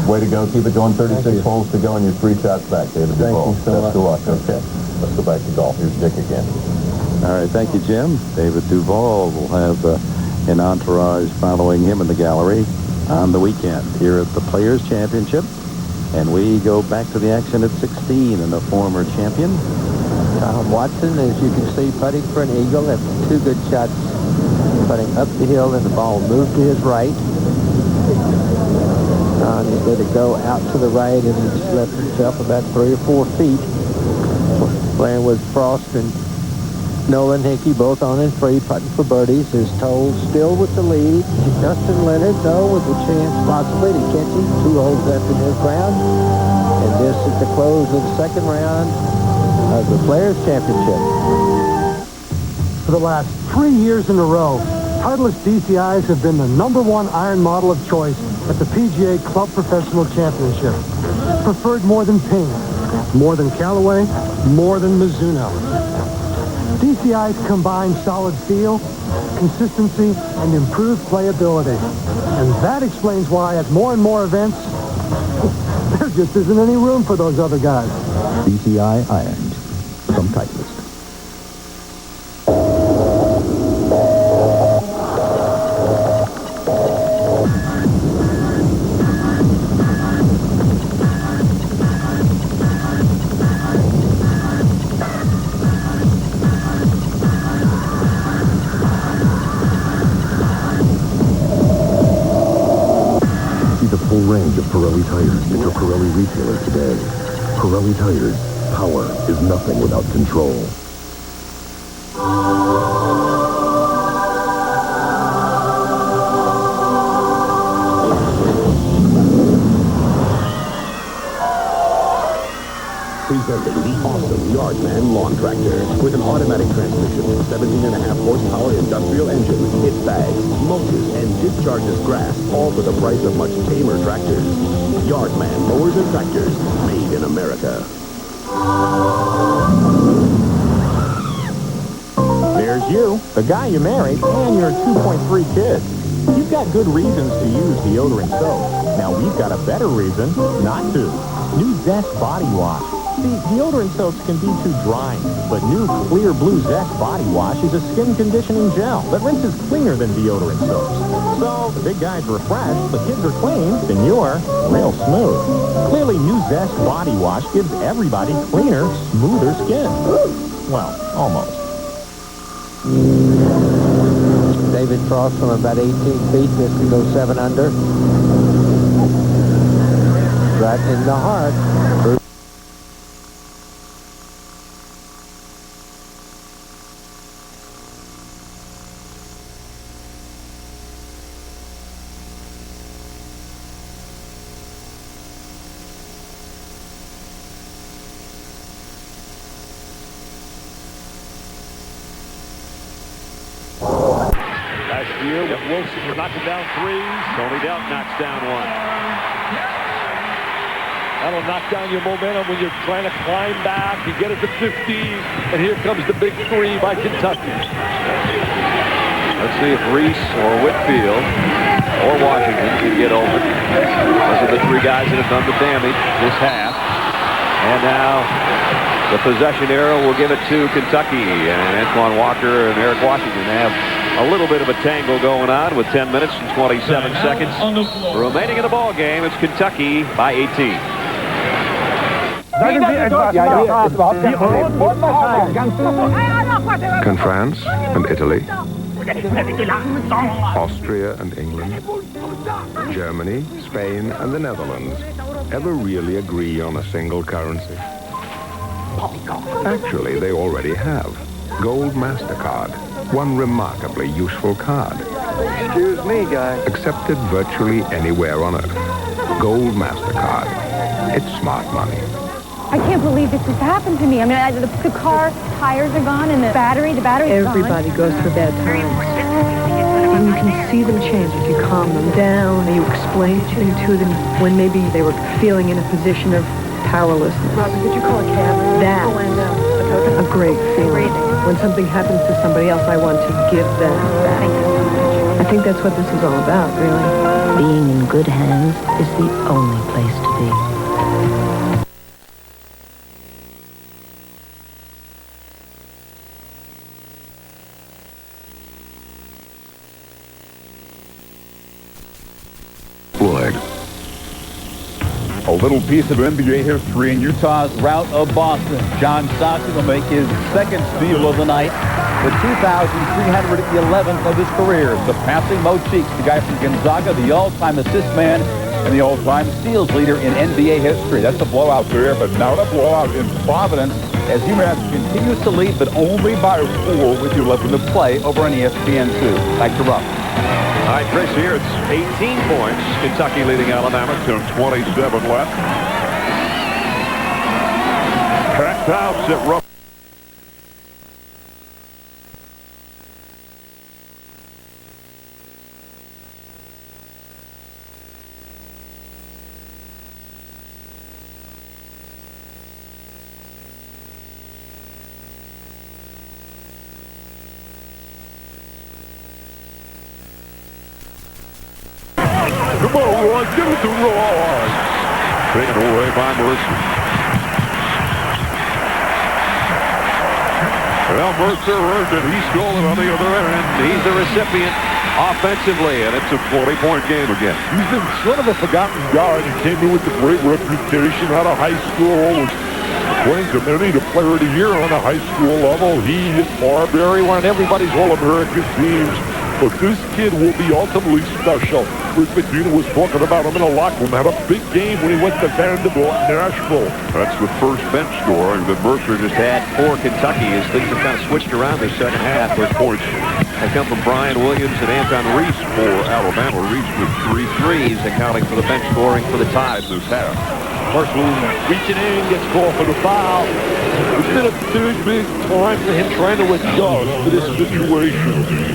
Way to go. Keep it going. 36 holes to go, and you're 3 shots back, David Duval. Thank you so much. Best of luck. Okay. Let's go back to golf. Here's Dick again. All right. Thank you, Jim. David Duval will have an entourage following him in the gallery on the weekend here at the Players' Championship. And we go back to the action at 16 and the former champion. Tom Watson, as you can see, putting for an eagle at 2 good shots, putting up the hill, and the ball moved to his right. He's let it go out to the right, and he just left himself about 3 or 4 feet. Playing with Frost and Nolan Hickey, both on and free, putting for birdies. Is Toll still with the lead. Justin Leonard, though, with a chance possibly to catch him. 2 holes left in his round. And this is the close of the second round of the Players' Championship. For the last 3 years in a row, Titleist DCIs have been the #1 iron model of choice at the PGA Club Professional Championship. Preferred more than Ping, more than Callaway, more than Mizuno. DCIs combine solid feel, consistency, and improved playability. And that explains why at more and more events, there just isn't any room for those other guys. DCI irons from Titleist. Range of Pirelli tires at your Pirelli retailer today. Pirelli tires. Power is nothing without control. Presenting the awesome Yardman lawn tractor with an automatic transmission, 17.5 horsepower industrial engine. It bags, mulches, and discharges grass, all for the price of much tamer tractors. Yardman mowers and tractors, made in America. There's you, the guy you married, and your 2.3 kids. You've got good reasons to use deodorant soap. Now we've got a better reason not to. New Zest Body Wash. See, deodorant soaps can be too drying, but new Clear Blue Zest Body Wash is a skin conditioning gel that rinses cleaner than deodorant soaps. So, the big guy's refreshed, the kids are clean, and you're real smooth. Clearly, new Zest Body Wash gives everybody cleaner, smoother skin. Well, almost. David Frost from about 18 feet, just to go 7 under. Right in the heart. Wilson knocking down 3s. Tony Delk knocks down 1. That'll knock down your momentum when you're trying to climb back. You get it to 15, and here comes the big 3 by Kentucky. Let's see if Reese or Whitfield or Washington can get over. Those are the 3 guys that have done the damage this half. And now the possession arrow will give it to Kentucky. And Antoine Walker and Eric Washington have a little bit of a tangle going on with 10 minutes and 27 seconds remaining in the ball game. It's Kentucky by 18. Can France and Italy, Austria and England, Germany, Spain and the Netherlands ever really agree on a single currency? Actually, they already have. Gold MasterCard, one remarkably useful card. Excuse me, guy. Accepted virtually anywhere on Earth. Gold MasterCard. It's smart money. I can't believe this has happened to me. I mean, the car tires are gone and the battery's Everybody gone. goes through bad times. And you can see them change if you calm them down, you explain something to them when maybe they were feeling in a position of powerlessness. Robin, could you call a cab? That's a great feeling. When something happens to somebody else, I want to give that back. I think that's what this is all about, really. Being in good hands is the only place to be. Floyd. A little piece of NBA history in Utah's rout of Boston. John Stockton will make his second steal of the night, the 2,311th of his career. The passing Mo Cheeks, the guy from Gonzaga, the all-time assist man and the all-time steals leader in NBA history. That's a blowout there, but now a blowout in Providence as UMass continues to lead, but only by 4 with 11 to play over on ESPN2. Back to Ruff. All right, Chris, here it's 18 points. Kentucky leading Alabama to 27 left. Packed house at Ruff. Come on, Roy, give it to Roy. Taken away by Mercer. Well, Mercer earned it. He stole it on the other end. He's the recipient offensively, and it's a 40-point game again. He's been sort of a forgotten guard. He came in with a great reputation out of high school. Was playing committee to player of the year on a high school level. He is Marbury, one of everybody's All-American teams. But this kid will be ultimately special. Rick Pitino was talking about him in a locker room. Had a big game when he went to Vanderbilt, Nashville. That's the first bench score that Mercer just had for Kentucky as things have kind of switched around the second half. Those points have come from Brian Williams and Anton Reese for Alabama. Reese with 3 threes, accounting for the bench scoring for the Tide this half. Mercer reaching in, gets called for the foul. It's been a big time for him trying to adjust to this situation.